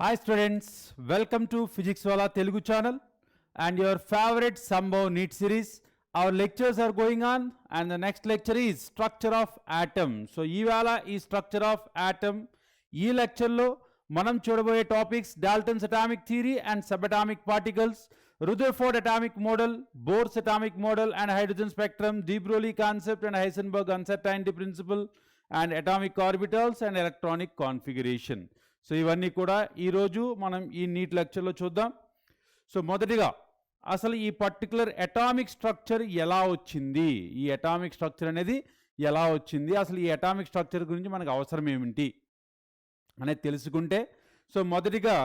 Hi students, welcome to Physics Wala Telugu channel and your favorite Sambhav NEET series. Our lectures are going on and the next lecture is structure of atom. So ivala is structure of atom. Ee lecture lo manam chudaboye topics Dalton's atomic theory and subatomic particles, Rutherford atomic model, Bohr's atomic model and hydrogen spectrum, de Broglie concept and Heisenberg uncertainty principle and atomic orbitals and electronic configuration. So ఇవన్నీ కూడా ఈరోజు మనం ఈ neat లెక్చర్లో చూద్దాం. So మొదటిగా అసలు ఈ పర్టికులర్ అటామిక్ స్ట్రక్చర్ ఎలా వచ్చింది, ఈ అటామిక్ స్ట్రక్చర్ అనేది ఎలా వచ్చింది, అసలు ఈ అటామిక్ స్ట్రక్చర్ గురించి మనకు అవసరం ఏమిటి అనేది తెలుసుకుంటే, సో మొదటిగా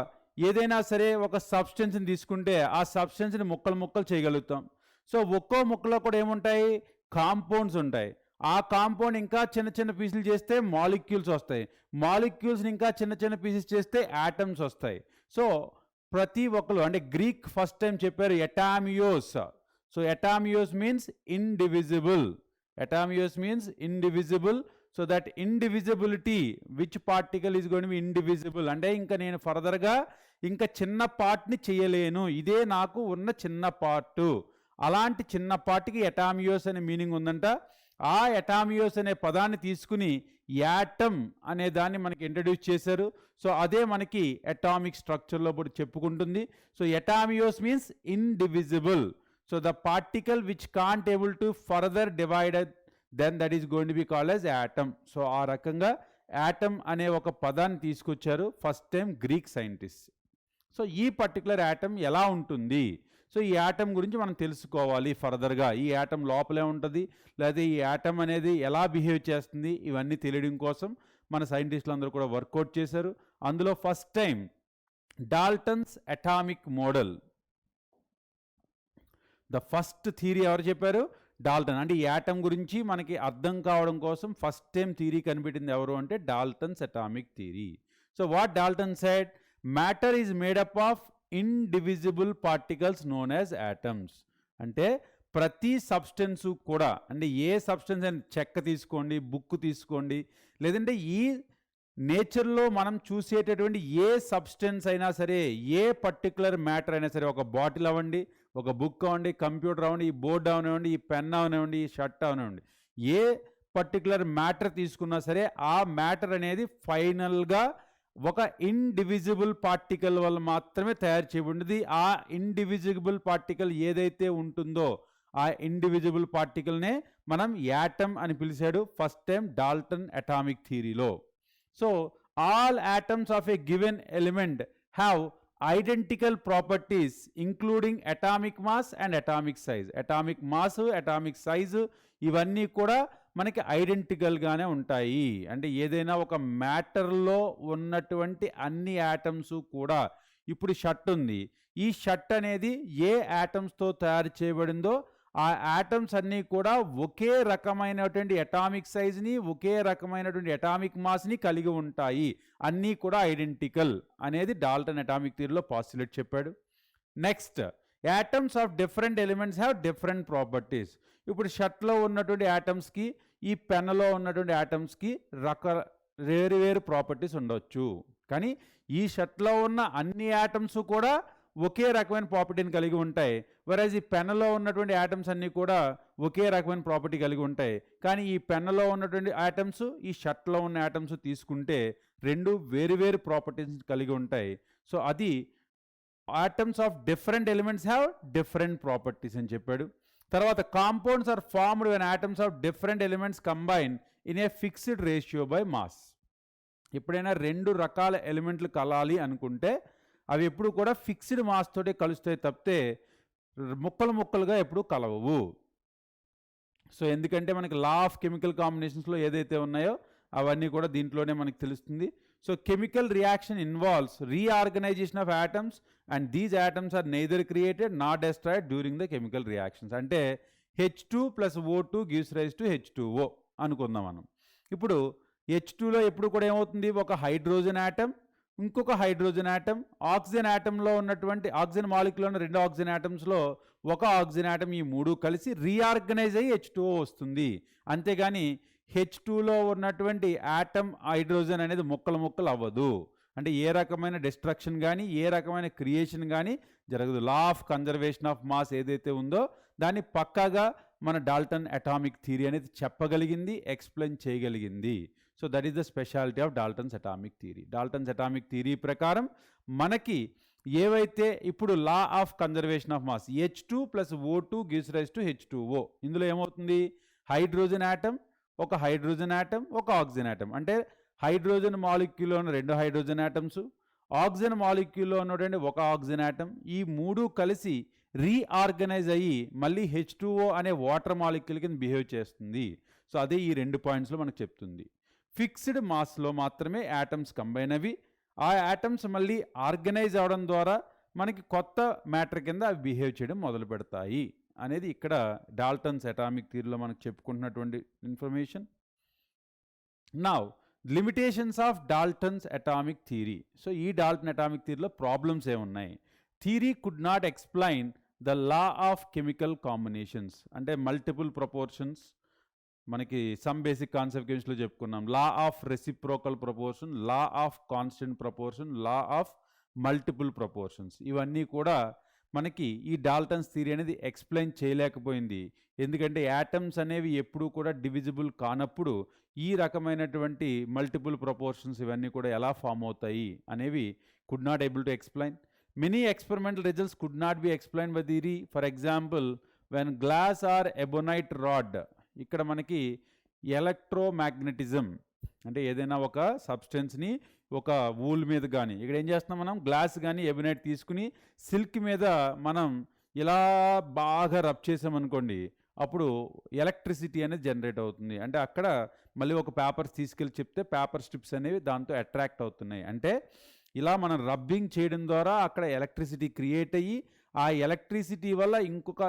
ఏదైనా సరే ఒక సబ్స్టెన్స్ని తీసుకుంటే ఆ సబ్స్టెన్స్ని ముక్కలు చేయగలుగుతాం. సో ఒక్కో ముక్కలో కూడా ఏముంటాయి, కాంపౌండ్స్ ఉంటాయి. ఆ కాంపౌండ్ ఇంకా చిన్న పీసులు చేస్తే మాలిక్యూల్స్ వస్తాయి, మాలిక్యూల్స్ని ఇంకా చిన్న పీసెస్ చేస్తే యాటమ్స్ వస్తాయి. సో ప్రతి ఒక్కరు అంటే గ్రీక్ ఫస్ట్ టైం చెప్పారు atomos. So atomos means indivisible, atomos means indivisible. So that indivisibility which particle is going to be indivisible అంటే ఇంకా నేను ఫర్దర్గా ఇంకా చిన్న పార్ట్ని చేయలేను, ఇదే నాకు ఉన్న చిన్న పార్టు. అలాంటి చిన్న పార్ట్కి ఎటామియోస్ అనే మీనింగ్ ఉందంట. ఆ ఎటామియోస్ అనే పదాన్ని తీసుకుని యాటమ్ అనే దాన్ని మనకి ఇంట్రడ్యూస్ చేశారు. సో అదే మనకి అటామిక్ స్ట్రక్చర్లో కూడా చెప్పుకుంటుంది. So atomos means indivisible. So the particle which can't able to further divided then that is going to be called as atom. So ఆ రకంగా యాటమ్ అనే ఒక పదాన్ని తీసుకొచ్చారు first time Greek scientist. So ఈ పర్టికులర్ యాటమ్ ఎలా ఉంటుంది, so ఈ యాటమ్ గురించి మనం తెలుసుకోవాలి ఫర్దర్గా. ఈ యాటమ్ లోపలే ఉంటుంది, లేదా ఈ యాటమ్ అనేది ఎలా బిహేవ్ చేస్తుంది, ఇవన్నీ తెలియడం కోసం మన సైంటిస్టులు అందరూ కూడా వర్కౌట్ చేశారు. అందులో first time Dalton's atomic model, the first theory ఎవరు చెప్పారు, డాల్టన్. అంటే ఈ యాటమ్ గురించి మనకి అర్థం కావడం కోసం ఫస్ట్ టైం థియరీ కనిపెట్టింది ఎవరు అంటే Dalton's atomic theory. So what Dalton said, matter is made up of indivisible particles known as atoms. అంటే ప్రతి సబ్స్టెన్సు కూడా, అంటే ఏ సబ్స్టెన్స్ అయినా చెక్క తీసుకోండి, బుక్ తీసుకోండి, లేదంటే ఈ నేచర్లో మనం చూసేటటువంటి ఏ సబ్స్టెన్స్ అయినా సరే, ఏ పర్టికులర్ మ్యాటర్ అయినా సరే, ఒక బాటిల్ అవ్వండి, ఒక బుక్ అవ్వండి, కంప్యూటర్ అవ్వండి, ఈ బోర్డు అవనివ్వండి, ఈ పెన్ అవనివ్వండి, ఈ షర్ట్ అవనివ్వండి, ఏ పర్టికులర్ మ్యాటర్ తీసుకున్నా సరే ఆ మ్యాటర్ అనేది ఫైనల్గా ఒక ఇండివిజిబుల్ పార్టికల్ వల్ల మాత్రమే తయారు చేయబడింది. ఆ ఇండివిజిబుల్ పార్టికల్ ఏదైతే ఉంటుందో ఆ ఇండివిజిబుల్ పార్టికల్నే మనం యాటమ్ అని పిలిచాడు ఫస్ట్ టైం డాల్టన్ అటామిక్ థియరీలో. So all atoms of a given element have identical properties including atomic mass and atomic size. Atomic mass, atomic size ఇవన్నీ కూడా మనకి ఐడెంటికల్గానే ఉంటాయి. అంటే ఏదైనా ఒక మ్యాటర్లో ఉన్నటువంటి అన్ని యాటమ్స్ కూడా, ఇప్పుడు షర్ట్ ఉంది, ఈ షర్ట్ అనేది ఏ యాటమ్స్తో తయారు చేయబడిందో ఆ యాటమ్స్ అన్నీ కూడా ఒకే రకమైనటువంటి అటామిక్ సైజ్ని, ఒకే రకమైనటువంటి అటామిక్ మాస్ని కలిగి ఉంటాయి, అన్నీ కూడా ఐడెంటికల్ అనేది డాల్టన్ అటామిక్ థియరీలో పాస్టులేట్ చెప్పాడు. Next, atoms of different elements have different properties. ఇప్పుడు షర్ట్లో ఉన్నటువంటి యాటమ్స్కి, ఈ పెన్నులో ఉన్నటువంటి యాటమ్స్కి వేరు ప్రాపర్టీస్ ఉండొచ్చు, కానీ ఈ షర్ట్లో ఉన్న అన్ని యాటమ్స్ కూడా ఒకే రకమైన ప్రాపర్టీని కలిగి ఉంటాయి. వెరాజ్ ఈ పెన్నులో ఉన్నటువంటి యాటమ్స్ అన్నీ కూడా ఒకే రకమైన ప్రాపర్టీ కలిగి ఉంటాయి, కానీ ఈ పెన్నులో ఉన్నటువంటి యాటమ్స్, ఈ షర్ట్లో ఉన్న యాటమ్స్ తీసుకుంటే రెండు వేరు ప్రాపర్టీస్ కలిగి ఉంటాయి. సో అది atoms of different elements have different properties అని చెప్పాడు. తర్వాత compounds are formed when atoms of different elements combine in a fixed ratio by mass. ఎప్పుడైనా రెండు రకాల ఎలిమెంట్లు కలాలి అనుకుంటే అవి ఎప్పుడు కూడా ఫిక్స్డ్ మాస్ తోటే కలుస్తాయి తప్పితే ముక్కలుగా ఎప్పుడు కలవవు. సో ఎందుకంటే మనకి లా ఆఫ్ కెమికల్ కాంబినేషన్స్లో ఏదైతే ఉన్నాయో అవన్నీ కూడా దీంట్లోనే మనకి తెలుస్తుంది. So chemical reaction involves reorganisation of atoms and these atoms are neither created not destroyed during the chemical reactions. అంటే H2 + O2 gives rise to H2O అనుకుందాం మనం. ఇప్పుడు H2లో ఎప్పుడు కూడా ఏమవుతుంది, ఒక హైడ్రోజన్ యాటమ్, ఇంకొక హైడ్రోజన్ యాటమ్, ఆక్సిజన్ యాటంలో ఉన్నటువంటి ఆక్సిజన్ మాలిక్యూల్లో ఉన్న రెండు ఆక్సిజన్ యాటమ్స్లో ఒక ఆక్సిజన్ యాటమ్, ఈ మూడు కలిసి రీఆర్గనైజ్ అయ్యి H2O వస్తుంది. అంతేగాని H2లో ఉన్నటువంటి యాటమ్ హైడ్రోజన్ అనేది ముక్కలు అవ్వదు. అంటే ఏ రకమైన డిస్ట్రక్షన్ కానీ ఏ రకమైన క్రియేషన్ కానీ జరగదు. Law of conservation of mass ఏదైతే ఉందో దాన్ని పక్కాగా మన డాల్టన్ అటామిక్ థియరీ అనేది చెప్పగలిగింది, ఎక్స్ప్లెయిన్ చేయగలిగింది. So that is the speciality of Dalton's atomic theory. Dalton's atomic theory ప్రకారం మనకి ఏవైతే ఇప్పుడు law of conservation of mass H2 + O2 gives rise to H2O, ఇందులో ఏమవుతుంది, హైడ్రోజన్ యాటమ్, ఒక హైడ్రోజన్ యాటమ్, ఒక ఆక్సిజన్ యాటమ్. అంటే హైడ్రోజన్ మాలిక్యూల్లో ఉన్న 2 హైడ్రోజన్ యాటమ్స్, ఆక్సిజన్ మాలిక్యూల్లో ఉన్నటువంటి ఒక ఆక్సిజన్ యాటమ్, ఈ మూడు కలిసి రీఆర్గనైజ్ అయ్యి మళ్ళీ H2O అనే వాటర్ మాలిక్యూల్ కింద బిహేవ్ చేస్తుంది. సో అదే ఈ 2 పాయింట్స్లో మనకు చెప్తుంది. ఫిక్స్డ్ మాస్లో మాత్రమే యాటమ్స్ కంబైన్ అవి, ఆ యాటమ్స్ మళ్ళీ ఆర్గనైజ్ అవడం ద్వారా మనకి కొత్త మ్యాటర్ కింద అవి బిహేవ్ చేయడం మొదలు పెడతాయి అనేది ఇక్కడ డాల్టన్స్ అటామిక్ థియరీలో మనకు చెప్పుకుంటున్నటువంటి information. Now limitations of Dalton's atomic theory. So ఈ డాల్టన్ అటామిక్ థియరీలో ప్రాబ్లమ్స్ ఏమున్నాయి? Theory could not explain the law of chemical combinations, అంటే మల్టిపుల్ ప్రపోర్షన్స్, మనకి సమ్ బేసిక్ కాన్సెప్ట్ కెమిస్ట్రీలో చెప్పుకున్నాం. Law of reciprocal proportion, law of constant proportion, law of multiple proportions, ఇవన్నీ కూడా మనకి ఈ డాల్టన్స్ థియరీ అనేది ఎక్స్ప్లెయిన్ చేయలేకపోయింది. ఎందుకంటే యాటమ్స్ అనేవి ఎప్పుడూ కూడా డివిజిబుల్ కానప్పుడు ఈ రకమైనటువంటి మల్టిపుల్ ప్రపోర్షన్స్ ఇవన్నీ కూడా ఎలా ఫామ్ అవుతాయి అనేవి could not able to explain. Many experimental results could not be explain by theory. For example when glass are ebonite rod, ఇక్కడ మనకి ఎలక్ట్రోమాగ్నెటిజం అంటే ఏదైనా ఒక సబ్స్టెన్స్ని ఒక వూల్ మీద కానీ, ఇక్కడ ఏం చేస్తున్నాం మనం, గ్లాస్ కానీ ఎబోనైట్ తీసుకుని సిల్క్ మీద మనం ఇలా బాగా రబ్ చేసామనుకోండి, అప్పుడు ఎలక్ట్రిసిటీ అనేది జనరేట్ అవుతుంది. అంటే అక్కడ మళ్ళీ ఒక పేపర్స్ తీసుకెళ్ళి చెప్తే పేపర్ స్ట్రిప్స్ అనేవి దాంతో అట్రాక్ట్ అవుతున్నాయి. అంటే ఇలా మనం రబ్బింగ్ చేయడం ద్వారా అక్కడ ఎలక్ట్రిసిటీ క్రియేట్ అయ్యి ఆ ఎలక్ట్రిసిటీ వల్ల ఇంకొక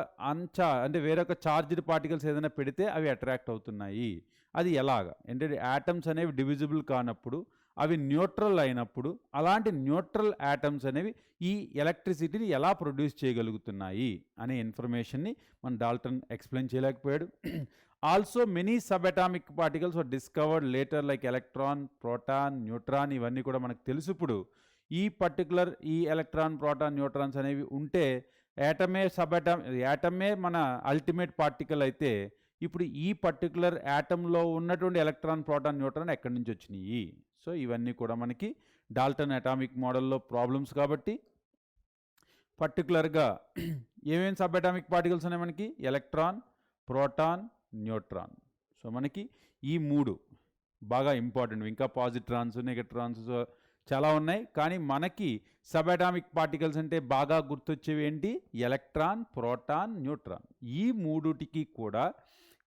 అంటే వేరొక చార్జ్డ్ పార్టికల్స్ ఏదైనా పెడితే అవి అట్రాక్ట్ అవుతున్నాయి. అది ఎలాగా అంటే యాటమ్స్ అనేవి డివిజిబుల్ కానప్పుడు, అవి న్యూట్రల్ అయినప్పుడు అలాంటి న్యూట్రల్ యాటమ్స్ అనేవి ఈ ఎలక్ట్రిసిటీని ఎలా ప్రొడ్యూస్ చేయగలుగుతున్నాయి అనే ఇన్ఫర్మేషన్ని మన డాల్టన్ ఎక్స్ప్లెయిన్ చేయలేకపోయాడు. Also many sub atomic particles were discovered later like electron, proton, neutron, ఇవన్నీ కూడా మనకు తెలుసు. ఇప్పుడు ఈ పర్టికులర్ ఈ ఎలక్ట్రాన్, ప్రోటాన్, న్యూట్రాన్స్ అనేవి ఉంటే యాటమే మన అల్టిమేట్ పార్టికల్ అయితే, ఇప్పుడు ఈ పర్టికులర్ యాటంలో ఉన్నటువంటి ఎలక్ట్రాన్, ప్రోటాన్, న్యూట్రాన్ ఎక్కడి నుంచి వచ్చినాయి? సో ఇవన్నీ కూడా మనకి డాల్టన్ అటామిక్ మోడల్లో ప్రాబ్లమ్స్. కాబట్టి పర్టికులర్గా ఏమేమి సబ్ అటామిక్ పార్టికల్స్ ఉన్నాయి మనకి? Electron, proton, neutron. సో మనకి ఈ మూడు బాగా ఇంపార్టెంట్. ఇంకా పాజిట్రాన్స్, నెగట్రాన్స్ చాలా ఉన్నాయి, కానీ మనకి సబ్ అటామిక్ పార్టికల్స్ అంటే బాగా గుర్తొచ్చేవి ఏంటి? Electron, proton, neutron. ఈ మూడుటికి కూడా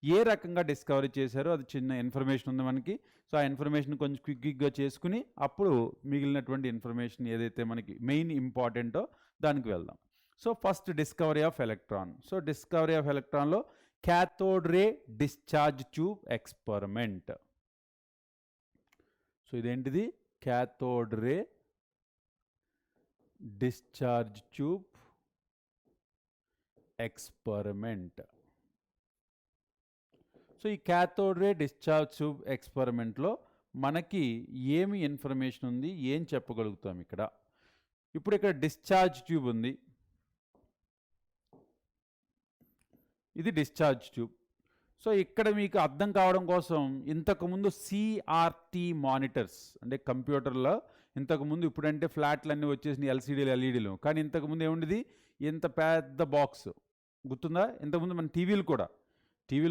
ఏ రకంగా డిస్కవరీ చేశారో అది చిన్న ఇన్ఫర్మేషన్ ఉంది మనకి. సో ఆ ఇన్ఫర్మేషన్ కొంచెం క్విక్గా చేసుకుని అప్పుడు మిగిలినటువంటి ఇన్ఫర్మేషన్ ఏదైతే మనకి మెయిన్ ఇంపార్టెంటో దానికి వెళ్దాం. So first discovery of electron. So discovery of ఎలక్ట్రాన్లో cathode ray discharge tube experiment. So ఇదేంటిది? Cathode ray discharge tube experiment. So ఈ క్యాథోడ్ రే డిశ్చార్జ్ ట్యూబ్ ఎక్స్పెరిమెంట్లో మనకి ఏమి ఇన్ఫర్మేషన్ ఉంది, ఏం చెప్పగలుగుతాం ఇక్కడ? ఇప్పుడు ఇక్కడ డిశ్చార్జ్ ట్యూబ్ ఉంది, ఇది డిశ్చార్జ్ ట్యూబ్. సో ఇక్కడ మీకు అర్థం కావడం కోసం ఇంతకుముందు సిఆర్టీ మానిటర్స్ అంటే కంప్యూటర్లో ఇంతకుముందు, ఇప్పుడంటే ఫ్లాట్లన్నీ వచ్చేసినాయి ఎల్సీడీలు, ఎల్ఈడీలు, కానీ ఇంతకుముందు ఏముండేది? ఇంత పెద్ద బాక్స్ గుర్తుందా? ఇంతకుముందు మన టీవీలు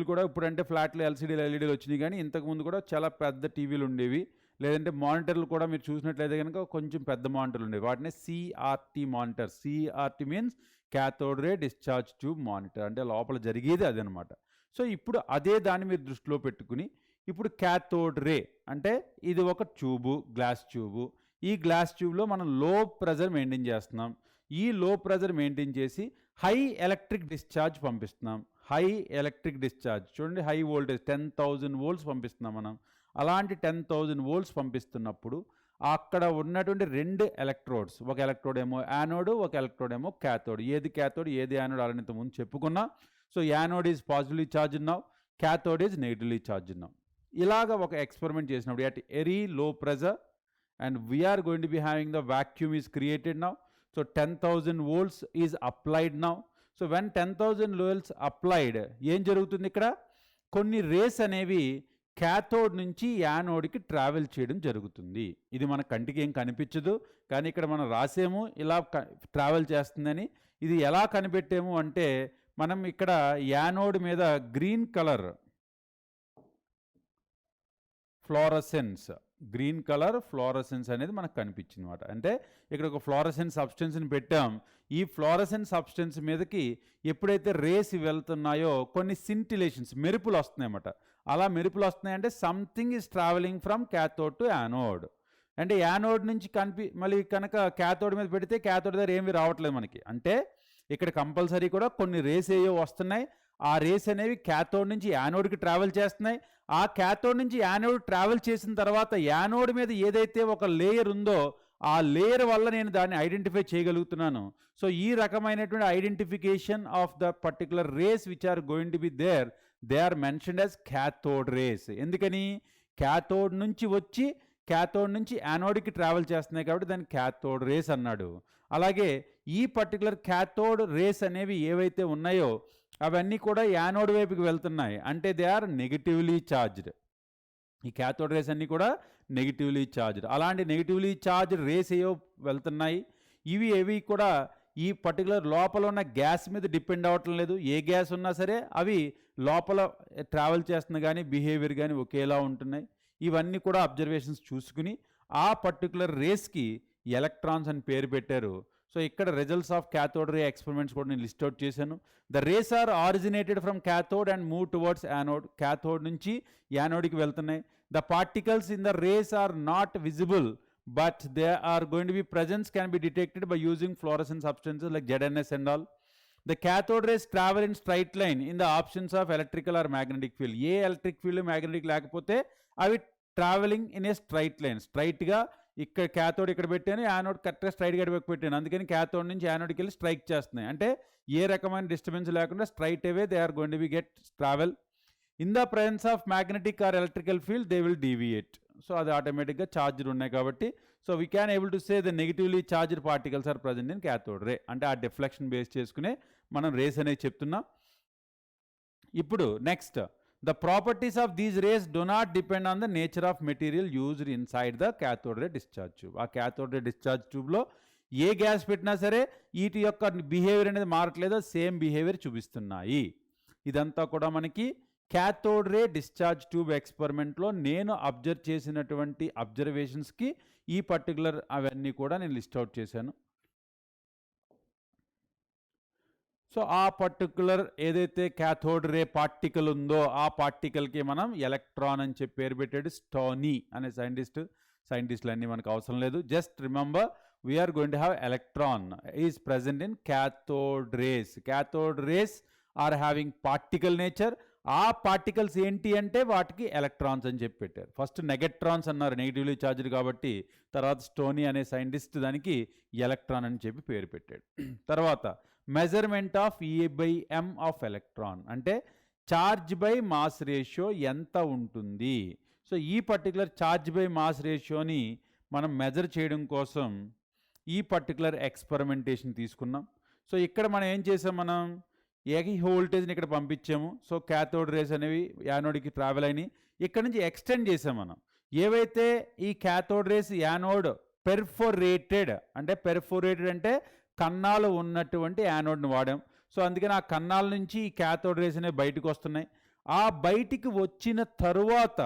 కూడా ఇప్పుడంటే ఫ్లాట్లు ఎల్సీడీలు, ఎల్ఈడీలు వచ్చినాయి, కానీ ఇంతకుముందు కూడా చాలా పెద్ద టీవీలు ఉండేవి. లేదంటే మానిటర్లు కూడా మీరు చూసినట్లయితే కనుక కొంచెం పెద్ద మానిటర్లు ఉండేవి. వాటిని CRT monitor. CRT means cathode ray discharge tube monitor, అంటే లోపల జరిగేది అదనమాట. సో ఇప్పుడు అదే దాన్ని మీరు దృష్టిలో పెట్టుకుని ఇప్పుడు క్యాథోడ్ రే అంటే ఇది ఒక ట్యూబు, గ్లాస్ ట్యూబు. ఈ గ్లాస్ ట్యూబ్లో మనం లో ప్రెజర్ మెయింటైన్ చేస్తున్నాం. ఈ లో ప్రెజర్ మెయింటైన్ చేసి హై ఎలక్ట్రిక్ డిశ్చార్జ్ పంపిస్తున్నాం. హై ఎలక్ట్రిక్ డిశ్చార్జ్ చూడండి, హై వోల్టేజ్ 10,000 volts పంపిస్తున్నాం మనం. అలాంటి 10,000 volts పంపిస్తున్నప్పుడు అక్కడ ఉన్నటువంటి 2 ఎలక్ట్రోడ్స్, ఒక ఎలక్ట్రోడ్ ఏమో యానోడ్, ఒక ఎలక్ట్రోడ్ ఏమో క్యాథోడ్. ఏది క్యాథోడ్, ఏది యానోడ్ అలాంటి ఇంతకుముందు చెప్పుకున్నా. So anode is positively charge ఉన్నావు, క్యాథోడ్ ఈజ్ నెగిటివ్లీ ఛార్జ్ ఉన్నావు. ఇలాగ ఒక ఎక్స్పెరిమెంట్ చేసినప్పుడు at very low pressure and we are going to be having the vacuum is created now. So 10,000 volts is applied now. So when 10,000 volts applied, ఏం జరుగుతుంది ఇక్కడ? కొన్ని race అనేవి cathode నుంచి యానోడ్కి ట్రావెల్ చేయడం జరుగుతుంది. ఇది మన కంటికి ఏం కనిపించదు, కానీ ఇక్కడ మనం రాసేము ఇలా ట్రావెల్ చేస్తుందని. ఇది ఎలా కనిపెట్టాము అంటే, మనం ఇక్కడ యానోడ్ మీద గ్రీన్ కలర్ ఫ్లోరసెన్స్ అనేది మనకు కనిపించింది అనమాట. అంటే ఇక్కడ ఒక ఫ్లోరసెన్స్ సబ్స్టెన్స్ని పెట్టాం. ఈ ఫ్లోరసెన్స్ సబ్స్టెన్స్ మీదకి ఎప్పుడైతే రేస్ వెళ్తున్నాయో కొన్ని సింటిలేషన్స్, మెరుపులు వస్తున్నాయన్నమాట. అలా మెరుపులు వస్తున్నాయంటే something is travelling from cathode to anode. అంటే యానోడ్ నుంచి మళ్ళీ కనుక క్యాథోడ్ మీద పెడితే క్యాథోడ్ దగ్గర ఏమీ రావట్లేదు మనకి. అంటే ఇక్కడ కంపల్సరీ కూడా కొన్ని రేస్ ఏవో వస్తున్నాయి. ఆ రేస్ అనేవి క్యాథోడ్ నుంచి యానోడ్కి ట్రావెల్ చేస్తున్నాయి. ఆ క్యాథోడ్ నుంచి యానోడ్ ట్రావెల్ చేసిన తర్వాత యానోడ్ మీద ఏదైతే ఒక లేయర్ ఉందో ఆ లేయర్ వల్ల నేను దాన్ని ఐడెంటిఫై చేయగలుగుతున్నాను. సో ఈ రకమైనటువంటి identification of the particular rays which are going to be there, they are mentioned as cathode rays. ఎందుకని? క్యాథోడ్ నుంచి వచ్చి క్యాథోడ్ నుంచి యానోడ్కి ట్రావెల్ చేస్తున్నాయి కాబట్టి దాన్ని క్యాథోడ్ రేస్ అన్నాడు. అలాగే ఈ పర్టికులర్ క్యాథోడ్ రేస్ అనేవి ఏవైతే ఉన్నాయో అవన్నీ కూడా యానోడ్ వైపుకి వెళ్తున్నాయి. అంటే దే ఆర్ నెగిటివ్లీ ఛార్జ్డ్. ఈ క్యాథోడ్ రేస్ అన్నీ కూడా నెగిటివ్లీ ఛార్జ్డ్. అలాంటి నెగిటివ్లీ ఛార్జ్డ్ రేస్ ఏవో వెళ్తున్నాయి. ఇవి కూడా ఈ పర్టికులర్ లోపల ఉన్న గ్యాస్ మీద డిపెండ్ అవ్వటం లేదు. ఏ గ్యాస్ ఉన్నా సరే అవి లోపల ట్రావెల్ చేస్తున్న కానీ బిహేవియర్ కానీ ఒకేలా ఉంటున్నాయి. ఇవన్నీ కూడా అబ్జర్వేషన్స్ చూసుకుని ఆ పర్టికులర్ రేస్కి ఎలక్ట్రాన్స్ అని పేరు పెట్టారు. సో ఇక్కడ results of cathode ray experiments కూడా నేను లిస్ట్ అవుట్ చేశాను. The rays are originated from cathode and move towards anode. Cathode నుంచి యానోడ్కి వెళ్తున్నాయి. The particles in the rays are not visible, but they are going to be presence can be detected by using fluorescent substances like ZNS and all. The cathode rays travel in straight line in the options of electrical or magnetic field. A electric field magnetic లేకపోతే అవి travelling in a straight line. స్ట్రైట్గా ఇక్కడ cathode ఇక్కడ పెట్టాను, anode కరెక్ట్గా స్ట్రైట్గా పెట్టాను. అందుకని క్యాథోడ్ నుంచి యానోడ్కి వెళ్ళి స్ట్రైక్ చేస్తున్నాయి. అంటే ఏ రకమైన డిస్టర్బెన్స్ లేకుండా straight away they are going to be get travel. In the presence of magnetic or electrical field they will deviate. So అది ఆటోమేటిక్గా ఛార్జ్డ్ ఉన్నాయి కాబట్టి so we can able to say the negatively charged particles are present in cathode ray. అంటే ఆ deflection base చేసుకునే మనం race అనేది చెప్తున్నాం. ఇప్పుడు next, the properties of these rays do not depend on the nature of material used inside the cathode ray discharge tube. ఆ cathode ray discharge ట్యూబ్లో ఏ గ్యాస్ పెట్టినా సరే వీటి యొక్క బిహేవియర్ అనేది మారట్లేదో సేమ్ బిహేవియర్ చూపిస్తున్నాయి. ఇదంతా కూడా మనకి క్యాథోడ్ రే డిశ్చార్జ్ ట్యూబ్ ఎక్స్పెరిమెంట్లో నేను అబ్జర్వ్ చేసినటువంటి అబ్జర్వేషన్స్కి ఈ పర్టికులర్ అవన్నీ కూడా నేను లిస్ట్ అవుట్ చేశాను. సో ఆ పర్టికులర్ ఏదైతే క్యాథోడ్ రే పార్టికల్ ఉందో ఆ పార్టికల్కి మనం ఎలక్ట్రాన్ అని చెప్పి పేరు పెట్టాడు స్టోనీ అనే సైంటిస్టులు అన్నీ మనకు అవసరం లేదు. Just remember we are going to have electron is present in cathode rays. Cathode rays are having particle nature. ఆ పార్టికల్స్ ఏంటి అంటే వాటికి ఎలక్ట్రాన్స్ అని చెప్పి పెట్టారు. ఫస్ట్ నెగట్రాన్స్ అన్నారు నెగిటివ్లీ ఛార్జ్డ్ కాబట్టి, తర్వాత స్టోనీ అనే సైంటిస్ట్ దానికి ఎలక్ట్రాన్ అని చెప్పి పేరు పెట్టాడు. తర్వాత measurement of E/m of electron అంటే ఛార్జ్ బై మాస్ రేషియో ఎంత ఉంటుంది. సో ఈ పర్టికులర్ ఛార్జ్ బై మాస్ రేషియోని మనం మెజర్ చేయడం కోసం ఈ పర్టికులర్ ఎక్స్పెరిమెంటేషన్ తీసుకున్నాం. సో ఇక్కడ మనం ఏం చేసాం, మనం ఏకీ వోల్టేజ్ని ఇక్కడ పంపించాము. సో క్యాథోడ్ రేస్ అనేవి యానోడ్కి ట్రావెల్ అయినాయి. ఇక్కడ నుంచి ఎక్స్టెండ్ చేసాం మనం. ఏవైతే ఈ క్యాథోడ్ రేస్ యానోడ్ పెర్ఫోరేటెడ్ అంటే కన్నాలు ఉన్నటువంటి యానోడ్ని వాడాం. సో అందుకని ఆ కన్నాల నుంచి ఈ క్యాథోడ్ రేస్ అనేవి బయటకు వస్తున్నాయి. ఆ బయటికి వచ్చిన తరువాత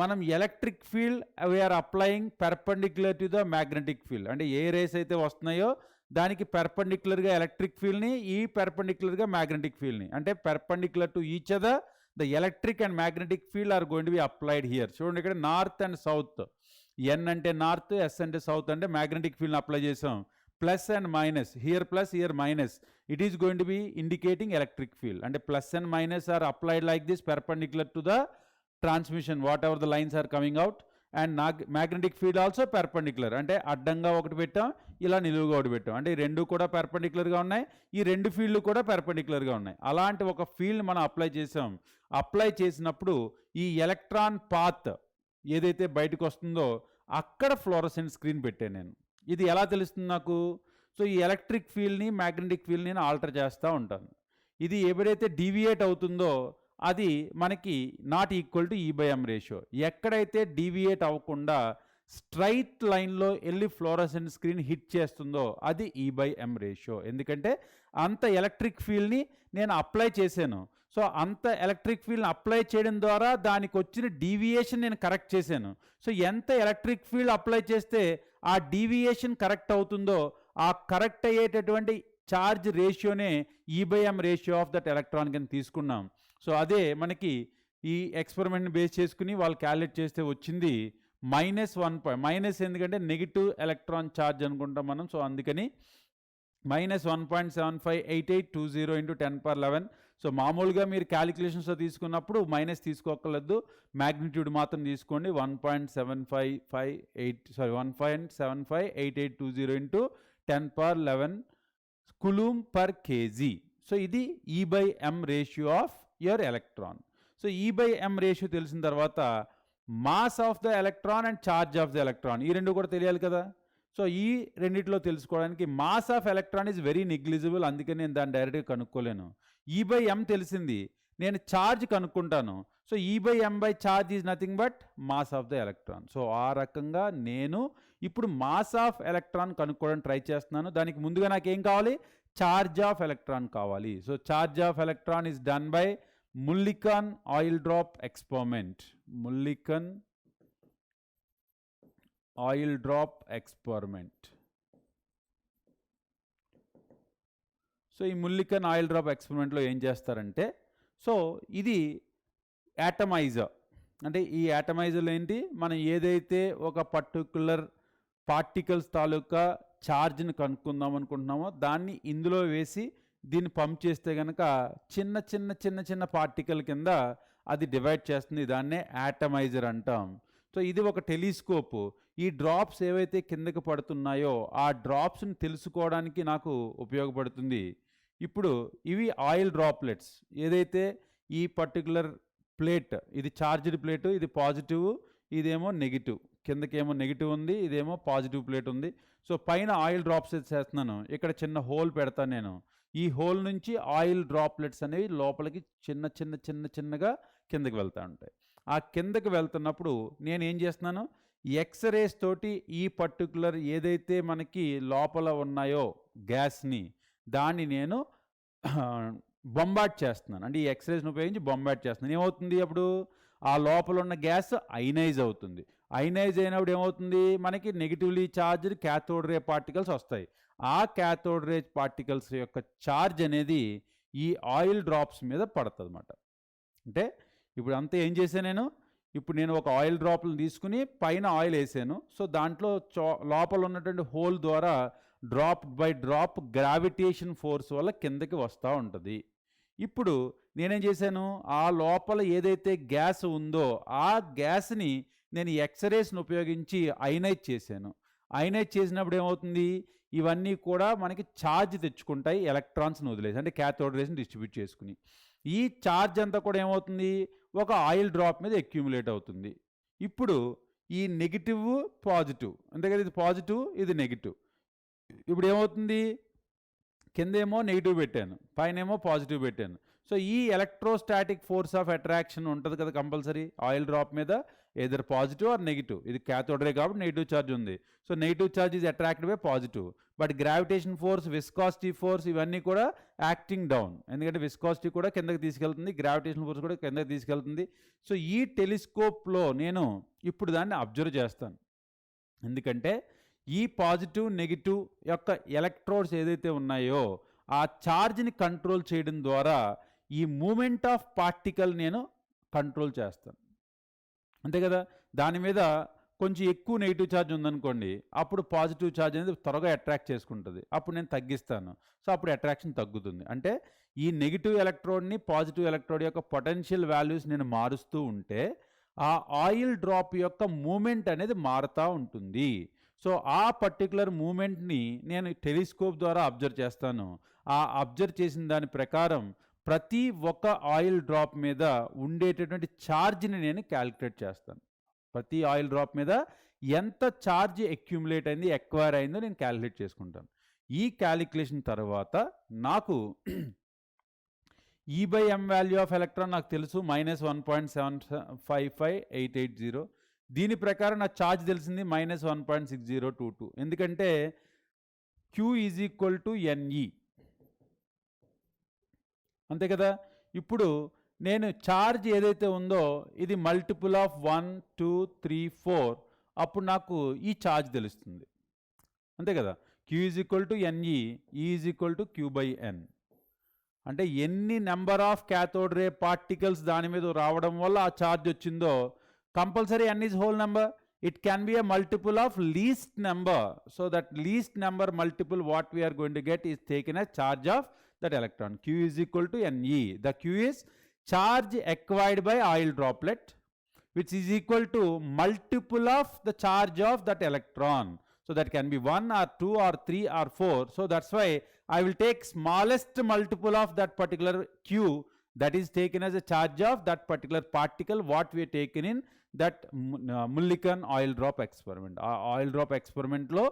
మనం electric field we are applying perpendicular to the magnetic field. అంటే ఏ రేస్ అయితే వస్తున్నాయో దానికి పెర్పెండిక్యులర్గా ఎలక్ట్రిక్ ఫీల్డ్ని, ఈ పెర్పెండిక్యులర్గా మ్యాగ్నెటిక్ ఫీల్డ్ని, అంటే perpendicular to each other the electric and magnetic field are going to be applied here. చూడండి ఇక్కడ నార్త్ అండ్ సౌత్, ఎన్ అంటే నార్త్, ఎస్ అంటే సౌత్ అంటే మ్యాగ్నెటిక్ ఫీల్డ్ని అప్లై చేసాం. Plus and minus, here plus here minus, it is going to be indicating electric field. అంటే plus and minus are applied like this perpendicular to the transmission whatever the lines are coming out. And magnetic field also perpendicular, అంటే అడ్డంగా ఒకటి పెట్టాం, ఇలా నిలువుగా ఒకటి పెట్టాం. అంటే ఈ రెండు కూడా పెర్పెండిక్యులర్గా ఉన్నాయి, ఈ రెండు ఫీల్డ్లు కూడా పెర్పెండిక్యులర్గా ఉన్నాయి. అలాంటి ఒక ఫీల్డ్ మనం అప్లై చేసాం. అప్లై చేసినప్పుడు ఈ ఎలక్ట్రాన్ పాత్ ఏదైతే బయటకు వస్తుందో అక్కడ ఫ్లోరసెంట్ స్క్రీన్ పెట్టాను నేను. ఇది ఎలా తెలుస్తుంది నాకు? సో ఈ ఎలక్ట్రిక్ ఫీల్డ్ని మ్యాగ్నెటిక్ ఫీల్డ్ని నేను ఆల్టర్ చేస్తూ ఉంటాను. ఇది ఎప్పుడైతే డీవియేట్ అవుతుందో అది మనకి not equal to E/m ratio. ఎక్కడైతే డీవియేట్ అవ్వకుండా స్ట్రైట్ లైన్లో వెళ్ళి ఫ్లోరసెంట్ స్క్రీన్ హిట్ చేస్తుందో అది E/m రేషియో. ఎందుకంటే అంత ఎలక్ట్రిక్ ఫీల్డ్ని నేను అప్లై చేశాను. సో అంత ఎలక్ట్రిక్ ఫీల్డ్ని అప్లై చేయడం ద్వారా దానికి వచ్చిన డీవియేషన్ నేను కరెక్ట్ చేశాను. సో ఎంత ఎలక్ట్రిక్ ఫీల్డ్ అప్లై చేస్తే ఆ డీవియేషన్ కరెక్ట్ అవుతుందో ఆ కరెక్ట్ అయ్యేటటువంటి ఛార్జ్ రేషియోనే E/m ratio of that electron కింద తీసుకున్నాం. సో అదే మనకి ఈ ఎక్స్పెరిమెంట్ని బేస్ చేసుకుని వాళ్ళు క్యాలిక్యులేట్ చేస్తే వచ్చింది -1. మైనస్ ఎందుకంటే నెగిటివ్ ఎలక్ట్రాన్ ఛార్జ్ అనుకుంటాం మనం. సో అందుకని -1.758820 × 10^11. సో మామూలుగా మీరు క్యాలిక్యులేషన్స్లో తీసుకున్నప్పుడు మైనస్ తీసుకోకలేదు, మ్యాగ్నిట్యూడ్ మాత్రం తీసుకోండి. 1.758820 × 10^11 కూలుంబ్ పర్ కేజీ. సో ఇది E/m ratio of your electron. So E/m ratio తెలిసిన తర్వాత mass of the electron and charge of the electron ఈ రెండు కూడా తెలియాలి కదా. సో ఈ రెండిట్లో తెలుసుకోవడానికి mass of electron is very negligible, అందుకని నేను దాన్ని డైరెక్ట్గా కనుక్కోలేను. E/m తెలిసింది, నేను ఛార్జ్ కనుక్కుంటాను. So E/m by charge is nothing but mass of the electron. So ఆ రకంగా నేను ఇప్పుడు మాస్ ఆఫ్ ఎలక్ట్రాన్ కనుక్కోవడానికి ట్రై చేస్తున్నాను. దానికి ముందుగా నాకేం కావాలి? ఛార్జ్ ఆఫ్ ఎలక్ట్రాన్ కావాలి. So charge of electron is done by Mulliken oil drop experiment. Mulliken oil drop experiment. So ఈ Mulliken oil drop experiment లో ఏం చేస్తారంటే, సో ఇది యాటమైజర్. అంటే ఈ యాటమైజర్లో ఏంటి, మనం ఏదైతే ఒక పర్టికులర్ పార్టికల్స్ తాలూకా ఛార్జ్ని కనుక్కుందాం అనుకుంటున్నామో దాన్ని ఇందులో వేసి దీన్ని పంప్ చేస్తే కనుక చిన్న చిన్న చిన్న చిన్న పార్టికల్ కింద అది డివైడ్ చేస్తుంది. దాన్నే యాటమైజర్ అంటాం. సో ఇది ఒక టెలిస్కోప్. ఈ డ్రాప్స్ ఏవైతే కిందకి పడుతున్నాయో ఆ డ్రాప్స్ని తెలుసుకోవడానికి నాకు ఉపయోగపడుతుంది. ఇప్పుడు ఇవి ఆయిల్ డ్రాప్లెట్స్. ఏదైతే ఈ పర్టికులర్ ప్లేట్, ఇది చార్జ్డ్ ప్లేటు, ఇది పాజిటివ్, ఇదేమో నెగిటివ్, కిందకేమో నెగిటివ్ ఉంది, ఇదేమో పాజిటివ్ ప్లేట్ ఉంది. సో పైన ఆయిల్ డ్రాప్స్ చేస్తున్నాను, ఇక్కడ చిన్న హోల్ పెడతాను నేను. ఈ హోల్ నుంచి ఆయిల్ డ్రాప్లెట్స్ అనేవి లోపలికి చిన్న చిన్న చిన్న చిన్నగా కిందకి వెళ్తూ ఉంటాయి. ఆ కిందకి వెళ్తున్నప్పుడు నేను ఏం చేస్తున్నాను, ఎక్స్రేస్ తోటి ఈ పర్టికులర్ ఏదైతే మనకి లోపల ఉన్నాయో గ్యాస్ని దాన్ని నేను బొంబాట్ చేస్తున్నాను. అంటే ఈ ఎక్స్రేస్ని ఉపయోగించి బొంబాట్ చేస్తున్నాను. ఏమవుతుంది అప్పుడు? ఆ లోపల ఉన్న గ్యాస్ అయనైజ్ అవుతుంది. అయనైజ్ అయినప్పుడు ఏమవుతుంది, మనకి నెగిటివ్లీ ఛార్జ్డ్ క్యాథోడ్ రే పార్టికల్స్ వస్తాయి. ఆ క్యాథోడ్ రే పార్టికల్స్ యొక్క ఛార్జ్ అనేది ఈ ఆయిల్ డ్రాప్స్ మీద పడుతుంది అన్నమాట. అంటే ఇప్పుడు అంతా ఏం చేశాను నేను, ఇప్పుడు నేను ఒక ఆయిల్ డ్రాప్లను తీసుకుని పైన ఆయిల్ వేసాను. సో దాంట్లో లోపల ఉన్నటువంటి హోల్ ద్వారా drop by drop gravitation force వల్ల కిందకి వస్తూ ఉంటుంది. ఇప్పుడు నేనేం చేశాను, ఆ లోపల ఏదైతే గ్యాస్ ఉందో ఆ గ్యాస్ని నేను ఎక్స్రేస్ని ఉపయోగించి అయనైజ్ చేశాను. అయనైజ్ చేసినప్పుడు ఏమవుతుంది, ఇవన్నీ కూడా మనకి ఛార్జ్ తెచ్చుకుంటాయి ఎలక్ట్రాన్స్ని వదిలేసి, అంటే క్యాథోడ్ రేస్ని డిస్ట్రిబ్యూట్ చేసుకుని. ఈ ఛార్జ్ అంతా కూడా ఏమవుతుంది, ఒక ఆయిల్ డ్రాప్ మీద అక్యూములేట్ అవుతుంది. ఇప్పుడు ఈ నెగిటివ్ పాజిటివ్, అంతేకాదు ఇది పాజిటివ్ ఇది నెగిటివ్. ఇప్పుడు ఏమవుతుంది, కిందేమో నెగిటివ్ పెట్టాను, పైనేమో పాజిటివ్ పెట్టాను. సో ఈ ఎలక్ట్రోస్టాటిక్ ఫోర్స్ ఆఫ్ అట్రాక్షన్ ఉంటుంది కదా కంపల్సరీ ఆయిల్ డ్రాప్ మీద, ఏదర్ పాజిటివ్ ఆర్ నెగిటివ్. ఇది క్యాథోడ్ రే కాబట్టి నెగిటివ్ ఛార్జ్ ఉంది. So negative charge is attracted by positive. But gravitation force, viscosity force ఇవన్నీ కూడా యాక్టింగ్ డౌన్. ఎందుకంటే విస్కాసిటీ కూడా కిందకి తీసుకెళ్తుంది, గ్రావిటేషన్ ఫోర్స్ కూడా కిందకి తీసుకెళ్తుంది. సో ఈ టెలిస్కోప్లో నేను ఇప్పుడు దాన్ని అబ్జర్వ్ చేస్తాను. ఎందుకంటే ఈ పాజిటివ్ నెగిటివ్ యొక్క ఎలక్ట్రోడ్స్ ఏదైతే ఉన్నాయో ఆ ఛార్జ్ని కంట్రోల్ చేయడం ద్వారా ఈ మూమెంట్ ఆఫ్ పార్టికల్ నేను కంట్రోల్ చేస్తాను, అంతే కదా. దాని మీద కొంచెం ఎక్కువ నెగిటివ్ ఛార్జ్ ఉందనుకోండి, అప్పుడు పాజిటివ్ ఛార్జ్ అనేది త్వరగా అట్రాక్ట్ చేసుకుంటుంది, అప్పుడు నేను తగ్గిస్తాను. సో అప్పుడు అట్రాక్షన్ తగ్గుతుంది. అంటే ఈ నెగిటివ్ ఎలక్ట్రోడ్ని పాజిటివ్ ఎలక్ట్రోడ్ యొక్క పొటెన్షియల్ వాల్యూస్ నేను మారుస్తూ ఉంటే ఆ ఆయిల్ డ్రాప్ యొక్క మూమెంట్ అనేది మారుతూ ఉంటుంది. సో ఆ పర్టికులర్ మూమెంట్ని నేను టెలిస్కోప్ ద్వారా అబ్జర్వ్ చేస్తాను. ఆ అబ్జర్వ్ చేసిన దాని ప్రకారం ప్రతి ఒక్క ఆయిల్ డ్రాప్ మీద ఉండేటటువంటి ఛార్జ్ని నేను క్యాలిక్యులేట్ చేస్తాను. ప్రతి ఆయిల్ డ్రాప్ మీద ఎంత ఛార్జ్ అక్యుములేట్ అయింది, ఎక్వైర్ అయిందో నేను క్యాలిక్యులేట్ చేసుకుంటాను. ఈ క్యాలిక్యులేషన్ తర్వాత నాకు E/m వాల్యూ ఆఫ్ ఎలక్ట్రాన్ నాకు తెలుసు -1.755880. దీని ప్రకారం నా ఛార్జ్ తెలిసింది -1.6022. ఎందుకంటే Q is equal to NE, అంతే కదా. ఇప్పుడు నేను ఛార్జ్ ఏదైతే ఉందో ఇది మల్టిపుల్ ఆఫ్ 1, 2, 3, 4, అప్పుడు నాకు ఈ ఛార్జ్ తెలుస్తుంది, అంతే కదా. Q is equal to NE, E is equal to Q/N. అంటే ఎన్ని number of cathode ray particles దాని మీద రావడం వల్ల ఆ ఛార్జ్ వచ్చిందో compulsory N is whole number. It can be a multiple of least number. So that least number multiple what we are going to get is taken as charge of that electron. Q is equal to NE. The Q is charge acquired by oil droplet, which is equal to multiple of the charge of that electron. So that can be 1 or 2 or 3 or 4. So that's why I will take smallest multiple of that particular Q that is taken as a charge of that particular particle what we have taken in that Mulliken oil drop experiment. ఆ oil drop ఎక్స్పెరిమెంట్లో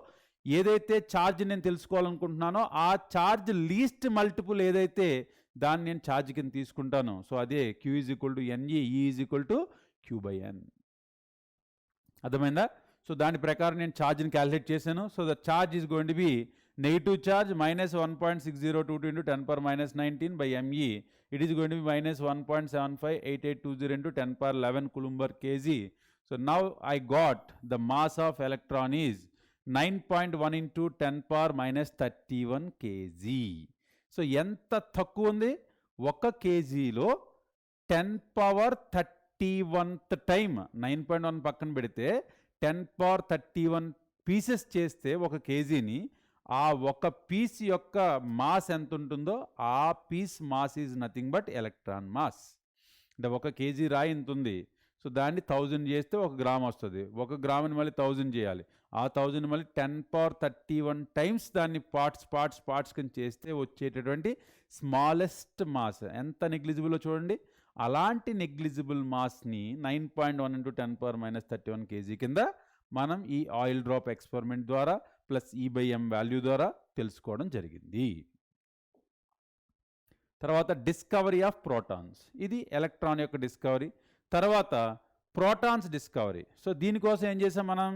ఏదైతే charge నేను తెలుసుకోవాలనుకుంటున్నానో ఆ charge least multiple ఏదైతే దాన్ని నేను charge కింద తీసుకుంటాను. So అదే Q is equal to NE, E is equal to Q/N. అర్థమైందా? సో దాని ప్రకారం నేను ఛార్జ్ని క్యాలిక్యులేట్ చేశాను. So the charge is going to B negative charge -1.6022 into 10⁻19 by ME. It is going to be -1.758820 into 10⁻11 Coulomb/kg. So now I got the mass of electron is 9.1 into 10⁻31 kg. So ఎంత తక్కువ ఉంది? 1 kgలో 10⁻31th time 9.1 పక్కన పెడితే 10⁻31 pieces చేస్తే 1 kgని ఆ ఒక piece యొక్క mass ఎంత ఉంటుందో ఆ piece mass is nothing but electron mass. అంటే 1 kg రాయి ఇంత ఉంది. సో దాన్ని 1000 చేస్తే 1 గ్రామ్ వస్తుంది. 1 గ్రాముని మళ్ళీ 1000 చేయాలి. ఆ 1000 మళ్ళీ 10⁻31 టైమ్స్ దాన్ని పార్ట్స్ కింద చేస్తే వచ్చేటటువంటి స్మాలెస్ట్ మాస్ ఎంత నెగ్లిజిబుల్లో చూడండి. అలాంటి నెగ్లిజిబుల్ మాస్ని 9.1 into 10⁻31 kg కింద మనం ఈ ఆయిల్ డ్రాప్ ఎక్స్పెరిమెంట్ ద్వారా ప్లస్ E/m వాల్యూ ద్వారా తెలుసుకోవడం జరిగింది. తర్వాత డిస్కవరీ ఆఫ్ ప్రోటాన్స్. ఇది ఎలక్ట్రాన్ యొక్క డిస్కవరీ. తర్వాత ప్రోటాన్స్ డిస్కవరీ. సో దీనికోసం ఏం చేసాం మనం?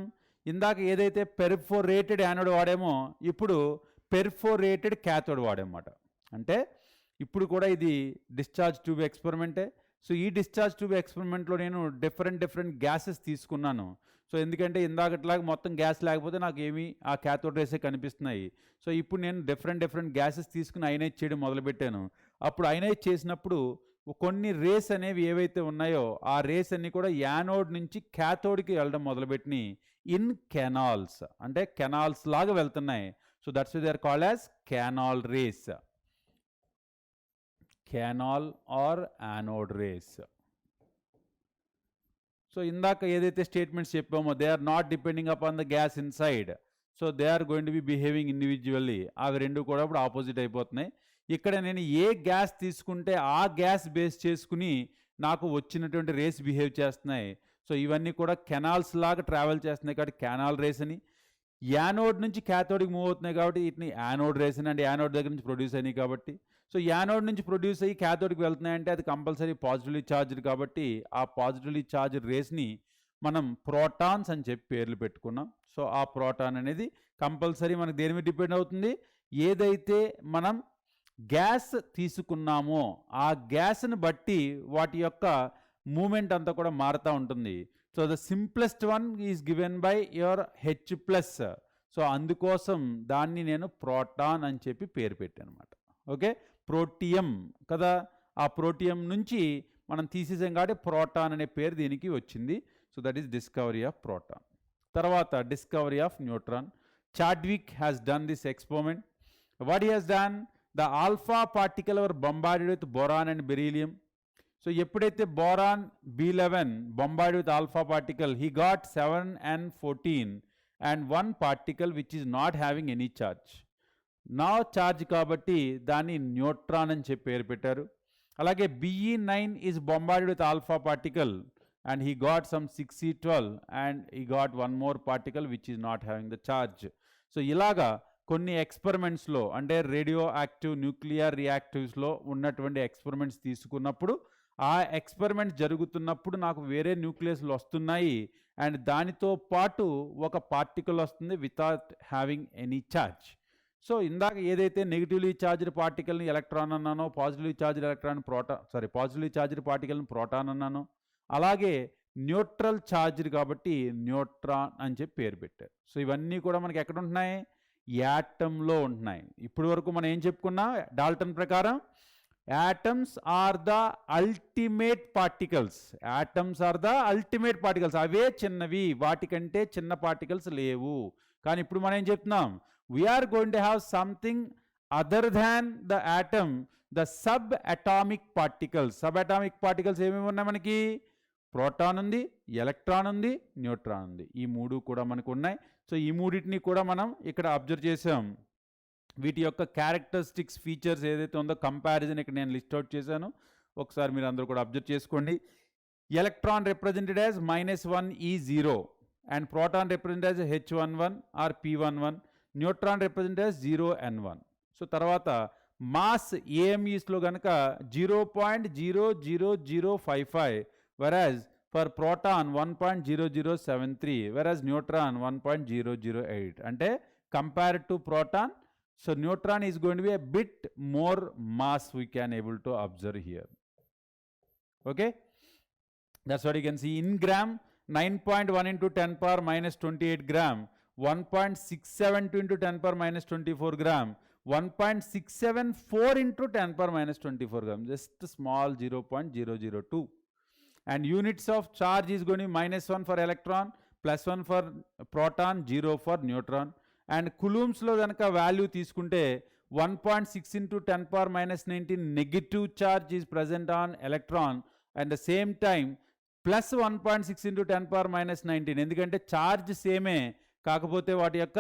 ఇందాక ఏదైతే పెర్ఫోరేటెడ్ యానోడ్ వాడామో ఇప్పుడు పెర్ఫోరేటెడ్ క్యాథోడ్ వాడామన్నమాట. అంటే ఇప్పుడు కూడా ఇది డిశ్చార్జ్ ట్యూబ్ ఎక్స్పెరిమెంటే. సో ఈ డిశ్చార్జ్ ట్యూబ్ ఎక్స్పెరిమెంట్లో నేను డిఫరెంట్ గ్యాసెస్ తీసుకున్నాను. సో ఎందుకంటే ఇందాకట్లాగా మొత్తం గ్యాస్ లేకపోతే నాకు ఏమి ఆ క్యాథోడ్ రేసే కనిపిస్తున్నాయి. సో ఇప్పుడు నేను డిఫరెంట్ గ్యాసెస్ తీసుకుని అయనైజ్ చేయడం మొదలుపెట్టాను. అప్పుడు అయనైజ్ చేసినప్పుడు కొన్ని రేస్ అనేవి ఏవైతే ఉన్నాయో ఆ రేస్ అన్నీ కూడా యానోడ్ నుంచి క్యాథోడ్కి వెళ్ళడం మొదలుపెట్టి ఇన్ కెనాల్స్, అంటే కెనాల్స్ లాగా వెళ్తున్నాయి. So that's they are called as canal rays, canal or anode rays. So ఇందాక ఏదైతే స్టేట్మెంట్స్ చెప్పామో they are not depending upon the gas inside. So they are going to be behaving individually. అవి రెండు కూడా ఇప్పుడు opposite అయిపోతున్నాయి. ఇక్కడ నేను ఏ గ్యాస్ తీసుకుంటే ఆ గ్యాస్ బేస్ చేసుకుని నాకు వచ్చినటువంటి రేస్ బిహేవ్ చేస్తున్నాయి. సో ఇవన్నీ కూడా కెనాల్స్ లాగా ట్రావెల్ చేస్తున్నాయి కాబట్టి కెనాల్ రేస్ అని. యానోడ్ నుంచి క్యాథోడ్కి మూవ్ అవుతున్నాయి కాబట్టి వీటిని యానోడ్ రేస్ అని, అంటే యానోడ్ దగ్గర నుంచి ప్రొడ్యూస్ అయినాయి కాబట్టి. సో యానోడ్ నుంచి ప్రొడ్యూస్ అయ్యి క్యాథోడ్కి వెళ్తున్నాయంటే అది కంపల్సరీ పాజిటివ్లీ ఛార్జ్డ్ కాబట్టి ఆ పాజిటివ్లీ ఛార్జ్డ్ రేస్ని మనం ప్రోటాన్స్ అని చెప్పి పేర్లు పెట్టుకున్నాం. సో ఆ ప్రోటాన్ అనేది కంపల్సరీ మనకు దేని మీద డిపెండ్ అవుతుంది? ఏదైతే మనం గ్యాస్ తీసుకున్నామో ఆ గ్యాస్ని బట్టి వాటి యొక్క మూమెంట్ అంతా కూడా మారుతూ ఉంటుంది. So the simplest one is given by your H+. So అందుకోసం దాన్ని నేను ప్రోటాన్ అని చెప్పి పేరు పెట్టాను అనమాట. ఓకే, ప్రోటియం కదా, ఆ ప్రోటియం నుంచి మనం తీసేసాం కాబట్టి ప్రోటాన్ అనే పేరు దీనికి వచ్చింది. So that is discovery of proton. తర్వాత discovery of neutron. Chadwick has done this experiment. What he has done? The alpha particle were bombarded with boron and beryllium. So ఎప్పుడైతే boron B11 bombard with alpha particle, he got 7n14 and 1 particle which is not having any charge. నా charge కాబట్టి దాన్ని neutron అని చెప్పి పేరు పెట్టారు. అలాగే Be9 is bombard with alpha particle and he got some 6C12 and he got one more particle which is not having the charge. So ఇలాగా కొన్ని ఎక్స్పెరిమెంట్స్లో అంటే రేడియో యాక్టివ్ న్యూక్లియర్ రియాక్టివ్స్లో ఉన్నటువంటి ఎక్స్పెరిమెంట్స్ తీసుకున్నప్పుడు ఆ ఎక్స్పెరిమెంట్ జరుగుతున్నప్పుడు నాకు వేరే న్యూక్లియస్లు వస్తున్నాయి అండ్ దానితో పాటు ఒక పార్టికల్ వస్తుంది without having any charge. So ఇందాక ఏదైతే నెగిటివ్లీ ఛార్జ్డ్ పార్టికల్ని ఎలక్ట్రాన్ అన్నానో, పాజిటివ్లీ ఛార్జ్డ్ పాజిటివ్లీ ఛార్జ్డ్ పార్టికల్ని ప్రోటాన్ అన్నాను, అలాగే న్యూట్రల్ ఛార్జ్డ్ కాబట్టి న్యూట్రాన్ అని చెప్పి పేరు పెట్టారు. సో ఇవన్నీ కూడా మనకి ఎక్కడ ఉంటున్నాయి? యాటంలో ఉంటున్నాయి. ఇప్పటి వరకు మనం ఏం చెప్పుకున్నాం? డాల్టన్ ప్రకారం atoms are the ultimate particles. Atoms are the ultimate particles. అవే చిన్నవి, వాటికంటే చిన్న పార్టికల్స్ లేవు. కానీ ఇప్పుడు మనం ఏం చెప్తున్నాం? We are going to have something other than the atom, the sub atomic particles. Sub atomic particles ఏమేమి ఉన్నాయి మనకి? ప్రోటాన్ ఉంది, ఎలక్ట్రాన్ ఉంది, న్యూట్రాన్ ఉంది. ఈ మూడు కూడా మనకు ఉన్నాయి. సో ఈ మూడింటిని కూడా మనం ఇక్కడ అబ్జర్వ్ చేసాం. వీటి యొక్క క్యారెక్టరిస్టిక్స్ ఫీచర్స్ ఏదైతే ఉందో కంపారిజన్ ఇక్కడ నేను లిస్ట్ అవుట్ చేశాను, ఒకసారి మీరు అందరూ కూడా అబ్జర్వ్ చేసుకోండి. Electron represented as -1 E0 and proton represented as H11 or P11, neutron represented as 0 N1. So తర్వాత మాస్ ఏఎంఈస్లో కనుక 0.00055, whereas for proton 1.0073, whereas neutron 1.008. అంటే compared to proton, so neutron is going to be a bit more mass we can able to observe here. Okay, that's what you can see in gram. 9.1 into 10 power minus 28 gram, 1.672 into 10 power minus 24 gram, 1.674 into 10 power minus 24 gram, just small 0.002. And units of charge is going to be -1 for electron, +1 for proton, 0 for neutron. And coulombs lo ganaka value తీసుకుంటే 1.6 into 10 power minus 19 negative charge is present on electron, and the same time plus 1.6 into 10 power minus 19, ఎందుకంటే charge సేమే కాకపోతే వాటి యొక్క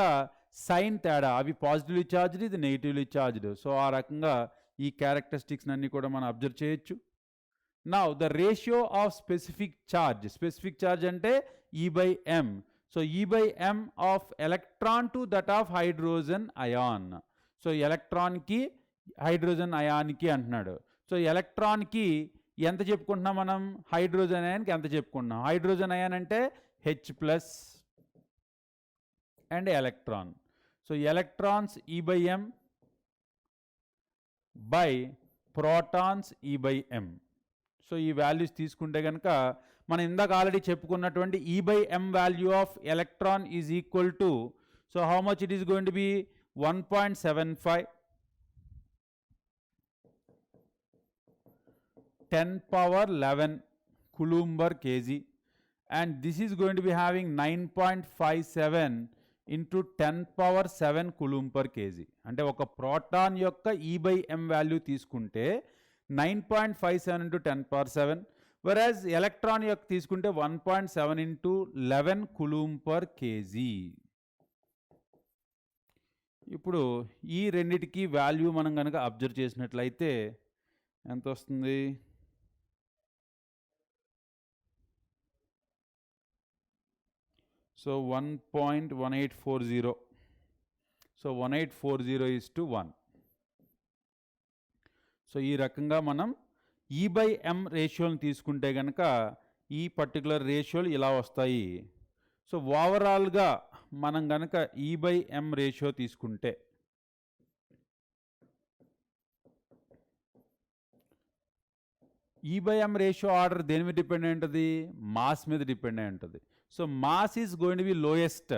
sign తేడా, అవి positively charged, ఇది negatively charged. So ఆ రకంగా ఈ క్యారెక్టరిస్టిక్స్ అన్ని కూడా మనం అబ్జర్వ్ చేయొచ్చు. Now the ratio of specific charge అంటే E/m. So E/m of electron to that of hydrogen ion. So electron కి హైడ్రోజన్ అయాన్కి అంటున్నాడు. సో ఎలక్ట్రాన్కి ఎంత చెప్పుకుంటున్నాం మనం? హైడ్రోజన్ అయాన్కి ఎంత చెప్పుకుంటున్నాం? హైడ్రోజన్ అయాన్ అంటే H+ and electron. So electrons E/m by protons E/m. So ఈ వాల్యూస్ తీసుకుంటే కనుక మనం ఇందాక ఆల్రెడీ చెప్పుకున్నటువంటి E/m value of electron is equal to, so how much it is going to B 1.75 10^11 coulomb/kg, and this is going to be having 9.57 into 10^7 coulomb/kg. అంటే ఒక proton యొక్క E/m value తీసుకుంటే 9.57 into 10^7, whereas ఎలక్ట్రాన్ యొక్క తీసుకుంటే 1.7 into 11 coulomb/kg. ఇప్పుడు ఈ రెండిటికి value మనం కనుక అబ్జర్వ్ చేసినట్లయితే ఎంత వస్తుంది? So 1.1840. So 1840 is to 1. So ఈ రకంగా మనం E/m రేషియోని తీసుకుంటే కనుక ఈ పర్టికులర్ రేషియోలు ఇలా వస్తాయి. సో ఓవరాల్గా మనం కనుక E/m రేషియో తీసుకుంటే E/m రేషియో ఆర్డర్ దేని మీద డిపెండ్ అయి ఉంటుంది? మాస్ మీద డిపెండ్ అయి ఉంటుంది. So mass is going to B lowest,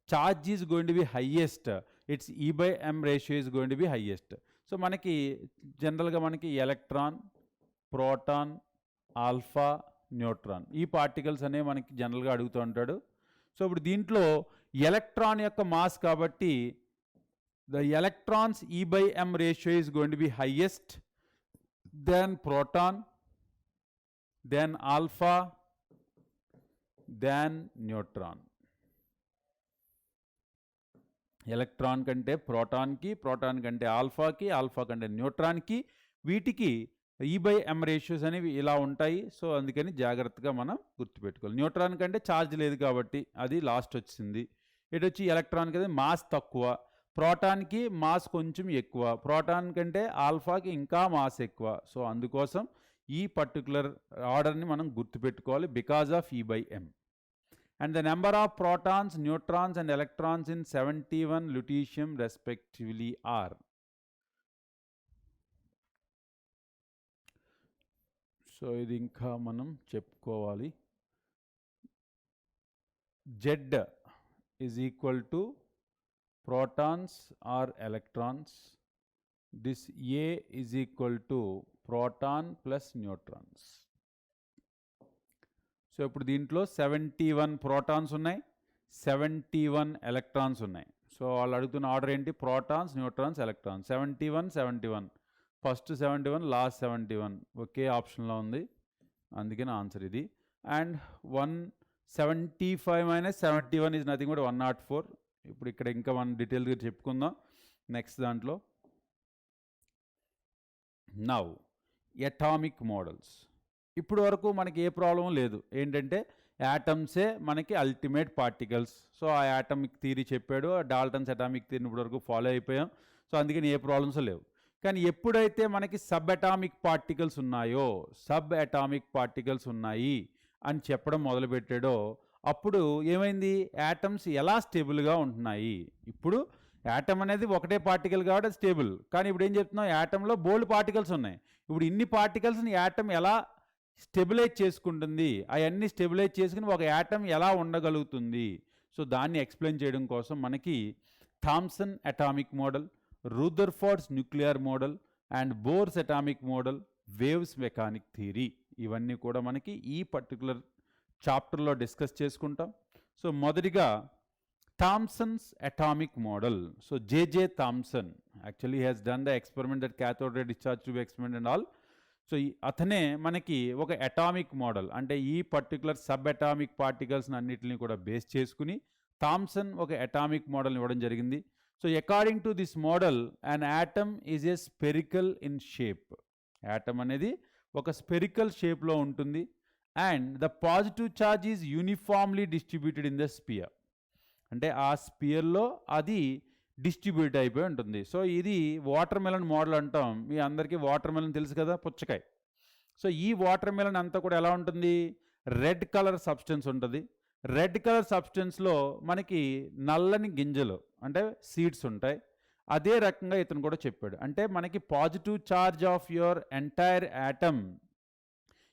charge is going to be highest, it's E/m ratio is going to be highest. So మనకి జనరల్గా మనకి ఎలక్ట్రాన్, ప్రోటాన్, ఆల్ఫా, న్యూట్రాన్ ఈ పార్టికల్స్ అనేవి మనకి జనరల్గా అడుగుతూ ఉంటాడు. సో ఇప్పుడు దీంట్లో ఎలక్ట్రాన్ యొక్క మాస్ కాబట్టి the electron's E/m ratio is going to be highest then proton, then alpha, then neutron. Electron కంటే ప్రోటాన్కి, ప్రోటాన్ కంటే ఆల్ఫాకి, ఆల్ఫా కంటే న్యూట్రాన్కి, వీటికి E/m రేషియోస్ అనేవి ఇలా ఉంటాయి. సో అందుకని జాగ్రత్తగా మనం గుర్తుపెట్టుకోవాలి. న్యూట్రాన్ కంటే ఛార్జ్ లేదు కాబట్టి అది లాస్ట్ వచ్చింది. ఇటు వచ్చి ఎలక్ట్రాన్ కదా మాస్ తక్కువ, ప్రోటాన్కి మాస్ కొంచెం ఎక్కువ, ప్రోటాన్ కంటే ఆల్ఫాకి ఇంకా మాస్ ఎక్కువ. సో అందుకోసం ఈ పర్టికులర్ ఆర్డర్ని మనం గుర్తుపెట్టుకోవాలి because of E/m. And the number of protons, neutrons and electrons in 71 lutetium respectively are. So ఇది ఇంకా మనం చెప్పుకోవాలి. Z is equal to protons or electrons. This A is equal to proton plus neutrons. So ఇప్పుడు దీంట్లో 71 protons ఉన్నాయి, 71 electrons ఉన్నాయి. So వాళ్ళు అడుగుతున్న ఆర్డర్ ఏంటి? Protons, neutrons, electrons. 71 71, first 71 last 71 ఒకే ఆప్షన్లో ఉంది, అందుకని ఆన్సర్ ఇది. And 175 minus 71 is nothing but 104. ఇప్పుడు ఇక్కడ ఇంకా మనం డీటెయిల్గా చెప్పుకుందాం నెక్స్ట్ దాంట్లో. Now atomic models. ఇప్పుడు వరకు మనకి ఏ ప్రాబ్లం లేదు, ఏంటంటే యాటమ్సే మనకి అల్టిమేట్ పార్టికల్స్. సో ఆ యాటమిక్ థియరీ చెప్పాడు, డాల్టన్స్ అటామిక్ థియరీని ఇప్పుడు వరకు ఫాలో అయిపోయాం. సో అందుకని ఏ ప్రాబ్లమ్స్ లేవు. కానీ ఎప్పుడైతే మనకి సబ్ అటామిక్ పార్టికల్స్ ఉన్నాయో, సబ్ అటామిక్ పార్టికల్స్ ఉన్నాయి అని చెప్పడం మొదలుపెట్టాడో అప్పుడు ఏమైంది? యాటమ్స్ ఎలా స్టేబుల్గా ఉంటున్నాయి. ఇప్పుడు యాటమ్ అనేది ఒకటే పార్టికల్ కాబట్టి స్టేబుల్, కానీ ఇప్పుడు ఏం చెప్తున్నాం, యాటంలో బోల్డ్ పార్టికల్స్ ఉన్నాయి. ఇప్పుడు ఇన్ని పార్టికల్స్ని యాటమ్ ఎలా స్టెబిలైజ్ చేసుకుంటుంది, అవన్నీ స్టెబిలైజ్ చేసుకుని ఒక యాటమ్ ఎలా ఉండగలుగుతుంది. సో దాన్ని ఎక్స్ప్లెయిన్ చేయడం కోసం మనకి Thomson atomic model, Rutherford's nuclear model and Bohr's atomic model, waves mechanic theory, ఇవన్నీ కూడా మనకి ఈ పర్టికులర్ చాప్టర్లో డిస్కస్ చేసుకుంటాం. సో మొదటిగా Thomson's atomic model. So J Thomson actually has done the experiment that cathode ray discharge tube experiment and all. సో అతనే మనకి ఒక అటామిక్ మోడల్, అంటే ఈ పర్టికులర్ సబ్ అటామిక్ పార్టికల్స్ని అన్నిటిని కూడా బేస్ చేసుకుని థామ్సన్ ఒక అటామిక్ మోడల్ ఇవ్వడం జరిగింది. So according to this model an atom is a spherical in shape. Atom అనేది ఒక స్పెరికల్ షేప్లో ఉంటుంది. And the positive charge is uniformly distributed in the spear. అంటే ఆ స్పియర్లో అది డిస్ట్రిబ్యూట్ అయిపోయి ఉంటుంది. సో ఇది వాటర్ మెలన్ మోడల్ అంటాం. మీ అందరికీ వాటర్ మెలన్ తెలుసు కదా, పుచ్చకాయ. సో ఈ వాటర్ మెలన్ అంతా కూడా ఎలా ఉంటుంది? రెడ్ కలర్ సబ్స్టెన్స్ ఉంటుంది. రెడ్ కలర్ సబ్స్టెన్స్లో మనకి నల్లని గింజలు అంటే సీడ్స్ ఉంటాయి. అదే రకంగా ఇతను కూడా చెప్పాడు, అంటే మనకి positive charge of your entire atom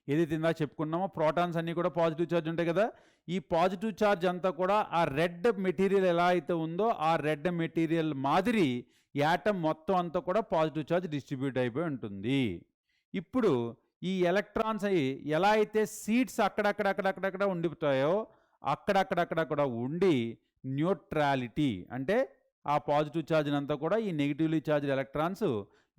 ఏదైతే ఇందాక చెప్పుకున్నామో, ప్రోటాన్స్ అన్నీ కూడా పాజిటివ్ ఛార్జ్ ఉంటాయి కదా. ఈ పాజిటివ్ ఛార్జ్ అంతా కూడా ఆ రెడ్ మెటీరియల్ ఎలా అయితే ఉందో ఆ రెడ్ మెటీరియల్ మాదిరి యాటమ్ మొత్తం అంతా కూడా పాజిటివ్ ఛార్జ్ డిస్ట్రిబ్యూట్ అయిపోయి ఉంటుంది. ఇప్పుడు ఈ ఎలక్ట్రాన్స్ అవి ఎలా అయితే సీడ్స్ అక్కడక్కడ ఉండిపోతాయో అక్కడక్కడ ఉండి న్యూట్రాలిటీ అంటే ఆ పాజిటివ్ ఛార్జ్ని అంతా కూడా ఈ నెగిటివ్లీ ఛార్జ్డ్ ఎలక్ట్రాన్స్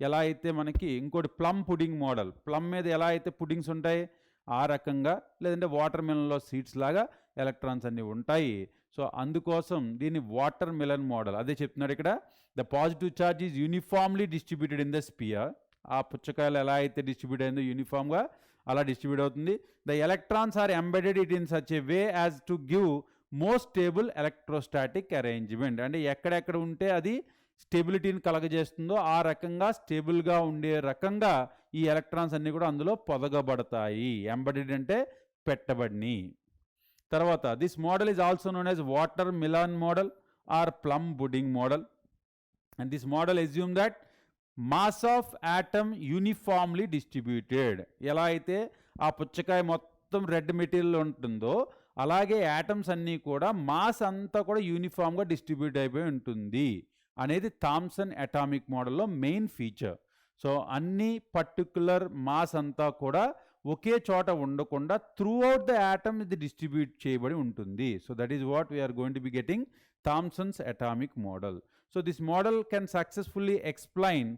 ఎలా అయితే మనకి ఇంకోటి ప్లమ్ పుడింగ్ మోడల్, ప్లమ్ మీద ఎలా అయితే పుడింగ్స్ ఉంటాయి ఆ రకంగా, లేదంటే వాటర్ మెలన్లో సీడ్స్ లాగా ఎలక్ట్రాన్స్ అన్నీ ఉంటాయి. సో అందుకోసం దీన్ని వాటర్ మెలన్ మోడల్ అదే చెప్తున్నాడు ఇక్కడ. The positive charge is uniformly distributed in the spear. ఆ పుచ్చకాయలు ఎలా అయితే డిస్ట్రిబ్యూట్ అయిందో యూనిఫామ్గా అలా డిస్ట్రిబ్యూట్ అవుతుంది. The electrons are embedded it in such a way as to give most stable electrostatic arrangement. అంటే ఎక్కడెక్కడ ఉంటే అది స్టెబిలిటీని కలగజేస్తుందో ఆ రకంగా స్టేబుల్గా ఉండే రకంగా ఈ ఎలక్ట్రాన్స్ అన్నీ కూడా అందులో పొదగబడతాయి. ఎంబెడెడ్ అంటే పెట్టబడిని. తర్వాత this model is also known as watermelon model or plum pudding model. And this model assume that mass of atom uniformly distributed. ఎలా అయితే ఆ పుచ్చకాయ మొత్తం రెడ్ మెటీరియల్ ఉంటుందో అలాగే యాటమ్స్ అన్నీ కూడా మాస్ అంతా కూడా యూనిఫామ్గా డిస్ట్రిబ్యూట్ అయిపోయి ఉంటుంది అనేది థామ్సన్ అటామిక్ మోడల్లో మెయిన్ ఫీచర్. సో అన్ని పర్టికులర్ మాస్ అంతా కూడా ఒకే చోట ఉండకుండా త్రూ అవుట్ ద యాటమ్ ఇది డిస్ట్రిబ్యూట్ చేయబడి ఉంటుంది. So that is what we are going to be getting Thomson's atomic model. So this model can successfully explain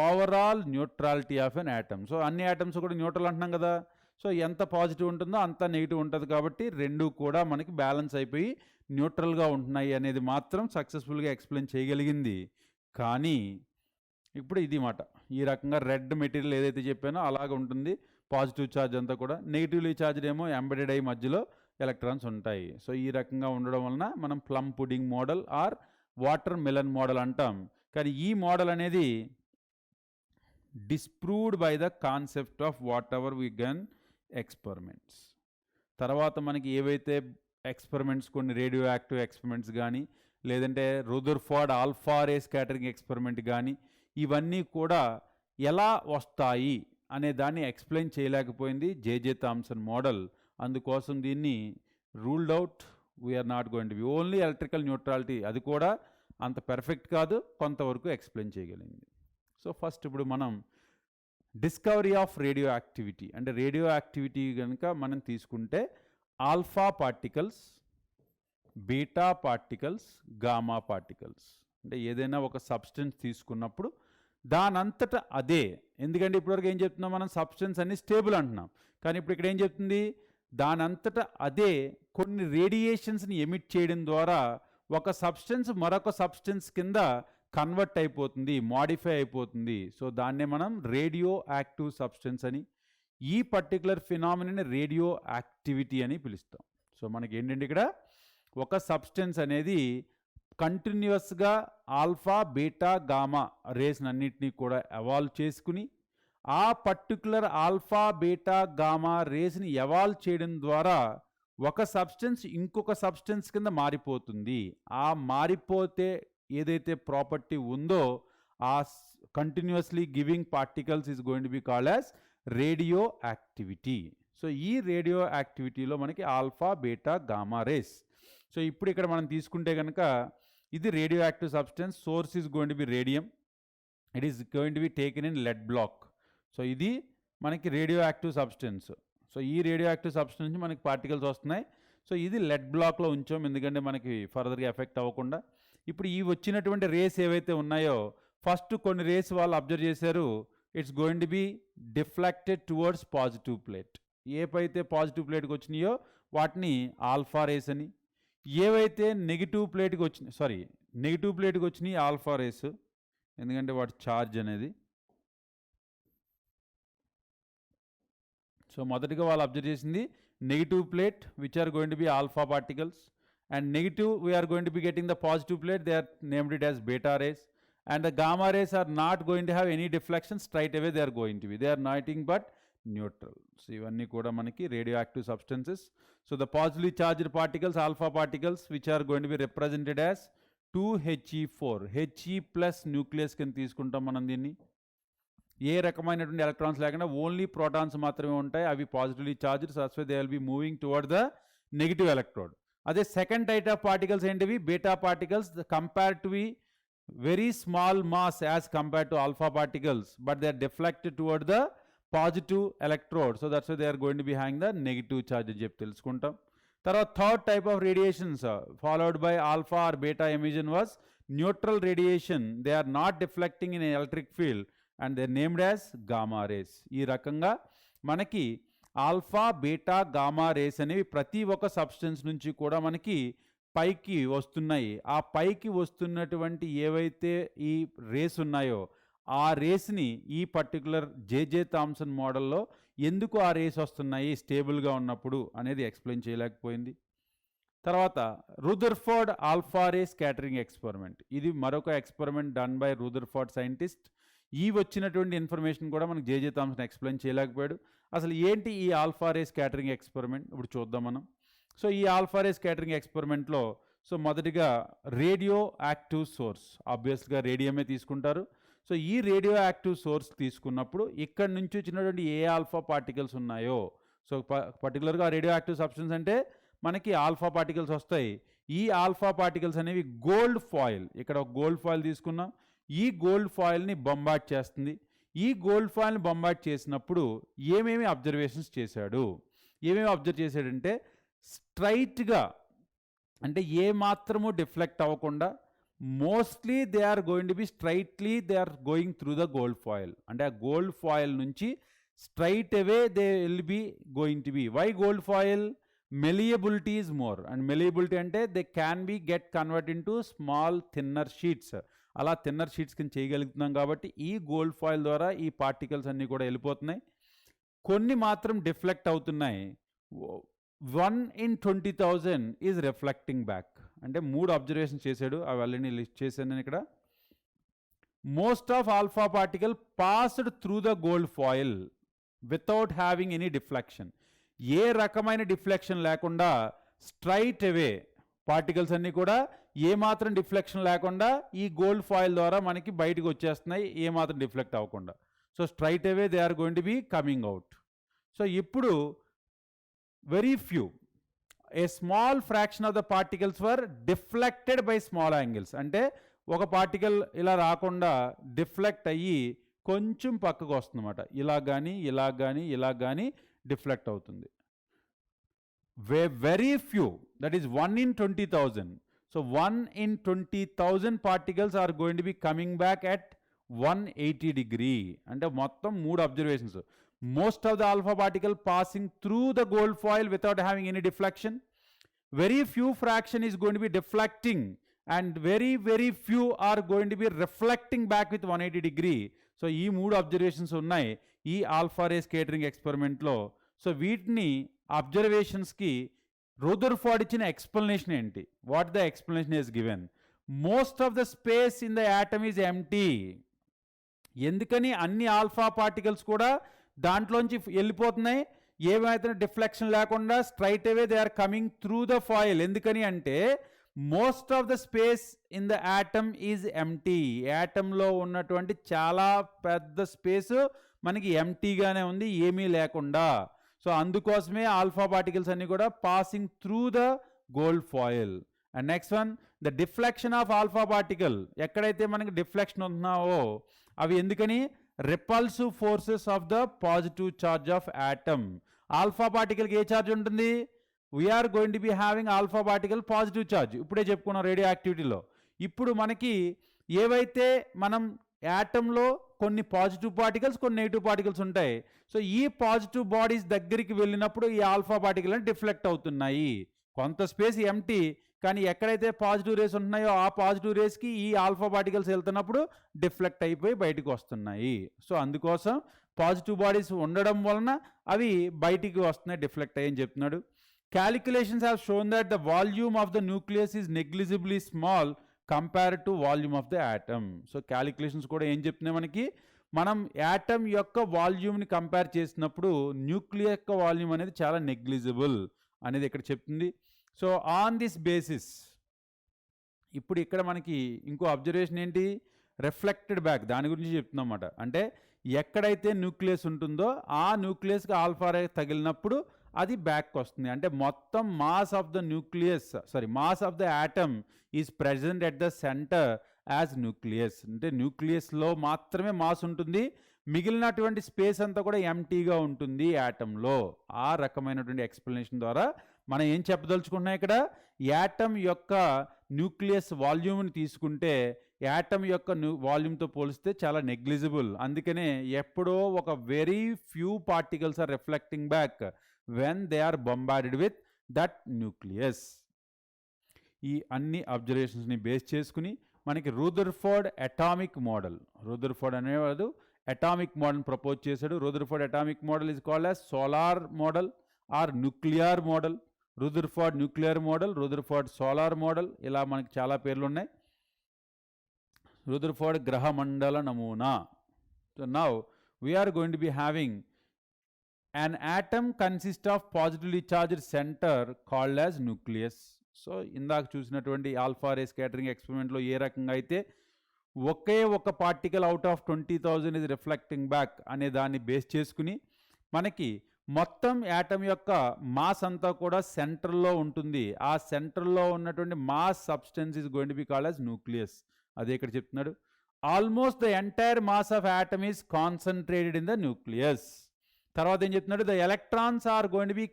overall neutrality of an atom. So అన్ని atoms కూడా న్యూట్రల్ అంటున్నాం కదా. So ఎంత positive ఉంటుందో అంత నెగిటివ్ ఉంటుంది కాబట్టి రెండు కూడా మనకి బ్యాలెన్స్ అయిపోయి న్యూట్రల్గా ఉంటున్నాయి అనేది మాత్రం సక్సెస్ఫుల్గా ఎక్స్ప్లెయిన్ చేయగలిగింది. కానీ ఇప్పుడు ఇది మాట, ఈ రకంగా రెడ్ మెటీరియల్ ఏదైతే చెప్పానో అలాగ ఉంటుంది. పాజిటివ్ ఛార్జ్ అంతా కూడా, నెగిటివ్లీ ఛార్జ్ ఏమో ఎంబెడెడ్ అయ్యి మధ్యలో ఎలక్ట్రాన్స్ ఉంటాయి. సో ఈ రకంగా ఉండడం వలన మనం plum pudding model or watermelon model అంటాం. కానీ ఈ మోడల్ అనేది disproved by the concept of whatever we gun experiments. తర్వాత మనకి ఏవైతే ఎక్స్పెరిమెంట్స్, కొన్ని రేడియో యాక్టివ్ ఎక్స్పెరిమెంట్స్ కానీ, లేదంటే రుదర్ఫోర్డ్ ఆల్ఫా రే స్కాటరింగ్ ఎక్స్పెరిమెంట్ కానీ, ఇవన్నీ కూడా ఎలా వస్తాయి అనే దాన్ని ఎక్స్ప్లెయిన్ చేయలేకపోయింది జేజే థామ్సన్ మోడల్. అందుకోసం దీన్ని ruled out. We're not going to be only electrical neutrality, అది కూడా అంత పెర్ఫెక్ట్ కాదు, కొంతవరకు ఎక్స్ప్లెయిన్ చేయగలిగింది. సో ఫస్ట్ ఇప్పుడు మనం డిస్కవరీ ఆఫ్ రేడియో యాక్టివిటీ, అంటే రేడియో యాక్టివిటీ కనుక మనం తీసుకుంటే alpha particles, beta particles, gamma particles. అంటే ఏదైనా ఒక సబ్స్టెన్స్ తీసుకున్నప్పుడు దానంతట అదే, ఎందుకంటే ఇప్పటివరకు ఏం చెప్తున్నాం మనం, సబ్స్టెన్స్ అన్ని స్టేబుల్ అంటున్నాం. కానీ ఇప్పుడు ఇక్కడ ఏం చెప్తుంది, దానంతట అదే కొన్ని రేడియేషన్స్ని ఎమిట్ చేయడం ద్వారా ఒక సబ్స్టెన్స్ మరొక సబ్స్టెన్స్ కింద కన్వర్ట్ అయిపోతుంది, మాడిఫై అయిపోతుంది. సో దాన్నే మనం రేడియో యాక్టివ్ సబ్స్టెన్స్ అని, ఈ పర్టికులర్ ఫినామినాని రేడియో యాక్టివిటీ అని పిలుస్తాం. సో మనకి ఏంటంటే ఇక్కడ ఒక సబ్స్టెన్స్ అనేది కంటిన్యూస్గా ఆల్ఫా బీటా గామా రేస్ని అన్నింటినీ కూడా ఎవాల్వ్ చేసుకుని, ఆ పర్టికులర్ ఆల్ఫా బీటా గామా రేస్ని ఎవాల్వ్ చేయడం ద్వారా ఒక సబ్స్టెన్స్ ఇంకొక సబ్స్టెన్స్ కింద మారిపోతుంది. ఆ మారిపోతే ఏదైతే ప్రాపర్టీ ఉందో ఆ continuously giving particles is going to be called as radioactivity. So ఈ రేడియో యాక్టివిటీలో మనకి alpha beta gamma rays. So ఇప్పుడు ఇక్కడ మనం తీసుకుంటే కనుక ఇది radioactive substance, source is going to be radium, it is going to be taken in lead block. So ఇది మనకి రేడియో యాక్టివ్ సబ్స్టెన్స్. సో ఈ రేడియో యాక్టివ్ సబ్స్టెన్స్ నుంచి మనకి పార్టికల్స్ వస్తున్నాయి. సో ఇది లెడ్ బ్లాక్లో ఉంచాం, ఎందుకంటే మనకి ఫర్దర్గా ఎఫెక్ట్ అవ్వకుండా. ఇప్పుడు ఈ వచ్చినటువంటి రేస్ ఏవైతే ఉన్నాయో, ఫస్ట్ కొన్ని రేస్ వాళ్ళు అబ్జర్వ్ చేశారు, it's going to B deflected towards positive plate. ఏవైతే పాజిటివ్ ప్లేట్కి వచ్చినాయో వాటిని ఆల్ఫా రేస్ అని, ఏవైతే నెగిటివ్ ప్లేట్కి వచ్చినాయి, నెగిటివ్ ప్లేట్కి వచ్చినాయి ఆల్ఫా రేస్, ఎందుకంటే వాటి ఛార్జ్ అనేది. సో మొదటిగా వాళ్ళు అబ్జర్వ్ చేసింది negative plate which are going to be alpha particles, and negative we are going to be getting the positive plate, they are named it as beta rays, and the gamma rays are not going to have any deflection, straight away they are going to be, they are nothing but neutral. So ivanni kuda manaki radioactive substances. So the positively charged particles, alpha particles, which are going to be represented as 2He4, He plus nucleus కింద తీసుకుంటాం మనం దీన్ని. ఏ రకమైనటువంటి electrons లేకుండా only protons మాత్రమే ఉంటాయి, అవి positively charged, so that's why they will be moving toward the negative electrode. అదే సెకండ్ టైప్ ఆఫ్ పార్టికల్స్ ఏంటివి, beta particles, compare to be very small mass as compare to alpha particles, but they are deflected toward the positive electrode, so that's why they are going to be hang the negative charge అని చెప్పి తెలుసుకుంటాం. తర్వాత third type of radiations followed by alpha or beta emission was neutral radiation, they are not deflecting in electric field and they named as gamma rays. ఈ రకంగా మనకి alpha beta gamma race అనేవి ప్రతి ఒక్క సబ్స్టెన్స్ నుంచి కూడా మనకి పైకి వస్తున్నాయి. ఆ పైకి వస్తున్నటువంటి ఏవైతే ఈ రేస్ ఉన్నాయో ఆ రేస్ని ఈ పర్టికులర్ జేజే థామ్సన్ మోడల్లో ఎందుకు ఆ రేస్ వస్తున్నాయి స్టేబుల్గా ఉన్నప్పుడు అనేది ఎక్స్ప్లెయిన్ చేయలేకపోయింది. తర్వాత రుదర్ఫోర్డ్ ఆల్ఫా రే స్కాటరింగ్ ఎక్స్పెరిమెంట్, ఇది మరొక ఎక్స్పెరిమెంట్ డన్ బై రుదర్ఫోర్డ్ సైంటిస్ట్. ఈ వచ్చినటువంటి ఇన్ఫర్మేషన్ కూడా మనకు జేజే థామ్సన్ ఎక్స్ప్లెయిన్ చేయలేకపోయాడు. అసలు ఏంటి ఈ ఆల్ఫా రే స్కాటరింగ్ ఎక్స్పెరిమెంట్ ఇప్పుడు చూద్దాం మనం. సో ఈ ఆల్ఫా రే స్కాటరింగ్ ఎక్స్పెరిమెంట్లో సో మొదటిగా రేడియో యాక్టివ్ సోర్స్, ఆబ్వియస్గా రేడియమే తీసుకుంటారు. సో ఈ రేడియో యాక్టివ్ సోర్స్ తీసుకున్నప్పుడు ఇక్కడ నుంచి వచ్చినటువంటి ఏ ఆల్ఫా పార్టికల్స్ ఉన్నాయో, సో పర్టికులర్గా రేడియో యాక్టివ్ సబ్స్టెన్స్ అంటే మనకి ఆల్ఫా పార్టికల్స్ వస్తాయి. ఈ ఆల్ఫా పార్టికల్స్ అనేవి గోల్డ్ ఫాయిల్, ఇక్కడ ఒక గోల్డ్ ఫాయిల్ తీసుకున్నాం, ఈ గోల్డ్ ఫాయిల్ని బొంబార్డ్ చేస్తుంది. ఈ గోల్డ్ ఫాయిల్ని బొంబార్డ్ చేసినప్పుడు ఏమేమి అబ్జర్వేషన్స్ చేశాడు, ఏమేమి అబ్జర్వ్ చేశాడంటే స్ట్రైట్గా, అంటే ఏ మాత్రము డిఫ్లెక్ట్ అవ్వకుండా mostly they are going to be straightly they are going through the gold foil, అంటే ఆ గోల్డ్ ఫాయిల్ నుంచి straight away they will be going to be. Why gold foil? Malleability is more, and malleability అంటే they can be get convert into small thinner sheets. అలా thinner sheets కింద చేయగలుగుతున్నాం కాబట్టి ఈ gold foil ద్వారా ఈ particles అన్నీ కూడా వెళ్ళిపోతున్నాయి. కొన్ని మాత్రం డిఫ్లెక్ట్ అవుతున్నాయి. 1 in 20,000 ఈజ్ రిఫ్లెక్టింగ్ బ్యాక్. అంటే 3 అబ్జర్వేషన్ చేశాడు, అవి ఆల్రెడీ లిస్ట్ చేశాను నేను ఇక్కడ. Most of alpha particle passed through the gold foil without having any deflection. ఏ రకమైన డిఫ్లెక్షన్ లేకుండా స్ట్రైట్ అవే పార్టికల్స్ అన్నీ కూడా ఏమాత్రం డిఫ్లెక్షన్ లేకుండా ఈ గోల్డ్ ఫాయిల్ ద్వారా మనకి బయటకు వచ్చేస్తున్నాయి, ఏమాత్రం డిఫ్లెక్ట్ అవ్వకుండా. So straight away they are going to be coming out. So ఇప్పుడు very few, a small fraction of the particles were deflected by small angles. అంటే ఒక పార్టికల్ ఇలా రాకుండా డిఫ్లెక్ట్ అయ్యి కొంచెం పక్కకు వస్తుందన్నమాట. ఇలా కానీ ఇలా కానీ ఇలా కానీ డిఫ్లెక్ట్ అవుతుంది. Very few, that is 1 in 20,000. So 1 in 20,000 particles are going to be coming back at 180 degree. అంటే మొత్తం 3 observations. Most of the alpha particle passing through the gold foil without having any deflection. Very few fraction is going to be deflecting and very few are going to be reflecting back with 180 degree. So ఈ 3 observations ఉన్నాయి ఈ alpha రే scattering ఎక్స్పెరిమెంట్లో. So వీటిని అబ్జర్వేషన్స్కి Rutherford ఇచ్చిన explanation ఏంటి? What the explanation is given? Most of the space in the atom is empty. ఎందుకని అన్ని alpha particles కూడా దాంట్లోంచి వెళ్ళిపోతున్నాయి, ఏమైతే డిఫ్లెక్షన్ లేకుండా straight away they are coming through the foil. ఎందుకని అంటే most of the space in the atom is empty. యాటంలో ఉన్నటువంటి చాలా పెద్ద స్పేస్ మనకి ఎంప్టీగానే ఉంది, ఏమీ లేకుండా. సో అందుకోసమే ఆల్ఫా పార్టికల్స్ అన్ని కూడా passing through the gold foil. And next one, the deflection of alpha particle. ఎక్కడైతే మనకి డిఫ్లెక్షన్ ఉంటున్నావో అవి ఎందుకని? Repulsive forces of the positive charge of atom. Alpha పార్టికల్కి ఏ ఛార్జ్ ఉంటుంది? We're going to be having alpha particle positive charge. ఇప్పుడే చెప్పుకున్నాం రేడియో యాక్టివిటీలో. ఇప్పుడు మనకి ఏవైతే మనం యాటంలో కొన్ని పాజిటివ్ పార్టికల్స్ కొన్ని నెగిటివ్ పార్టికల్స్ ఉంటాయి. సో ఈ పాజిటివ్ బాడీస్ దగ్గరికి వెళ్ళినప్పుడు ఈ ఆల్ఫా పార్టికల్ డిఫ్లెక్ట్ అవుతున్నాయి. కొంత స్పేస్ ఎంటీ, కానీ ఎక్కడైతే పాజిటివ్ రేస్ ఉంటున్నాయో ఆ పాజిటివ్ రేస్కి ఈ ఆల్ఫా పార్టికల్స్ వెళ్తున్నప్పుడు డిఫ్లెక్ట్ అయిపోయి బయటకు వస్తున్నాయి. సో అందుకోసం పాజిటివ్ బాడీస్ ఉండడం వలన అవి బయటికి వస్తున్నాయి, డిఫ్లెక్ట్ అయ్యి అని చెప్తున్నాడు. Calculations have shown that the volume of the nucleus is negligibly small compared to volume of the atom. So calculations కూడా ఏం చెప్తున్నాయి మనకి? మనం యాటమ్ యొక్క వాల్యూమ్ని కంపేర్ చేసినప్పుడు న్యూక్లియస్ యొక్క వాల్యూమ్ అనేది చాలా నెగ్లిజిబుల్ అనేది ఇక్కడ చెప్తుంది. సో ఆన్ దిస్ బేసిస్ ఇప్పుడు ఇక్కడ మనకి ఇంకో అబ్జర్వేషన్ ఏంటి? రిఫ్లెక్టెడ్ బ్యాక్, దాని గురించి చెప్తున్నాం అన్నమాట. అంటే ఎక్కడైతే న్యూక్లియస్ ఉంటుందో ఆ న్యూక్లియస్కి ఆల్ఫా రే తగిలినప్పుడు అది బ్యాక్ వస్తుంది. అంటే మొత్తం mass of the nucleus mass of the atom is present at the centre as nucleus. అంటే న్యూక్లియస్లో మాత్రమే మాస్ ఉంటుంది, మిగిలినటువంటి స్పేస్ అంతా కూడా ఎంటీగా ఉంటుంది యాటంలో. ఆ రకమైనటువంటి ఎక్స్ప్లెనేషన్ ద్వారా మనం ఏం చెప్పదలుచుకుంటున్నాం ఇక్కడ? యాటమ్ యొక్క న్యూక్లియస్ వాల్యూమ్ని తీసుకుంటే యాటమ్ యొక్క వాల్యూమ్తో పోలిస్తే చాలా నెగ్లిజిబుల్. అందుకనే ఎప్పుడో ఒక very few particles are reflecting back when they are bombarded with that nucleus. ఈ అన్ని అబ్జర్వేషన్స్ని బేస్ చేసుకుని మనకి రూదర్ఫోర్డ్ అటామిక్ మోడల్, రూదర్ఫోర్డ్ అనేవాడు అటామిక్ మోడల్ ప్రపోజ్ చేశాడు. Rutherford atomic model is called as solar model or nuclear model. Rutherford nuclear model, Rutherford solar model, ఇలా మనకి చాలా పేర్లు ఉన్నాయి. రూదర్ఫోర్డ్ గ్రహమండల నమూనా. So now we're going to be having an atom consists of positively charged center called as nucleus. So ఇందాక చూసినటువంటి ఆల్ఫా రే స్కాటరింగ్ ఎక్స్పెరిమెంట్లో ఏ రకంగా అయితే ఒకే ఒక particle out of 20,000 is reflecting back అనే దాన్ని బేస్ చేసుకుని మనకి మొత్తం యాటమ్ యొక్క మాస్ అంతా కూడా సెంటర్లో ఉంటుంది. ఆ సెంటర్లో ఉన్నటువంటి mass substance is going to be called as nucleus. అదే ఇక్కడ చెప్తున్నాడు. Almost the entire mass of atom is concentrated in the nucleus. తర్వాత ఏం చెప్తున్నాడు? The electrons are going to be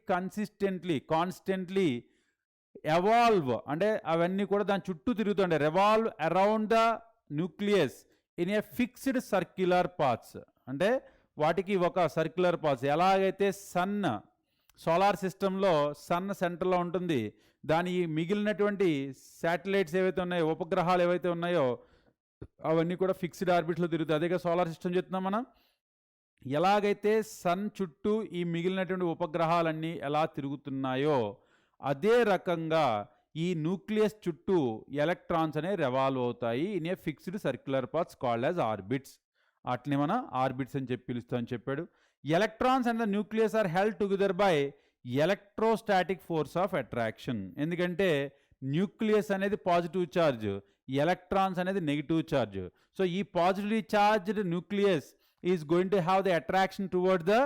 constantly evolve. అంటే అవన్నీ కూడా దాని చుట్టూ తిరుగుతుండే, revolve around the nucleus in a fixed circular paths. అంటే వాటికి ఒక సర్క్యులర్ పాత్స్. ఎలాగైతే సన్ సోలార్ సిస్టంలో సన్ సెంటర్లో ఉంటుంది, దాని మిగిలినటువంటి శాటిలైట్స్ ఏవైతే ఉన్నాయో, ఉపగ్రహాలు ఏవైతే ఉన్నాయో అవన్నీ కూడా ఫిక్స్డ్ ఆర్బిట్లో తిరుగుతాయి. అదేగా సోలార్ సిస్టమ్ చెప్తున్నాం మనం. ఎలాగైతే సన్ చుట్టూ ఈ మిగిలినటువంటి ఉపగ్రహాలన్నీ ఎలా తిరుగుతున్నాయో అదే రకంగా ఈ న్యూక్లియస్ చుట్టూ ఎలక్ట్రాన్స్ అనేవి రెవాల్వ్ అవుతాయి in a fixed circular paths called as orbits. వాటిని మనం ఆర్బిట్స్ అని చెప్పి పిలుస్తామని చెప్పాడు. Electrons and the nucleus are held together by electrostatic force of attraction. ఎందుకంటే న్యూక్లియస్ అనేది పాజిటివ్ ఛార్జ్, ఎలక్ట్రాన్స్ అనేది నెగిటివ్ ఛార్జ్. సో ఈ positively charged nucleus is going to have the attraction toward the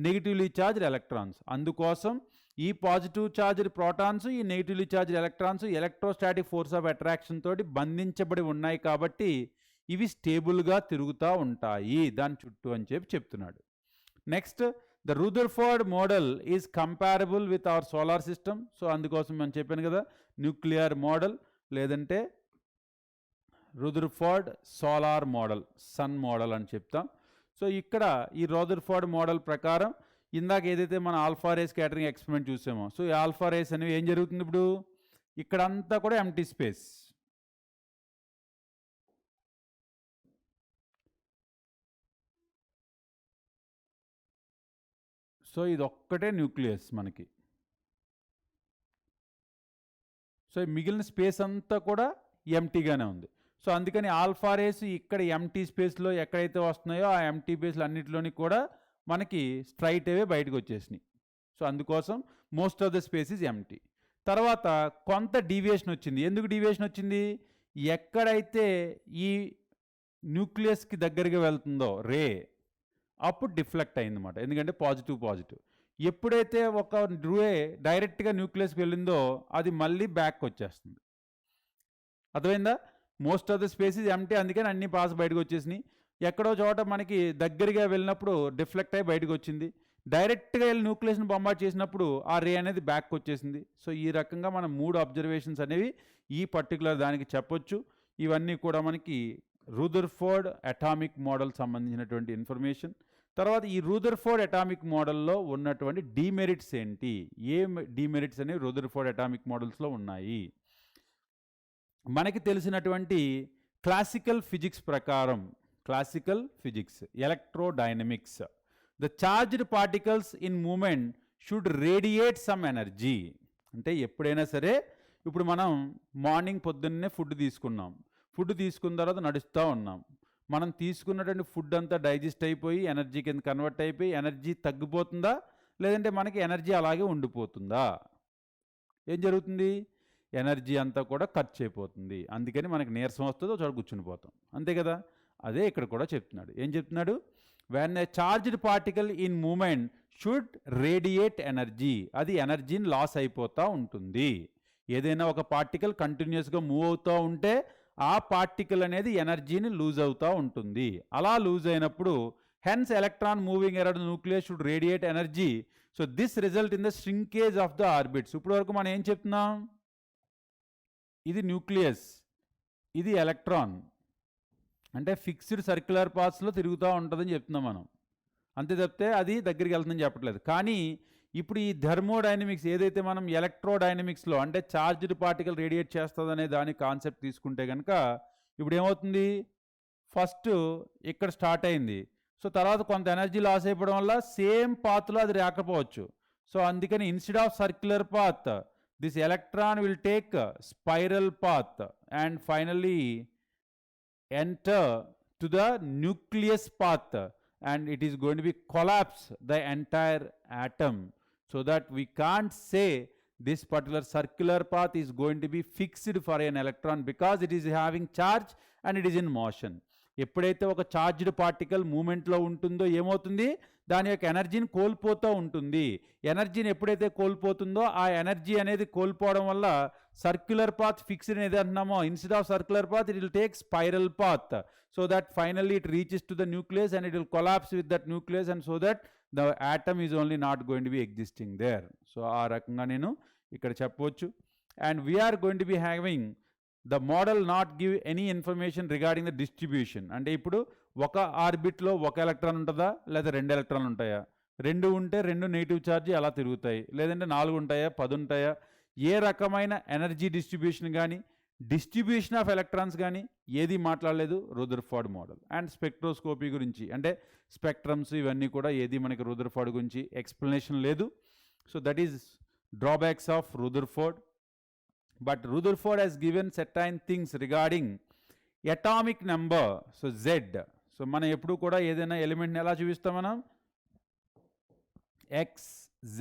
negatively charged electrons. అందుకోసం ఈ positive charged protons, ఈ negatively charged electrons electrostatic force of attraction తోటి బంధించబడి ఉన్నాయి కాబట్టి ఇవి స్టేబుల్గా తిరుగుతూ ఉంటాయి దాని చుట్టూ అని చెప్పి చెప్తున్నాడు. Next, the Rutherford model is comparable with our solar system. So అందుకోసం మనం చెప్పాను కదా, న్యూక్లియర్ మోడల్ లేదంటే Rutherford solar model, sun model అని చెప్తాం. సో ఇక్కడ ఈ రూదర్ఫోర్డ్ మోడల్ ప్రకారం ఇందాక ఏదైతే మన ఆల్ఫా రేస్ క్యాటరింగ్ ఎక్స్పెరిమెంట్ చూసామో, సో ఈ ఆల్ఫా రేస్ అనేవి ఏం జరుగుతుంది ఇప్పుడు ఇక్కడంతా కూడా ఎంటీ స్పేస్. సో ఇది ఒక్కటే న్యూక్లియస్ మనకి. సో మిగిలిన స్పేస్ అంతా కూడా ఎంటీగానే ఉంది. సో అందుకని ఆల్ఫా రేస్ ఇక్కడ ఎంటీ స్పేస్లో ఎక్కడైతే వస్తున్నాయో ఆ ఎంటీ స్పేస్లు అన్నింటిలోని కూడా మనకి స్ట్రైట్ అవే బయటకు వచ్చేసినాయి. సో అందుకోసం most of the space is empty. తర్వాత కొంత డీవియేషన్ వచ్చింది. ఎందుకు డీవియేషన్ వచ్చింది? ఎక్కడైతే ఈ న్యూక్లియస్కి దగ్గరగా వెళ్తుందో రే అప్పుడు డిఫ్లెక్ట్ అయిందన్నమాట. ఎందుకంటే పాజిటివ్ పాజిటివ్. ఎప్పుడైతే ఒక రే డైరెక్ట్గా న్యూక్లియస్కి వెళ్ళిందో అది మళ్ళీ బ్యాక్ వచ్చేస్తుంది. అర్థమైందా? Most of the spaces empty, అందుకని అన్ని పాస్ బయటకు వచ్చేసినాయి. ఎక్కడో చోట మనకి దగ్గరగా వెళ్ళినప్పుడు డిఫ్లెక్ట్ అయ్యి బయటకు వచ్చింది. డైరెక్ట్గా వెళ్ళి న్యూక్లియస్ని బొంబార్డ్ చేసినప్పుడు ఆ రే అనేది బ్యాక్ వచ్చేసింది. సో ఈ రకంగా మనం 3 అబ్జర్వేషన్స్ అనేవి ఈ పర్టికులర్ దానికి చెప్పొచ్చు. ఇవన్నీ కూడా మనకి రూదర్ఫోర్డ్ అటామిక్ మోడల్ సంబంధించినటువంటి ఇన్ఫర్మేషన్. తర్వాత ఈ రూదర్ఫోర్డ్ అటామిక్ మోడల్లో ఉన్నటువంటి డీమెరిట్స్ ఏంటి, ఏ డీమెరిట్స్ అనేవి రూదర్ఫోర్డ్ అటామిక్ మోడల్స్లో ఉన్నాయి. మనకి తెలిసినటువంటి క్లాసికల్ ఫిజిక్స్ ప్రకారం, classical physics electrodynamics, the charged particles in moment should radiate some energy. అంటే ఎప్పుడైనా సరే ఇప్పుడు మనం మార్నింగ్ పొద్దున్నే ఫుడ్ తీసుకున్నాం, ఫుడ్ తీసుకున్న తర్వాత నడుస్తూ ఉన్నాం. మనం తీసుకున్నటువంటి ఫుడ్ అంతా డైజెస్ట్ అయిపోయి ఎనర్జీ కింద కన్వర్ట్ అయిపోయి ఎనర్జీ తగ్గిపోతుందా, లేదంటే మనకి ఎనర్జీ అలాగే ఉండిపోతుందా? ఏం జరుగుతుంది? ఎనర్జీ అంతా కూడా ఖర్చు అయిపోతుంది. అందుకని మనకి నీరసం వస్తుందో చోట కూర్చుని పోతాం. అంతే కదా? అదే ఇక్కడ కూడా చెప్తున్నాడు. ఏం చెప్తున్నాడు? When a charged particle in moment should radiate energy. అది ఎనర్జీని లాస్ అయిపోతూ ఉంటుంది. ఏదైనా ఒక పార్టికల్ కంటిన్యూస్గా మూవ్ అవుతూ ఉంటే ఆ పార్టికల్ అనేది ఎనర్జీని లూజ్ అవుతూ ఉంటుంది. అలా లూజ్ అయినప్పుడు hence electron moving around nucleus should radiate energy. So this result in the shrinkage of the orbits. ఇప్పుడు వరకు మనం ఏం చెప్తున్నాం? ఇది న్యూక్లియస్, ఇది ఎలక్ట్రాన్, అంటే ఫిక్స్డ్ సర్క్యులర్ పాత్స్లో తిరుగుతూ ఉంటుందని చెప్తున్నాం మనం. అంతే తప్పితే అది దగ్గరికి వెళ్తుందని చెప్పట్లేదు. కానీ ఇప్పుడు ఈ థర్మోడైనమిక్స్ ఏదైతే మనం ఎలక్ట్రోడైనమిక్స్లో అంటే చార్జ్డ్ పార్టికల్ రేడియేట్ చేస్తుందనే దాని కాన్సెప్ట్ తీసుకుంటే కనుక ఇప్పుడు ఏమవుతుంది? ఫస్ట్ ఇక్కడ స్టార్ట్ అయింది. సో తర్వాత కొంత ఎనర్జీ లాస్ అయిపోవడం వల్ల సేమ్ పాత్లో అది రాకపోవచ్చు. సో అందుకని instead of circular path this electron will take spiral path and finally enter to the nucleus path, and it is going to be collapse the entire atom, so that we can't say this particular circular path is going to be fixed for an electron because it is having charge and it is in motion. ఎప్పుడైతే ఒక charged particle మూమెంట్లో ఉంటుందో ఏమవుతుంది? దాని యొక్క ఎనర్జీని కోల్పోతూ ఉంటుంది. ఎనర్జీని ఎప్పుడైతే కోల్పోతుందో ఆ ఎనర్జీ అనేది కోల్పోవడం వల్ల సర్క్యులర్ పాత్ ఫిక్స్డ్ అనేది అంటున్నామో, instead of circular path it will take spiral path, so that finally it reaches to the nucleus and it will collapse with that nucleus and so that the atom is only not going to be existing there. So ఆ రకంగా నేను ఇక్కడ చెప్పవచ్చు. And we are going to be having the model not give any information regarding the distribution. అంటే ఇప్పుడు ఒక ఆర్బిట్లో ఒక electron ఉంటుందా, లేదా 2 ఎలక్ట్రాన్లు ఉంటాయా? 2 ఉంటే 2 నెగిటివ్ ఛార్జ్ అలా తిరుగుతాయి, లేదంటే 4 ఉంటాయా, 10 ఉంటాయా? ఏ రకమైన ఎనర్జీ డిస్ట్రిబ్యూషన్ కానీ డిస్ట్రిబ్యూషన్ ఆఫ్ ఎలక్ట్రాన్స్ కానీ ఏది మాట్లాడలేదు రూదర్ఫోర్డ్ మోడల్. అండ్ స్పెక్ట్రోస్కోపీ గురించి అంటే స్పెక్ట్రమ్స్ ఇవన్నీ కూడా ఏది మనకి రూదర్ఫోర్డ్ గురించి ఎక్స్ప్లెనేషన్ లేదు. So that is drawbacks of Rutherford. But Rutherford has given certain things regarding atomic number. So Z. So మనం ఎప్పుడు కూడా ఏదైనా ఎలిమెంట్ని ఎలా చూపిస్తాం మనం? X, Z,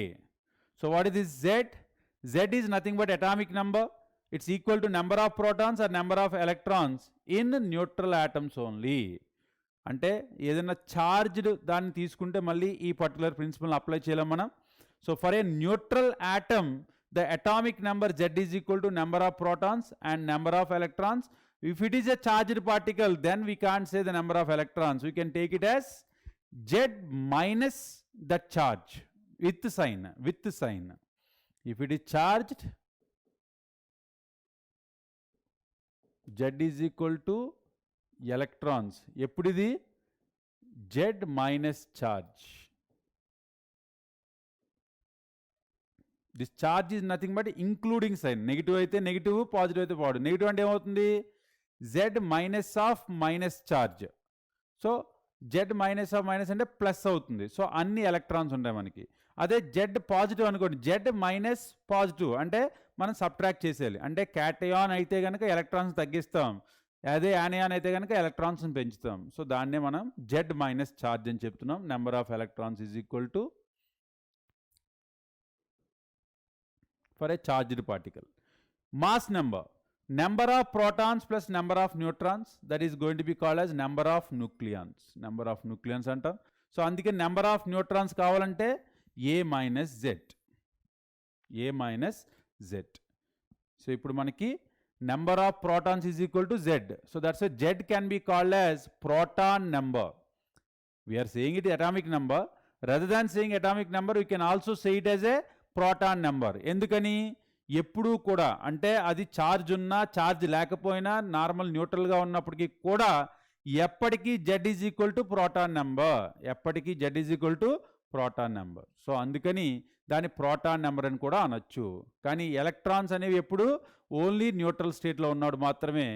A. So what is this Z? Z is nothing but atomic number. It's equal to number of protons or number of electrons in neutral atoms only. అంటే ఏదైనా charged దాన్ని తీసుకుంటే మళ్ళీ ఈ పర్టికులర్ ప్రిన్సిపల్ని అప్లై చేయలేం మనం. So for a neutral atom the atomic number Z is equal to number of protons and number of electrons. If it is a charged particle, then we can't say the number of electrons. We can take it as Z minus the charge with sign. If it is charged, Z is equal to electrons. ఎప్పుడు ఇది? Z minus charge. This charge is nothing but including sign. Negative అయితే negative, positive అయితే positive. Negative అంటే ఏమవుతుంది? Z minus of minus charge. So Z minus of minus అంటే plus అవుతుంది. So అన్ని electrons ఉంటాయి మనకి. అదే జెడ్ పాజిటివ్ అనుకోండి, జెడ్ మైనస్ పాజిటివ్ అంటే మనం సబ్ట్రాక్ట్ చేసేయాలి. అంటే క్యాటయాన్ అయితే కనుక ఎలక్ట్రాన్స్ తగ్గిస్తాం, అదే యానియాన్ అయితే కనుక ఎలక్ట్రాన్స్ని పెంచుతాం. సో దాన్నే మనం జెడ్ మైనస్ ఛార్జ్ అని చెప్తున్నాం. Number of electrons is equal to for a charged particle. Mass number. Number of protons plus number of neutrons, that is going to be called as number of nucleons. Number of nucleons అంటాం. So అందుకే number of neutrons కావాలంటే A minus Z. A minus Z. So ఇప్పుడు మనకి number of protons is equal to Z. So that's why Z can be called as proton number. We are saying it atomic number. Rather than saying atomic number, we can also say it as a proton number. ఎందుకని? ఎప్పుడూ కూడా అంటే అది charge ఉన్నా charge లేకపోయినా normal న్యూట్రల్గా ఉన్నప్పటికీ కూడా ఎప్పటికీ Z is equal to proton number. ఎప్పటికీ Z is equal to proton number. So అందుకని దాన్ని ప్రోటాన్ నెంబర్ అని కూడా అనొచ్చు. కానీ ఎలక్ట్రాన్స్ అనేవి ఎప్పుడు ఓన్లీ న్యూట్రల్ స్టేట్లో ఉన్నాడు మాత్రమే.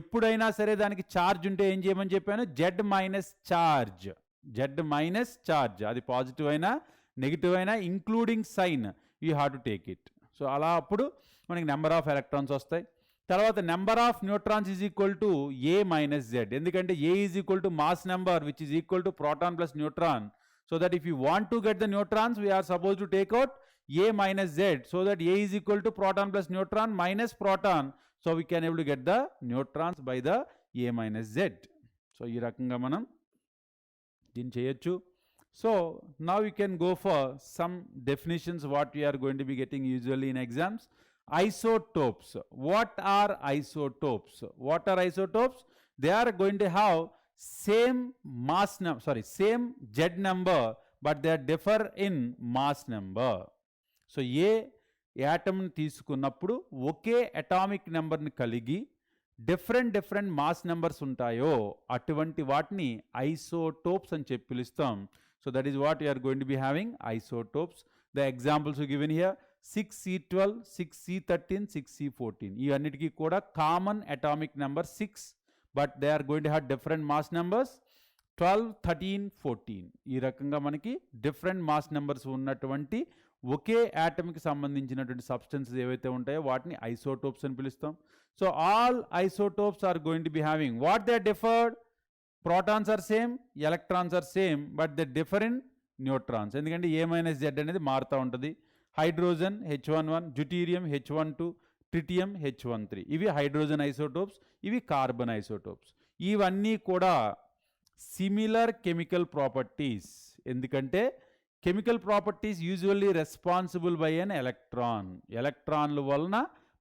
ఎప్పుడైనా సరే దానికి ఛార్జ్ ఉంటే ఏం చేయమని చెప్పాను? Z minus charge. Z minus charge, అది పాజిటివ్ అయినా నెగిటివ్ అయినా including sign you have to take it. So అలా అప్పుడు మనకి నెంబర్ ఆఫ్ ఎలక్ట్రాన్స్ వస్తాయి. తర్వాత number of neutrons is equal to A minus Z. ఎందుకంటే A is equal to mass number which is equal to proton plus neutron. So that if you want to get the neutrons we're suppose to take out A minus Z. So that A is equal to proton plus neutron minus proton. So we can able to get the neutrons by the A minus Z. So ఈ రకంగా మనం దీన్ని చేయొచ్చు. So now we can go for some definitions what we are going to be getting usually in exams. Isotopes. What are isotopes? What are isotopes? They are going to have same same Z number, but they differ in mass number. So ఏ యాటమ్ని తీసుకున్నప్పుడు ఒకే atomic నెంబర్ని కలిగి different mass numbers ఉంటాయో అటువంటి వాటిని isotopes అని చెప్పి పిలుస్తాం. So that is what we are going to be having, isotopes. The examples are given here: 6C12, 6C13, 6C14. ఈ అన్నిటికీ కూడా common atomic number 6, but they are going to have different mass numbers 12, 13, 14. ఈ రకంగా మనకి different mass numbers ఉన్నటువంటి ఒకే యాటమ్కి సంబంధించినటువంటి substances ఏవైతే ఉంటాయో వాటిని ఐసోటోప్స్ అని పిలుస్తాం. So all isotopes are going to be having what they differed. Protons are same, electrons are same, but they differ in neutrons. ఎందుకంటే ఏ మైనస్ జెడ్ అనేది మారుతూ ఉంటుంది. Hydrogen H11, deuterium H12, tritium H13. ఇవి hydrogen isotopes, ఇవి carbon isotopes. ఇవన్నీ కూడా similar chemical properties. ఎందుకంటే chemical properties usually responsible by an electron. ఎలక్ట్రాన్ల వలన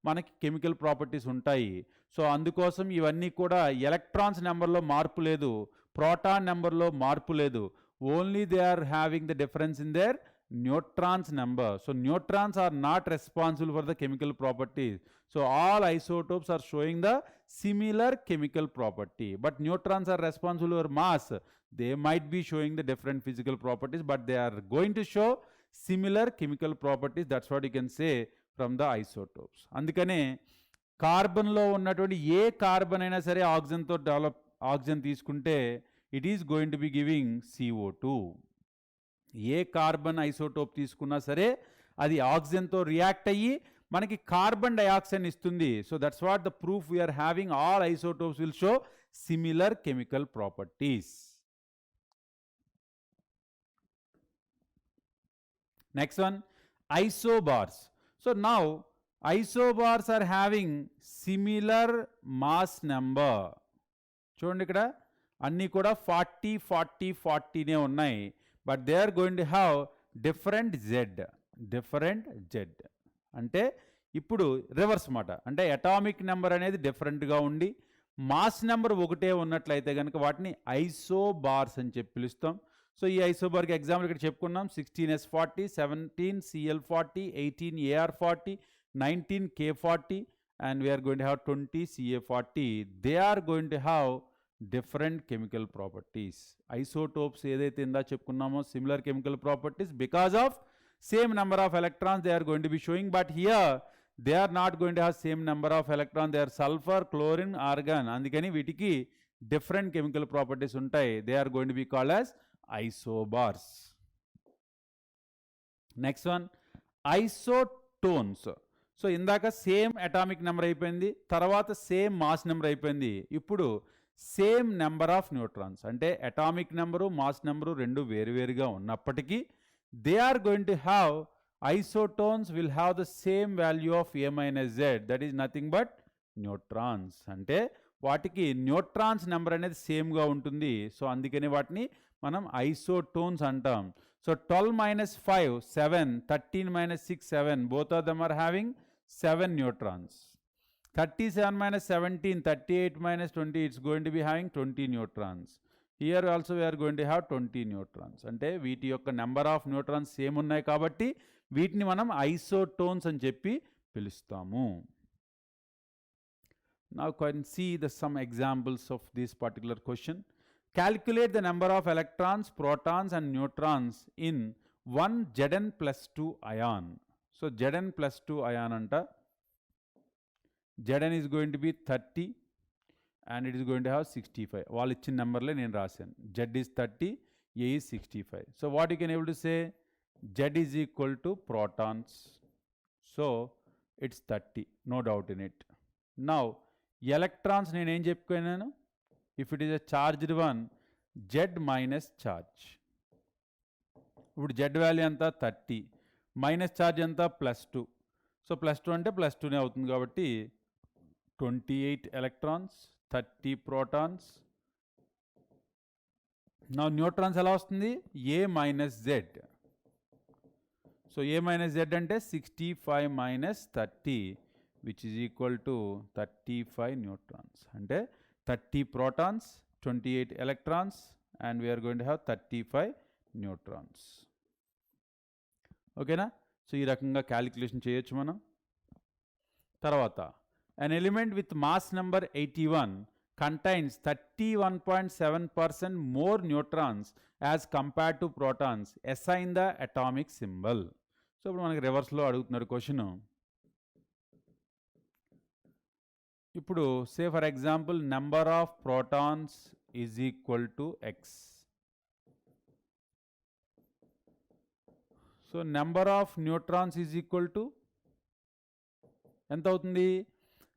మనకి కెమికల్ ప్రాపర్టీస్ ఉంటాయి. సో అందుకోసం ఇవన్నీ కూడా ఎలక్ట్రాన్స్ నెంబర్లో మార్పు లేదు, ప్రోటాన్ నెంబర్లో మార్పు లేదు. Only they are having the difference in their neutrons number. So neutrons are not responsible for the chemical properties. So all isotopes are showing the similar chemical property, but neutrons are responsible for mass. They might be showing the different physical properties, but they are going to show similar chemical properties. That's what you can say from the isotopes. Andukane కార్బన్లో ఉన్నటువంటి ఏ carbon అయినా సరే ఆక్సిజన్తో oxygen తీసుకుంటే it is going to be giving CO2. ఏ carbon isotope తీసుకున్నా సరే అది ఆక్సిజన్తో రియాక్ట్ అయ్యి మనకి కార్బన్ డైఆక్సైడ్ ఇస్తుంది. So that's what the proof we're having all isotopes will show similar chemical properties. Next one, isobars. So now isobars are having similar mass number. చూడండి ఇక్కడ అన్నీ కూడా 40 40 40నే ఉన్నాయి. But they are going to have different Z. అంటే ఇప్పుడు reverse మాట, అంటే అటామిక్ నెంబర్ అనేది డిఫరెంట్గా ఉండి మాస్ నెంబర్ ఒకటే ఉన్నట్లయితే కనుక వాటిని ఐసోబార్స్ అని చెప్పి పిలుస్తాం. సో ఈ ఐసోబార్కి ఎగ్జాంపుల్ ఇక్కడ చెప్పుకున్నాం. 16s40, 17cl40, 18ar40, 19k40 and we are going to have 20ca40. They are going to have different chemical properties. Isotopes ఏదైతే ఇందా చెప్పుకున్నామో similar chemical properties because of same number of electrons they are going to be showing, but here they are not going to have same number of electrons. They are sulfur, chlorine, argon. అందుకని వీటికి different chemical properties ఉంటాయి. They are going to be called as isobars. Next one, isotones. So ఇందాక same atomic number అయిపోయింది, తర్వాత same mass number అయిపోయింది. ఇప్పుడు same number of neutrons, అంటే atomic number mass number రెండు వేరువేరుగా ఉన్నప్పటికీ they are going to have isotones will have the same value of A - Z, that is nothing but neutrons. అంటే వాటికి న్యూట్రాన్స్ నెంబర్ అనేది సేమ్గా ఉంటుంది. సో అందుకని వాటిని మనం ఐసోటోన్స్ అంటాం. So 12 - 5 7, 13 - 6 7, both of them are having 7 neutrons. 37 - 17, 38 - 20, it's going to be having 20 neutrons. Here also we are going to have 20 neutrons. అంటే వీటి యొక్క నెంబర్ ఆఫ్ న్యూట్రాన్స్ సేమ్ ఉన్నాయి కాబట్టి వీటిని మనం ఐసోటోన్స్ అని చెప్పి పిలుస్తాము. Now you can see some examples of this particular question. Calculate the number of electrons, protons and neutrons in one Zn+2 ion. So Zn+2 ion anta Zn is going to be 30 and it is going to have 65. All ఇచ్చిన నెంబర్లే నేను రాశాను. Z is 30, A is 65. So what you can able to say, Z is equal to protons. So it's 30, no doubt in it. Now electrons నేను ఏం చెప్పుకున్నాను, if it is a charged one, Z minus charge. ఇప్పుడు Z value ఎంత 30, minus charge ఎంత +2. So +2 అంటే +2నే అవుతుంది కాబట్టి 28 electrons, 30 protons. నా న్యూట్రాన్స్ ఎలా వస్తుంది, A - Z. So A - Z అంటే 65 - 30 which is equal to 35 neutrons. అంటే 30 protons, 28 electrons and we are going to have 35 neutrons. ఓకేనా. సో ఈ రకంగా క్యాలిక్యులేషన్ చేయొచ్చు మనం. తర్వాత an element with mass number 81 contains 31.7% more neutrons as compared to protons. Assign the atomic symbol. So ఇప్పుడు మనకి రివర్స్లో అడుగుతున్నారు క్వశ్చన్. ఇప్పుడు say for example number of protons is equal to X. So number of neutrons is equal to ఎంత అవుతుంది,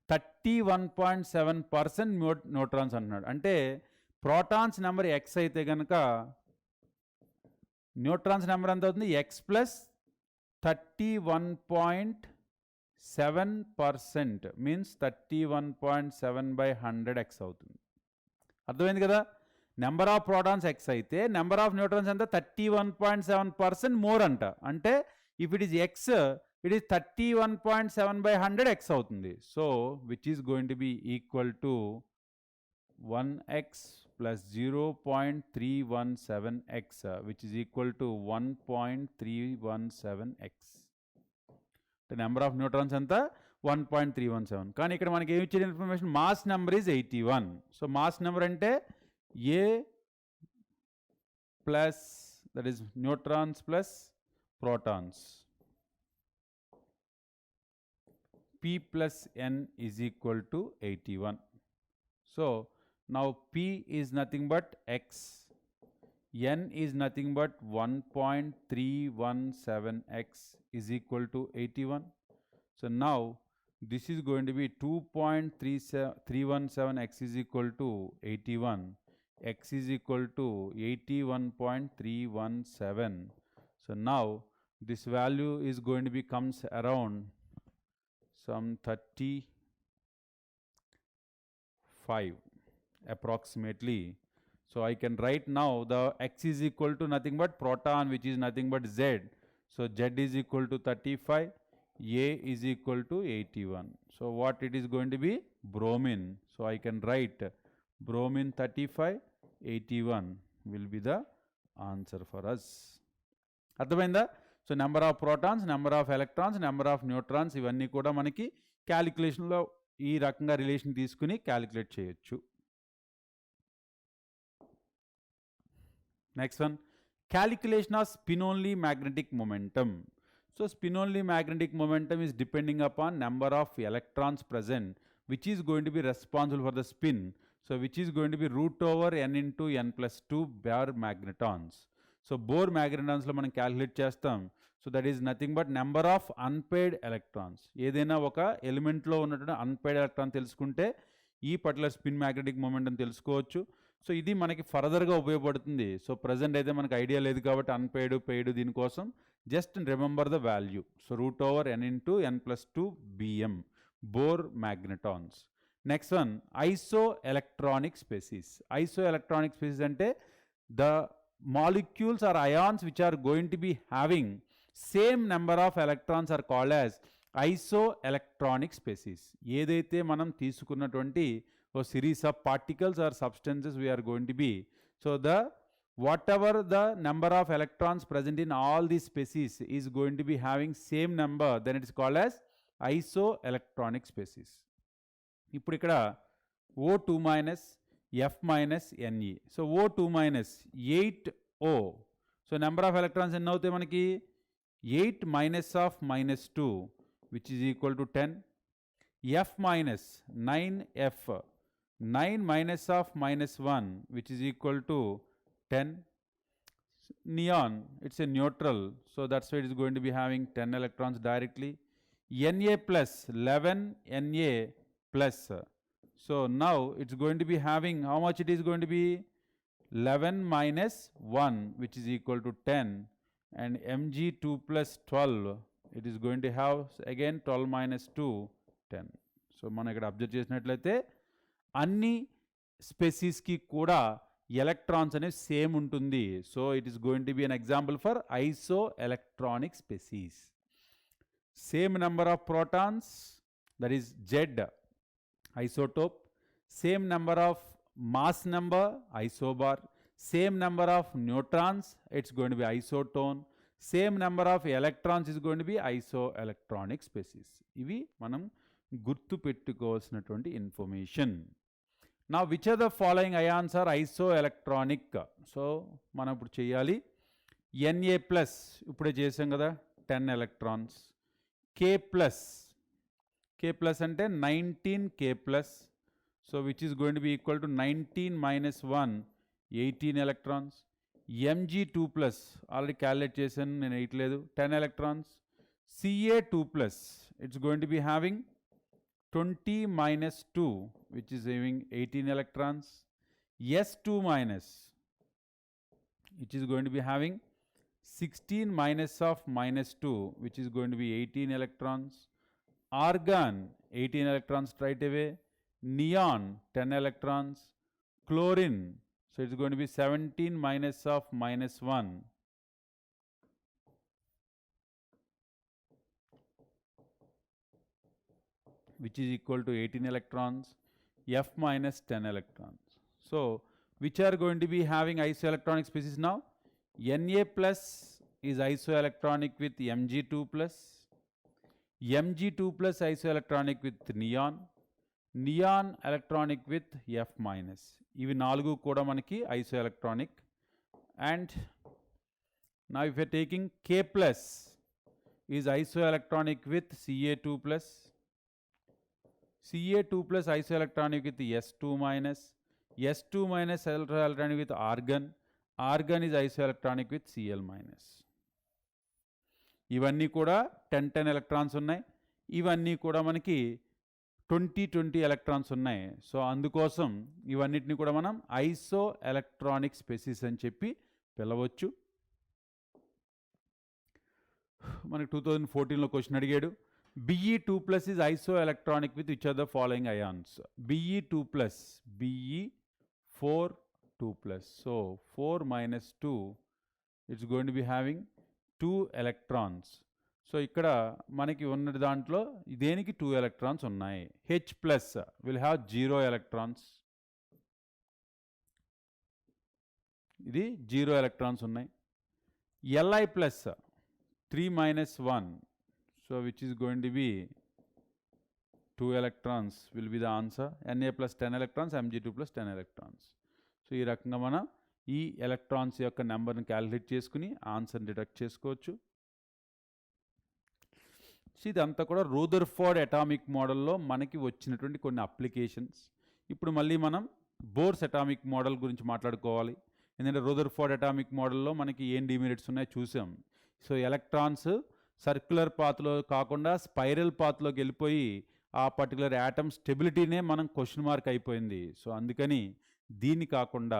31.7% neutrons అంటున్నాడు. అంటే protons number X అయితే కనుక న్యూట్రాన్స్ నెంబర్ ఎంత అవుతుంది, X ప్లస్ 31.7% మీన్స్ 31.7/100 X అవుతుంది. అర్థమైంది కదా. నెంబర్ ఆఫ్ ప్రోటాన్స్ X అయితే నెంబర్ ఆఫ్ న్యూట్రాన్స్ ఎంత 31.7% మోర్ అంట. అంటే if it is X, it is 31.7/100 X అవుతుంది. So which is going to B equal to 1X plus 0.317X which is equal to 1.317X. The number of neutrons anta 1.317. కానీ ఇక్కడ మనకి ఏమి ఇచ్చిన information, mass number is 81. So mass number అంటే A plus that is neutrons plus protons P plus N is equal to 81. So now P is nothing but X, N is nothing but 1.317x is equal to 81. So now this is going to be 2.317x is equal to 81. X is equal to 81.317. So now this value is going to be comes around some 35 approximately. So I can write now the X is equal to nothing but proton, which is nothing but Z. So Z is equal to 35, A is equal to 81. So what it is going to be? Bromine. So I can write bromine 35, 81 will be the answer for us. అర్థమైందా? So number of protons, number of electrons, number of neutrons ఇవన్నీ కూడా మనకి క్యాలిక్యులేషన్లో ఈ రకంగా relation తీసుకుని calculate చేయొచ్చు. Next one, calculation of spin-only magnetic momentum. So spin-only magnetic momentum is depending upon number of electrons present, which is going to be responsible for the spin. So which is going to be root over n into n plus 2 Bohr magnetons. So Bohr magnetons lo manam calculate chestam. So that is nothing but number of unpaired electrons. ఏదైనా ఒక element లో ఉన్నటువంటి unpaid electron తెలుసుకుంటే ఈ particular spin magnetic momentum తెలుసుకోవచ్చు. So ఇది మనకి ఫర్దర్గా ఉపయోగపడుతుంది. సో ప్రజెంట్ అయితే మనకు ఐడియా లేదు కాబట్టి అన్పెయిడ్ పెయిడ్ దీనికోసం just remember the value. So root over n into n plus 2 bm Bohr magnetons. Next one, iso electronic species. Iso electronic species అంటే the molecules or ions which are going to be having same number of electrons are called as iso electronic species. ఏదైతే మనం తీసుకున్నటువంటి ఓ series of particles or substances we are going to be. So the whatever the number of electrons present in all these species is going to be having same number, then it is called as isoelectronic species. ఇప్పుడు ఇక్కడ O2 minus F minus Ne. So O2 minus 8O. So number of electrons ఎన్ని అవుతాయి మనకి? 8 minus of minus 2 which is equal to 10. F minus 9F. 9 minus of minus 1 which is equal to 10. Neon, it's a neutral, so that's why it is going to be having 10 electrons directly. Na plus 11 Na plus. So now it's going to be having, how much it is going to be? 11 minus 1 which is equal to 10, and Mg2 plus 12, it is going to have again 12 minus 2, 10. So మనం ఇక్కడ observe చేసినట్లయితే అన్ని స్పెసిస్కి కూడా electrons అనేవి same ఉంటుంది. So it is going to be an example for iso electronic species. Same number of protons, that is Z isotope. Same number of mass number isobar. Same number of neutrons, it's going to be isotone. Same number of electrons is going to be iso electronic species. ఇవి మనం గుర్తు పెట్టుకోవాల్సినటువంటి information. నా which are the following ions are iso electronic? So మనం ఇప్పుడు చేయాలి. Na plus ఇప్పుడే చేసాం కదా 10 ఎలక్ట్రాన్స్. K ప్లస్ అంటే 19K plus. So which is going to B equal to 19 minus 1, 18 electrons. Mg2 plus already calculate చేశాను, నేను వేయట్లేదు, 10 electrons. Ca2 plus it's going to be having 20 minus 2 which is having 18 electrons. S2 minus, which is going to be having 16 minus of minus 2 which is going to be 18 electrons. Argon 18 electrons right away. Neon 10 electrons. Chlorine, so it's going to be 17 minus of minus 1. Which is equal to 18 electrons. F minus 10 electrons. So which are going to be having isoelectronic species now? Na plus is isoelectronic with Mg2 plus. Mg2 plus isoelectronic with neon. Neon electronic with F minus. ఇవి 4 కూడా మనకి isoelectronic. And now if you are taking K plus is isoelectronic with Ca2 plus. Ca2 plus isoelectronic with S2 minus, S2 minus isoelectronic with argon, argon is isoelectronic with Cl minus. ఇవన్నీ కూడా 10 electrons ఉన్నాయి. ఇవన్నీ కూడా మనకి 20 electrons ఉన్నాయి. So అందుకోసం ఇవన్నిటిని కూడా మనం ఐసో ఎలక్ట్రానిక్ స్పెసిస్ అని చెప్పి పిలవచ్చు. మనకి 2014లో క్వశ్చన్ అడిగాడు. Be2 plus is isoelectronic with which of the following ions? Be2 plus, Be4 2 plus. So 4 minus 2, it's going to be having 2 electrons. So ఇక్కడ మనకి ఉన్న దాంట్లో దేనికి 2 ఎలక్ట్రాన్స్ ఉన్నాయి. H plus will have 0 electrons. ఇది 0 ఎలక్ట్రాన్స్ ఉన్నాయి. Li plus 3 minus 1. So which is going to be 2 electrons will be the answer. Na plus 10 electrons, Mg2 plus 10 electrons. So ఈ రకంగా మనం ఈ ఎలక్ట్రాన్స్ యొక్క నెంబర్ని క్యాలిక్యులేట్ చేసుకుని ఆన్సర్ని డిడక్ట్ చేసుకోవచ్చు. సో ఇదంతా కూడా రూదర్ఫోర్డ్ అటామిక్ మోడల్లో మనకి వచ్చినటువంటి కొన్ని అప్లికేషన్స్. ఇప్పుడు మళ్ళీ మనం బోర్స్ అటామిక్ మోడల్ గురించి మాట్లాడుకోవాలి. ఎందుకంటే రూదర్ఫోర్డ్ అటామిక్ మోడల్లో మనకి ఏం డిమెరిట్స్ ఉన్నాయో చూసాం. సో ఎలక్ట్రాన్స్ సర్క్యులర్ పాత్లో కాకుండా స్పైరల్ పాత్లోకి వెళ్ళిపోయి ఆ పర్టికులర్ యాటమ్ స్టెబిలిటీనే మనం క్వశ్చన్ మార్క్ అయిపోయింది. సో అందుకని దీన్ని కాకుండా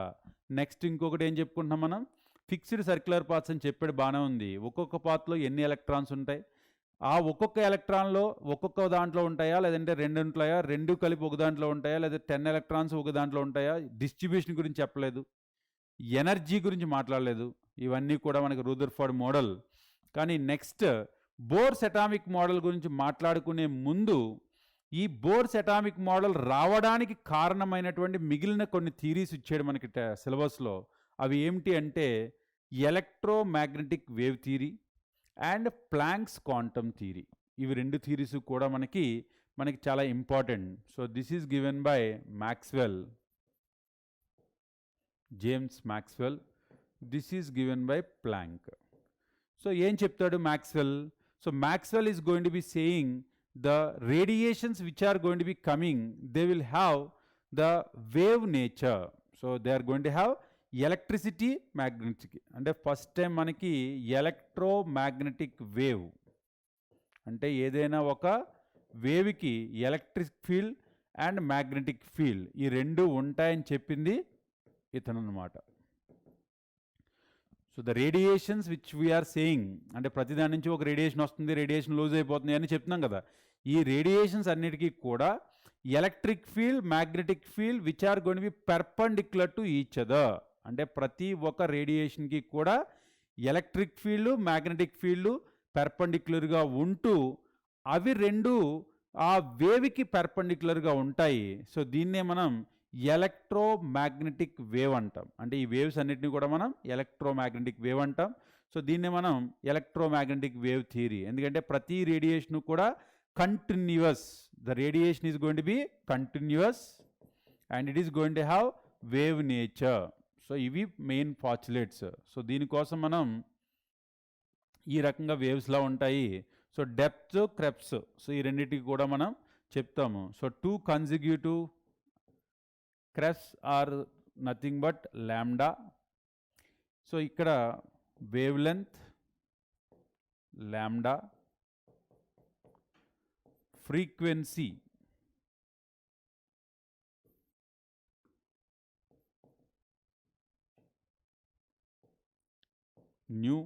నెక్స్ట్ ఇంకొకటి ఏం చెప్పుకుంటున్నాం మనం, ఫిక్స్డ్ సర్క్యులర్ పాత్స్ అని చెప్పాడు, బాగానే ఉంది. ఒక్కొక్క పాత్లో ఎన్ని ఎలక్ట్రాన్స్ ఉంటాయి, ఆ ఒక్కొక్క ఎలక్ట్రాన్లో ఒక్కొక్క దాంట్లో ఉంటాయా, లేదంటే రెండు ఉంటాయా, రెండు కలిపి ఒక దాంట్లో ఉంటాయా, లేదా 10 ఎలక్ట్రాన్స్ ఒక దాంట్లో ఉంటాయా, డిస్ట్రిబ్యూషన్ గురించి చెప్పలేదు, ఎనర్జీ గురించి మాట్లాడలేదు. ఇవన్నీ కూడా మనకి రూదర్ఫోర్డ్ మోడల్. కానీ నెక్స్ట్ బోర్స్ అటామిక్ మోడల్ గురించి మాట్లాడుకునే ముందు ఈ బోర్స్ అటామిక్ మోడల్ రావడానికి కారణమైనటువంటి మిగిలిన కొన్ని థీరీస్ ఇచ్చాడు మనకి సిలబస్లో. అవి ఏమిటి అంటే electromagnetic wave theory and Planck's quantum theory. ఇవి రెండు థియరీస్ కూడా మనకి చాలా important. So this is given by Maxwell, James Maxwell. This is given by Planck. So ఏం చెప్తాడు Maxwell? So Maxwell is going to be saying the radiations which are going to be coming, they will have the wave nature. So they are going to have electricity, magnetic. And first time manaki electromagnetic wave ante edaina oka wave ki electric field and magnetic field ee rendu untayani cheppindi itanu anamata. So the radiations which we're saying, అంటే ప్రతి దాని నుంచి ఒక radiation వస్తుంది, radiation loose అయిపోతుంది అని చెప్తున్నాం కదా. ఈ రేడియేషన్స్ అన్నిటికీ కూడా electric field, magnetic field which are going to be perpendicular to each other. అంటే ప్రతి ఒక్క రేడియేషన్కి కూడా ఎలక్ట్రిక్ ఫీల్డ్, మ్యాగ్నెటిక్ ఫీల్డ్ పెర్పెండిక్యులర్గా ఉంటూ అవి రెండు ఆ వేవ్కి పెర్పెండిక్యులర్గా ఉంటాయి. సో దీన్నే మనం ఎలక్ట్రోమాగ్నెటిక్ వేవ్ అంటాం. అంటే ఈ వేవ్స్ అన్నిటిని కూడా మనం ఎలక్ట్రోమాగ్నెటిక్ వేవ్ అంటాం. సో దీన్నే మనం ఎలక్ట్రోమాగ్నెటిక్ వేవ్ థియరీ. ఎందుకంటే ప్రతి రేడియేషన్ కూడా continuous, the radiation is going to B continuous and it is going to have wave nature. So ఇవి మెయిన్ పాస్టులేట్స్. సో దీనికోసం మనం ఈ రకంగా వేవ్స్లా ఉంటాయి. సో డెప్త్, క్రెప్స్, సో ఈ రెండింటికి కూడా మనం చెప్తాము. So 2 consecutive crests are nothing but lambda. So ఇక్కడ wave length lambda, frequency nu.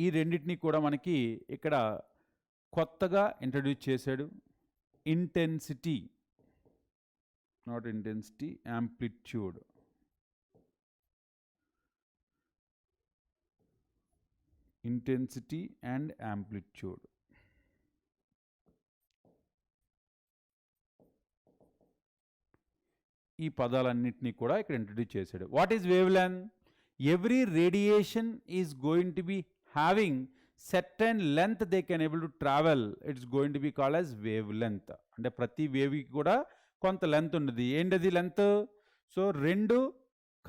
ఈ రెండింటినీ కూడా మనకి ఇక్కడ కొత్తగా ఇంట్రడ్యూస్ చేశాడు. Intensity, not intensity, amplitude. Intensity and amplitude. ఈ పదాలన్నింటినీ కూడా ఇక్కడ ఇంట్రడ్యూస్ చేశాడు. What is wave length? Every radiation is going to be having certain length they can able to travel, it's going to be called as wavelength. అంటే ప్రతి వేవ్కి కూడా కొంత length ఉన్నది. ఏంటది లెంత్? సో రెండు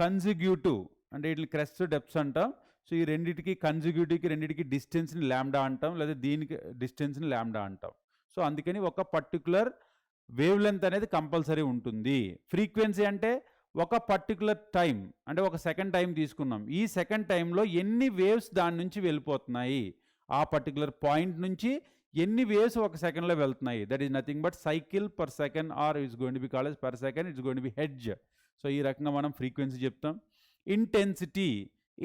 కన్సిక్యూటివ్, అంటే వీటిని క్రెస్ట్, డెప్త్స్ అంటాం. సో ఈ రెండింటికి కన్సిక్యూటివ్కి రెండింటికి డిస్టెన్స్ని లాంబ్డా అంటాం, లేదా దీనికి డిస్టెన్స్ని లాంబ్డా అంటాం. సో అందుకని ఒక పర్టికులర్ వేవ్ లెంత్ అనేది కంపల్సరీ ఉంటుంది. ఫ్రీక్వెన్సీ అంటే ఒక పర్టికులర్ టైం, అంటే ఒక సెకండ్ టైం తీసుకున్నాం. ఈ సెకండ్ టైంలో ఎన్ని వేవ్స్ దాని నుంచి వెళ్ళిపోతున్నాయి, ఆ పర్టికులర్ పాయింట్ నుంచి ఎన్ని వేవ్స్ ఒక సెకండ్లో వెళ్తున్నాయి, that is nothing but cycle per second are it's going to be called as per second, it's going to B hedge. So ఈ రకంగా మనం ఫ్రీక్వెన్సీ చెప్తాం. Intensity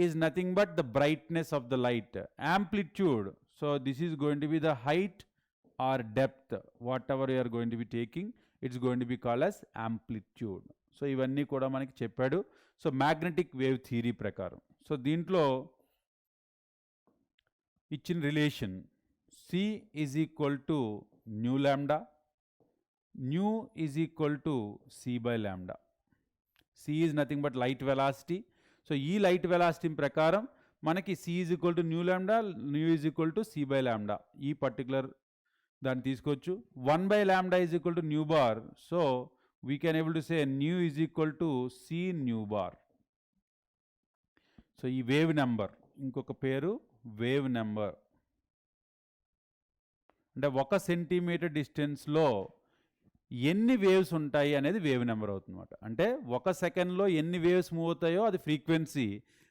is nothing but the brightness of the light. Amplitude, so this is going to be the height or depth, whatever you are going to be taking, it's going to be called as amplitude. So ఇవన్నీ కూడా మనకి చెప్పాడు. So magnetic wave theory ప్రకారం. So దీంట్లో ఇచ్చిన relation C is equal to nu lambda, nu is equal to C by lambda. C is nothing but light velocity. So ఈ light velocity ప్రకారం మనకి C is equal to nu lambda, nu is equal to C by lambda. ఈ particular దాన్ని తీసుకోవచ్చు. 1 by lambda is equal to nu bar. So we can able to say new is equal to C new bar. So ఈ wave number, ఇంకొక పేరు wave number, అంటే 1 centimetre డిస్టెన్స్లో ఎన్ని waves ఉంటాయి అనేది వేవ్ నెంబర్ అవుతుందన్నమాట. అంటే 1 సెకండ్లో ఎన్ని వేవ్స్ మూవ్ అవుతాయో అది ఫ్రీక్వెన్సీ,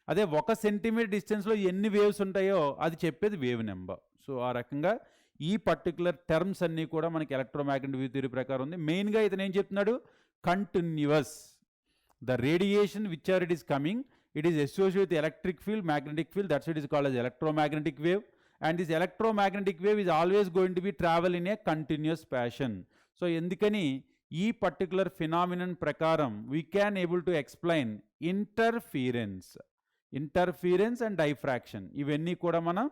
అదే 1 సెంటీమీటర్ డిస్టెన్స్లో ఎన్ని వేవ్స్ ఉంటాయో అది చెప్పేది వేవ్ నెంబర్. సో ఆ రకంగా ఈ పర్టికులర్ టర్మ్స్ అన్నీ కూడా మనకి ఎలక్ట్రోమాగ్నెటిక్ వేవ్ థియరీ ప్రకారం ఉంది. మెయిన్గా ఇతను ఏం చెప్తున్నాడు, continuous the radiation which are it is coming, it is associated with electric field, magnetic field, that's it is called as electromagnetic wave, and this electromagnetic wave is always going to be travel in a continuous fashion. So ఎందుకని ఈ particular phenomenon ప్రకారం we can able to explain interference and diffraction. ఇవన్నీ కూడా మనం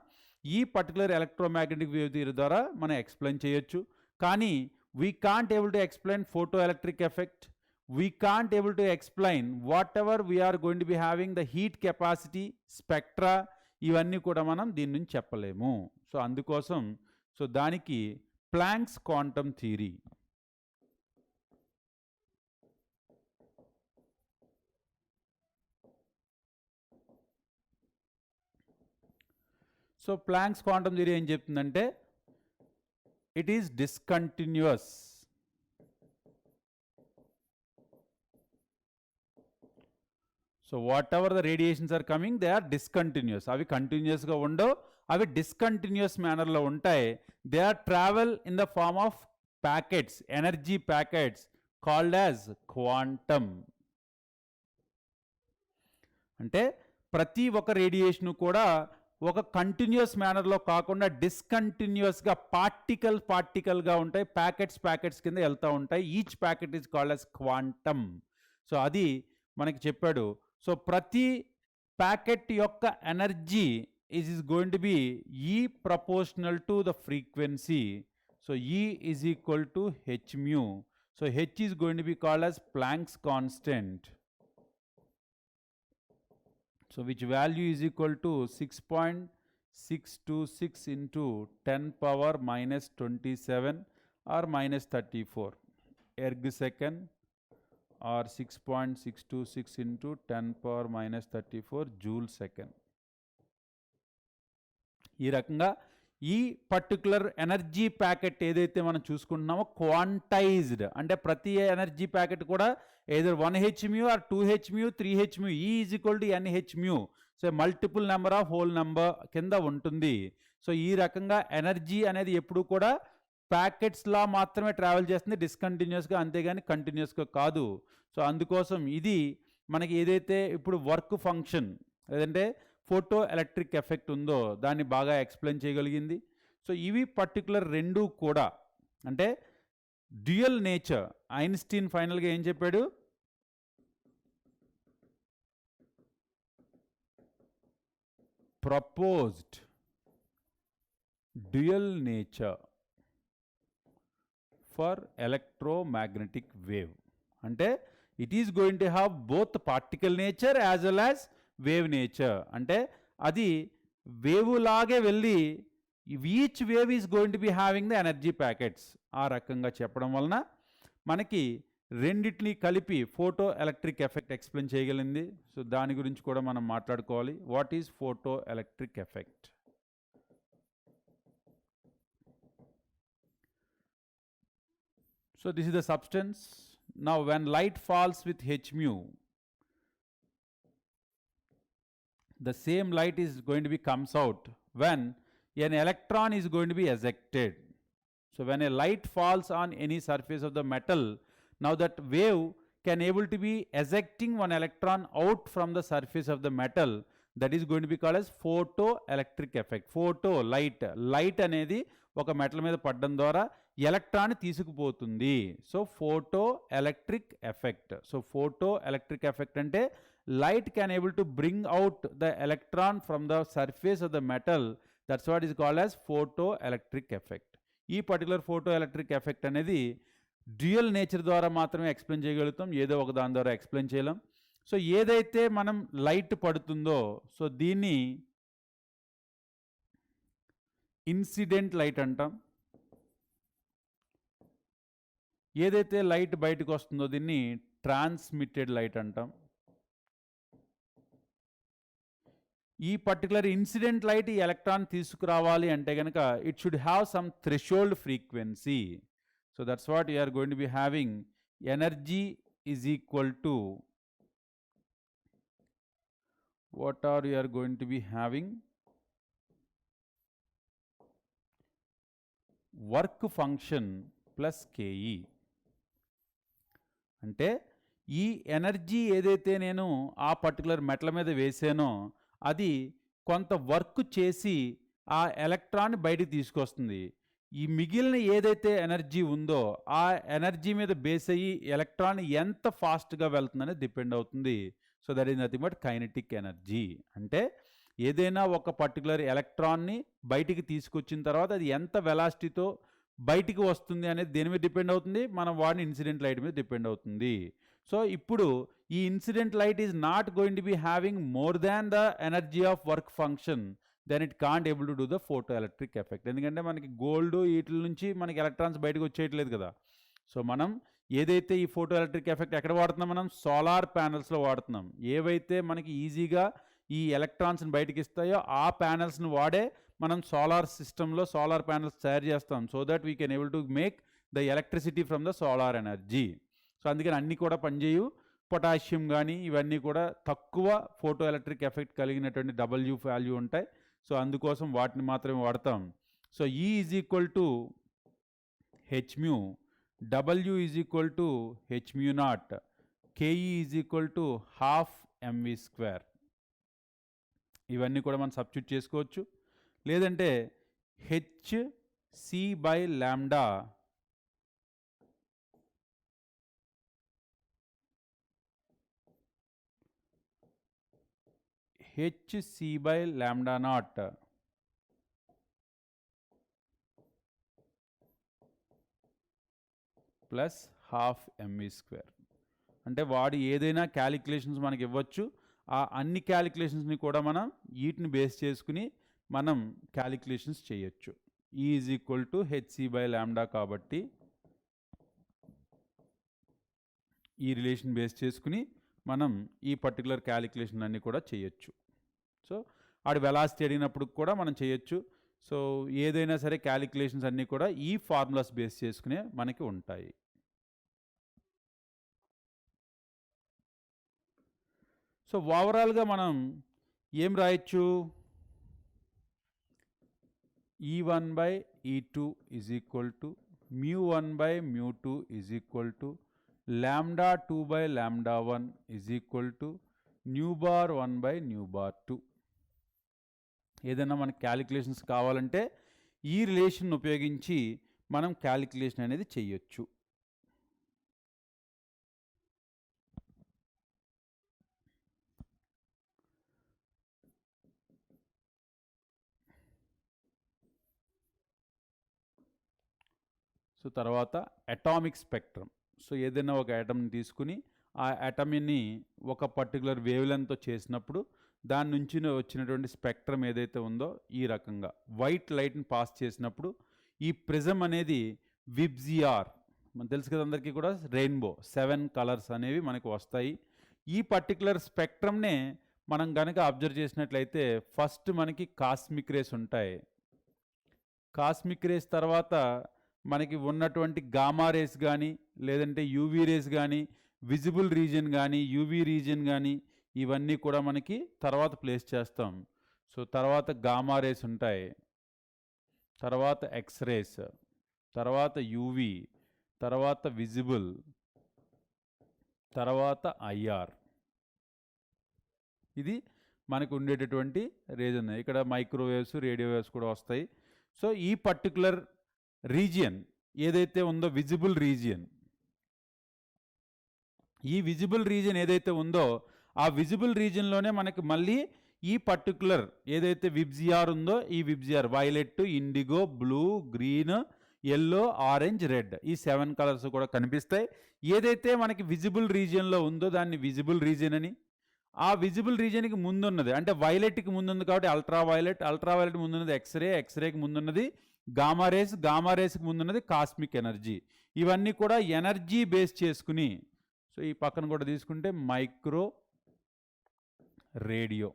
ఈ particular electromagnetic wave theory ద్వారా మనం explain చేయొచ్చు. కానీ we can't able to explain photo electric effect, we can't able to explain whatever we're going to be having the heat capacity, spectra, ఇవన్నీ కూడా మనం దీని నుంచి చెప్పలేము. సో అందుకోసం సో దానికి Planck's quantum theory. So Planck's quantum theory ఏం చెప్తుందంటే it is discontinuous. So whatever the radiations are coming they are discontinuous. అవి కంటిన్యూస్గా ఉండవు, అవి డిస్కంటిన్యూస్ మేనర్లో ఉంటాయి. They are travel in the form of packets, energy packets called as quantum. అంటే ప్రతి ఒక్క రేడియేషను కూడా ఒక కంటిన్యూస్ మేనర్లో కాకుండా డిస్కంటిన్యూస్గా పార్టికల్గా ఉంటాయి, ప్యాకెట్స్ కింద వెళ్తూ ఉంటాయి. Each packet is called as quantum. So అది మనకి చెప్పాడు. సో ప్రతి ప్యాకెట్ యొక్క energy is going to B E proportional to the frequency. So E is equal to H mu. So H is going to be called as Planck's constant. So which value is equal to 6.626 into 10 power minus 27 or minus 34 erg second, or 6.626 into 10 power minus 34 joule second. ఈ రకంగా ఈ particular energy packet ఏదైతే మనం చూసుకుంటున్నామో quantised, అంటే ప్రతి energy packet కూడా either 1 hmu or 2 hmu, 3 hmu, E is equal to n hmu. So multiple number of whole number కింద ఉంటుంది. సో ఈ రకంగా ఎనర్జీ అనేది ఎప్పుడు కూడా ప్యాకెట్స్లా మాత్రమే ట్రావెల్ చేస్తుంది, డిస్కంటిన్యూస్గా, అంతేగాని కంటిన్యూస్గా కాదు. సో అందుకోసం ఇది మనకి ఏదైతే ఇప్పుడు వర్క్ ఫంక్షన్ లేదంటే ఫోటో ఎలక్ట్రిక్ ఎఫెక్ట్ ఉందో దాన్ని బాగా ఎక్స్ప్లెయిన్ చేయగలిగింది. సో ఇవి పర్టికులర్ రెండు కూడా అంటే డ్యూయల్ నేచర్. ఐన్స్టీన్ ఫైనల్గా ఏం చెప్పాడు, proposed dual nature for electromagnetic wave. అంటే it is going to have both particle nature as well as wave nature. అంటే అది వేవ్ లాగే వెళ్ళి each wave is going to be having the energy packets. ఆ రకంగా చెప్పడం వలన మనకి రెండిటిని కలిపి ఫోటో ఎలక్ట్రిక్ ఎఫెక్ట్ ఎక్స్ప్లెయిన్ చేయగలిగింది. సో దాని గురించి కూడా మనం మాట్లాడుకోవాలి. What is photo electric effect? So this is the substance. Now when light falls with h mu, the same light is going to be comes out when an electron is going to be ejected. So when a light falls on any surface of the metal, now that wave can able to be ejecting one electron out from the surface of the metal. That is going to be called as photoelectric effect. Photo light అనేది ఒక metal మీద పడడం ద్వారా electron తీసుకుపోతుంది. So photo electric effect. So photo electric effect అంటే light can able to bring out the electron from the surface of the metal. That's what is called as photoelectric effect. ఈ particular photoelectric effect అనేది dual nature ద్వారా మాత్రమే explain చేయగలుగుతాం, ఏదో ఒక దాని ద్వారా ఎక్స్ప్లెయిన్ చేయలేం. సో ఏదైతే మనం లైట్ పడుతుందో సో దీన్ని ఇన్సిడెంట్ లైట్ అంటాం. ఏదైతే లైట్ బయటకు వస్తుందో దీన్ని ట్రాన్స్మిటెడ్ లైట్ అంటాం. ఈ పర్టికులర్ ఇన్సిడెంట్ లైట్ ఈ ఎలక్ట్రాన్ తీసుకురావాలి అంటే కనుక it should have some threshold frequency. So that's what you're going to be having energy is equal to what are you are going to be having work function plus ke. అంటే ఈ energy ఏదైతే నేను ఆ particular metal మీద వేసానో అది కొంత work చేసి ఆ ఎలక్ట్రాన్ బయటికి తీసుకొస్తుంది. ఈ మిగిలిన ఏదైతే ఎనర్జీ ఉందో ఆ ఎనర్జీ మీద బేస్ అయ్యి ఎలక్ట్రాన్ ఎంత ఫాస్ట్గా వెళ్తుందనేది డిపెండ్ అవుతుంది. So that is nothing but kinetic energy. అంటే ఏదైనా ఒక పర్టికులర్ ఎలక్ట్రాన్ని బయటికి తీసుకొచ్చిన తర్వాత అది ఎంత వెలాసిటీతో బయటికి వస్తుంది అనేది దేని మీద డిపెండ్ అవుతుంది, మనం వాడిన ఇన్సిడెంట్ లైట్ మీద డిపెండ్ అవుతుంది. సో ఇప్పుడు ఈ incident light is not going to be having more than the energy of work function, then it can't able to do the photo electric effect. ఎందుకంటే మనకి గోల్డ్ వీటి నుంచి మనకి ఎలక్ట్రాన్స్ బయటకు వచ్చేయట్లేదు కదా. సో మనం ఏదైతే ఈ ఫోటో ఎలక్ట్రిక్ ఎఫెక్ట్ ఎక్కడ వాడుతున్నాం, మనం సోలార్ ప్యానల్స్లో వాడుతున్నాం. ఏవైతే మనకి ఈజీగా ఈ ఎలక్ట్రాన్స్ని బయటకి ఇస్తాయో ఆ ప్యానల్స్ని వాడే మనం సోలార్ సిస్టంలో సోలార్ ప్యానల్స్ తయారు చేస్తాం. So that we can able to make the electricity from the solar energy. So అందుకని అన్నీ కూడా పనిచేయు. పొటాషియం కానీ ఇవన్నీ కూడా తక్కువ ఫోటో ఎలక్ట్రిక్ ఎఫెక్ట్ కలిగినటువంటి డబ్ల్యూ వాల్యూ ఉంటాయి. సో అందుకోసం వాటిని మాత్రమే వాడతాం. సో ఈ is equal to H mu, W is equal to h mu naught, ke is equal to half mv square. ఇవన్నీ కూడా మనం సబ్స్టిట్యూట్ చేసుకోవచ్చు. లేదంటే H C by lambda H C by lambda naught plus half M V square. అంటే వాడు ఏదైనా calculations మనకి ఇవ్వచ్చు. ఆ అన్ని క్యాలిక్యులేషన్స్ని కూడా మనం వీటిని బేస్ చేసుకుని మనం క్యాలిక్యులేషన్స్ చేయొచ్చు. ఈ is equal to h c by lambda కాబట్టి ఈ రిలేషన్ బేస్ చేసుకుని మనం ఈ పర్టికులర్ క్యాలిక్యులేషన్ అన్నీ కూడా చేయొచ్చు. సో ఆడు వెలాసిటీ అడిగినప్పుడు కూడా మనం చేయొచ్చు. సో ఏదైనా సరే క్యాలిక్యులేషన్స్ అన్నీ కూడా ఈ ఫార్ములాస్ బేస్ చేసుకునే మనకి ఉంటాయి. సో ఓవరాల్గా మనం ఏం రాయొచ్చు, E1 by E2 is equal to μ1 by μ2 is equal to λ2 by λ1 is equal to ν⁴1 by ν⁴2. ఏదైనా మనకి క్యాలిక్యులేషన్స్ కావాలంటే ఈ రిలేషన్ ఉపయోగించి మనం క్యాలిక్యులేషన్ అనేది చేయొచ్చు. సో తర్వాత అటామిక్ స్పెక్ట్రమ్. సో ఏదైనా ఒక యాటమ్ని తీసుకుని ఆ యాటమ్ని ఒక పర్టికులర్ వేవ్ లెంగ్త్తో చేసినప్పుడు దాని నుంచి వచ్చినటువంటి స్పెక్ట్రమ్ ఏదైతే ఉందో ఈ రకంగా వైట్ లైట్ని పాస్ చేసినప్పుడు ఈ ప్రిజమ్ అనేది విబ్జిఆర్, మనకు తెలుసు కదా అందరికీ కూడా, రెయిన్బో 7 కలర్స్ అనేవి మనకు వస్తాయి. ఈ పర్టికులర్ స్పెక్ట్రమ్నే మనం కనుక అబ్జర్వ్ చేసినట్లయితే ఫస్ట్ మనకి కాస్మిక్ రేస్ ఉంటాయి. కాస్మిక్ రేస్ తర్వాత మనకి ఉన్నటువంటి గామా రేస్ కానీ లేదంటే యూవీ రేస్ కానీ విజిబుల్ రీజియన్ కానీ యూవీ రీజియన్ కానీ ఇవన్నీ కూడా మనకి తర్వాత ప్లేస్ చేస్తాం. సో తర్వాత గామా రేస్ ఉంటాయి, తర్వాత ఎక్స్రేస్, తర్వాత యూవీ, తర్వాత విజిబుల్, తర్వాత ఐఆర్. ఇది మనకు ఉండేటటువంటి రీజన్. ఇక్కడ మైక్రోవేవ్స్, రేడియో వేవ్స్ కూడా వస్తాయి. సో ఈ పర్టికులర్ రీజియన్ ఏదైతే ఉందో విజిబుల్ రీజియన్, ఈ విజిబుల్ రీజియన్ ఏదైతే ఉందో ఆ విజిబుల్ రీజియన్లోనే మనకి మళ్ళీ ఈ పర్టికులర్ ఏదైతే విబ్జిఆర్ ఉందో ఈ VIBGYOR violet, IndiGo, blue, green, yellow, orange, red ఈ 7 కలర్స్ కూడా కనిపిస్తాయి. ఏదైతే మనకి విజిబుల్ రీజియన్లో ఉందో దాన్ని విజిబుల్ రీజియన్ అని, ఆ విజిబుల్ రీజియన్కి ముందున్నది అంటే వైలెట్కి ముందుంది కాబట్టి అల్ట్రా వైలెట్ ముందున్నది ఎక్స్రేకి ముందున్నది గామా రేస్కి ముందున్నది కాస్మిక్ ఎనర్జీ. ఇవన్నీ కూడా ఎనర్జీ బేస్ చేసుకుని, సో ఈ పక్కన కూడా తీసుకుంటే మైక్రో రేడియో.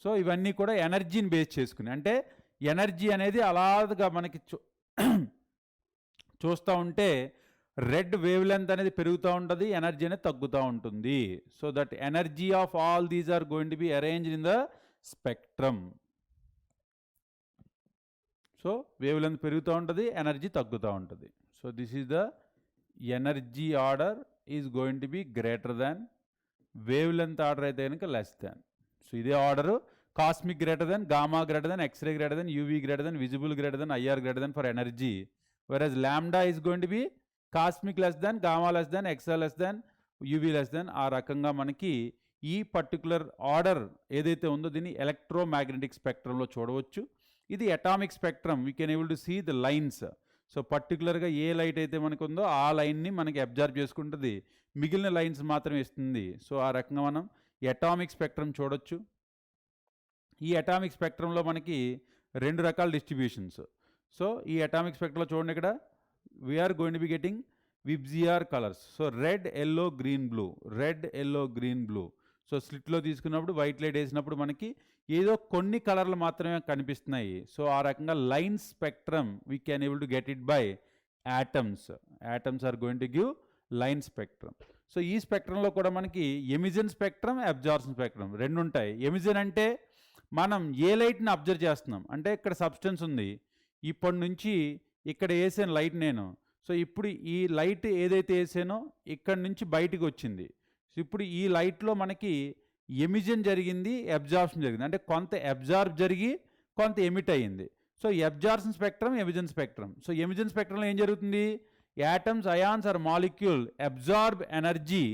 సో ఇవన్నీ కూడా ఎనర్జీని బేస్ చేసుకుని, అంటే ఎనర్జీ అనేది అలాగా మనకి చూస్తూ ఉంటే రెడ్ వేవ్ లెంత్ అనేది పెరుగుతూ ఉంటుంది, ఎనర్జీ అనేది తగ్గుతూ ఉంటుంది. So that energy of all these are going to be arranged in the spectrum. So wavelength పెరుగుతూ ఉంటుంది, ఎనర్జీ తగ్గుతూ ఉంటుంది. So this is the energy order is going to be greater than, wavelength order అయితే కనుక less than. So ఇదే order cosmic greater than, gamma greater than, x-ray greater than, UV greater than, visible greater than, IR greater than for energy. Versus lambda is going to B cosmic less than, gamma less than, XR less than, UV less than. ఆ రకంగా మనకి ఈ particular order ఏదైతే ఉందో దీన్ని electromagnetic స్పెక్ట్రంలో చూడవచ్చు. ఇది atomic spectrum, we can able to see the lines. So పర్టికులర్గా ఏ లైట్ అయితే మనకు ఉందో ఆ లైన్ని మనకి అబ్జర్వ్ చేసుకుంటుంది, మిగిలిన లైన్స్ మాత్రం ఇస్తుంది. సో ఆ రకంగా మనం అటామిక్ స్పెక్ట్రమ్ చూడొచ్చు. ఈ అటామిక్ స్పెక్ట్రంలో మనకి 2 రకాల డిస్ట్రిబ్యూషన్స్. సో ఈ అటామిక్ స్పెక్ట్రంలో చూడండి, ఇక్కడ we're going to be getting VIBGYOR colours. So red, yellow, green, blue. So స్లిట్లో తీసుకున్నప్పుడు వైట్ లైట్ వేసినప్పుడు మనకి ఏదో కొన్ని కలర్లు మాత్రమే కనిపిస్తున్నాయి. సో ఆ రకంగా line spectrum we can able to get it by atoms. Atoms are going to give line spectrum. So ఈ స్పెక్ట్రంలో కూడా మనకి ఎమిజన్ స్పెక్ట్రమ్, అబ్జార్ప్షన్ స్పెక్ట్రమ్ 2 ఉంటాయి. ఎమిజన్ అంటే మనం ఏ లైట్ని అబ్జర్వ్ చేస్తున్నాం, అంటే ఇక్కడ సబ్స్టెన్స్ ఉంది, ఇప్పటి నుంచి ఇక్కడ వేసాను లైట్ నేను. సో ఇప్పుడు ఈ లైట్ ఏదైతే వేసానో ఇక్కడ నుంచి బయటికి వచ్చింది. సో ఇప్పుడు ఈ లైట్లో మనకి ఎమిజన్ జరిగింది, అబ్జార్ప్షన్ జరిగింది, అంటే కొంత అబ్జార్బ్ జరిగి కొంత ఎమిట్ అయ్యింది. So absorption spectrum, emission spectrum. So emission స్పెక్ట్రంలో ఏం జరుగుతుంది, atoms, ions or molecule absorb energy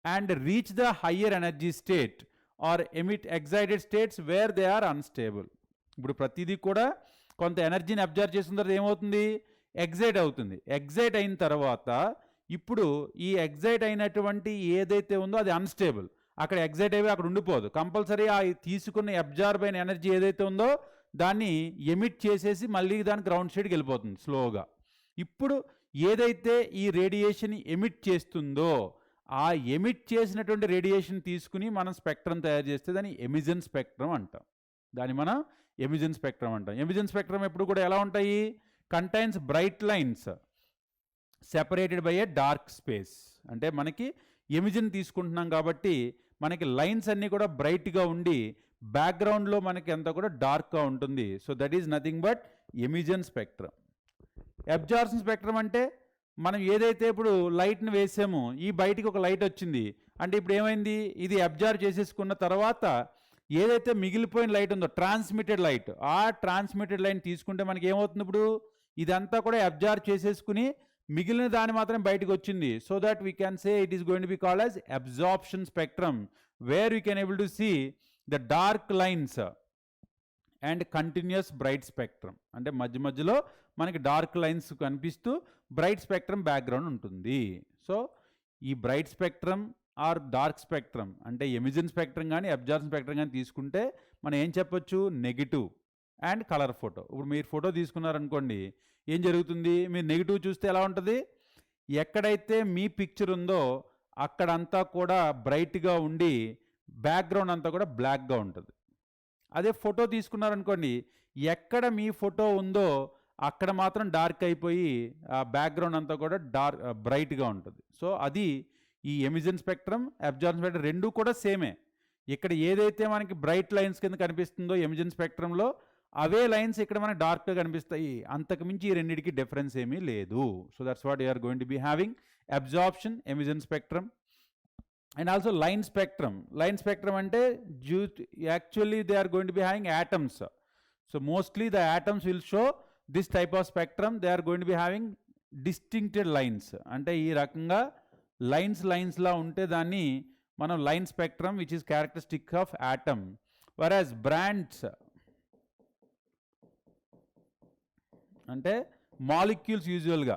and reach the higher energy state or emit excited states where they are unstable. ఇప్పుడు ప్రతిదీ కూడా కొంత ఎనర్జీని అబ్జర్వ్ చేసిన తర్వాత ఏమవుతుంది, ఎగ్జైట్ అవుతుంది. ఎగ్జైట్ అయిన తర్వాత ఇప్పుడు ఈ ఎగ్జైట్ అయినటువంటి ఏదైతే ఉందో అది అన్స్టేబుల్, అక్కడ ఎగ్జైట్ అయిపోయి అక్కడ ఉండిపోదు. కంపల్సరీ ఆ తీసుకున్న అబ్జార్బ్ అయిన ఎనర్జీ ఏదైతే ఉందో దాన్ని ఎమిట్ చేసేసి మళ్ళీ దాని గ్రౌండ్ స్టేట్కి వెళ్ళిపోతుంది స్లోగా. ఇప్పుడు ఏదైతే ఈ రేడియేషన్ ఎమిట్ చేస్తుందో ఆ ఎమిట్ చేసినటువంటి రేడియేషన్ తీసుకుని మనం స్పెక్ట్రమ్ తయారు చేస్తే దాన్ని ఎమిజన్ స్పెక్ట్రమ్ అంటాం. ఎమిజన్ స్పెక్ట్రమ్ ఎప్పుడు కూడా ఎలా ఉంటాయి, contains bright lines separated by A dark space. అంటే మనకి ఎమిజన్ తీసుకుంటున్నాం కాబట్టి మనకి లైన్స్ అన్నీ కూడా బ్రైట్గా ఉండి బ్యాక్గ్రౌండ్లో మనకి అంతా కూడా డార్క్గా ఉంటుంది. So that is nothing but emission spectrum. Absorption spectrum అంటే మనం ఏదైతే ఇప్పుడు లైట్ని వేసామో ఈ బయటికి ఒక లైట్ వచ్చింది అంటే ఇప్పుడు ఏమైంది, ఇది అబ్జర్వ్ చేసేసుకున్న తర్వాత ఏదైతే మిగిలిపోయిన లైట్ ఉందో ట్రాన్స్మిటెడ్ లైట్, ఆ ట్రాన్స్మిటెడ్ లైన్ తీసుకుంటే మనకి ఏమవుతుంది, ఇప్పుడు ఇదంతా కూడా అబ్జర్వ్ చేసేసుకుని మిగిలిన దాని మాత్రం బయటకు వచ్చింది. So that we can say it is going to be called as absorption spectrum where we can able to see the dark lines and continuous bright spectrum. అంటే మధ్యలో మనకి డార్క్ లైన్స్ కనిపిస్తూ బ్రైట్ స్పెక్ట్రమ్ బ్యాక్గ్రౌండ్ ఉంటుంది. So ఈ bright spectrum or dark spectrum అంటే emission spectrum కానీ absorption spectrum కానీ తీసుకుంటే మనం ఏం చెప్పొచ్చు, నెగిటివ్ అండ్ కలర్ ఫోటో. ఇప్పుడు మీరు ఫోటో తీసుకున్నారనుకోండి, ఏం జరుగుతుంది, మీరు నెగిటివ్ చూస్తే ఎలా ఉంటుంది, ఎక్కడైతే మీ పిక్చర్ ఉందో అక్కడంతా కూడా బ్రైట్గా ఉండి బ్యాక్గ్రౌండ్ అంతా కూడా బ్లాక్గా ఉంటుంది. అదే ఫోటో తీసుకున్నారనుకోండి, ఎక్కడ మీ ఫోటో ఉందో అక్కడ మాత్రం డార్క్ అయిపోయి ఆ బ్యాక్గ్రౌండ్ అంతా కూడా బ్రైట్గా ఉంటుంది. సో అది ఈ ఎమిషన్ స్పెక్ట్రమ్, అబ్జార్బన్ స్పెక్ట్రమ్ రెండూ కూడా సేమే. ఇక్కడ ఏదైతే మనకి బ్రైట్ లైన్స్ కింద కనిపిస్తుందో ఎమిషన్ స్పెక్ట్రంలో, అవే లైన్స్ ఇక్కడ మనకి డార్క్గా కనిపిస్తాయి. అంతకు మించి ఈ రెండింటికి డిఫరెన్స్ ఏమీ లేదు. So that's what you're going to be having, absorption, emission spectrum. And also line spectrum. Line spectrum అంటే actually they are going to be having atoms. So mostly the atoms will show this type of spectrum. They are going to be having distincted lines. అంటే ఈ రకంగా లైన్స్లా ఉంటే దాన్ని మనం line spectrum which is characteristic of atom. Whereas bands అంటే molecules యూజువల్గా,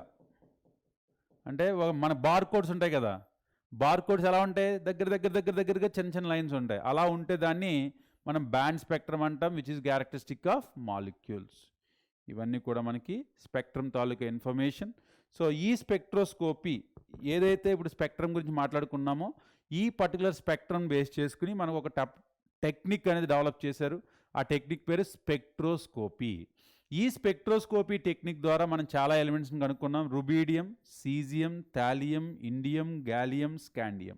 అంటే మన బార్ కోడ్స్ ఉంటాయి కదా, బార్ కోడ్స్ ఎలా ఉంటాయి, దగ్గరగా చిన్న లైన్స్ ఉంటాయి. అలా ఉంటే దాన్ని మనం బ్యాండ్ స్పెక్ట్రమ్ అంటాం, which is characteristic of molecules. ఇవన్నీ కూడా మనకి స్పెక్ట్రమ్ తాలూకా ఇన్ఫర్మేషన్. సో ఈ స్పెక్ట్రోస్కోపీ ఏదైతే ఇప్పుడు స్పెక్ట్రమ్ గురించి మాట్లాడుకున్నామో, ఈ పర్టికులర్ స్పెక్ట్రమ్ బేస్ చేసుకుని మనకు ఒక టెక్నిక్ అనేది డెవలప్ చేశారు. ఆ టెక్నిక్ పేరు స్పెక్ట్రోస్కోపీ. ఈ స్పెక్ట్రోస్కోపీ టెక్నిక్ ద్వారా మనం చాలా ఎలిమెంట్స్ని కనుక్కున్నాం. Rubidium, caesium, thallium, indium, gallium, scandium.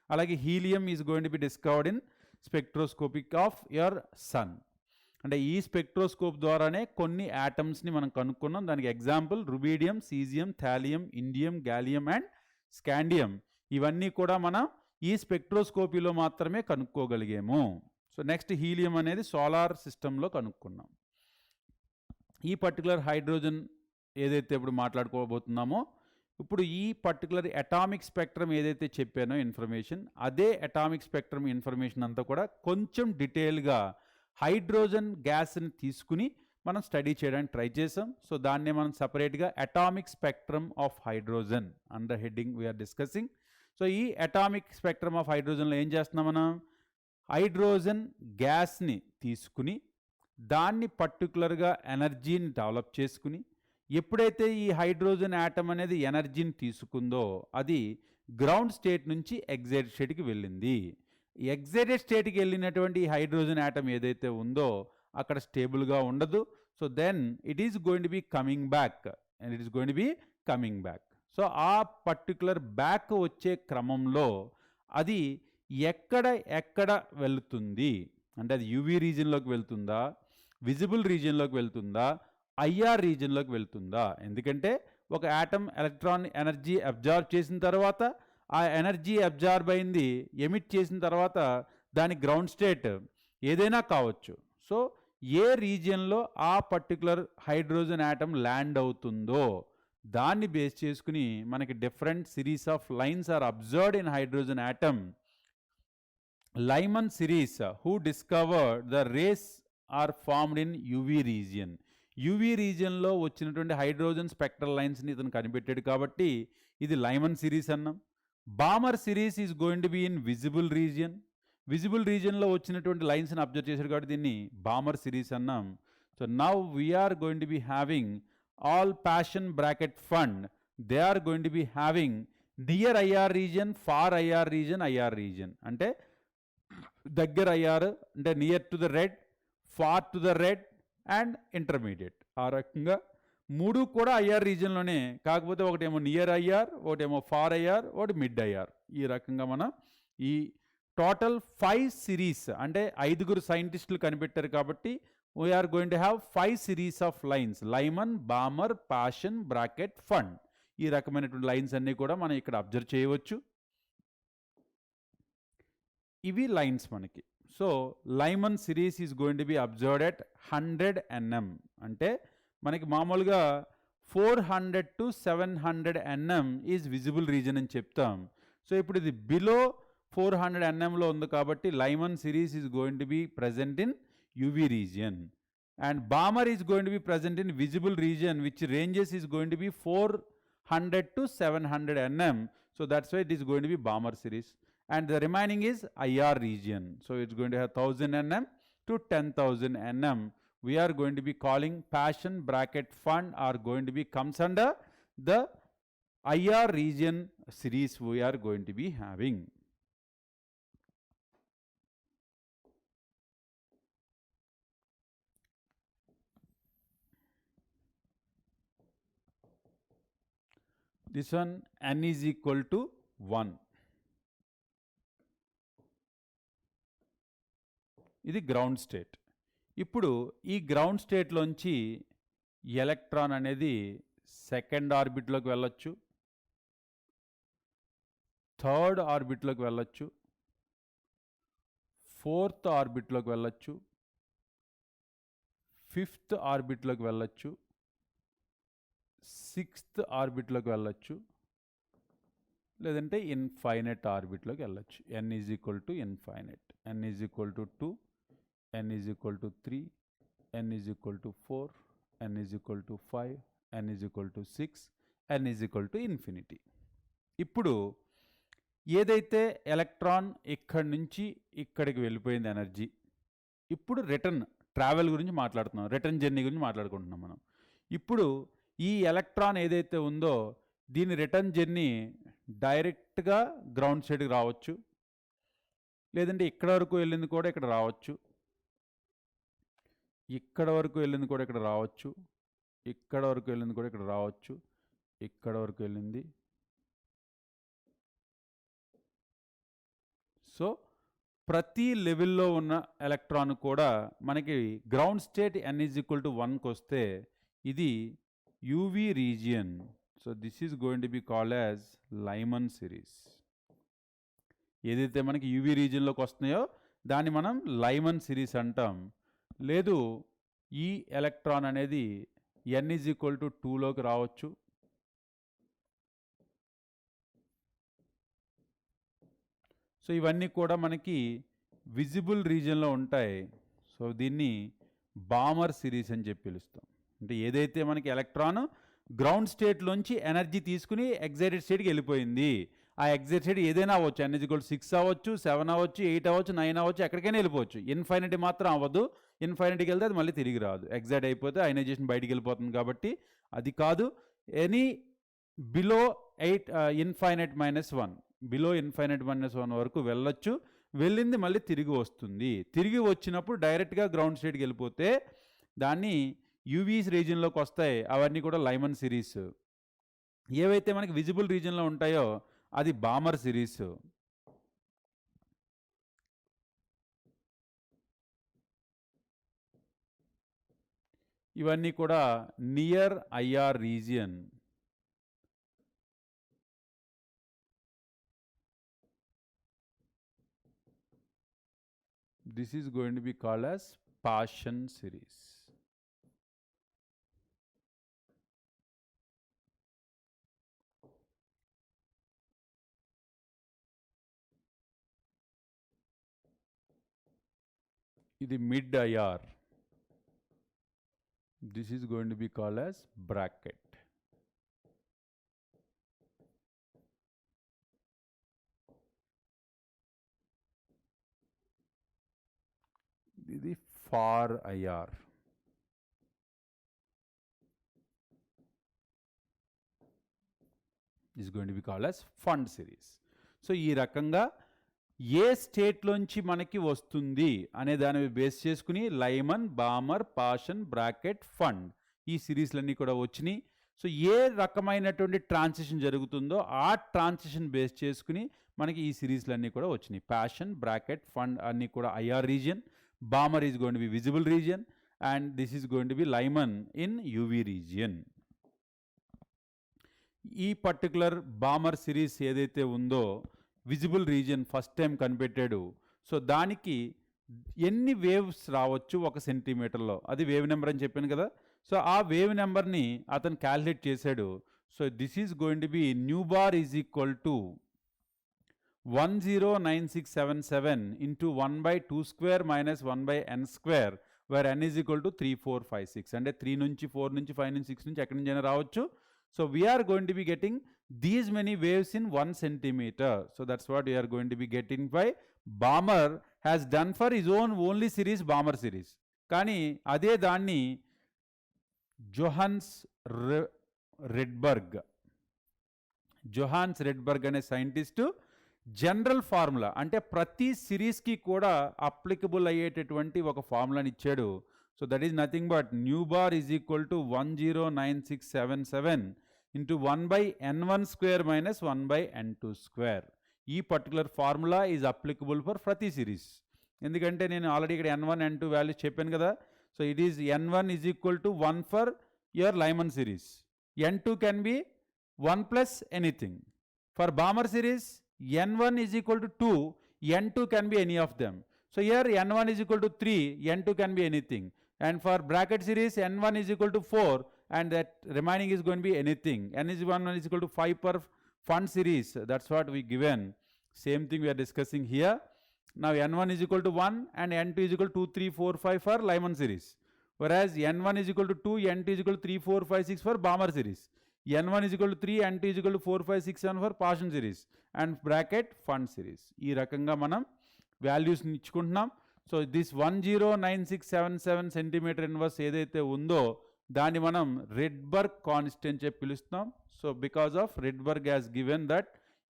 అలాగే helium is going to be discovered in spectroscopic of your sun. అంటే ఈ స్పెక్ట్రోస్కోప్ ద్వారానే కొన్ని యాటమ్స్ని మనం కనుక్కున్నాం. దానికి example rubidium, caesium, thallium, indium, gallium and scandium. ఇవన్నీ కూడా మనం ఈ స్పెక్ట్రోస్కోపీలో మాత్రమే కనుక్కోగలిగాము. సో నెక్స్ట్ హీలియం అనేది సోలార్ సిస్టంలో కనుక్కున్నాం. ఈ పర్టికులర్ హైడ్రోజన్ ఏదైతే ఇప్పుడు మాట్లాడుకోబోతున్నామో, ఇప్పుడు ఈ పర్టికులర్ అటామిక్ స్పెక్ట్రమ్ ఏదైతే చెప్పానో ఇన్ఫర్మేషన్, అదే అటామిక్ స్పెక్ట్రమ్ ఇన్ఫర్మేషన్ అంతా కూడా కొంచెం డీటెయిల్గా హైడ్రోజన్ గ్యాస్ని తీసుకుని మనం స్టడీ చేయడానికి ట్రై చేసాం. సో దాన్నే మనం సపరేట్గా atomic spectrum of hydrogen under heading we are discussing. So ఈ అటామిక్ స్పెక్ట్రమ్ ఆఫ్ హైడ్రోజన్లో ఏం చేస్తున్నాం మనం, హైడ్రోజన్ గ్యాస్ని తీసుకుని దాన్ని పర్టికులర్గా ఎనర్జీని డెవలప్ చేసుకుని, ఎప్పుడైతే ఈ హైడ్రోజన్ యాటమ్ అనేది ఎనర్జీని తీసుకుందో అది గ్రౌండ్ స్టేట్ నుంచి ఎగ్జైటెడ్ స్టేట్కి వెళ్ళింది. ఎగ్జైటెడ్ స్టేట్కి వెళ్ళినటువంటి ఈ హైడ్రోజన్ యాటమ్ ఏదైతే ఉందో అక్కడ స్టేబుల్గా ఉండదు. So then it is going to be coming back and it is going to be coming back. So ఆ పర్టికులర్ బ్యాక్ వచ్చే క్రమంలో అది ఎక్కడ వెళుతుంది అంటే అది యూవీ రీజియన్లోకి వెళ్తుందా, విజిబుల్ రీజియన్లోకి వెళ్తుందా, ఐఆర్ రీజియన్లోకి వెళ్తుందా. ఎందుకంటే ఒక యాటమ్ ఎలక్ట్రాన్ ఎనర్జీ అబ్జార్బ్ చేసిన తర్వాత ఆ ఎనర్జీ అబ్జార్బ్ అయింది ఎమిట్ చేసిన తర్వాత దాని గ్రౌండ్ స్టేట్ ఏదైనా కావచ్చు. సో ఏ రీజియన్లో ఆ పర్టికులర్ హైడ్రోజన్ యాటమ్ ల్యాండ్ అవుతుందో దాన్ని బేస్ చేసుకుని మనకి different series of lines are observed in hydrogen atom. Lyman series who discovered the rays are formed in UV region. UV రీజియన్లో వచ్చినటువంటి హైడ్రోజన్ స్పెక్ట్రల్ లైన్స్ని ఇతను కనిపెట్టాడు కాబట్టి ఇది లైమన్ సిరీస్ అన్నాం. Balmer series is going to be in visible region. Visible రీజియన్లో వచ్చినటువంటి లైన్స్ని అబ్జర్వ్ చేశాడు కాబట్టి దీన్ని బామర్ సిరీస్ అన్నాం. So now we're going to be having all Paschen Brackett Pfund. They are going to be having near IR region, far IR region, IR region అంటే దగ్గర IR అంటే near to the red, far to the red and intermediate. ఆ రకంగా మూడు కూడా IR రీజియన్లోనే, కాకపోతే ఒకటేమో నియర్ ఐఆర్, ఒకటేమో ఫార్ ఐఆర్, ఒకటి మిడ్ ఐఆర్. ఈ రకంగా మనం ఈ టోటల్ 5 సిరీస్ అంటే 5 సైంటిస్టులు కనిపెట్టారు కాబట్టి we are going to have 5 series of lines. Lyman, Balmer, Paschen, Brackett, Pfund. ఈ రకమైనటువంటి లైన్స్ అన్నీ కూడా మనం ఇక్కడ అబ్జర్వ్ చేయవచ్చు. ఇవి లైన్స్ మనకి. So Lyman series is going to B observed at 100 nm. అంటే మనకి మామూలుగా 400 to 700 nm is visible reason అని చెప్తాం. సో ఇప్పుడు ఇది బిలో 400 nmలో ఉంది కాబట్టి Lyman series is going to be present in UV region and Balmer is going to be present in visible region which ranges is going to B 400 to 700 nm. So that's why it is going to be Balmer series. And the remaining is IR region. So it's going to have 1000 nm to 10,000 nm. We are going to be calling passion bracket fund are going to be comes under the IR region series we are going to be having. This one n is equal to 1. ఇది ground state. ఇప్పుడు ఈ ground స్టేట్లోంచి electron అనేది second ఆర్బిట్లోకి వెళ్ళొచ్చు, third ఆర్బిట్లోకి వెళ్ళొచ్చు, fourth ఆర్బిట్లోకి వెళ్ళొచ్చు, fifth ఆర్బిట్లోకి వెళ్ళొచ్చు, sixth ఆర్బిట్లోకి వెళ్ళొచ్చు, లేదంటే ఇన్ఫైనైట్ ఆర్బిట్లోకి వెళ్ళొచ్చు. n is equal to infinite. n is equal to 2, n is equal to 3, n is equal to 4, n is equal to 5, n is equal to 6, n is equal to infinity. ఇప్పుడు ఏదైతే electron ఇక్కడి నుంచి ఇక్కడికి వెళ్ళిపోయింది energy, ఇప్పుడు return travel గురించి మాట్లాడుతున్నాం, return journey గురించి మాట్లాడుకుంటున్నాం మనం. ఇప్పుడు ఈ ఎలక్ట్రాన్ ఏదైతే ఉందో దీని రిటర్న్ జర్నీ డైరెక్ట్గా గ్రౌండ్ స్టేట్కి రావచ్చు, లేదంటే ఇక్కడ వరకు వెళ్ళింది కూడా ఇక్కడ రావచ్చు, ఇక్కడ వరకు వెళ్ళింది కూడా ఇక్కడ రావచ్చు, ఇక్కడ వరకు వెళ్ళింది కూడా ఇక్కడ రావచ్చు, ఇక్కడ వరకు వెళ్ళింది. సో ప్రతి లెవెల్లో ఉన్న ఎలక్ట్రాన్ కూడా మనకి ground state n is equal to 1కి వస్తే ఇది UV region. So this is going to be called as Lyman series. ఏదైతే మనకి యూవీ రీజియన్లోకి వస్తున్నాయో దాన్ని మనం లైమన్ సిరీస్ అంటాం. లేదు ఈ ఎలక్ట్రాన్ అనేది n ఈజ్ ఈక్వల్ టు 2లోకి రావచ్చు, సో ఇవన్నీ కూడా మనకి విజిబుల్ రీజియన్లో ఉంటాయి. సో దీన్ని బామర్ సిరీస్ అని చెప్పి పిలుస్తాం. అంటే ఏదైతే మనకి ఎలక్ట్రాన్ గ్రౌండ్ స్టేట్లోంచి ఎనర్జీ తీసుకుని ఎగ్జైటెడ్ స్టేట్కి వెళ్ళిపోయింది, ఆ ఎగ్జైటెడ్ స్టేట్ ఏదైనా అవ్వచ్చు, n ఈజ్ ఈక్వల్ 6 అవ్వచ్చు, 7 అవ్వచ్చు, 8 అవ్వచ్చు, 9 అవ్వచ్చు, ఎక్కడికైనా వెళ్ళిపోవచ్చు. ఇన్ఫైనిటీ మాత్రం అవ్వదు. ఇన్ఫైనిటీకి వెళ్తే అది మళ్ళీ తిరిగి రాదు, ఎగ్జైట్ అయిపోతే అయనైజేషన్ బయటికి వెళ్ళిపోతుంది. కాబట్టి అది కాదు. Any below 8 infinite -1, below infinite -1 వరకు వెళ్ళొచ్చు. వెళ్ళింది మళ్ళీ తిరిగి వస్తుంది. తిరిగి వచ్చినప్పుడు డైరెక్ట్గా గ్రౌండ్ స్టేట్కి వెళ్ళిపోతే దాన్ని యూవీస్ రీజియన్లోకి వస్తాయి. అవన్నీ కూడా లైమన్ సిరీస్. ఏవైతే మనకి విజిబుల్ రీజియన్లో ఉంటాయో అది బామర్ సిరీస్. ఇవన్నీ కూడా near IR region. This is going to be called as Paschen series. ఇది mid IR. This is going to be called as bracket. ఇది far IR. Is going to be called as fund series. So ఈ రకంగా ఏ స్టేట్లోంచి మనకి వస్తుంది అనే దాని base చేసుకుని Lyman, Balmer, Paschen, Brackett, Pfund ఈ సిరీస్లన్నీ కూడా వచ్చినాయి. సో ఏ రకమైనటువంటి ట్రాన్సిషన్ జరుగుతుందో ఆ ట్రాన్సిషన్ బేస్ చేసుకుని మనకి ఈ సిరీస్లన్నీ కూడా వచ్చినాయి. పాషన్, బ్రాకెట్, ఫండ్ అన్నీ కూడా IR region, Balmer is going to be visible region, and this is going to be Lyman in UV region. ఈ పర్టికులర్ బామర్ సిరీస్ ఏదైతే ఉందో విజిబుల్ రీజియన్ ఫస్ట్ టైం కనిపెట్టాడు. సో దానికి ఎన్ని వేవ్స్ రావచ్చు 1 సెంటీమీటర్లో, అది వేవ్ నెంబర్ అని చెప్పాను కదా. సో ఆ వేవ్ నెంబర్ని అతను క్యాల్కులేట్ చేశాడు. So this is going to be nu bar is equal to 109677 into 1/2² - 1/n², where n is equal to 3, 4, 5, 6. అంటే 3 నుంచి 4 నుంచి 5 నుంచి 6 నుంచి ఎక్కడి నుంచి అయినా రావచ్చు. So we are going to be getting these many waves in 1 centimeter. So that's what we are going to be getting by Balmer has done for his own only series, Balmer series. కానీ అదే దాన్ని జోహాన్స్ రెడ్బర్గ్ అనే scientist general formula, అంటే ప్రతి సిరీస్కి కూడా applicable అయ్యేటటువంటి ఒక ఫార్ములాని ఇచ్చాడు. So that is nothing but new bar is equal to 109677 into 1 by n1 square minus 1 by n2 square. ఈ particular formula is applicable for ప్రతి సిరీస్. ఎందుకంటే నేను ఆల్రెడీ ఇక్కడ n1 n2 వాల్యూస్ చెప్పాను కదా. So it is n1 is equal to 1 for your Lyman series. n2 can be 1 plus anything. For Balmer series n1 is equal to 2, n2 can be any of them. So here n1 is equal to 3, n2 can be anything. And for bracket series n1 is equal to 4 and that remaining is going to be anything. N is 1 is equal to 5 per fund series. That's what we given. Same thing we are discussing here. Now n1 is equal to 1 and n2 is equal to 2, 3, 4, 5 for Lyman series. Whereas n1 is equal to 2, n2 is equal to 3, 4, 5, 6 for Balmer series. n1 is equal to 3, n2 is equal to 4, 5, 6, 7 for Paschen series. And bracket fund series. ఈ రకంగా మనం వాల్యూస్ని ఇచ్చుకుంటున్నాం. So this 109677 centimetre inverse ఏదైతే ఉందో దాన్ని మనం Rydberg constant చెప్పి పిలుస్తున్నాం. So because of Rydberg has given that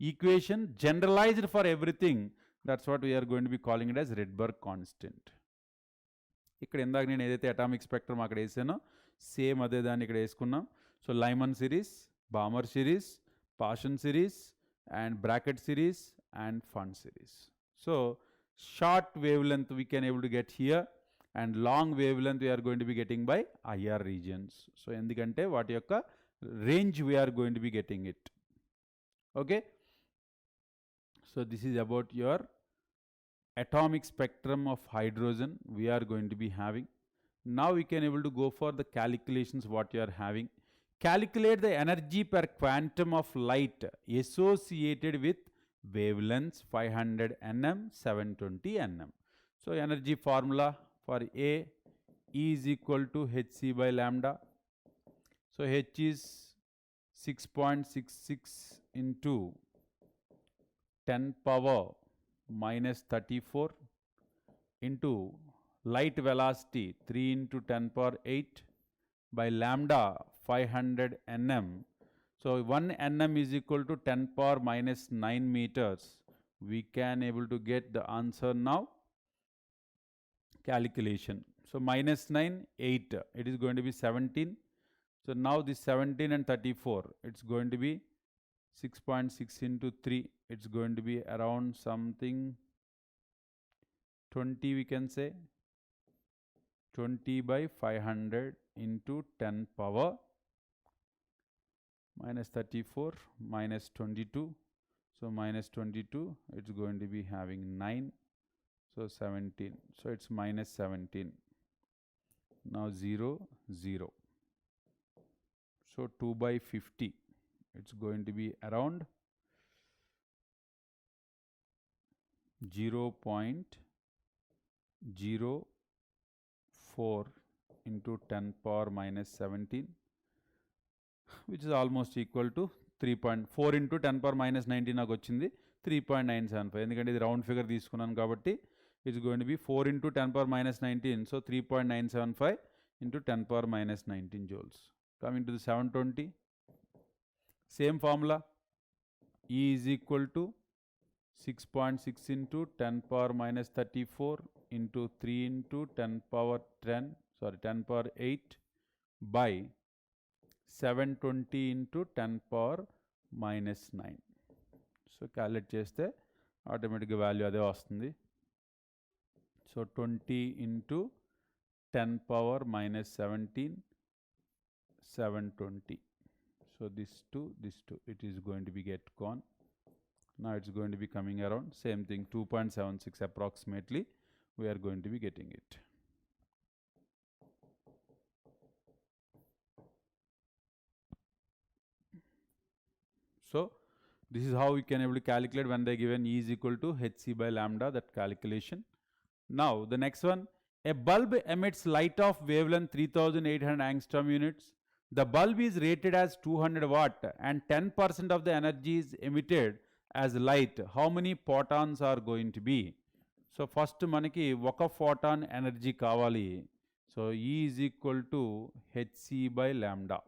equation generalised for everything, that's what we are going to be calling it as Rydberg constant. ఇక్కడ ఇందాక నేను ఏదైతే అటామిక్ స్పెక్ట్రమ్ అక్కడ వేసానో సేమ్ అదే దాన్ని ఇక్కడ వేసుకున్నాం. So Lyman series, Balmer series, Paschen series and Brackett series and Pfund series. So short wavelength we can able to get here and long wavelength we are going to be getting by IR regions. So endukante vaati yokka range we are going to be getting it. Okay, so this is about your atomic spectrum of hydrogen we are going to be having. Now we can able to go for the calculations what you are having. Calculate the energy per quantum of light associated with wavelengths 500 nm, 720 nm. So energy formula for A is equal to hc by lambda. So h is 6.66 into 10 power minus 34 into light velocity 3 into 10 power 8 by lambda 500 nm. So 1 nm is equal to 10 power minus 9 meters. We can able to get the answer now. Calculation. So minus 9, 8. It is going to be 17. So now this 17 and 34. It's going to be 6.6 into 3. It's going to be around something 20 we can say. 20 by 500 into 10 power minus 34 minus 22. So minus 22 it's going to be having 9. So 17. So it's minus 17. Now 0, 0. So 2 by 50. It's going to be around 0.04 into 10 power minus 17. Which is almost equal to 3.4 into 10 power minus 19 నాకు వచ్చింది 3.975. ఎందుకంటే ఇది round figure తీసుకున్నాను కాబట్టి it's going to be 4 into 10 power minus 19. So 3.975 into 10 power minus 19 joules. Coming to the 720, same formula. E is equal to 6.6 into 10 power minus 34 into 3 into 10 power 10 power 8 by 720 into 10 power minus 9. So calculate చేస్తే ఆటోమేటిక్గా value అదే వస్తుంది. So 20 into 10 power minus 17, 720. So this 2, it is going to be get gone. Now it's going to be coming around same thing, 2.76 approximately we are going to be getting it. So this is how we can able to calculate when they given E is equal to hc by lambda, that calculation. Now the next one, a bulb emits light of wavelength 3800 angstrom units. The bulb is rated as 200 watt and 10% of the energy is emitted as light. How many photons are going to be? So first manaki oka photon energy kavali. So E is equal to hc by lambda.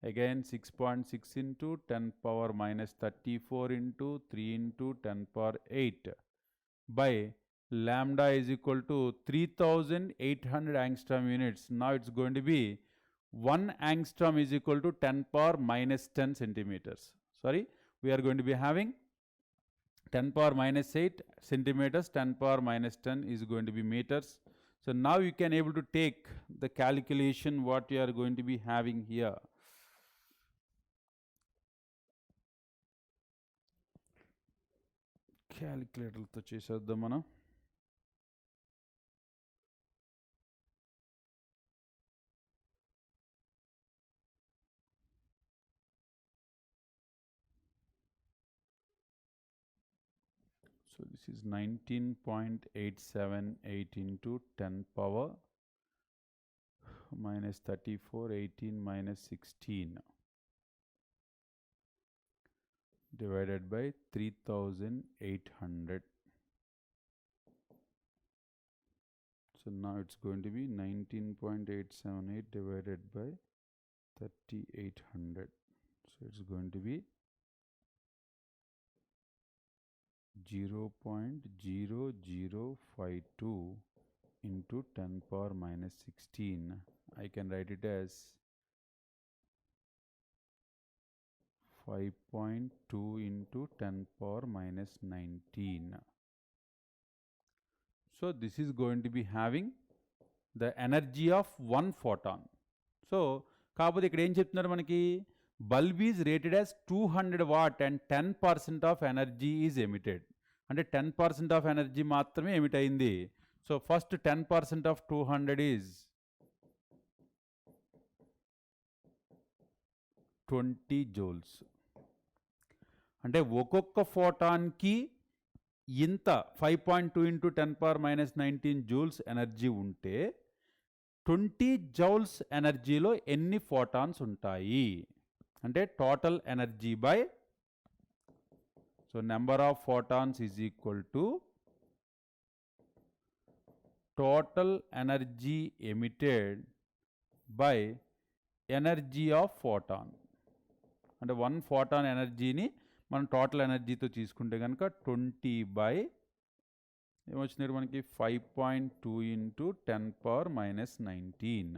Again 6.6 into 10 power minus 34 into 3 into 10 power 8 by lambda is equal to 3800 angstrom units. Now it's going to be 1 angstrom is equal to 10 power minus 10 centimeters. Sorry, we are going to be having 10 power minus 8 centimeters, 10 power minus 10 is going to be meters. So now you can able to take the calculation what you are going to be having here. Calculator తో చేసేద్దాం మనం. So this is 19.878 into 10 power minus 34, 18 minus 16 divided by 3800. So now it's going to be 19.878 divided by 3800. So it's going to be 0.0052 into 10 power minus 16. I can write it as 5.2 into 10 power minus 19. So this is going to be having the energy of 1 photon. So కాకపోతే ఇక్కడ ఏం చెప్తున్నారు మనకి, bulb is rated as 200 watt and 10% of energy is emitted. అంటే 10% of energy మాత్రమే emit అయింది. So first 10% of 200 is 20 joules. అంటే ఒక్కొక్క ఫోటాన్కి ఇంత 5.2 into 10 power minus 19 joules energy ఉంటే 20 joules ఎనర్జీలో ఎన్ని ఫోటాన్స్ ఉంటాయి అంటే total energy by, so number of photons is equal to total energy emitted by energy of photon. అంటే 1 ఫోటాన్ ఎనర్జీని మనం టోటల్ ఎనర్జీతో తీసుకుంటే కనుక 20 బై ఏమొచ్చినారు మనకి 5.2 into 10 power minus 19.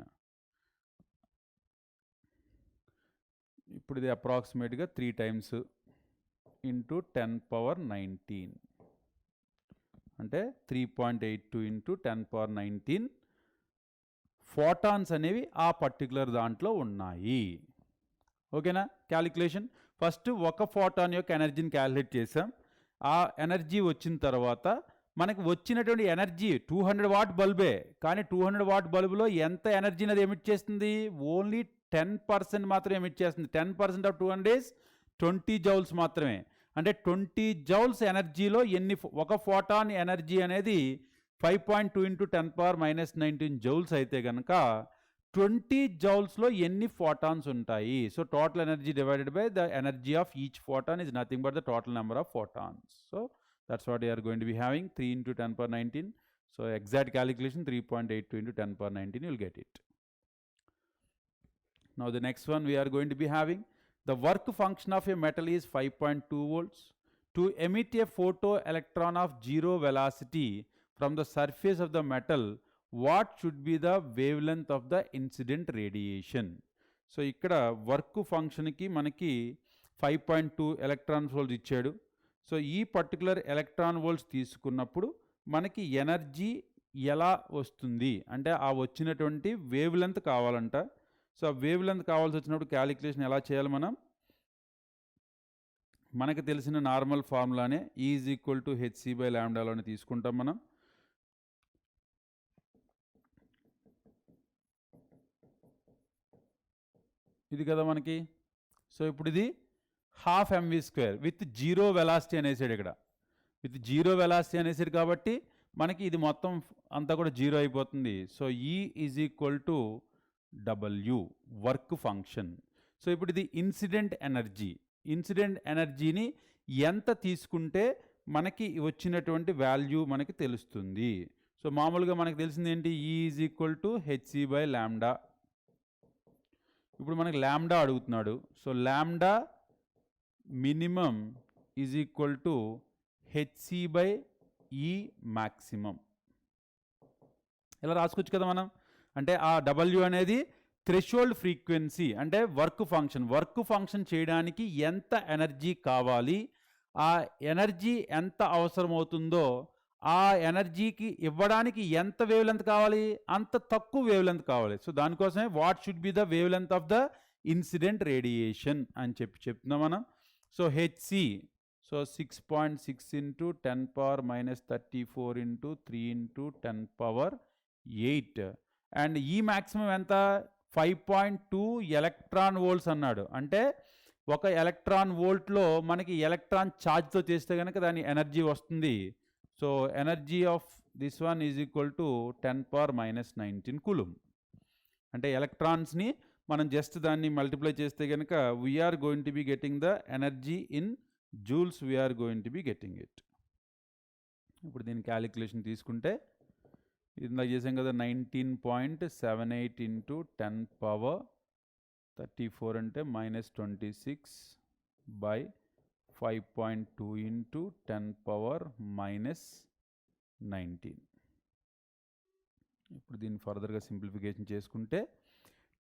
ఇప్పుడు ఇది అప్రాక్సిమేట్గా 3 times into 10 power 19 అంటే 3.82 into 10 power 19 ఫోటాన్స్ అనేవి ఆ పర్టికులర్ దాంట్లో ఉన్నాయి. ఓకేనా? క్యాలిక్యులేషన్ ఫస్ట్ ఒక ఫోటాన్ యొక్క ఎనర్జీని క్యాలిక్యులేట్ చేసాం. ఆ ఎనర్జీ వచ్చిన తర్వాత మనకు వచ్చినటువంటి ఎనర్జీ 200 వాట్ బల్బే, కానీ 200 వాట్ బల్బులో ఎంత ఎనర్జీని అది ఎమిట్ చేస్తుంది, ఓన్లీ 10% మాత్రమే ఎమిట్ చేస్తుంది. 10% ఆఫ్ 200 is 20 జౌల్స్ మాత్రమే. అంటే 20 జౌల్స్ ఎనర్జీలో ఒక ఫోటాన్ ఎనర్జీ అనేది 5.2 into 10 power minus 19 జౌల్స్ అయితే కనుక 20 జౌల్స్లో ఎన్ని ఫోటాన్స్ ఉంటాయి. So total energy divided by the energy of each photon is nothing but the total number of photons. So that's what we are going to be having, 3 into 10 power 19. So exact calculation 3.82 into 10 power 19, you will get it. Now the next one we are going to be having, the work function of a metal is 5.2 volts. To emit a photoelectron of 0 velocity from the surface of the metal, what should be the wavelength of the incident radiation? So ikkada work function ki manaki 5.2 electron volts ichchadu. So ఈ particular electron volts తీసుకున్నప్పుడు మనకి energy ఎలా వస్తుంది అంటే ఆ వచ్చినటువంటి wave length కావాలంట. So ఆ వేవ్ లెంత్ కావాల్సి వచ్చినప్పుడు క్యాలిక్యులేషన్ ఎలా చేయాలి, మనకు తెలిసిన నార్మల్ ఫార్ములానే is equal to h c by ల్యాండాలోనే తీసుకుంటాం మనం. ఇది కదా మనకి. సో ఇప్పుడు ఇది ½ mv² విత్ జీరో వెలాసిటీ అనేసాడు. ఇక్కడ విత్ జీరో వెలాసిటీ అనేసాడు కాబట్టి మనకి ఇది మొత్తం అంతా కూడా జీరో అయిపోతుంది. సో ఈ is equal to W work function. So ఇప్పుడు ఇది ఇన్సిడెంట్ ఎనర్జీని ఎంత తీసుకుంటే మనకి వచ్చినటువంటి వాల్యూ మనకి తెలుస్తుంది. సో మామూలుగా మనకి తెలిసింది ఏంటి, ఈ is equal to h c by lambda. ఇప్పుడు మనకి ల్యాండా అడుగుతున్నాడు. సో ల్యాండా minimum is equal to h c by ఈ మ్యాక్సిమం. ఇలా రాసుకోవచ్చు కదా మనం. అంటే ఆ డబ్ల్యూ అనేది థ్రెషోల్డ్ ఫ్రీక్వెన్సీ అంటే వర్క్ ఫంక్షన్ చేయడానికి ఎంత ఎనర్జీ కావాలి, ఆ ఎనర్జీ ఎంత అవసరమవుతుందో ఆ ఎనర్జీకి ఇవ్వడానికి ఎంత వేవ్ లెంత్ కావాలి, అంత తక్కువ వేవ్ లెంత్ కావాలి. సో దానికోసమే what should be the wave length of the incident radiation అని చెప్తున్నాం మనం. So HC, so 6.6 into 10⁻⁻34 into 3 into 10⁸8 and ఈ మ్యాక్సిమం ఎంత 5.2 ఎలక్ట్రాన్ వోల్ట్స్ అన్నాడు. అంటే ఒక ఎలక్ట్రాన్ వోల్ట్లో మనకి ఎలక్ట్రాన్ ఛార్జ్తో చేస్తే కనుక దాని ఎనర్జీ వస్తుంది. So energy of this one is equal to 10⁻⁻19 coulomb. అంటే ఎలక్ట్రాన్స్ని మనం జస్ట్ దాన్ని మల్టిప్లై చేస్తే కనుక we are going to be getting the energy in joules, we are going to be getting it. ఇప్పుడు దీని క్యాలిక్యులేషన్ తీసుకుంటే ఇందాక చేసాం కదా 19.78 ఇంటూ 10⁻34 అంటే -26 బై 5.2 ఇంటూ 10⁻⁻19. ఇప్పుడు దీన్ని ఫర్దర్గా సింప్లిఫికేషన్ చేసుకుంటే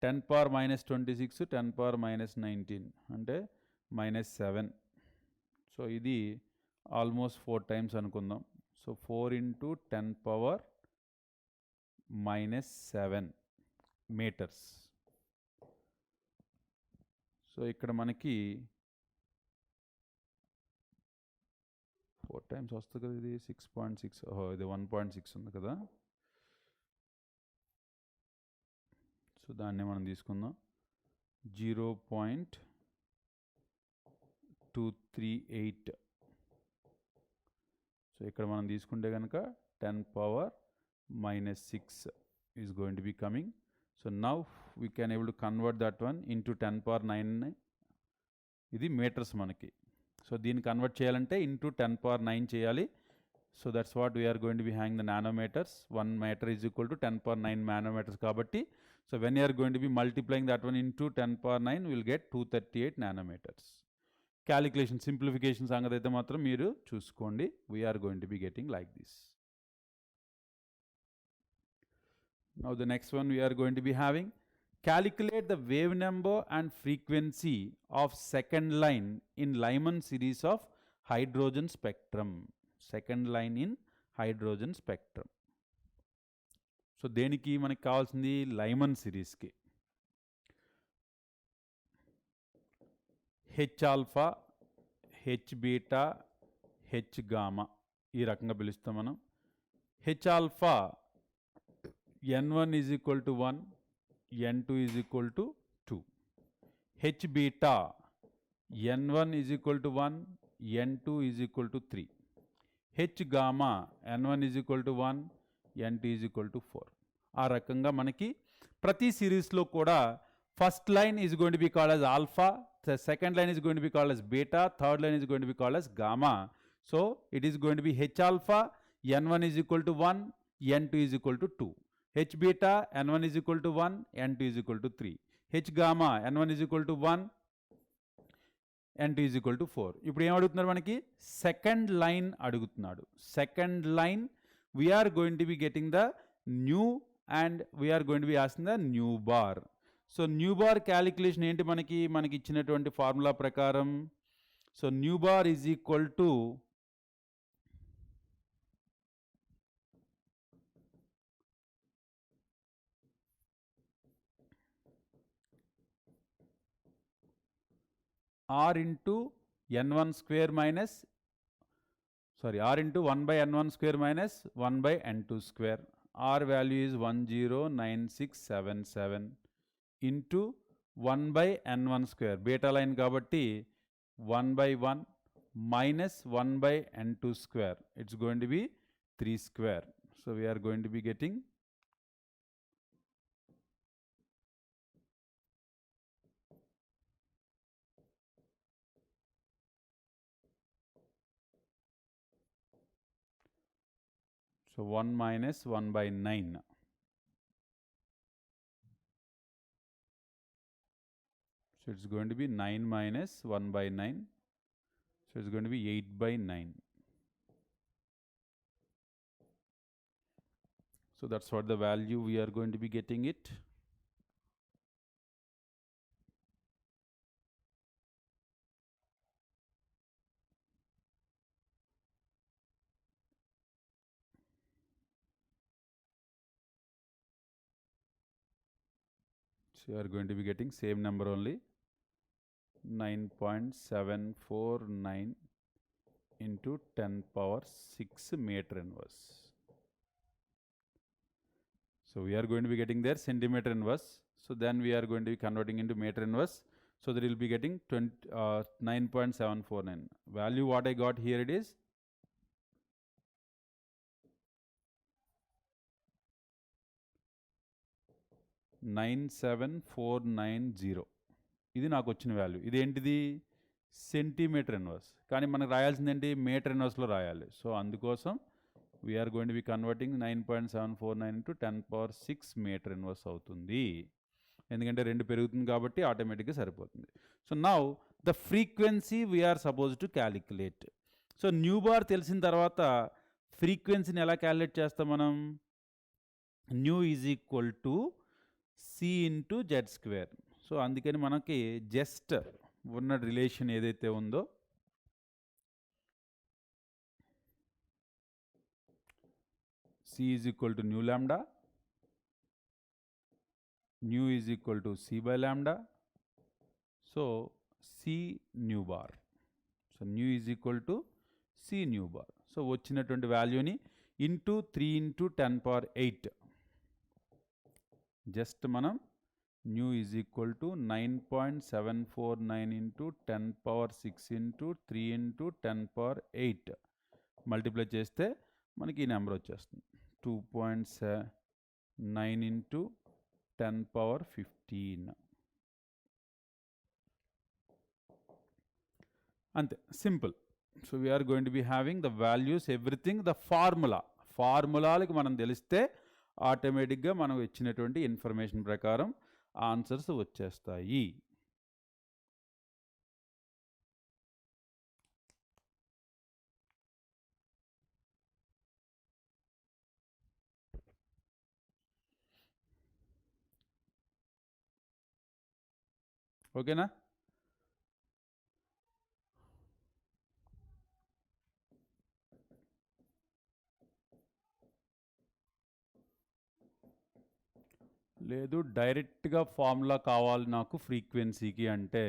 10⁻⁻26 10⁻⁻19 అంటే -7. సో ఇది ఆల్మోస్ట్ 4 టైమ్స్ అనుకుందాం. So 4 into 10⁻⁻7 metres. సో ఇక్కడ మనకి 4 టైమ్స్ వస్తుంది కదా, ఇది 6.6, ఇది 1.6 ఉంది కదా. సో దాన్ని మనం తీసుకుందాం 0.238. సో ఇక్కడ మనం తీసుకుంటే కనుక 10⁻⁻6 is going to be coming. So now we can able to convert that one into 10⁻9. ఇది మీటర్స్ మనకి. సో దీన్ని కన్వర్ట్ చేయాలంటే ఇంటూ 10⁻9 చేయాలి. So that's what we are going to be hang the nanometres. 1 meter is equal to 10⁻9 nanometres కాబట్టి so when you're going to be multiplying that one into 10⁻9 will get 238 nanometres. Calculation simplification సంగతి అయితే మాత్రం మీరు చూసుకోండి. We're going to be getting like this. Now the next one we are going to be having calculate the wave number and frequency of second line in Lyman series of hydrogen spectrum. Second line in hydrogen spectrum. So దేనికి మనకి కావాల్సింది Lyman సిరీస్కి. H alpha, H beta, H gamma ఈ రకంగా పిలుస్తాం మనం. H alpha n1 is equal to 1, n2 is equal to 2. H beta n1 is equal to 1, n2 is equal to 3. H gamma n1 is equal to 1, n2 is equal to 4. ఆ రకంగా మనకి ప్రతి సిరీస్లో కూడా first line is going to be called as alpha, the second line is going to be called as beta, third line is going to be called as gamma. So it is going to be H alpha n1 is equal to 1, n2 is equal to 2. H beta n1 is equal to 1, n2 is equal to 3. H gamma n1 is equal to 1, n2 is equal to 4. ఇప్పుడు ఏం అడుగుతున్నారు మనకి? Second line అడుగుతున్నాడు. Second line we are going to be getting the nu and we are going to be asking the nu bar. So nu bar calculation ఏంటి మనకి ఇచ్చినటువంటి formula ప్రకారం. So nu bar is equal to r into n1 square minus, r into 1 by n1 square minus 1 by n2 square. R value is 109677 into 1 by n1 square. Beta line kabatti 1 by 1 minus 1 by n2 square. It's going to be 3 square. So we are going to be getting so 1 minus 1 by 9. So it's going to be 9 minus 1 by 9. So it's going to be 8 by 9. So that's what the value we are going to be getting it. So you are going to be getting same number only, 9.749 into 10 power 6 meter inverse. So we are going to be getting there centimeter inverse. So then we are going to be converting into meter inverse. So that will be getting 9.749. Value what I got here, it is 97490. ఇది నాకు వచ్చిన value. ఇదేంటిది? Centimetre inverse. కానీ మనకు రాయాల్సింది ఏంటి? Metre ఇన్వర్స్లో రాయాలి. సో అందుకోసం we are going to be converting 9.749 into 10 power 6 metre inverse అవుతుంది. ఎందుకంటే 2 పెరుగుతుంది కాబట్టి ఆటోమేటిక్గా సరిపోతుంది. So now the frequency we are suppose to calculate. So nu bar తెలిసిన తర్వాత ఫ్రీక్వెన్సీని ఎలా క్యాలిక్యులేట్ చేస్తాం మనం? Nu is equal to c into z square. So అందుకని మనకి జస్ట్ ఉన్న రిలేషన్ ఏదైతే ఉందో c is equal to nu lambda, nu is equal to c by lambda. So c nu bar. So nu is equal to c nu bar. So వచ్చినటువంటి వాల్యూని into 3 into 10 power 8 just మనం nu is equal to 9.749 into 10 power 6 into 3 into 10 power 8 multiply చేస్తే మనకి ఈ number వచ్చేస్తుంది. 2.9 into 10 power 15. అంతే, simple. So we're going to be having the values everything, the ఫార్ములాలకి మనం తెలిస్తే ఆటోమేటిక్గా మనం ఇచ్చినటువంటి ఇన్ఫర్మేషన్ ప్రకారం ఆన్సర్స్ వచ్చేస్తాయి. ఓకేనా? లేదు డైరెక్ట్గా ఫార్ములా కావాలి నాకు ఫ్రీక్వెన్సీకి అంటే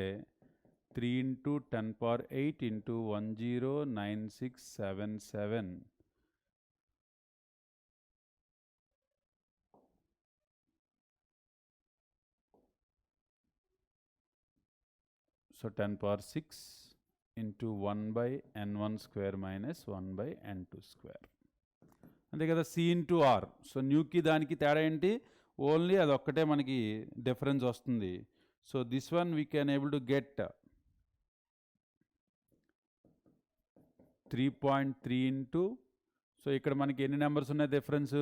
3 into 10 power 8 into 109677. So 10 power 6 into 1/n1 square minus 1/n2 square. అంతే కదా, సి ఇంటూ ఆర్. సో న్యూకి దానికి తేడా ఏంటి? ఓన్లీ అదొక్కటే మనకి డిఫరెన్స్ వస్తుంది. So this one we can able to get 3.3 into, so ఇక్కడ మనకి ఎన్ని నెంబర్స్ ఉన్నాయి డిఫరెన్స్?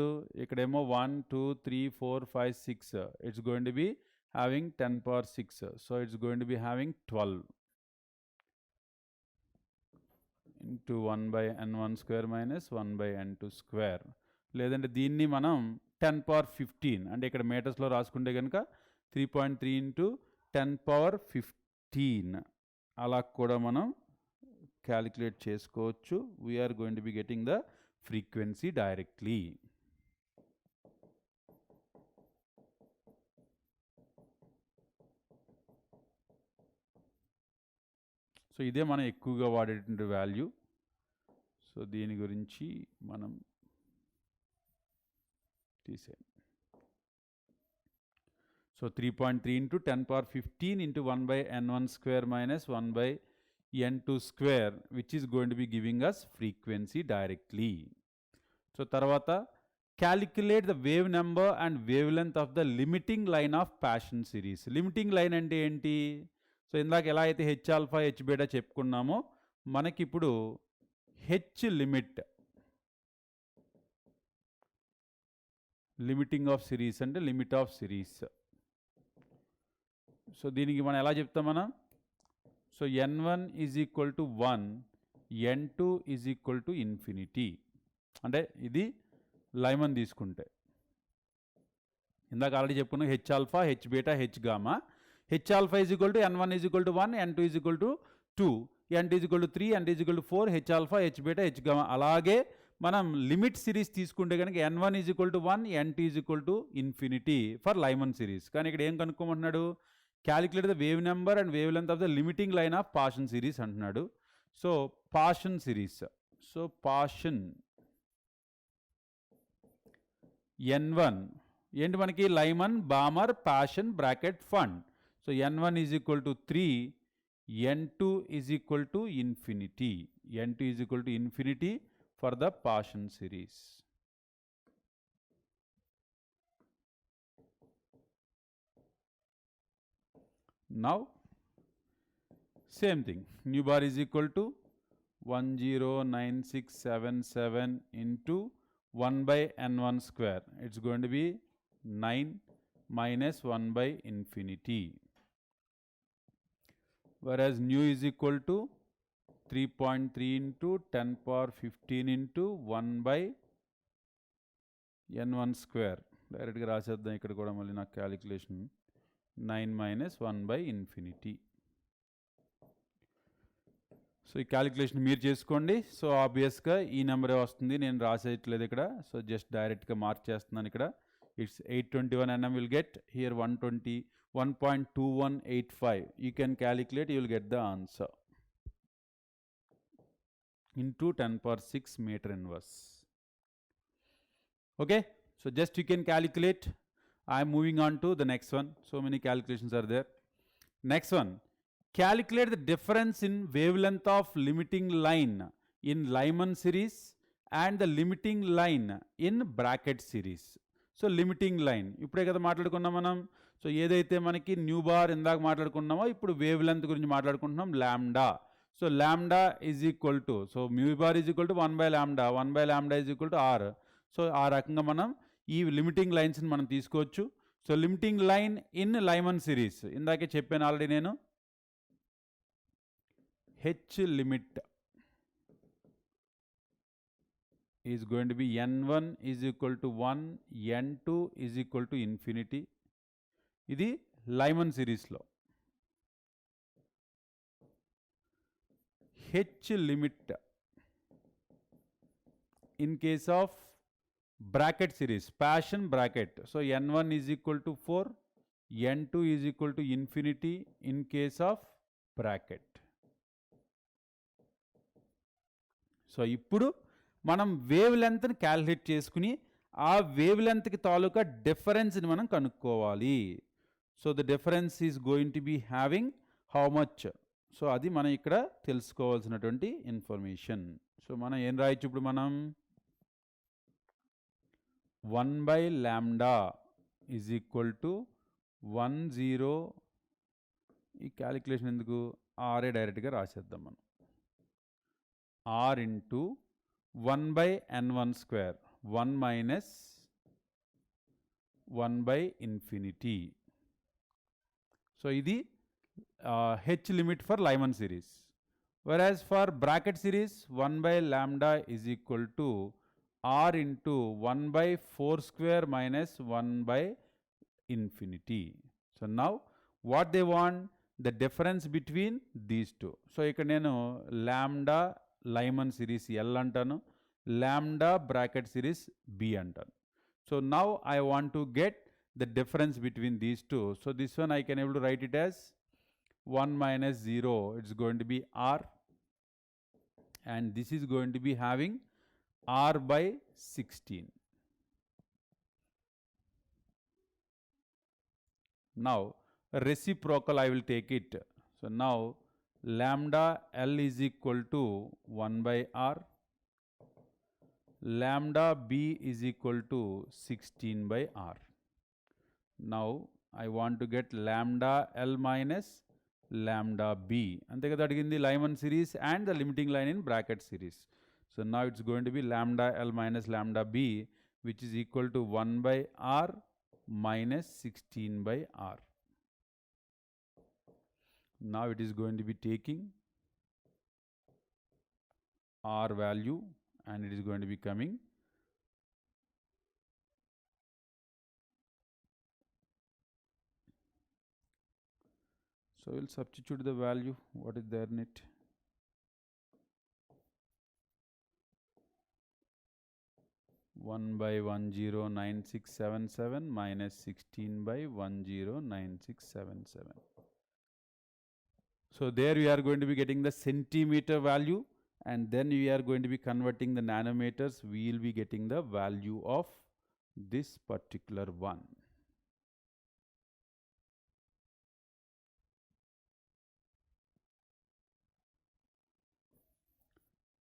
ఇక్కడేమో 1 2 3 4 5 6. It's going to be having 10 power 6. So it's going to be having 12 into 1/n1 square minus 1/n2 square. లేదంటే దీన్ని మనం 10 power 15 అంటే ఇక్కడ మీటర్స్లో రాసుకుంటే కనుక 3.3 ఇంటూ 10 పవర్ 15 అలా కూడా మనం క్యాలిక్యులేట్ చేసుకోవచ్చు. We are going to be getting the frequency directly. So ఇదే మనం ఎక్కువగా వాడేటువంటి వాల్యూ. సో దీని గురించి మనం తీసేయండి. So 3.3 into 10 power 15 into 1/n1 square minus 1/n2 square which is going to be giving us frequency directly. So తర్వాత calculate the wave number and wave length of the limiting line of Paschen series. Limiting line అంటే ఏంటి? So ఇందాక ఎలా అయితే H alpha H beta చెప్పుకున్నామో మనకిప్పుడు H limiting of series అంటే limit of series. So దీనికి మనం ఎలా చెప్తాం మనం? So n1 is equal to 1, n2 is equal to infinity. అంటే ఇది లైమన్ తీసుకుంటే ఇందాక ఆల్రెడీ చెప్పుకున్నాం H alpha H beta H gamma. H alpha is equal to n1 is equal to 1, n2 is equal to 2, n2 is equal to 3, n2 is equal to 4, H alpha H beta H gamma. అలాగే మనం limit series తీసుకుంటే కనుక n1 is equal to 1, n2 is equal to infinity for Lyman series. కానీ ఇక్కడ ఏం కనుక్కోమంటున్నాడు? Calculate the wave number and wave length of the limiting line of Paschen series అంటున్నాడు. So Paschen series, so Paschen n1 ఏంటి మనకి? Lyman, Balmer, Paschen, Brackett, Pfund. So n1 is equal to 3, n2 is equal to infinity. n2 is equal to infinity for the Paschen series. Now same thing, nu bar is equal to 109677 into 1 by n1 square. It's going to be 9 minus 1 by infinity. Whereas nu is equal to 3.3 into 10 power 15 into 1 by n1 square. డైరెక్ట్గా రాసేద్దాం ఇక్కడ కూడా మళ్ళీ నాకు calculation. 9 minus 1 by infinity. So ఈ calculation మీరు చేసుకోండి. So ఆబ్వియస్గా ఈ నెంబరే వస్తుంది, నేను రాసేయట్లేదు ఇక్కడ. సో జస్ట్ డైరెక్ట్గా మార్క్ చేస్తున్నాను ఇక్కడ. It's 821 nm will get here 121.85. You can calculate, you will get the answer into 10 power 6 meter inverse. Okay, so just you can calculate. I am moving on to the next one. So many calculations are there. Next one, calculate the difference in wavelength of limiting line in Lyman series and the limiting line in bracket series. So limiting line ఇప్పుడే కదా మాట్లాడుకున్నాం మనం. So ఏదైతే మనకి new bar ఇందాక మాట్లాడుకున్నామో ఇప్పుడు wave length గురించి మాట్లాడుకుంటున్నాం, lambda. So lambda is equal to, so mu bar is equal to 1 by lambda, 1 by lambda is equal to r. So ఆ రకంగా మనం ఈ లిమిటింగ్ లైన్స్ని మనం తీసుకోవచ్చు. So limiting line in Lyman series ఇందాకే చెప్పాను ఆల్రెడీ నేను. H limit is going to B n1 is equal to 1, n2 is equal to infinity. ఇది లైమన్ సిరీస్లో. H limit in case of bracket series, Paschen bracket. So n1 is equal to 4, n2 is equal to infinity in case of bracket. So ఇప్పుడు మనం wave లెంత్ని calculate చేసుకుని ఆ wave లెంత్కి తాలూకా డిఫరెన్స్ని మనం కనుక్కోవాలి. So the difference is going to be having how much. So అది మనం ఇక్కడ తెలుసుకోవాల్సినటువంటి ఇన్ఫర్మేషన్. సో మనం ఏం రాయొచ్చు ఇప్పుడు? మనం 1 by lambda is equal to 10. ఈ క్యాలిక్యులేషన్ ఎందుకు? ఆరే డైరెక్ట్గా రాసేద్దాం మనం. r into 1 by n1 square, 1 minus 1 by infinity. So ఇది H limit for Lyman series. Whereas for bracket series, 1 by lambda is equal to r into 1 by 4 square minus 1 by infinity. So now what they want? The difference between these two. So ఇక్కడ నేను lambda Lyman series L అంటాను, lambda bracket series B అంటాను. So now I want to get the difference between these two. So this one I can able to write it as 1 minus 0, it's going to be r, and this is going to be having r by 16. Now reciprocal I will take it. So now lambda L is equal to 1 by r, lambda B is equal to 16 by r. Now I want to get lambda L minus lambda b. అంతే కదా అడిగింది, Lyman series and the limiting line in bracket series. So now it's going to be lambda L minus lambda b, which is equal to 1 by r minus 16 by r. Now it is going to be taking r value and it is going to be coming so we'll substitute the value what is there in it. 1/109677 minus 16/109677. So there we are going to be getting the centimeter value, and then we are going to be converting the nanometers. We will be getting the value of this particular one.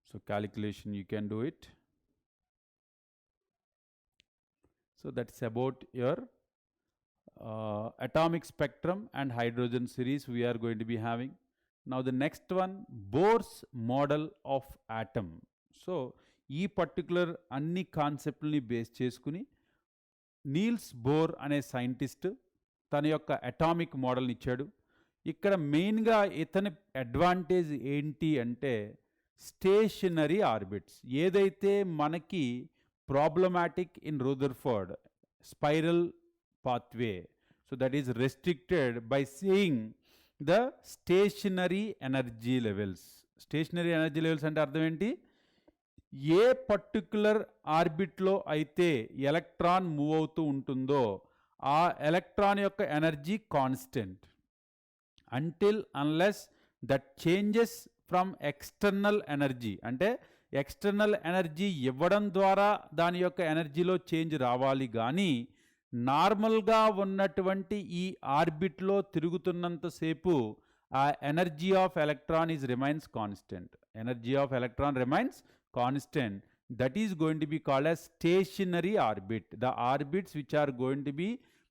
So calculation, you can do it. So that's about your atomic spectrum and hydrogen series we are going to be having. Now the next one, Bohr's model of atom. So ఈ particular అన్ని కాన్సెప్ట్ని base చేసుకుని Niels bore అనే scientist తన యొక్క atomic మోడల్ని ఇచ్చాడు. ఇక్కడ మెయిన్గా ఇతని అడ్వాంటేజ్ ఏంటి అంటే స్టేషనరీ ఆర్బిట్స్. ఏదైతే మనకి problematic in Rutherford spiral pathway, so that is restricted by seeing the stationary energy levels. Stationary energy levels అంటే అర్థం ఏంటి? ఏ పర్టికులర్ ఆర్బిట్లో అయితే ఎలక్ట్రాన్ మూవ్ అవుతూ ఉంటుందో ఆ ఎలక్ట్రాన్ యొక్క energy constant until unless that changes from external energy. అంటే external energy ఇవ్వడం ద్వారా దాని యొక్క ఎనర్జీలో చేంజ్ రావాలి, కానీ నార్మల్గా ఉన్నటువంటి ఈ ఆర్బిట్లో తిరుగుతున్నంతసేపు ఆ energy of electron remains constant. Energy of electron remains constant. That is going to be called as stationary orbit. The orbits which are going to be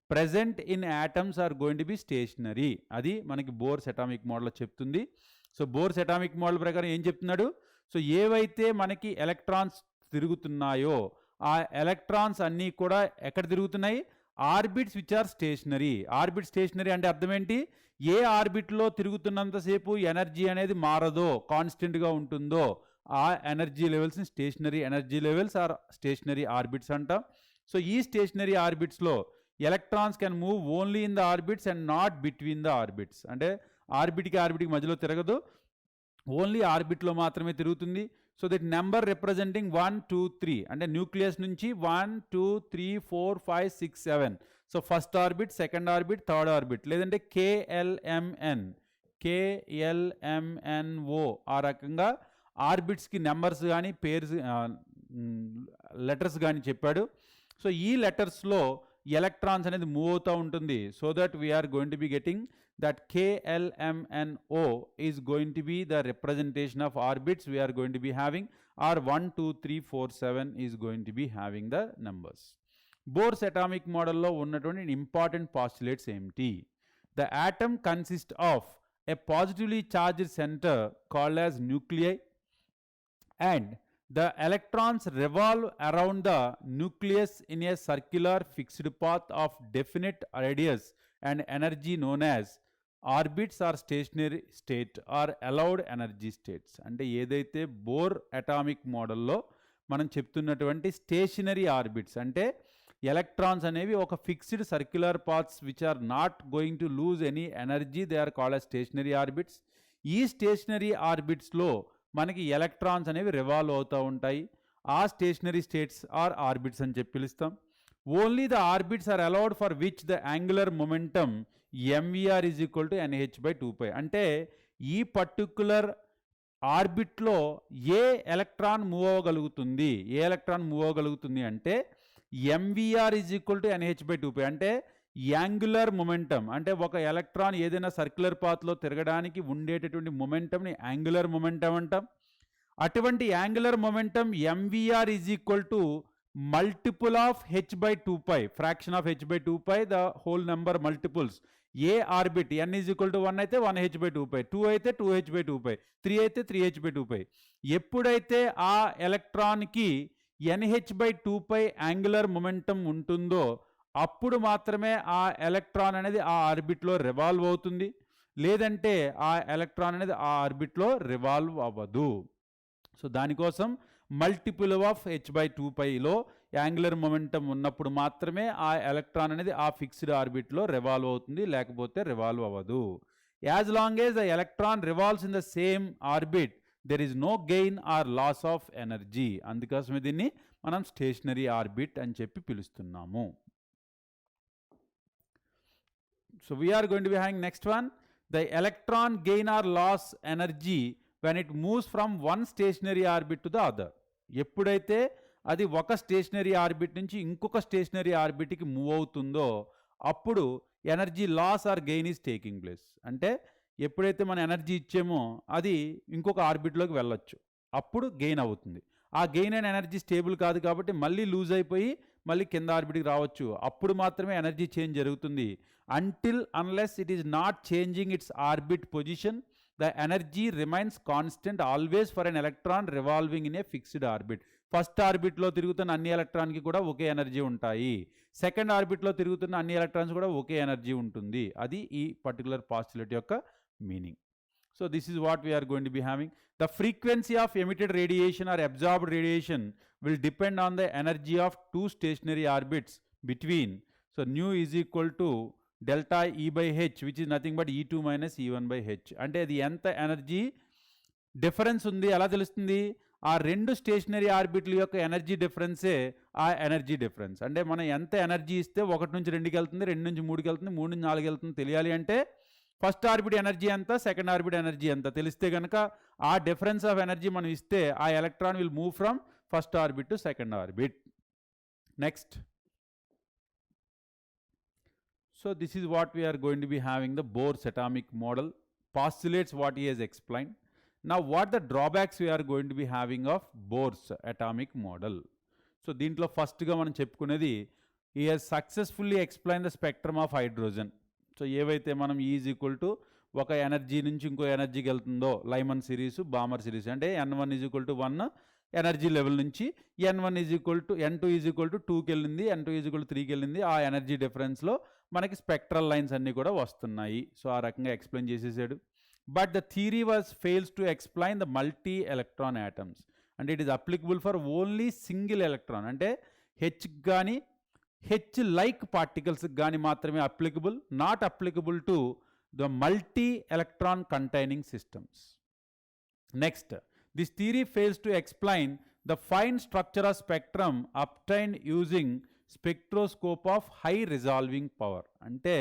present in atoms are going to be stationary. అది మనకి bores atomic model చెప్తుంది. So bores atomic model ప్రకారం ఏం చెప్తున్నాడు? So ఏవైతే మనకి electrons తిరుగుతున్నాయో ఆ electrons అన్నీ కూడా ఎక్కడ తిరుగుతున్నాయి? Orbits which are stationary. Orbit stationary అంటే అర్థం ఏంటి? ఏ ఆర్బిట్లో తిరుగుతున్నంతసేపు ఎనర్జీ అనేది మారదో, కాన్స్టెంట్గా ఉంటుందో ఆ ఎనర్జీ లెవెల్స్ని stationary energy levels or stationary orbits అంటాం. సో ఈ స్టేషనరీ ఆర్బిట్స్లో electrons can move only in the orbits and not between the orbits. అంటే ఆర్బిట్కి మధ్యలో తిరగదు, ఓన్లీ ఆర్బిట్లో మాత్రమే తిరుగుతుంది. సో దట్ నెంబర్ రిప్రజెంటింగ్ 1 2 3 అంటే న్యూక్లియస్ నుంచి 1 2 3 4 5 6 7. So first orbit, second orbit, third orbit, లేదంటే KLMN KLMNO ఆ రకంగా ఆర్బిట్స్కి నెంబర్స్ కానీ పేర్స్ లెటర్స్ కానీ చెప్పాడు. సో ఈ లెటర్స్లో ఎలక్ట్రాన్స్ అనేది మూవ్ అవుతూ ఉంటుంది. So that we are going to be getting that KLMNO is going to be the representation of orbits we are going to be having, or 1 2 3 4 7 is going to be having the numbers. Bohr's atomic model lo unnatundi important postulates emti? The atom consists of a positively charged center called as nuclei, and the electrons revolve around the nucleus in a circular fixed path of definite radius and energy known as orbits are stationary state or allowed energy states. అంటే ఏదైతే bore atomic మోడల్లో మనం చెప్తున్నటువంటి stationery orbits అంటే electrons అనేవి ఒక fixed circular paths which are not going to lose any energy, they are called as stationary orbits. ఈ stationery ఆర్బిట్స్లో మనకి ఎలక్ట్రాన్స్ అనేవి రివాల్వ్ అవుతూ ఉంటాయి. ఆ స్టేషనరీ స్టేట్స్ ఆర్ ఆర్బిట్స్ అని చెప్పి పిలుస్తాం. Only the orbits are allowed for which the angular momentum MVR is equal to NH/2π. అంటే ఈ పర్టికులర్ ఆర్బిట్లో ఏ ఎలక్ట్రాన్ మూవ్ అవ్వగలుగుతుంది, ఏ ఎలక్ట్రాన్ మూవ్ అవ్వగలుగుతుంది అంటే MVR is equal to NH/2π. అంటే యాంగులర్ మొమెంటమ్, అంటే ఒక ఎలక్ట్రాన్ ఏదైనా సర్క్యులర్ పాత్లో తిరగడానికి ఉండేటటువంటి మొమెంటమ్ని యాంగులర్ మొమెంటమ్ అంటాం. అటువంటి angular momentum MVR is equal to multiple of h/2π, fraction of h/2π, the whole number multiples. A orbit n is equal to 1 అయితే 1h/2π, 2 అయితే 2h/2π, 3 అయితే 3h/2π. ఎప్పుడైతే ఆ ఎలక్ట్రాన్కి NH/2π యాంగులర్ మొమెంటం ఉంటుందో అప్పుడు మాత్రమే ఆ ఎలక్ట్రాన్ అనేది ఆ ఆర్బిట్లో రివాల్వ్ అవుతుంది, లేదంటే ఆ ఎలక్ట్రాన్ అనేది ఆ ఆర్బిట్లో రివాల్వ్ అవ్వదు. సో దానికోసం మల్టిపుల్ ఆఫ్ h/2πలో యాంగులర్ మొమెంటం ఉన్నప్పుడు మాత్రమే ఆ ఎలక్ట్రాన్ అనేది ఆ ఫిక్స్డ్ ఆర్బిట్లో రివాల్వ్ అవుతుంది, లేకపోతే రివాల్వ్ అవ్వదు. As long as the electron revolves in the same orbit there is no gain or loss of energy. అందుకోసమే దీన్ని మనం స్టేషనరీ ఆర్బిట్ అని చెప్పి పిలుస్తున్నాము. So we are going to be having next one, the electron gain or loss energy when it moves from one stationary orbit to the other. ఎప్పుడైతే అది ఒక stationery orbit నుంచి ఇంకొక స్టేషనరీ ఆర్బిట్కి మూవ్ అవుతుందో అప్పుడు energy loss or gain is taking place. అంటే ఎప్పుడైతే మనం ఎనర్జీ ఇచ్చామో అది ఇంకొక ఆర్బిట్లోకి వెళ్ళొచ్చు, అప్పుడు గెయిన్ అవుతుంది. ఆ గెయిన్ అయిన ఎనర్జీ స్టేబుల్ కాదు కాబట్టి మళ్ళీ లూజ్ అయిపోయి మళ్ళీ కింద ఆర్బిట్కి రావచ్చు, అప్పుడు మాత్రమే ఎనర్జీ చేంజ్ జరుగుతుంది. Until unless it is not changing its orbit position, the energy remains constant always for an electron revolving in a fixed orbit. First ఆర్బిట్లో తిరుగుతున్న అన్ని ఎలక్ట్రాన్కి కూడా ఒకే ఎనర్జీ ఉంటాయి, సెకండ్ ఆర్బిట్లో తిరుగుతున్న అన్ని ఎలక్ట్రాన్స్ కూడా ఒకే ఎనర్జీ ఉంటుంది. అది ఈ పర్టికులర్ పాస్టులేట్ యొక్క meaning. So this is what we are going to be having. The frequency of emitted radiation or absorbed radiation will depend on the energy of two stationary orbits between. So nu is equal to delta E by h which is nothing but E2 minus E1 by h. అంటే అది ఎంత energy difference ఉంది ఎలా తెలుస్తుంది? ఆ రెండు stationery ఆర్బిట్ల యొక్క energy డిఫరెన్సే ఆ ఎనర్జీ డిఫరెన్స్. అంటే మనం ఎంత ఎనర్జీ ఇస్తే 1 నుంచి 2కి వెళ్తుంది, 2 నుంచి 3కి వెళ్తుంది, 3 నుంచి 4కి వెళ్తుంది తెలియాలి అంటే ఫస్ట్ ఆర్బిట్ ఎనర్జీ ఎంత, సెకండ్ ఆర్బిట్ ఎనర్జీ ఎంత తెలిస్తే కనుక ఆ డిఫరెన్స్ ఆఫ్ ఎనర్జీ మనం ఇస్తే ఆ electron will move from first orbit to second orbit. Next, so this is what we are going to be having, the Bohr's atomic model postulates what he has explained. Now what the drawbacks we are going to be having of Bohr's atomic model? So దీంట్లో ఫస్ట్గా మనం చెప్పుకునేది he has successfully explained the spectrum of hydrogen. So ఏవైతే మనం E is equal to ఒక energy నుంచి ఇంకో ఎనర్జీకి వెళ్తుందో లైమన్ సిరీస్, బామర్ సిరీస్, అంటే N1 is equal to 1 energy level నుంచి N1 is equal to N2 is equal to 2కి వెళ్ళింది, N2 is equal to 3కి వెళ్ళింది. ఆ ఎనర్జీ డిఫరెన్స్లో మనకి స్పెక్ట్రల్ లైన్స్ అన్నీ కూడా వస్తున్నాయి. సో ఆ రకంగా ఎక్స్ప్లెయిన్ చేసేసాడు. But the theory fails to explain the multi electron atoms. అంటే it is applicable for only single electron, అంటే హెచ్కి కానీ హెచ్ లైక్ పార్టికల్స్కి కానీ మాత్రమే applicable, not applicable to the multi electron containing systems. Next, this theory fails to explain the fine structure of spectrum obtained using spectroscope of high resolving power. అంటే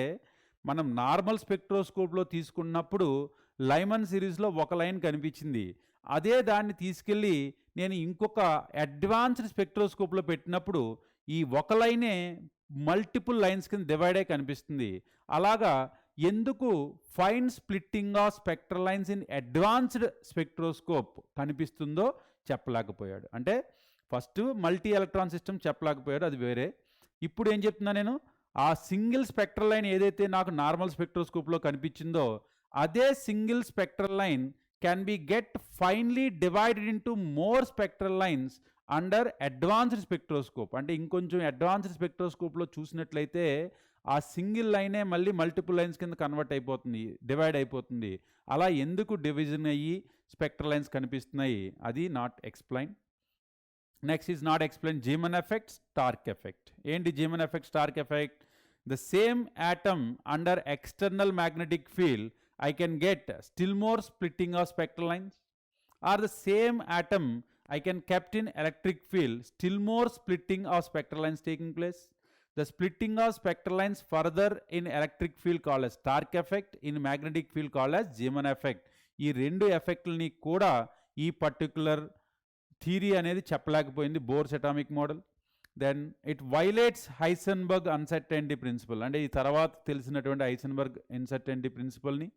మనం normal స్పెక్ట్రోస్కోప్లో తీసుకున్నప్పుడు Lyman సిరీస్లో ఒక line కనిపించింది, అదే దాన్ని తీసుకెళ్ళి నేను ఇంకొక అడ్వాన్స్డ్ స్పెక్ట్రోస్కోప్లో పెట్టినప్పుడు ఈ ఒక లైనే మల్టిపుల్ లైన్స్ కింద డివైడ్ అయి కనిపిస్తుంది. అలాగా ఎందుకు fine splitting of spectral lines in advanced spectroscope కనిపిస్తుందో చెప్పలేకపోయాడు. అంటే ఫస్ట్ మల్టీ ఎలక్ట్రాన్ సిస్టమ్ చెప్పలేకపోయాడు, అది వేరే. ఇప్పుడు ఏం చెప్తున్నా నేను, ఆ సింగిల్ స్పెక్ట్రల్ లైన్ ఏదైతే నాకు నార్మల్ స్పెక్ట్రోస్కోప్లో కనిపించిందో అదే single spectral line can be get finely divided into more spectral lines under advanced spectroscope. అంటే ఇంకొంచెం అడ్వాన్స్డ్ స్పెక్ట్రోస్కోప్లో చూసినట్లయితే ఆ సింగిల్ లైనే మళ్ళీ మల్టిపుల్ లైన్స్ కింద కన్వర్ట్ అయిపోతుంది, డివైడ్ అయిపోతుంది. అలా ఎందుకు డివిజన్ అయ్యి స్పెక్ట్రల్ లైన్స్ కనిపిస్తున్నాయి, అది not explain. Next is not explain Zeeman effect, Stark effect. ఏంటి Zeeman effect, Stark effect? The same atom under external magnetic field I can get still more splitting of spectral lines, or the same atom I can kept in electric field, still more splitting of spectral lines taking place. The splitting of spectral lines further in electric field called as Stark effect, in magnetic field called as Zeeman effect. ఈ రెండు ఎఫెక్ట్లని కూడా ఈ particular theory అనేది చెప్పలేకపోయింది Bohr's atomic model. Then it violates Heisenberg uncertainty principle, అంటే ఈ తర్వాత తెలిసినటువంటి హైసెన్బర్గ్ అన్సర్టెనిటీ ప్రిన్సిపల్ని.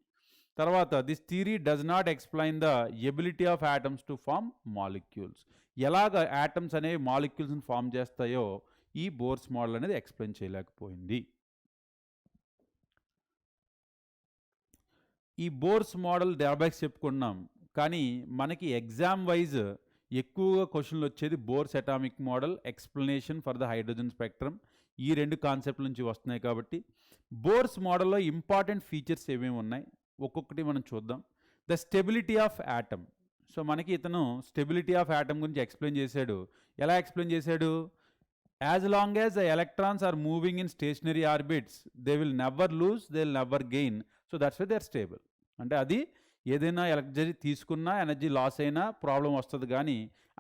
తర్వాత this theory does not explain the ability of atoms to form molecules. ఎలాగ యాటమ్స్ అనేవి మాలిక్యూల్స్ని ఫామ్ చేస్తాయో ఈ బోర్స్ మోడల్ అనేది ఎక్స్ప్లెయిన్ చేయలేకపోయింది. ఈ బోర్స్ మోడల్ డ్రాబ్యాక్స్ చెప్పుకున్నాం, కానీ మనకి ఎగ్జామ్ వైజ్ ఎక్కువగా క్వశ్చన్లు వచ్చేది bores atomic model, explanation for the hydrogen spectrum, ఈ రెండు కాన్సెప్ట్ల నుంచి వస్తున్నాయి. కాబట్టి బోర్స్ మోడల్లో ఇంపార్టెంట్ ఫీచర్స్ ఏమేమి ఉన్నాయి ఒక్కొక్కటి మనం చూద్దాం. The stability of atom. So మనకి ఇతను స్టెబిలిటీ ఆఫ్ యాటమ్ గురించి ఎక్స్ప్లెయిన్ చేశాడు. ఎలా ఎక్స్ప్లెయిన్ చేశాడు? As long as the electrons are moving in stationary orbits they will never lose, they will never gain, so that's why they are stable. అంటే అది ఏదైనా energy తీసుకున్నా ఎనర్జీ లాస్ అయినా problem వస్తుంది, కానీ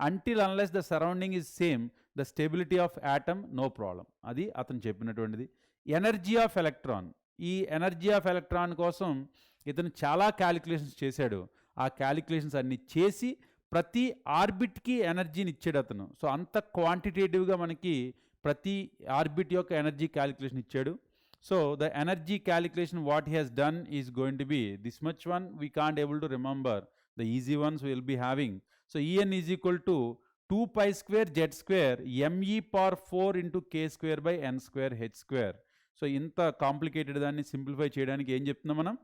until unless the surrounding is same the stability of atom no problem. అది అతను చెప్పినటువంటిది. ఎనర్జీ ఆఫ్ ఎలక్ట్రాన్, ఈ ఎనర్జీ ఆఫ్ ఎలక్ట్రాన్ కోసం ఇతను చాలా క్యాలిక్యులేషన్స్ చేశాడు. ఆ క్యాలిక్యులేషన్స్ అన్ని చేసి ప్రతి ఆర్బిట్కి ఎనర్జీని ఇచ్చాడు అతను. సో అంత క్వాంటిటేటివ్గా మనకి ప్రతి ఆర్బిట్ యొక్క ఎనర్జీ క్యాలిక్యులేషన్ ఇచ్చాడు. So the energy calculation what he has done is going to be this much one. We can't able to remember the easy ones will be having. So E n is equal to 2 pi square z square me power 4 into k square by n square h square. So ఇంత complicated దాన్ని simplify చేయడానికి ఏం చెప్తున్నాం మనం?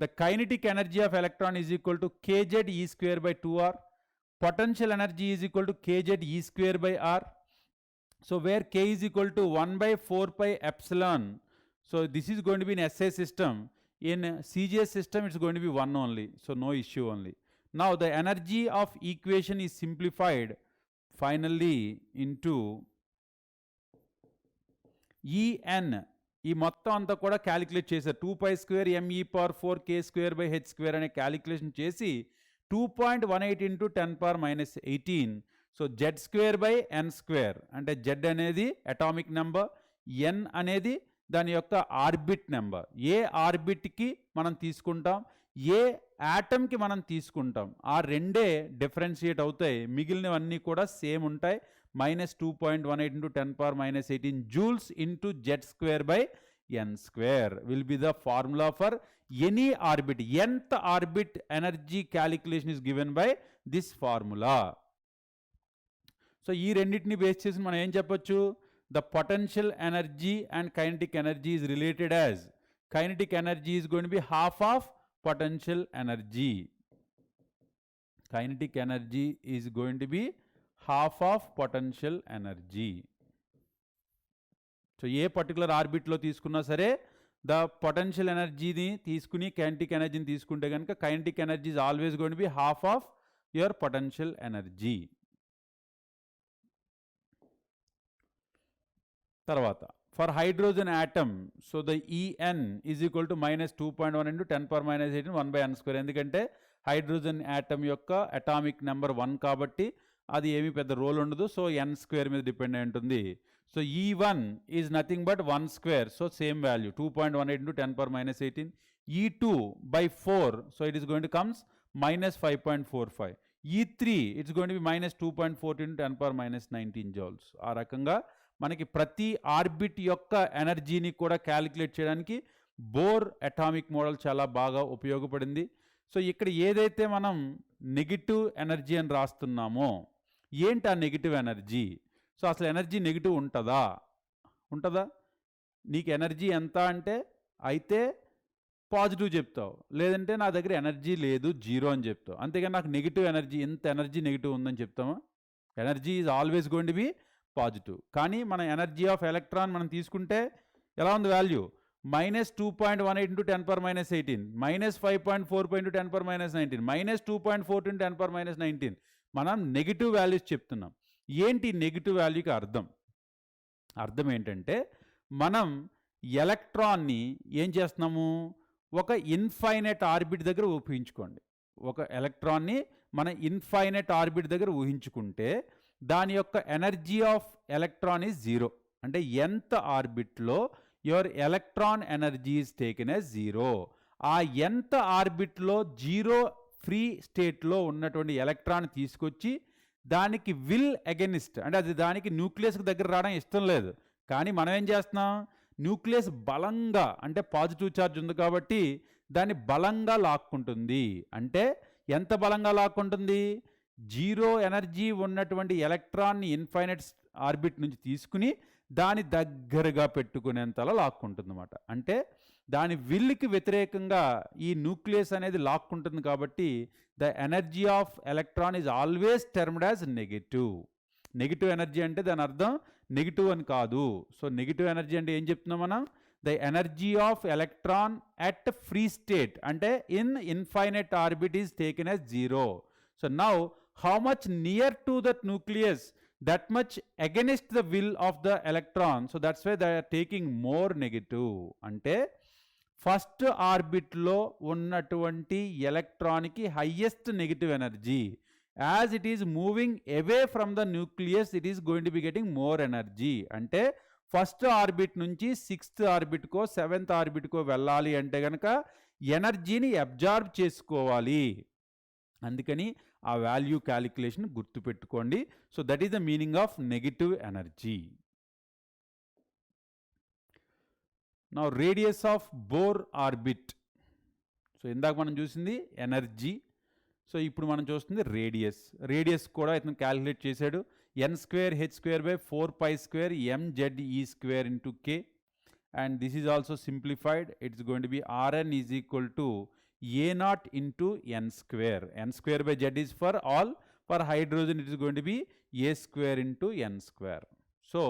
The kinetic energy of electron is equal to kz e square by 2r. Potential energy is equal to kz e square by r. So where k is equal to 1 by 4 pi epsilon. So this is going to be in SI system. In CGS system it's going to be 1 only. So no issue only. Now the energy of equation is simplified finally into En. ఈ మొత్తం అంతా కూడా calculate చేశారు. 2 pi square me power 4 k square by h square అనే calculation చేసి 2.18 into 10 power minus 18. So z square by n square అంటే z అనేది atomic number, n అనేది దాని యొక్క ఆర్బిట్ నెంబర్. ఏ ఆర్బిట్కి మనం తీసుకుంటాం, ఏ యాటమ్కి మనం తీసుకుంటాం, ఆ రెండే డిఫరెన్షియేట్ అవుతాయి. మిగిలినవన్నీ కూడా సేమ్ ఉంటాయి. -2.18 into 10 power minus 18 joules into z square by n square will be the formula for any orbit. Nth orbit energy calculation is given by this formula. So ఈ రెండింటిని బేస్ చేసి మనం ఏం చెప్పొచ్చు? The potential energy and kinetic energy is related as kinetic energy is going to be half of potential energy. Kinetic energy is going to be half of potential energy. So ఏ particular ఆర్బిట్లో తీసుకున్నా సరే the potential ఎనర్జీని తీసుకుని kinetic ఎనర్జీని తీసుకుంటే కనుక kinetic energy is always going to be half of your potential energy. తర్వాత for hydrogen atom, so the En is equal to -2.1 into 10 power minus 18 1 by n square. ఎందుకంటే హైడ్రోజన్ యాటమ్ యొక్క atomic number 1 కాబట్టి అది ఏమీ పెద్ద role ఉండదు. So n square మీద depend అయి ఉంటుంది. So E1 is nothing but 1 square. So same value 2.18 into 10 power minus 18. E2 by 4, so it is going to comes -5.45. E3 it's going to be -2.14 into 10 power minus 19 joules. ఆ రకంగా మనకి ప్రతి orbit యొక్క ఎనర్జీని కూడా calculate చేయడానికి bore atomic model చాలా బాగా ఉపయోగపడింది. సో ఇక్కడ ఏదైతే మనం నెగిటివ్ ఎనర్జీ అని రాస్తున్నామో, ఏంటి ఆ నెగిటివ్ ఎనర్జీ? సో అసలు ఎనర్జీ నెగిటివ్ ఉంటుందా? నీకు ఎనర్జీ ఎంత అంటే అయితే పాజిటివ్ చెప్తావు, లేదంటే నా దగ్గర ఎనర్జీ లేదు 0 అని చెప్తావు. అంతేగాని నాకు నెగిటివ్ ఎనర్జీ, ఎంత ఎనర్జీ నెగిటివ్ ఉందని చెప్తామా? Energy is always going to be positive. కానీ మన ఎనర్జీ ఆఫ్ ఎలక్ట్రాన్ మనం తీసుకుంటే ఎలా ఉంది value? -2.18 into 10 power minus 18, -5.45 into 10 power minus 19, -2.14 into 10 power minus 19. మనం నెగిటివ్ వాల్యూస్ చెప్తున్నాం. ఏంటి నెగిటివ్ వాల్యూకి అర్థం ఏంటంటే మనం ఎలక్ట్రాన్ని ఏం చేస్తున్నాము? ఒక ఇన్ఫైనైట్ ఆర్బిట్ దగ్గర ఊహించుకోండి. ఒక ఎలక్ట్రాన్ని మన ఇన్ఫైనైట్ ఆర్బిట్ దగ్గర ఊహించుకుంటే దాని యొక్క ఎనర్జీ ఆఫ్ ఎలక్ట్రాన్ ఈజ్ 0. అంటే nth ఆర్బిట్లో your electron energy is taken as 0. ఆ nth ఆర్బిట్లో 0 ఫ్రీ స్టేట్లో ఉన్నటువంటి ఎలక్ట్రాన్ తీసుకొచ్చి దానికి విల్ అగెనిస్ట్, అంటే అది దానికి న్యూక్లియస్కి దగ్గర రావడం ఇష్టం లేదు. కానీ మనం ఏం చేస్తున్నాం? న్యూక్లియస్ బలంగా, అంటే పాజిటివ్ ఛార్జ్ ఉంది కాబట్టి దాన్ని బలంగా లాక్కుంటుంది. అంటే ఎంత బలంగా లాక్కుంటుంది? 0 ఎనర్జీ ఉన్నటువంటి ఎలక్ట్రాన్ని ఇన్ఫైనైట్ ఆర్బిట్ నుంచి తీసుకుని దాని దగ్గరగా పెట్టుకునేంతలా లాక్కుంటుంది అన్నమాట. అంటే దాని విల్కి వ్యతిరేకంగా ఈ న్యూక్లియస్ అనేది లాక్కుంటుంది కాబట్టి the energy of electron is always termed as negative. Negative energy అంటే దాని అర్థం నెగిటివ్ అని కాదు. సో నెగిటివ్ ఎనర్జీ అంటే ఏం చెప్తున్నాం మనం? The energy of electron at free state, అంటే in infinite orbit is taken as 0. So now how much near to that nucleus, that much against the will of the electron. So that's why they are taking more negative. అంటే first ఆర్బిట్లో ఉన్నటువంటి ఎలక్ట్రాన్కి highest negative energy, as it is moving away from the nucleus it is going to be getting more energy. అంటే first orbit నుంచి 6th ఆర్బిట్కో 7th ఆర్బిట్కో వెళ్ళాలి అంటే కనుక ఎనర్జీని అబ్జార్బ్ చేసుకోవాలి. అందుకని ఆ వాల్యూ క్యాలిక్యులేషన్ గుర్తుపెట్టుకోండి. So that is the meaning of negative energy. Now radius of bore orbit. So ఇందాక మనం చూసింది ఎనర్జీ. సో ఇప్పుడు మనం చూస్తుంది రేడియస్. రేడియస్ కూడా ఇతను క్యాలిక్యులేట్ చేశాడు. n²h²/4π² mze² into k. And this is also simplified. It's going to be Rn is equal to a0 into n². n²/z is for all. For hydrogen it is going to be a² into n². So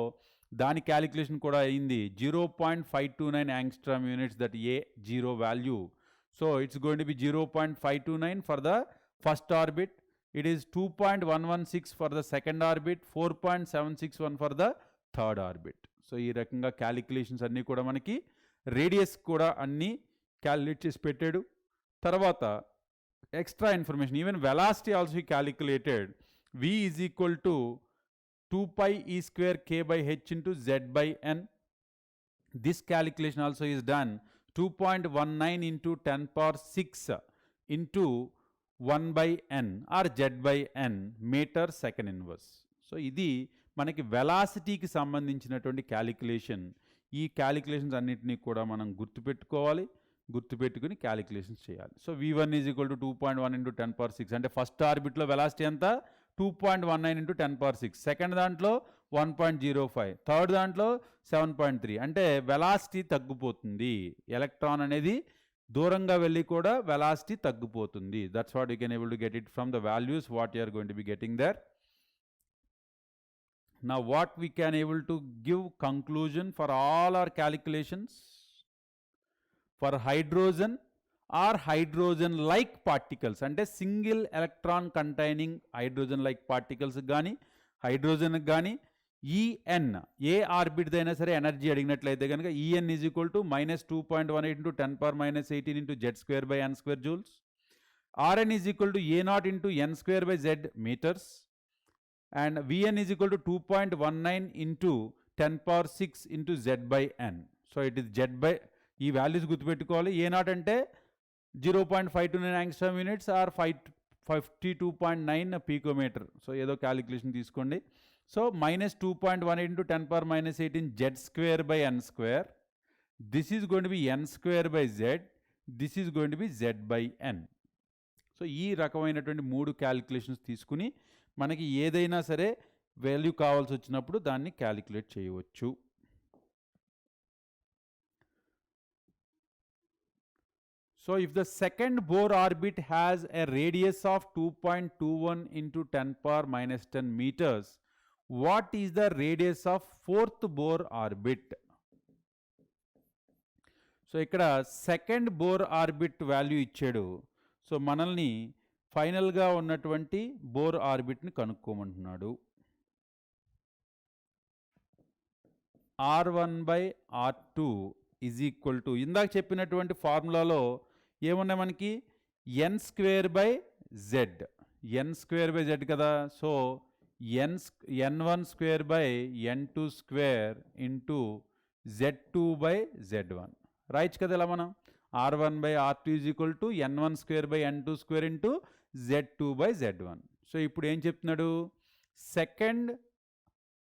దాని calculation కూడా అయింది. 0.529 angstrom units, that a0 value. So it's going to be 0.529 for the first orbit. It is 2.116 for the second orbit, 4.761 for the third orbit. So ఈ రకంగా calculations అన్నీ కూడా మనకి radius కూడా అన్నీ క్యాలిక్యులేట్ చేసి పెట్టాడు. తర్వాత extra information, even velocity also calculated. v is equal to 2πe²k/h into z/n. This calculation also is done 2.19 into 10⁶ into 1/n or z/n meter second inverse. So ఇది మనకి వెలాసిటీకి సంబంధించినటువంటి క్యాలిక్యులేషన్. ఈ క్యాలిక్యులేషన్స్ అన్నింటినీ కూడా మనం గుర్తుపెట్టుకోవాలి. గుర్తుపెట్టుకుని క్యాలిక్యులేషన్స్ చేయాలి. So v1 is equal to 2.1 into 10⁶. అంటే ఫస్ట్ ఆర్బిట్లో వెలాసిటీ ఎంత? 2.19 into 10⁶. సెకండ్ దాంట్లో 1.05. థర్డ్ దాంట్లో 7.3. అంటే వెలాసిటీ తగ్గిపోతుంది. ఎలక్ట్రాన్ అనేది దూరంగా వెళ్ళి కూడా వెలాసిటీ తగ్గిపోతుంది. That's what you can able to get it from the values what you are going to be getting there. Now what we can able to give conclusion for all our calculations for hydrogen or hydrogen like particles, అంటే single electron containing hydrogen like particles కానీ hydrogen కానీ E n ఏ orbit అయినా సరే energy అడిగినట్లయితే కనుక E n is equal to -2.18 into 10⁻18 into z²/n² joules. Rn is equal to a0 into n²/z meters. And Vn is equal to 2.19 into 10⁶ into z/n. So it is ఈ values గుర్తుపెట్టుకోవాలి. a0 అంటే 0.529 angstrom units or 52.9 picometer. So ఏదో calculation తీసుకోండి. So -2.18 into 10⁻18 z²/n². This is going to B n²/z. This is going to B z/n. So ఈ రకమైనటువంటి 3 calculations తీసుకుని మనకి ఏదైనా సరే వాల్యూ కావాల్సి వచ్చినప్పుడు దాన్ని క్యాలిక్యులేట్ చేయవచ్చు. So if the second Bohr orbit has a radius of 2.21 into 10⁻10 meters, what is the radius of fourth Bohr orbit? So ఇక్కడ సెకండ్ బోర్ ఆర్బిట్ వాల్యూ ఇచ్చాడు. సో మనల్ని ఫైనల్గా ఉన్నటువంటి బోర్ ఆర్బిట్ని కనుక్కోమంటున్నాడు. R1/R2 ఈజ్ ఈక్వల్ టు ఇందాక చెప్పినటువంటి ఫార్ములాలో ఏమున్నాయి మనకి n²/z. n²/z కదా. సో n1²/n2² into z2/z1 రాయచ్చు కదా ఇలా మనం. R1/R2 is equal to n1²/n2² into z2/z1. So ఇప్పుడు ఏం చెప్తున్నాడు? Second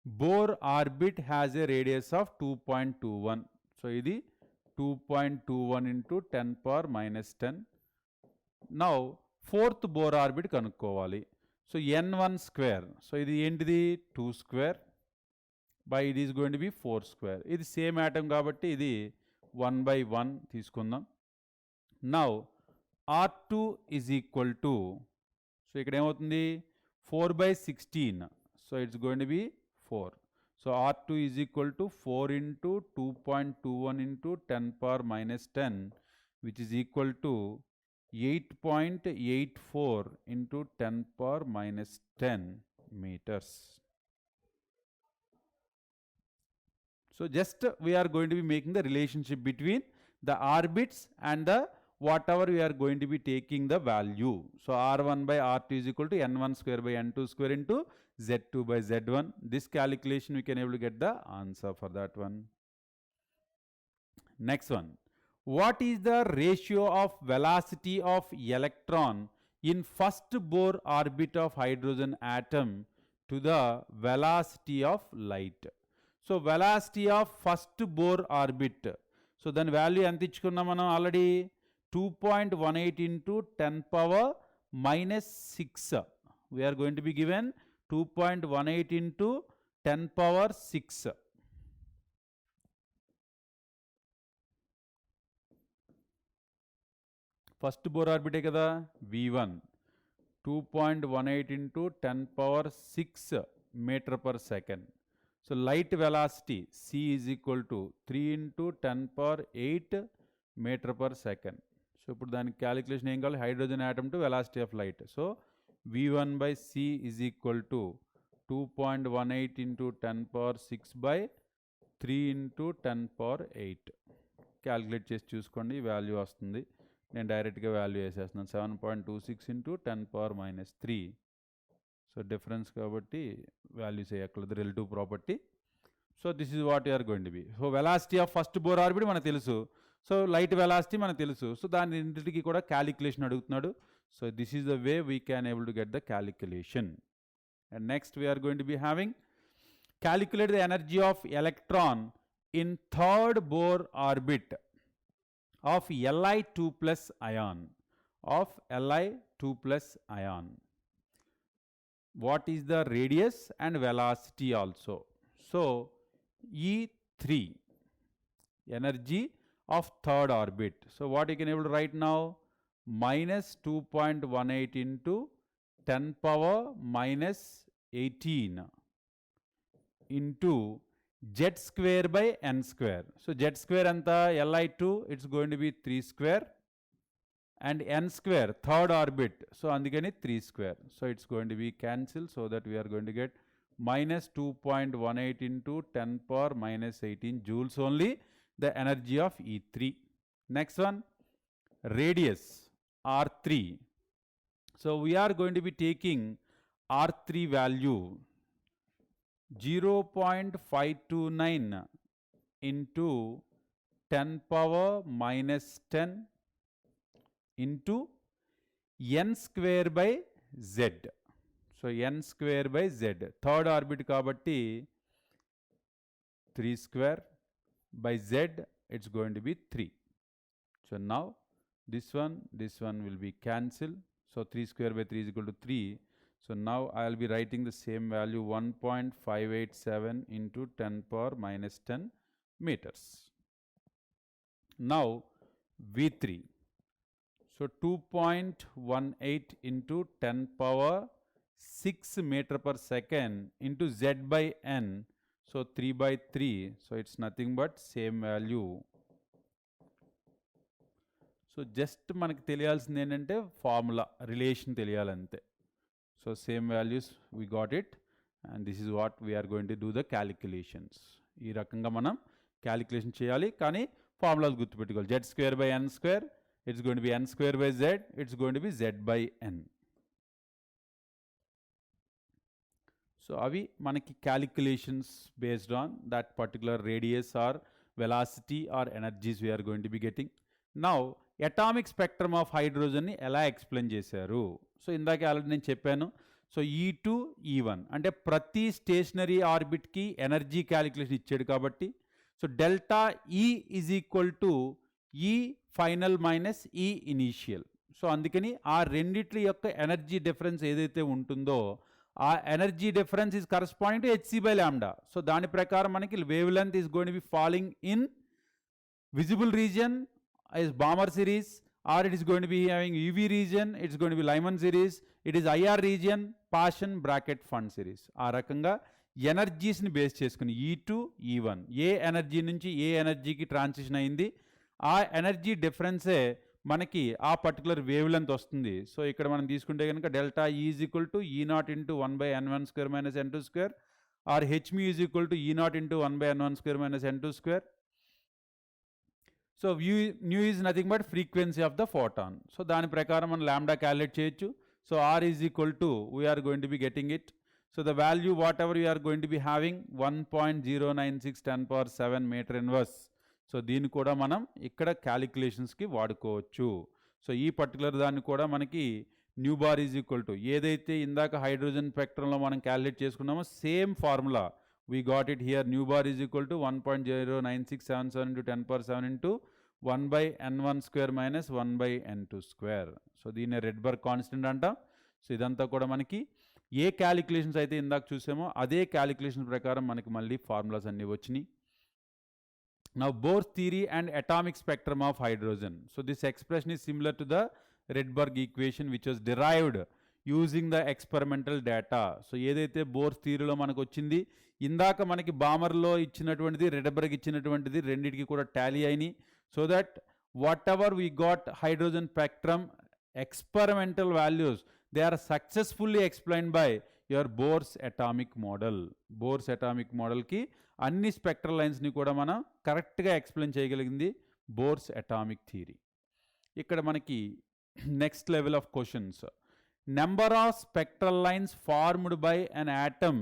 Bohr orbit has a radius of 2.21. So ఇది 2.21 into 10⁻10. Now fourth Bohr orbit కనుక్కోవాలి. So n1². సో ఇది ఏంటిది? 2² by it is going to be 4². ఇది సేమ్ యాటమ్ కాబట్టి ఇది 1/1 తీసుకుందాం. Now R2 is equal to, so ఇక్కడ ఏమవుతుంది? 4/16. So it's going to be 4. So R2 is equal to 4 into 2.21 into 10⁻10 which is equal to 8.84 into 10⁻10 meters. So just we are going to be making the relationship between the orbits and the whatever we are going to be taking the value. So R1 by R2 is equal to N1 square by N2 square into Z2 by Z1. This calculation we can able to get the answer for that one. Next one. What is the ratio of velocity of electron in first Bohr orbit of hydrogen atom to the velocity of light? So velocity of first Bohr orbit. So then value ఎంత ఇచ్చుకున్నాం మనం already 2.18 into 10 power minus 6. We are going to be given 2.18 into 10 power 6. First Bohr orbit kada V1 2.18 into 10 power 6 meter per second. So light velocity c is equal to 3 into 10 power 8 meter per second. So ఇప్పుడు దానికి calculation ఏం కావాలి, hydrogen atom to velocity of light. So V1 by c is equal to 2.18 into 10 power 6 by 3 into 10 power 8. Calculate చేసి చూసుకోండి, value వస్తుంది. నేను డైరెక్ట్గా value వేసేస్తున్నాను, 7.26 into 10 power minus 3. So difference కాబట్టి వాల్యూస్ వేయక్కర్లేదు, relative property. So this is what you're going to be. So velocity of first Bohr orbit మనకు తెలుసు, సో లైట్ వెలాసిటీ మనకు తెలుసు. సో దాని రెండింటికి కూడా క్యాలిక్యులేషన్ అడుగుతున్నాడు. So this is the way we can able to get the calculation. And next we are going to be having calculate the energy of electron in third Bohr orbit of Li2 plus ion. What is the radius and velocity also? So E3, energy of third orbit. So what you can able to write now? Minus 2.18 into 10 power minus 18 into z square by n square. So z square anta Li2, it's going to be 3 square, and n square third orbit, so andukani 3 square. So it's going to be cancelled, so that we are going to get minus 2.18 into 10 power minus 18 joules only the energy of E3. Next one, radius R3. So we are going to be taking R3 value 0.529 into 10 power minus 10 into n square by z. So n square by z, third orbit kabatti 3 square by z, it's going to be 3. So now this one will be cancelled. So 3 square by 3 is equal to 3. So now I will be writing the same value, 1.587 into 10 power minus 10 meters. Now V3. So 2.18 into 10 power 6 meter per second into z by n. So 3 by 3. So it's nothing but same value. So just మనకి తెలియాల్సింది ఏంటంటే formula, relation తెలియాలంతే. So same values we got it, and this is what we are going to do the calculations. ఈ రకంగా మనం calculation చేయాలి, కానీ formulas గుర్తుపెట్టుకోవాలి. z square by n square, it's going to be n square by z, it's going to be z by n. So avi manaki calculations based on that particular radius or velocity or energies we are going to be getting. Now atomic spectrum of హైడ్రోజన్ని ఎలా explain చేశారు? So ఇందాక already నేను చెప్పాను. So E2 E1 అంటే ప్రతి stationery ఆర్బిట్కి energy calculation ఇచ్చాడు కాబట్టి, so delta E is equal to E final minus E initial. So అందుకని ఆ రెండిట్ల యొక్క ఎనర్జీ డిఫరెన్స్ ఏదైతే ఉంటుందో ఆ energy difference is corresponding to hc by lambda. So దాని ప్రకారం మనకి wave length is going to B falling in visible region is Balmer series, or it is going to be having UV region, it's going to be Lyman series, it is IR region, Paschen bracket fund series. ఆ రకంగా ఎనర్జీస్ని base చేసుకుని E2 E1 ఏ energy నుంచి ఏ ఎనర్జీకి transition అయింది, ఆ energy డిఫరెన్సే మనకి ఆ పర్టికులర్ వేవ్ లెంత్ వస్తుంది. సో ఇక్కడ మనం తీసుకుంటే కనుక delta E is equal to E0 into 1/n1 square minus n2 square, or hmu is equal to E0 into 1/n1 square minus n2 square. So nu is nothing but frequency of the photon. So దాని ప్రకారం మనం lambda calculate చేయొచ్చు. So R is equal to we are going to be getting it. So the value whatever you are going to be having 1.096 10 power 7 meter inverse. So దీన్ని కూడా మనం ఇక్కడ క్యాలిక్యులేషన్స్కి వాడుకోవచ్చు. So ఈ పర్టికులర్ దాన్ని కూడా మనకి new bar is equal to ఏదైతే ఇందాక హైడ్రోజన్ స్పెక్ట్రంలో మనం క్యాలిక్యులేట్ చేసుకున్నామో same formula we got it here. New bar is equal to 1.09677 into 10 power 7 into 1/n1 square minus 1/n2 square. So దీన్ని రెడ్బర్గ్ కాన్స్టెంట్ అంటాం. సో ఇదంతా కూడా మనకి ఏ క్యాలిక్యులేషన్స్ అయితే ఇందాక చూసామో అదే క్యాలిక్యులేషన్ ప్రకారం మనకి మళ్ళీ ఫార్ములాస్ అన్నీ వచ్చినాయి. Now Bohr's theory and atomic spectrum of hydrogen. So this expression is similar to the Rydberg equation which was derived using the experimental data. So ఏదైతే బోర్స్ థియరీలో మనకు వచ్చింది ఇందాక మనకి బామర్లో ఇచ్చినటువంటిది రెడ్బర్గ్ ఇచ్చినటువంటిది రెండింటికి కూడా టాలీ అయినాయి. So that what ever we got hydrogen spectrum experimental values they are successfully explained by your Bohr's atomic model. Bohr's atomic model ki అన్ని spectral లైన్స్ని కూడా మనం కరెక్ట్గా ఎక్స్ప్లెయిన్ చేయగలిగింది బోర్స్ అటామిక్ థియరీ. ఇక్కడ మనకి next level of questions. Number of spectral lines formed by an atom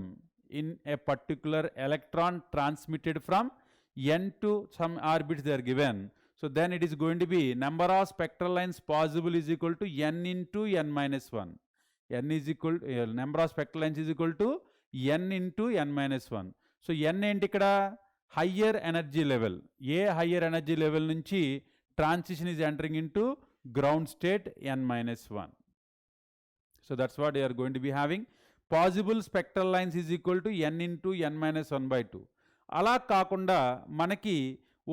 in a particular electron transmitted from n to some orbits they are given. So then it is going to be number of spectral lines possible is equal to n into n minus 1. n is equal to number of spectral lines is equal to n into n minus 1. So n ఏంటి ఇక్కడ higher energy level. A higher energy level నుంచి transition is entering in to ground state n minus 1. So that's what they are going to be having. Possible spectral lines is equal to n into n minus 1/2. అలా కాకుండా మనకి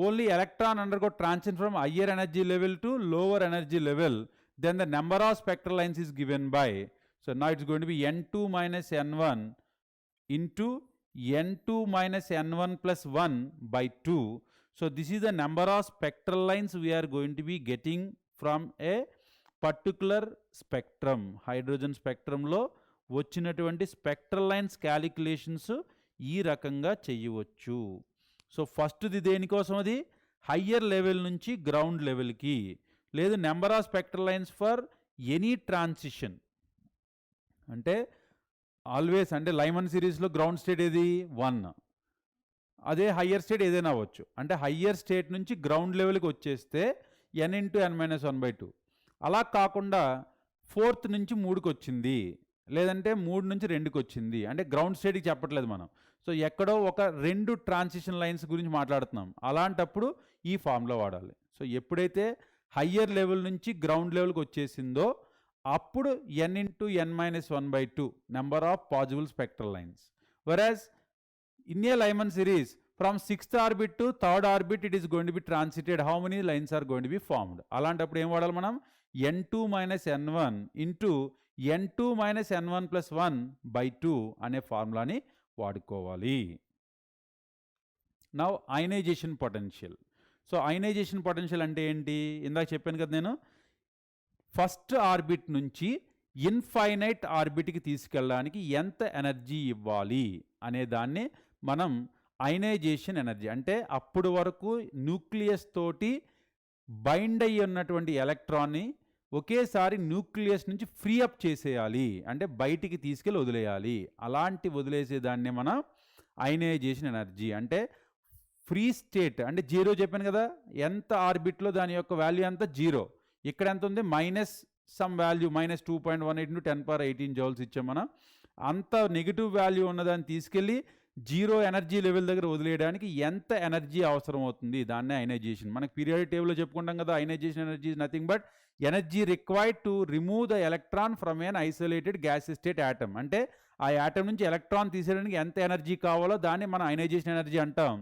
only electron undergo transition from higher energy level to lower energy level, then the number of spectral lines is given by, so now it's going to be n2 minus n1 into n2 minus n1 plus 1 by 2. So this is the number of spectral lines we are going to be getting from a particular spectrum. Hydrogen spectrum లో వచ్చినటువంటి spectral lines calculations ఈ రకంగా చేయవచ్చు. So ఫస్ట్ది దేనికోసం అది higher level నుంచి ground లెవెల్కి, లేదు number of spectral lines for any transition. అంటే ఆల్వేస్ అంటే లైమన్ సిరీస్లో గ్రౌండ్ స్టేట్ ఏది 1, అదే హయ్యర్ స్టేట్ ఏదైనా అవ్వచ్చు. అంటే హయ్యర్ స్టేట్ నుంచి గ్రౌండ్ లెవెల్కి వచ్చేస్తే n into n minus 1/2. అలా కాకుండా 4th నుంచి 3కి వచ్చింది, లేదంటే 3 నుంచి 2కి వచ్చింది, అంటే గ్రౌండ్ స్టేట్కి చెప్పట్లేదు మనం. సో ఎక్కడో ఒక 2 ట్రాన్సిషన్ లైన్స్ గురించి మాట్లాడుతున్నాం, అలాంటప్పుడు ఈ ఫార్ములా వాడాలి. సో ఎప్పుడైతే హయ్యర్ లెవెల్ నుంచి గ్రౌండ్ లెవెల్కి వచ్చేసిందో అప్పుడు n into n minus 1/2 number of possible spectral lines. Whereas in a Lyman series from 6th orbit to 3rd orbit it is going to be transited, how many lines are going to be formed? అలాంటప్పుడు ఏం వాడాలి మనం? n2 minus n1 into n2 minus n1 plus 1/2 అనే ఫార్ములాని వాడుకోవాలి. Now ionisation potential. So ionisation potential అంటే ఏంటి? ఇందాక చెప్పాను కదా నేను, ఫస్ట్ ఆర్బిట్ నుంచి ఇన్ఫైనైట్ ఆర్బిట్కి తీసుకెళ్ళడానికి ఎంత ఎనర్జీ ఇవ్వాలి అనే దాన్ని మనం అయనైజేషన్ ఎనర్జీ, అంటే అప్పుడు వరకు న్యూక్లియస్ తోటి బైండ్ అయ్యి ఉన్నటువంటి ఎలక్ట్రాన్ని ఒకేసారి న్యూక్లియస్ నుంచి ఫ్రీ అప్ చేసేయాలి, అంటే బయటికి తీసుకెళ్ళి వదిలేయాలి. అలాంటి వదిలేసేదాన్ని మనం అయనైజేషన్ ఎనర్జీ. అంటే ఫ్రీ స్టేట్ అంటే 0 చెప్పాను కదా, ఎంత ఆర్బిట్లో దాని యొక్క వాల్యూ ఎంత 0, ఇక్కడ ఎంత ఉంది minus sum value -2.18 into 10 power 18 joules ఇచ్చాం మనం. అంత నెగిటివ్ వాల్యూ ఉన్నదాన్ని తీసుకెళ్ళి 0 ఎనర్జీ లెవెల్ దగ్గర వదిలేయడానికి ఎంత ఎనర్జీ అవసరం అవుతుంది, దాన్నే అయనైజేషన్. మనకి పీరియాడిక్ టేబుల్లో చెప్పుకుంటాం కదా, ionisation energy is nothing but energy required to remove the electron from N isolated gas state atom. అంటే ఆ యాటమ్ నుంచి ఎలక్ట్రాన్ తీసేయడానికి ఎంత ఎనర్జీ కావాలో దాన్ని మనం అయనైజేషన్ ఎనర్జీ అంటాం.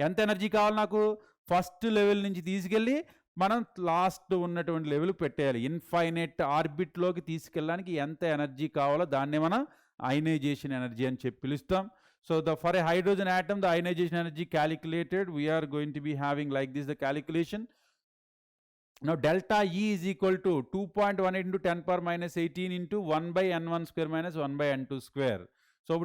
ఎంత ఎనర్జీ కావాలి నాకు? ఫస్ట్ లెవెల్ నుంచి తీసుకెళ్ళి మనం లాస్ట్ ఉన్నటువంటి లెవెల్ పెట్టేయాలి. ఇన్ఫైనైట్ ఆర్బిట్లోకి తీసుకెళ్ళడానికి ఎంత ఎనర్జీ కావాలో దాన్నే మనం అయనైజేషన్ ఎనర్జీ అని చెప్పి పిలుస్తాం. So for a hydrogen atom, the ionization energy calculated, we are going to be having like this the calculation. Now delta E is equal to 2.18 into 10 power minus 18 into 1/n1 square minus 1/n2 square. So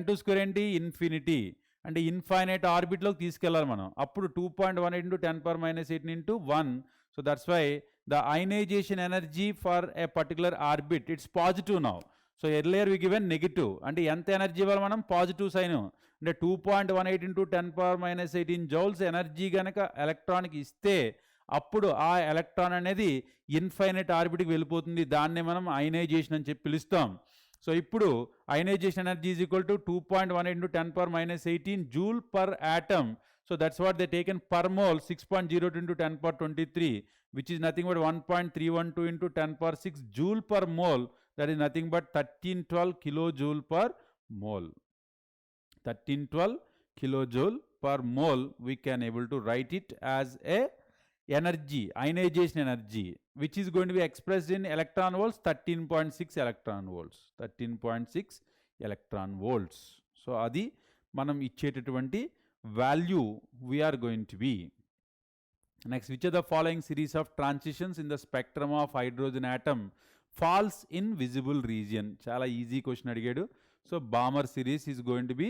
n2 square ఏంటి? Infinity. అంటే infinite ఆర్బిట్లోకి తీసుకెళ్ళాలి మనం. అప్పుడు 2.18 into 10⁻18 into 1. So that's why the ionization energy for a particular orbit, it's positive now. So earlier we given negative. అంటే ఎంత energy ఇవ్వాలి మనం? Positive sign. అంటే 2.18 into 10⁻18 జౌల్స్ ఎనర్జీ కనుక ఎలక్ట్రాన్కి ఇస్తే అప్పుడు ఆ ఎలక్ట్రాన్ అనేది ఇన్ఫైనైట్ ఆర్బిట్కి వెళ్ళిపోతుంది. దాన్నే మనం అయనైజేషన్ అని చెప్పి పిలుస్తాం. సో ఇప్పుడు ionisation energy is equal to 2.18 into 10⁻18 joule per atom. So that's what they taken per mole, 6.02 into 10⁻23, which is nothing but 1.312 into 10⁻6 joule per mole. That is nothing but 1312 kilojoule per mole. 1312 kilojoule per mole. We can able to write it as a energy, ionization energy, which is going to be expressed in electron volts, 13.6 electron volts. 13.6 electron volts. So adi manam ichetatvanti value we are going to be. Next, which of the following series of transitions in the spectrum of hydrogen atom falls in visible region? Chala easy question adigadu. So Balmer series is going to be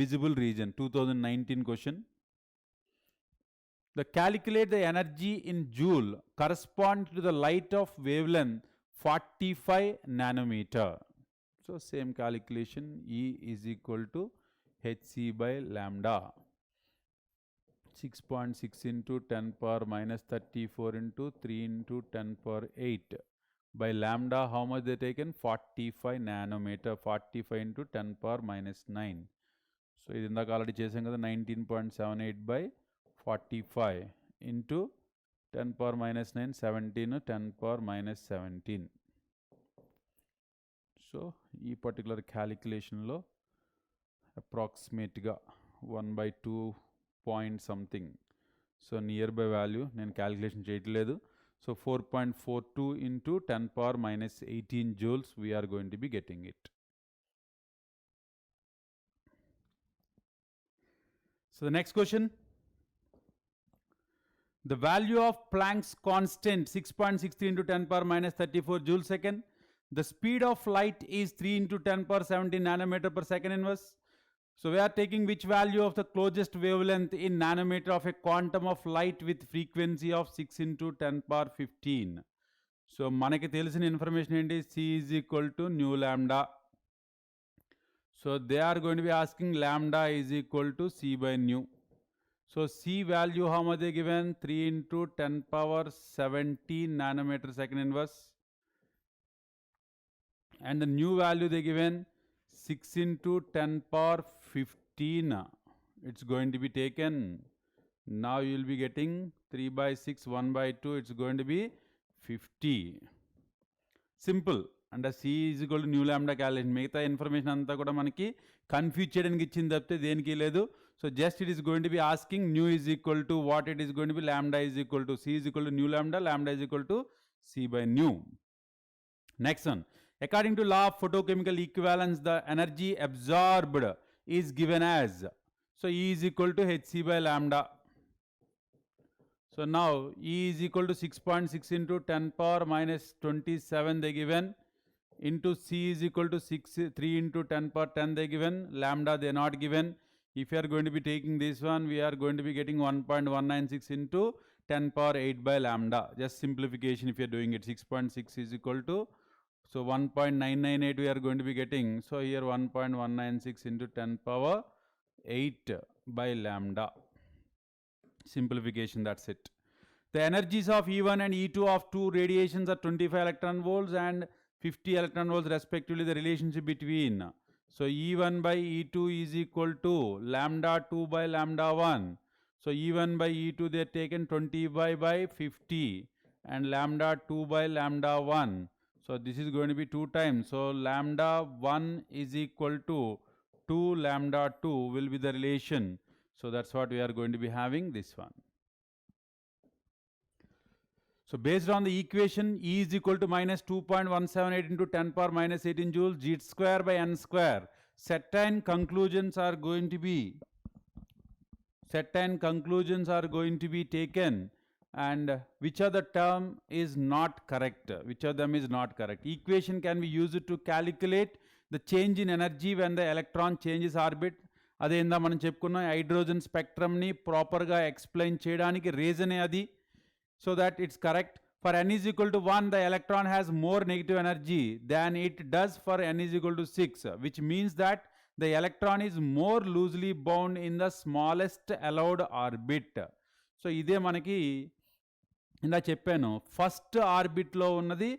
visible region. 2019 question. The calculate the energy in joule correspond to the light of wavelength 45 nanometer. So same calculation, E is equal to hc by lambda. 6.6 into 10⁻34 into 3 into 10⁸ by lambda. How much they taken? 45 nanometer. 45 into 10⁻⁹. So ఇది ఇందాక already చేసాం కదా, 19.78 by 45 into 10⁻⁹ 17, 10⁻⁻17. So ఈ particular క్యాలిక్యులేషన్లో అప్రాక్సిమేట్గా 1/2 point something. So nearby value నేను calculation చేయట్లేదు. So 4.42 into 10⁻⁻18 joules we are going to be getting it. So the next question. The value of Planck's constant 6.63 into 10⁻⁻34 joule second. The speed of light is 3 into 10⁻17 nanometer per second inverse. So we are taking which value of the closest wavelength in nanometer of a quantum of light with frequency of 6 into 10⁻15. So manaki telisina information enti C is equal to nu lambda. So they are going to be asking lambda is equal to C by nu. So C value how much they given? 3 into 10⁻17 nanometer second inverse. And the nu value they given 6 into 10⁻15. It's going to be taken. Now you will be getting 3/6, 1/2. It's going to be 50. Simple. And C is equal to nu lambda calculation. Megata information anta kuda manaki confuse cheyadaniki ichindi tapte deniki ledu. So just it is going to be asking nu is equal to what it is going to be, lambda is equal to C is equal to nu lambda, lambda is equal to C by nu. Next one. According to law of photochemical equivalence, the energy absorbed is given as, so E is equal to hc by lambda. So now E is equal to 6.6 into 10⁻⁻27 they given, into C is equal to 3 into 10⁻10 they given, lambda they not given. If you are going to be taking this one, we are going to be getting 1.196 into 10⁸8 by lambda. Just simplification if you are doing it. 6.6 is equal to, so 1.998 we are going to be getting. So here 1.196 into 10⁸8 by lambda. Simplification, that's it. The energies of E1 and E2 of two radiations are 25 electron volts and 50 electron volts respectively. The relationship between, so E1 by E2 is equal to lambda 2 by lambda 1. So E1 by E2 they are taken 25 by 50 and lambda 2 by lambda 1. So this is going to be 2 times. So lambda 1 is equal to 2 lambda 2 will be the relation. So that's what we are going to be having this one. So based on the equation, E is equal to minus 2.178 into 10⁻⁻18 joules g square by n square. Certain conclusions are going to be taken, and which of the term is not correct? Which of them is not correct? Equation can be used to calculate the change in energy when the electron changes orbit, అదే ఇందా మనం చెప్పుకున్న hydrogen స్పెక్ట్రమ్ని ప్రాపర్గా explain చేయడానికి రీజనే అది. So that it's correct. For n is equal to 1, the electron has more negative energy than it does for n is equal to 6, which means that the electron is more loosely bound in the smallest allowed orbit. So, ఇదే మనకి ఇందా చెప్పాను, first ఆర్బిట్లో ఉన్నది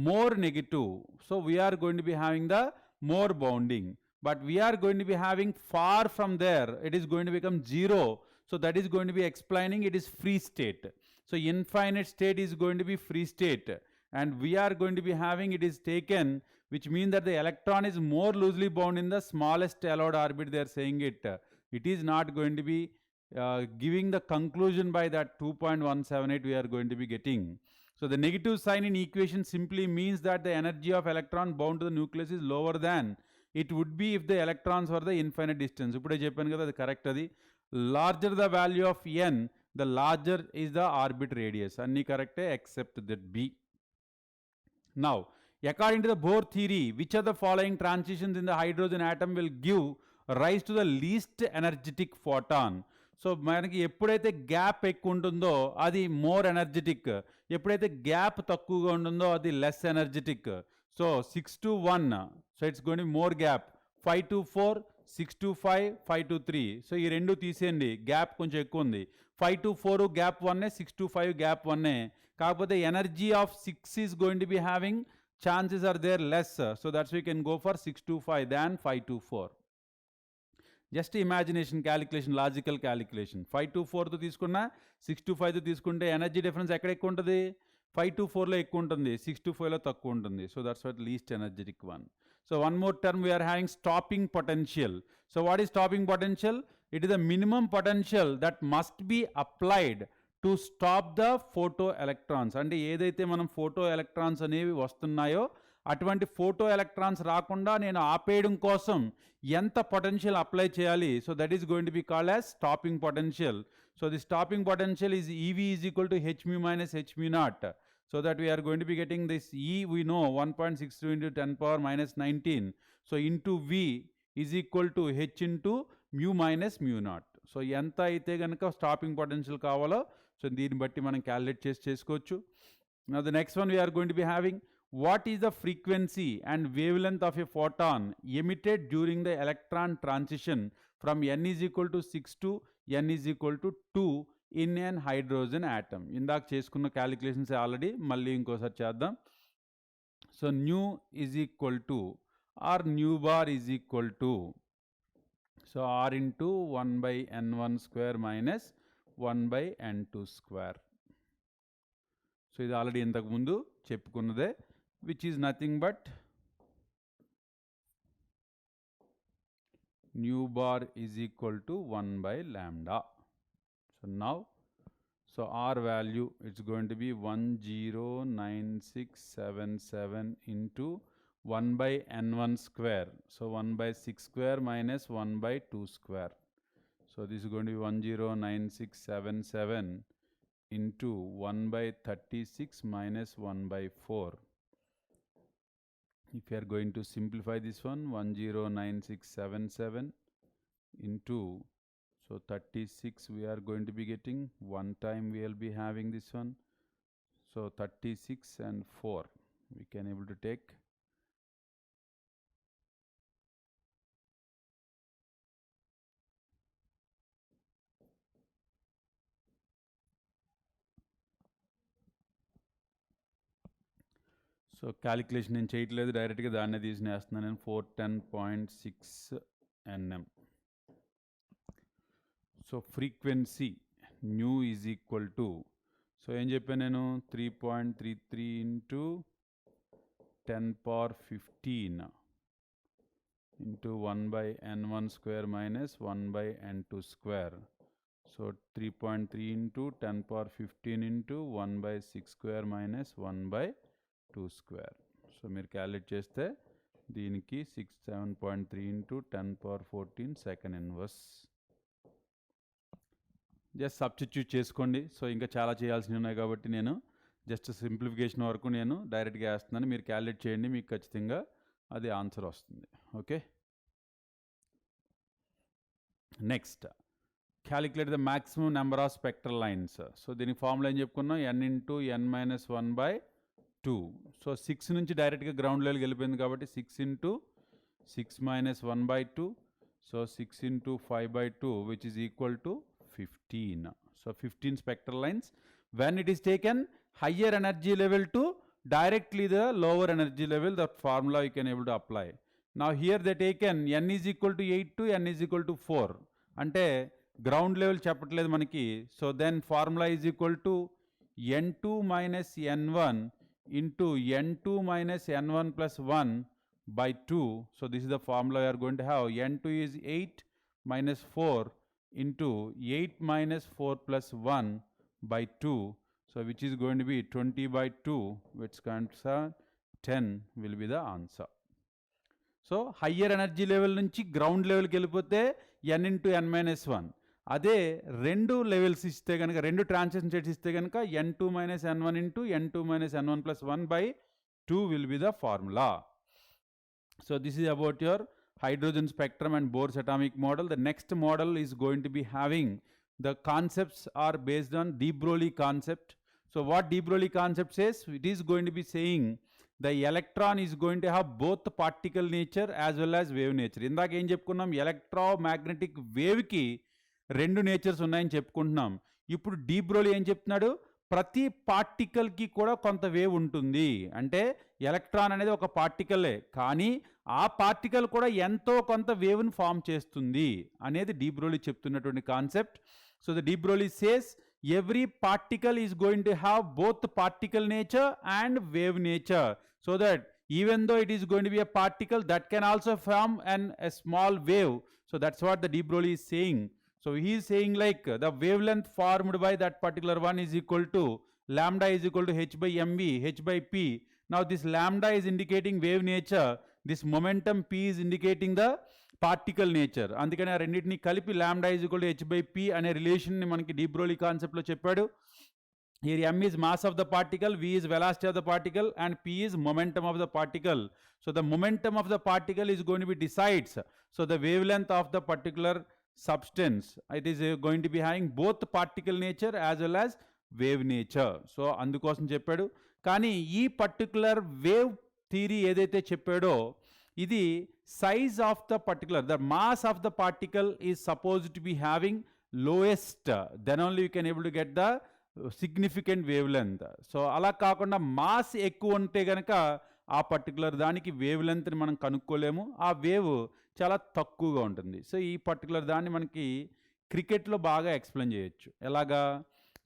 more negative. So, we are going to be having the more bounding. But we are going to be having far from there, it is going to become 0. So, that is going to be explaining it is free state. So, infinite state is going to be free state. And we are going to be having it is taken, which means that the electron is more loosely bound in the smallest allowed orbit, they are saying it. It is not going to be giving the conclusion by that 2.178 we are going to be getting. So, the negative sign in equation simply means that the energy of electron bound to the nucleus is lower than it would be if the electrons were the infinite distance. ఇప్పుడే చెప్పాను కదా, అది correct. అది larger the value of n, the larger is the orbit radius. అన్నీ కరెక్టే except that B. Now, according to the Bohr theory, which of the following transitions in the hydrogen atom will give rise to the least energetic photon? So మనకి ఎప్పుడైతే gap ఎక్కువ ఉంటుందో అది more energetic, ఎప్పుడైతే gap తక్కువగా ఉంటుందో అది less energetic. So 6 to 1, so it's going to be more gap. 5 to 4, 6 to 5, 5 to 3. So ఈ రెండు తీసేయండి, గ్యాప్ కొంచెం ఎక్కువ ఉంది. 5 to 4 గ్యాప్ 1, 6 to 5 గ్యాప్ 1. కాకపోతే energy of 6 is going to be having chances are there less. So that's we can go for 6 to 5 than 5 to 4. Just imagination calculation, logical calculation. 5 to 4తో తీసుకున్నా 6 to 5తో తీసుకుంటే energy difference ఎక్కడ ఎక్కువ ఉంటుంది? 5 to 4లో ఎక్కువ ఉంటుంది, 6 to 5లో తక్కువ ఉంటుంది. So that's what least energetic one. So one more term we are having stopping potential. So what is stopping potential? It is the minimum potential that must be applied to stop the photo electrons. అంటే ఏదైతే మనం photo electrons అనేవి వస్తున్నాయో అటువంటి photo electrons రాకుండా నేను ఆపేయడం కోసం ఎంత పొటెన్షియల్ అప్లై చేయాలి? So that is going to be called as stopping potential. So the stopping potential is EV is equal to h mu minus h mu naught. So that we are going to be getting this E, we know 1.62 into 10 power minus 19. So into V is equal to h into mu minus mu naught. So ఎంత అయితే కనుక stopping potential కావాలో so దీన్ని బట్టి మనం calculate చేసుకోవచ్చు. Now the next one we are going to be having, what is the frequency and wavelength of a photon emitted during the electron transition from n is equal to 6 to n is equal to 2 in an hydrogen atom? ఇందాక చేసుకున్న calculations already, మళ్ళీ ఇంకోసారి చేద్దాం. So nu is equal to R nu bar is equal to so r into 1 by n1 square minus 1 by n2 square. So ఇది already ఇంతకుముందు చెప్పుకున్నదే, which is nothing but nu bar is equal to 1 by lambda. So now, so R value, it's going to be 109677 into 1 by n1 square. So 1 by 6 square minus 1 by 2 square. So this is going to be 109677 into 1 by 36 minus 1 by 4. If you are going to simplify this one, 109677 into, so 36 we are going to be getting, one time we will be having this one. So 36 and 4 we can able to take. So calculation నేను చేయట్లేదు, డైరెక్ట్గా దాన్నే తీసినేస్తున్నాను నేను. 410.6 nm. So frequency nu is equal to, so ఏం చెప్పాను నేను, 3.33 into 10 power 15 into 1 by n1 square minus 1 by n2 square. So 3.3 into 10 power 15 into 1 by 6 square minus 1 by 2 square. So మీరు calculate చేస్తే దీనికి 67.3 into 10 power 14 second inverse. Just substitute చేసుకోండి. So ఇంకా చాలా చేయాల్సినవి ఉన్నాయి కాబట్టి నేను జస్ట్ సింప్లిఫికేషన్ వరకు నేను డైరెక్ట్గా వేస్తున్నాను. మీరు క్యాలిక్యులేట్ చేయండి, మీకు ఖచ్చితంగా అది ఆన్సర్ వస్తుంది. Okay. Next calculate the maximum number of spectral lines. So దీనికి ఫార్ములా ఏం చెప్పుకున్నాం, n ఇంటూ n-1/2. సో 6 నుంచి డైరెక్ట్గా గ్రౌండ్ లెవెల్కి వెళ్ళిపోయింది కాబట్టి 6 into 6-1/2. So 6 into 5/2 which is equal to 15. So 15 spectral lines. When it is taken higher energy level to directly the lower energy level, the formula you can able to apply. Now here they taken n is equal to 8 to n is equal to 4. అంటే ground level చెప్పట్లేదు మనకి. So then formula is equal to n2 minus n1 into n2 minus n1 plus 1 by 2. So this is the formula we are going to have. n2 is 8 minus 4 into 8 minus 4 plus 1 by 2. So which is going to be 20 by 2, which comes 10 will be the answer. So higher energy level నుంచి ground లెవెల్కి వెళ్ళిపోతే n into n-1. అదే రెండు levels ఇస్తే కనుక, రెండు transition states ఇస్తే కనుక n2 minus n1 into n2 minus n1 plus 1 by 2 will be the formula. So this is about your hydrogen spectrum and Bohr's atomic model. The next model is going to be having, the concepts are based on de Broglie concept. So what de Broglie concept says, it is going to be saying the electron is going to have both particle nature as well as wave nature. ఇందాక ఏం చెప్పుకున్నాం, electromagnetic వేవ్కి రెండు nature's ఉన్నాయని చెప్పుకుంటున్నాం. ఇప్పుడు de Broglie ఏం చెప్తున్నాడు, ప్రతి పార్టికల్కి కూడా కొంత వేవ్ ఉంటుంది. అంటే ఎలక్ట్రాన్ అనేది ఒక పార్టికలే, కానీ ఆ పార్టికల్ కూడా ఎంతో కొంత వేవ్ని ఫామ్ చేస్తుంది అనేది de Broglie చెప్తున్నటువంటి concept. So the de Broglie says every particle is going to have both particle nature and wave nature. So that even though it is going to be a particle, that can also form a small wave. So that's what the de Broglie is saying. So he is saying like the wavelength formed by that particular one is equal to lambda is equal to h by mv, h by p. Now this lambda is indicating wave nature, this momentum p is indicating the particle nature. అందుకని ఆ రెండింటిని కలిపి lambda is equal to h by p అనే రిలేషన్ని మనకి de Broglie కాన్సెప్ట్లో చెప్పాడు. Here m is mass of the particle, v is velocity of the particle, and p is momentum of the particle. So the momentum of the particle is going to be decides. So the wavelength of the particular substance, it is going to be having both particle nature as well as wave nature. So అందుకోసం చెప్పాడు. కానీ ఈ particular wave theory ఏదైతే చెప్పాడో, ఇది size of the particular, the mass of the particle is supposed to be having lowest, then only you can able to get the significant wavelength. So అలా కాకుండా mass ఎక్కువ ఉంటే కనుక ఆ particular దానికి వేవ్ లెంత్ని మనం కనుక్కోలేము, ఆ వేవ్ చాలా తక్కువగా ఉంటుంది. సో ఈ పర్టికులర్ దాన్ని మనకి క్రికెట్లో బాగా ఎక్స్ప్లెయిన్ చేయొచ్చు. ఎలాగా,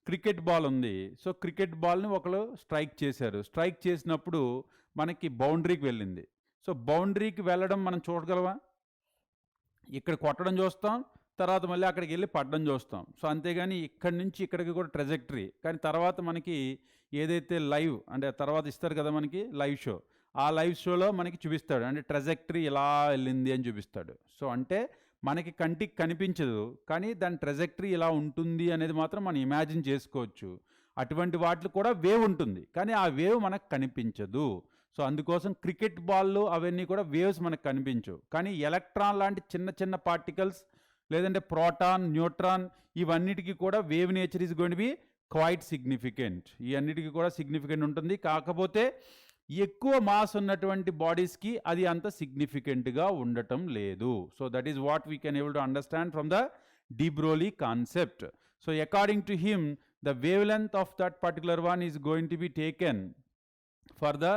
క్రికెట్ బాల్ ఉంది. సో క్రికెట్ బాల్ని ఒకరు స్ట్రైక్ చేశారు. స్ట్రైక్ చేసినప్పుడు మనకి బౌండరీకి వెళ్ళింది. సో బౌండరీకి వెళ్ళడం మనం చూడగలవా? ఇక్కడ కొట్టడం చూస్తాం, తర్వాత మళ్ళీ అక్కడికి వెళ్ళి పడడం చూస్తాం. సో అంతేగాని ఇక్కడి నుంచి ఇక్కడికి కూడా ట్రెజెక్టరీ. కానీ తర్వాత మనకి ఏదైతే లైవ్ అంటే తర్వాత ఇస్తారు కదా మనకి లైవ్ షో, ఆ లైవ్ షోలో మనకి చూపిస్తాడు, అంటే ట్రెజెక్టరీ ఇలా వెళ్ళింది అని చూపిస్తాడు. సో అంటే మనకి కంటికి కనిపించదు, కానీ దాని ట్రెజెక్టరీ ఇలా ఉంటుంది అనేది మాత్రం మనం ఇమాజిన్ చేసుకోవచ్చు. అటువంటి వాటిలో కూడా వేవ్ ఉంటుంది, కానీ ఆ వేవ్ మనకు కనిపించదు. సో అందుకోసం క్రికెట్ బాల్లో అవన్నీ కూడా వేవ్స్ మనకు కనిపించవు. కానీ ఎలక్ట్రాన్ లాంటి చిన్న చిన్న పార్టికల్స్, లేదంటే ప్రోటాన్, న్యూట్రాన్, ఇవన్నిటికీ కూడా wave nature is going to be quite significant. ఈ అన్నిటికీ కూడా సిగ్నిఫికెంట్ ఉంటుంది. కాకపోతే ఎక్కువ మాస్ ఉన్నటువంటి బాడీస్కి అది అంత సిగ్నిఫికెంట్గా ఉండటం లేదు. So that is what we can able to understand from the de Broglie concept. So according to him the wave length of that particular one is going to be taken for the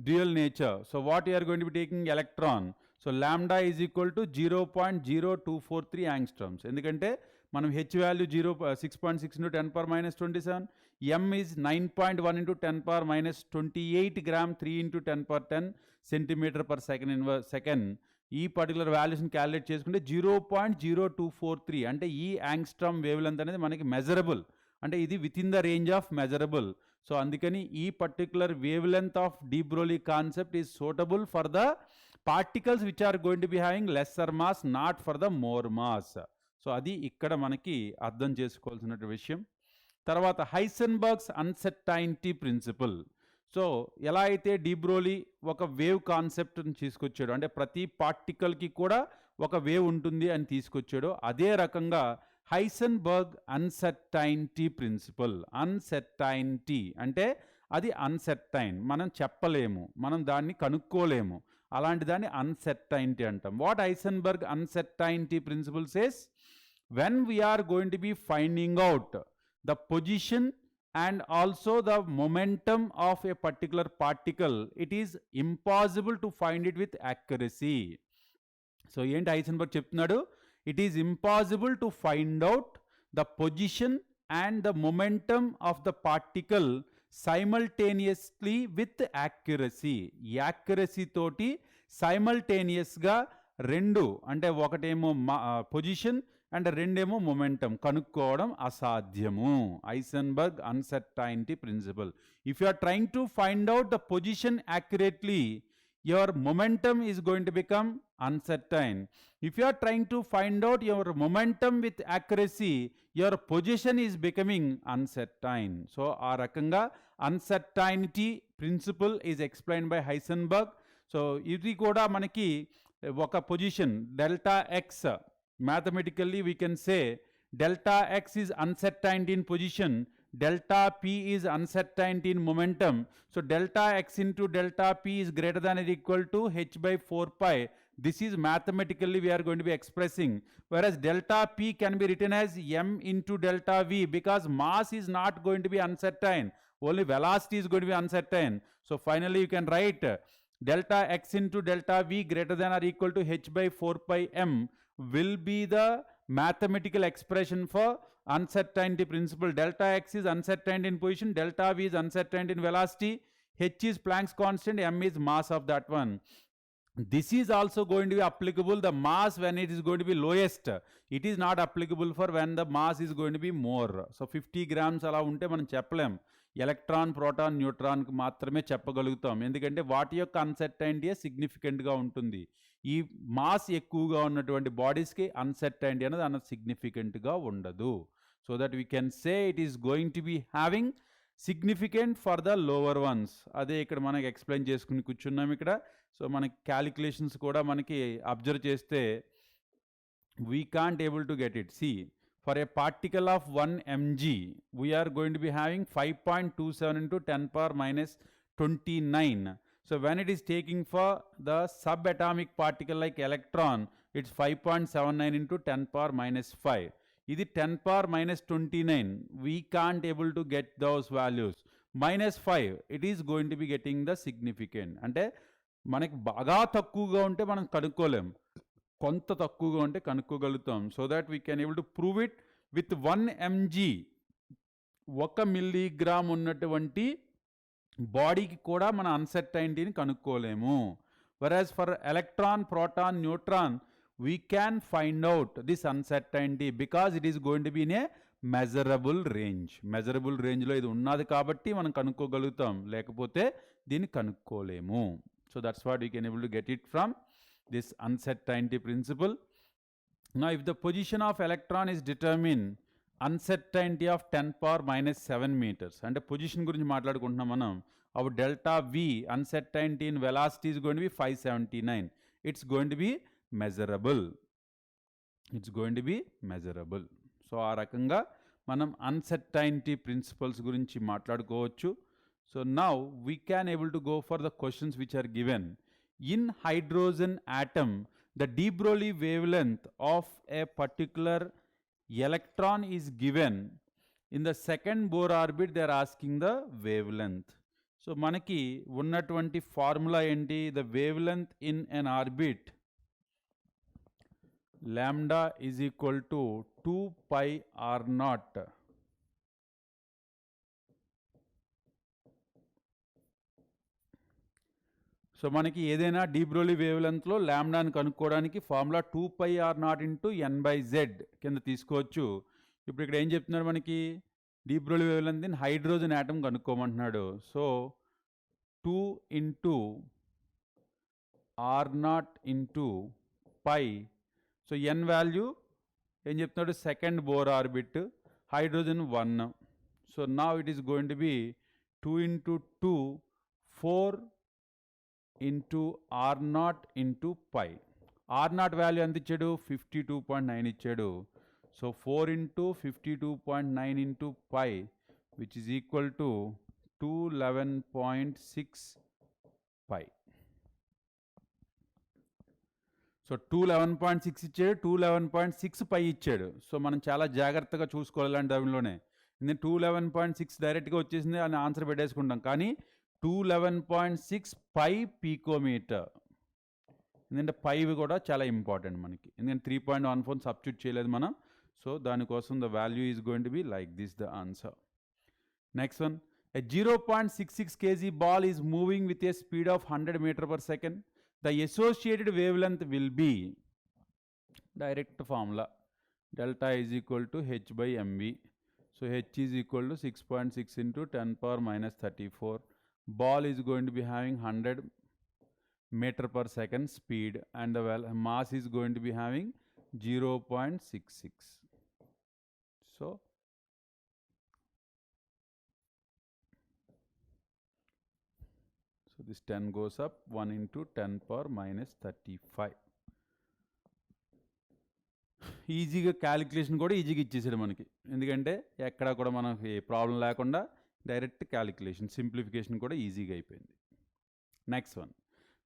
dual nature. So what you are going to be taking electron. So lambda is equal to 0.0243 angstroms. ఎందుకంటే మనం h value 6.6 into 10 power minus 27, m is 9.1 into 10 power minus 28 gram 3 into 10 power 10 centimeter per second in second. ఈ particular వాల్యూస్ని calculate చేసుకుంటే 0.0243 అంటే ఈ angstrom wave length అనేది మనకి measurable, అంటే ఇది within the range of measurable. So అందుకని ఈ particular wave length of de Broglie concept is suitable for the particles which are going to be having lesser mass, not for the more mass. So అది ఇక్కడ మనకి అర్థం చేసుకోవాల్సిన విషయం. తర్వాత హైసెన్బర్గ్స్ uncertainty principal. So ఎలా అయితే de Broglie ఒక వేవ్ కాన్సెప్ట్ని తీసుకొచ్చాడు, అంటే ప్రతి పార్టికల్కి కూడా ఒక వేవ్ ఉంటుంది అని తీసుకొచ్చాడో అదే రకంగా హైసెన్బర్గ్ అన్సర్టైనిటీ ప్రిన్సిపల్. అన్సర్టైనిటీ అంటే అది అన్సర్టైన్, మనం చెప్పలేము, మనం దాన్ని కనుక్కోలేము, అలాంటి దాన్ని అన్సర్టైనిటీ అంటాం. What Heisenberg uncertainty principle says, when we are going to be finding out the position and also the momentum of a particular particle, it is impossible to find it with accuracy. So ఏంటి Heisenberg చెప్తున్నాడు, it is impossible to find out the position and the momentum of the particle simultaneously with accuracy. Accuracy తోటి సైమల్టేనియస్గా రెండు, అంటే ఒకటేమో position and రెండేమో momentum కనుక్కోవడం అసాధ్యము. Heisenberg uncertainty principle. If you are trying to find out the position accurately, your momentum is going to become uncertain. If you are trying to find out your momentum with accuracy, your position is becoming uncertain. So ఆ రకంగా uncertainty principle is explained by Heisenberg. So ఇది కూడా మనకి ఒక position delta X, mathematically we can say delta x is uncertainty in position, delta p is uncertainty in momentum. So delta x into delta p is greater than or equal to h by 4 pi. This is mathematically we are going to be expressing, whereas delta p can be written as m into delta v, because mass is not going to be uncertain, only velocity is going to be uncertain. So finally you can write delta x into delta v greater than or equal to h by 4 pi m will be the mathematical expression for uncertainty principle. Delta x is uncertain in position, delta v is uncertain in velocity, h is Planck's constant, m is mass of that one. This is also going to be applicable, the mass when it is going to be lowest. It is not applicable for when the mass is going to be more. So 50 grams అలా ఉంటే మనం చెప్పలేం. Electron, proton, న్యూట్రాన్కి మాత్రమే చెప్పగలుగుతాం, ఎందుకంటే వాటి యొక్క uncertainty సిగ్నిఫికెంట్గా ఉంటుంది. ఈ మాస్ ఎక్కువగా ఉన్నటువంటి బాడీస్కి అన్సర్టైనిటీ అనేది అన్న సిగ్నిఫికెంట్గా ఉండదు. So that we can say it is going to be having significant for the lower ones. అదే ఇక్కడ మనకి ఎక్స్ప్లెయిన్ చేసుకుని కూర్చున్నాం ఇక్కడ. సో మనకి క్యాలిక్యులేషన్స్ కూడా మనకి అబ్జర్వ్ చేస్తే we can't able to get it. See, for a particle of 1 mg, we are going to be having 5.27 into 10 power minus 29. So when it is taking for the subatomic particle like electron, it's 5.79 into 10 power minus 5. This 10 power minus 29, we can't able to get those values. Minus 5, it is going to be getting the significant. అంటే మనకి బాగా తక్కువగా ఉంటే మనం కనుక్కోలేం, కొంత తక్కువగా ఉంటే కనుక్కోగలుగుతాం. So that we can able to prove it with 1 mg. 1 milligram ఉన్నటువంటి బాడీకి కూడా మన అన్సర్టైనిటీని కనుక్కోలేము. whereas for electron, proton, neutron, we can find out this uncertainty because it is going to be in a measurable range. Measurable రేంజ్లో ఇది ఉన్నది కాబట్టి మనం కనుక్కోగలుగుతాం, లేకపోతే దీన్ని కనుక్కోలేము. So that's what we can able to get it from this uncertainty principle. Now if the position of electron is determined, uncertainty of 10 power minus 7 meters, అంటే పొజిషన్ గురించి మాట్లాడుకుంటున్నాం మనం. our delta v, uncertainty in velocity is going to be 579. it's going to be measurable. it's going to be measurable. So ఆ రకంగా మనం uncertainty principles గురించి మాట్లాడుకోవచ్చు. So now we can able to go for the questions which are given. In hydrogen atom, the de Broglie wavelength of a particular electron is given. In the second Bohr orbit, they are asking the wavelength. So manaki unnatvanti formula enti, the wavelength in an orbit, lambda is equal to 2 pi r naught. So మనకి ఏదైనా de Broglie వేవ్లెంత్లో ల్యాండాని కనుక్కోవడానికి formula 2 pi r naught into n/z కింద తీసుకోవచ్చు. ఇప్పుడు ఇక్కడ ఏం చెప్తున్నాడు, మనకి de Broglie wavelength in hydrogen atom కనుక్కోమంటున్నాడు. So 2 into r naught into pi. So n value ఏం చెప్తున్నాడు, second Bohr orbit, hydrogen 1. So నా it is going to be 2 into 2 4 into r naught into pi. R naught value ఎంత ఇచ్చాడు 52.9 ఇచ్చాడు. So 4 into 52.9 into pi which is equal to 211.6 pi. So 211.6 ఇచ్చాడు, 211.6 పై ఇచ్చాడు. So మనం చాలా జాగ్రత్తగా చూసుకోవాలి ఇలాంటి దానిలోనే. ఎందుకంటే 211.6 డైరెక్ట్గా వచ్చేసింది అని ఆన్సర్ పెట్టేసుకుంటాం. కానీ 211.6 పై పీకోమీటర్, ఎందుకంటే పైవి కూడా చాలా ఇంపార్టెంట్ మనకి. ఎందుకంటే 3.14 సబ్స్టిట్యూట్ చేయలేదు మనం. సో దానికోసం the value is going to B like this the answer. Next one, a 0.66 kg ball is moving with a speed of 100 meter per second. The associated wavelength will be, direct formula, delta is equal to h by mv. So h is equal to 6.6 into 10 power minus 34. Ball is going to be having 100 meter per second speed and the mass is going to be having 0.66. So this 10 goes up, 1 into 10 power minus 35. ఈజీగా calculation కూడా ఈజీగా ఇచ్చేసాడు మనకి. ఎందుకంటే ఎక్కడా కూడా మనకి problem లేకుండా డైరెక్ట్ క్యాలిక్యులేషన్, సింప్లిఫికేషన్ కూడా ఈజీగా అయిపోయింది. Next one,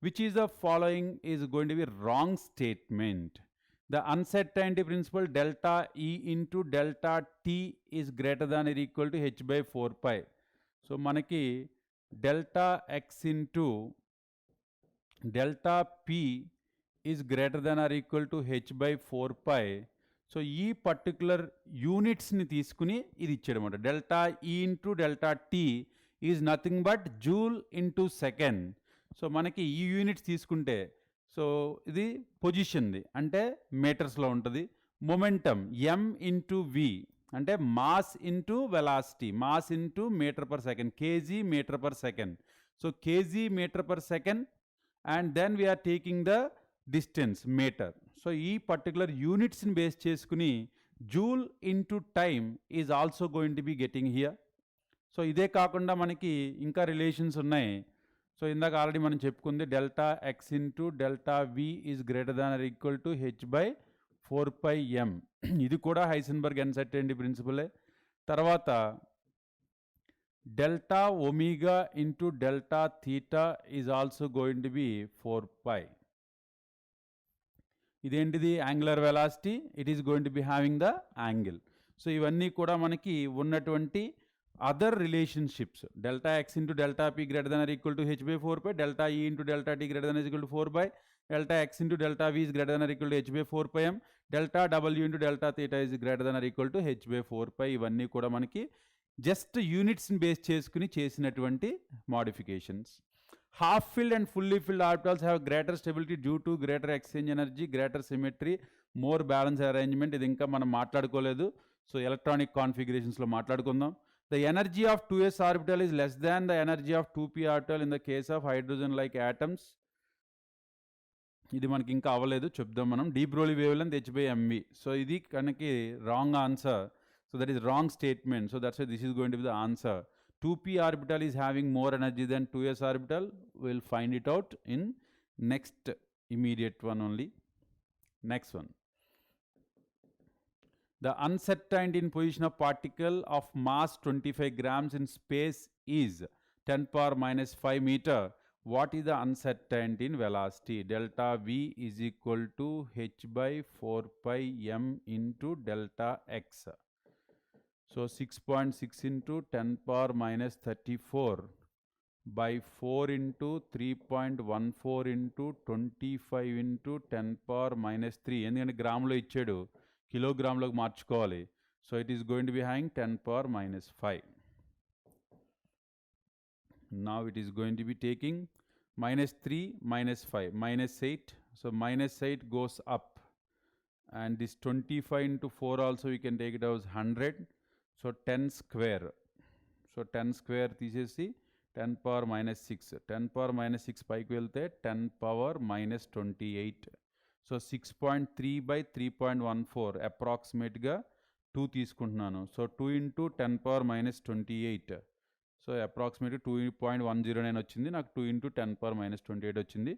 which is the following is going to be wrong statement. The uncertainty principle delta E into delta t is greater than or equal to h by 4 pi. So మనకి delta x into delta p is greater than or equal to h by 4 pi. So ఈ particular యూనిట్స్ని తీసుకుని ఇది ఇచ్చాడనమాట. Delta E into delta t is nothing but joule into second. So మనకి ఈ units తీసుకుంటే, so ఇది పొజిషన్ది అంటే మీటర్స్లో ఉంటుంది. మొమెంటమ్ m ఇంటూ v అంటే mass into velocity, mass into metre per second, KG metre per second. So KG metre per second and then we are taking the distance metre. So ఈ particular యూనిట్స్ని base చేసుకుని joule into time is also going to be getting here. So ఇదే కాకుండా మనకి ఇంకా relations ఉన్నాయి. So ఇందాక already మనం చెప్పుకుంది delta x into delta v is greater than or equal to h by 4 pi m. ఇది కూడా హైసెన్బర్గ్ అన్సర్టెనిటీ ప్రిన్సిపలే. తర్వాత delta omega into delta theta is also going to be 4 pi. ఇదేంటిది angular velocity, it is going to be having the angle. So ఇవన్నీ కూడా మనకి ఉన్నటువంటి other relationships. Delta x into delta p greater than or equal to h by 4 pi, delta E into delta T greater than or equal to 4 by, delta x into delta v is greater than or equal to h by 4 pi m, delta w into delta theta is greater than or equal to h by 4 pi. ఇవన్నీ కూడా మనకి just యూనిట్స్ని base చేసుకుని చేసినటువంటి modifications. Half filled and fully filled orbitals have greater stability due to greater exchange energy, greater symmetry, more balance arrangement. ఇది ఇంకా మనం మాట్లాడుకోలేదు. So electronic కాన్ఫిగరేషన్స్లో మాట్లాడుకుందాం. The energy of 2s orbital is less than the energy of 2p orbital in the case of hydrogen like atoms. ఇది మనకి ఇంకా అవ్వలేదు, చెప్దాం మనం. De Broglie wavelength h by mv. So ఇది కనుక wrong answer. So that is wrong statement. So that's why this is going to be the answer. 2p orbital is having more energy than 2s orbital. Will find it out in next immediate one only. Next one, the uncertainty in position of particle of mass 25 grams in space is 10 power minus 5 meter. What is the uncertainty in velocity? Delta v is equal to h by 4 pi m into delta x. So 6.6 into 10 power minus 34 by 4 into 3.14 into 25 into 10 power minus 3. ఎందుకంటే గ్రాములో ఇచ్చాడు, కిలోగ్రామ్లోకి మార్చుకోవాలి. So it is going to be having 10 power minus 5. Now it is going to be taking minus 3 minus 5 minus 8. So minus 8 goes up and this 25 into 4 also we can take it as 100. So 10 square. So 10 square తీసేసి 10 power minus 6. 10 power minus 6 పైకి వెళ్తే 10 power minus 28. So 6.3 by 3.14 అప్రాక్సిమేట్గా 2 తీసుకుంటున్నాను. So 2 into 10 power minus 28. So అప్రాక్సిమేట్గా 2.109 వచ్చింది నాకు. 2 into 10 power minus 28 వచ్చింది.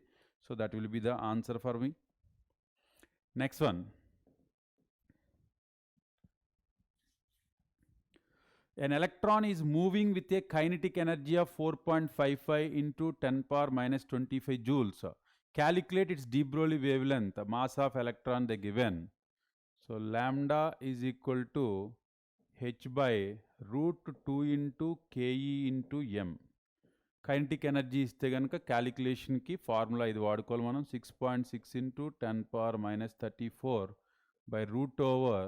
So that will be the answer for me. Next one. An electron is moving with a kinetic energy of 4.55 into 10 power minus 25 joules. Calculate its de Broglie wavelength, mass of electron they given. So lambda is equal to h by root 2 into ke into m. Kinetic energy ఇస్తే కనుక క్యాలిక్యులేషన్కి formula ఇది వాడుకోవాలి మనం 6.6 into 10 power minus 34 by root over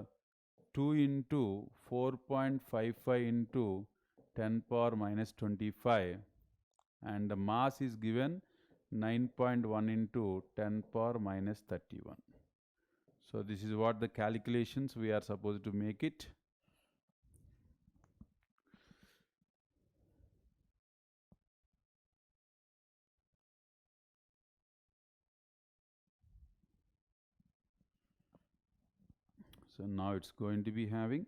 2 into 4.55 into 10 power minus 25 and the mass is given 9.1 into 10 power minus 31. So this is what the calculations we are supposed to make it. So now it's going to be having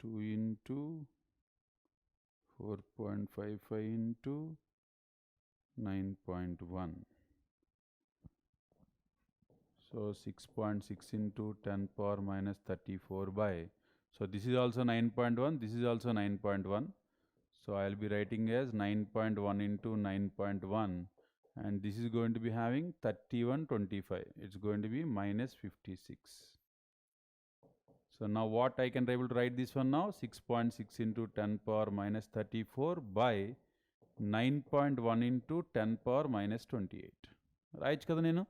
2 into 4.55 into 9.1. So 6.6 into 10 power minus 34 by. So this is also 9.1. This is also 9.1. So I'll be writing as 9.1 into 9.1. And this is going to be having 3125. It's going to be minus 56. So now what I can able to write this one now? 6.6 into 10 power minus 34 by 9.1 into 10 power minus 28. Right kada nenu?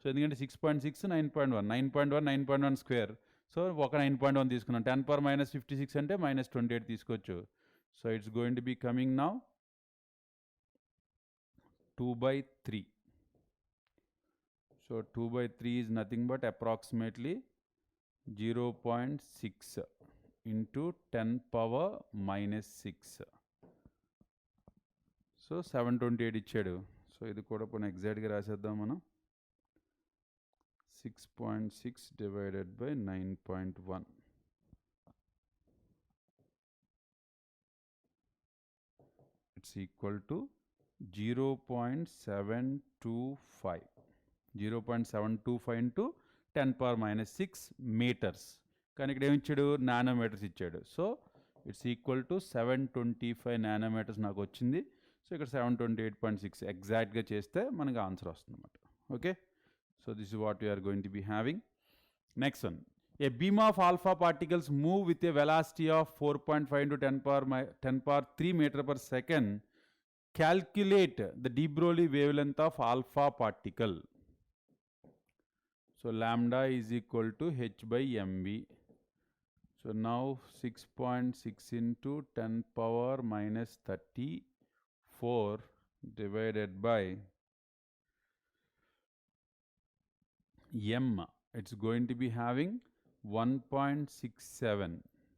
So ఎందుకంటే 6.6 9.1 9.1 9.1 square so ఒక 9.1 తీసుకున్నాం 10 power minus 56 అంటే minus 28 తీసుకోవచ్చు so it's going to be coming now 2 by 3. So 2 by 3 is nothing but approximately 0.6 into 10 power minus 6. So 728 ఇచ్చాడు so ఇది కూడా పోనీ ఎగ్జాక్ట్గా రాసేద్దాం మనం 6.6 divided by 9.1. It's equal to 0.725. 0.725 into 10 power minus 6 meters. కానీ ఇక్కడ ఏమి ఇచ్చాడు నానోమీటర్స్ ఇచ్చాడు so it's equal to 725 nanometres నాకు వచ్చింది సో ఇక్కడ 728.6 ఎగ్జాక్ట్గా చేస్తే మనకు ఆన్సర్ వస్తుంది అన్నమాట okay so this is what we are going to be having next one A beam of alpha particles move with a velocity of 4.5 into 10 power 3 meter per second. Calculate the de Broglie wavelength of alpha particle. So lambda is equal to h by mv. So now 6.6 into 10 power minus 34 divided by m. It's going to be having 1.67.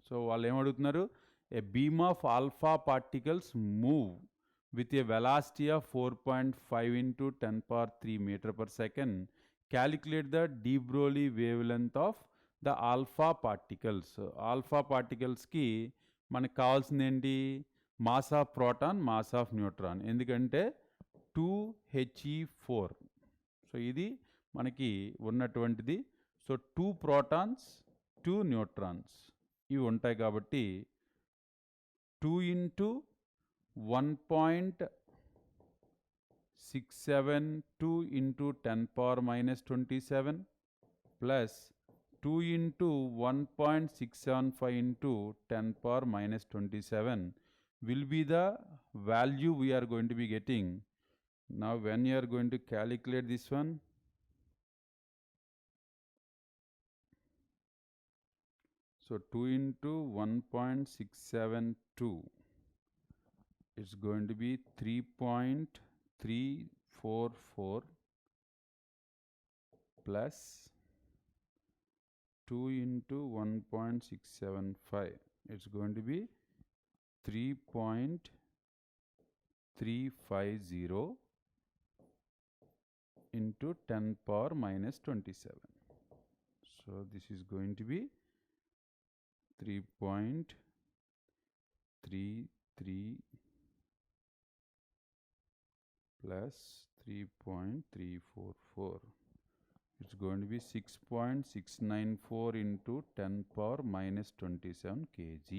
So వాళ్ళు ఏమడుగుతున్నారు a beam of alpha particles move with a velocity of 4.5 into 10 power 3 meter per second. Calculate the de Broglie wavelength of the alpha particles. Alpha particles కి మనకు కావాల్సింది ఏంటి mass of proton mass of neutron ఎందుకంటే 2he4 so ఇది మనకి ఉన్నటువంటిది so 2 protons 2 neutrons ఇవి ఉంటాయి కాబట్టి 2 into 1.672 into 10 power minus 27 plus 2 into 1.675 into 10 power minus 27 will be the value we are going to be getting. Now when you are going to calculate this one, so 2 into 1.672 is going to be 3.344 plus 2 into 1.675 it's going to be 3.350 into 10 power minus 27. So this is going to be 3.33 plus 3.344. It's going to be 6.694 into 10 power minus 27 kg.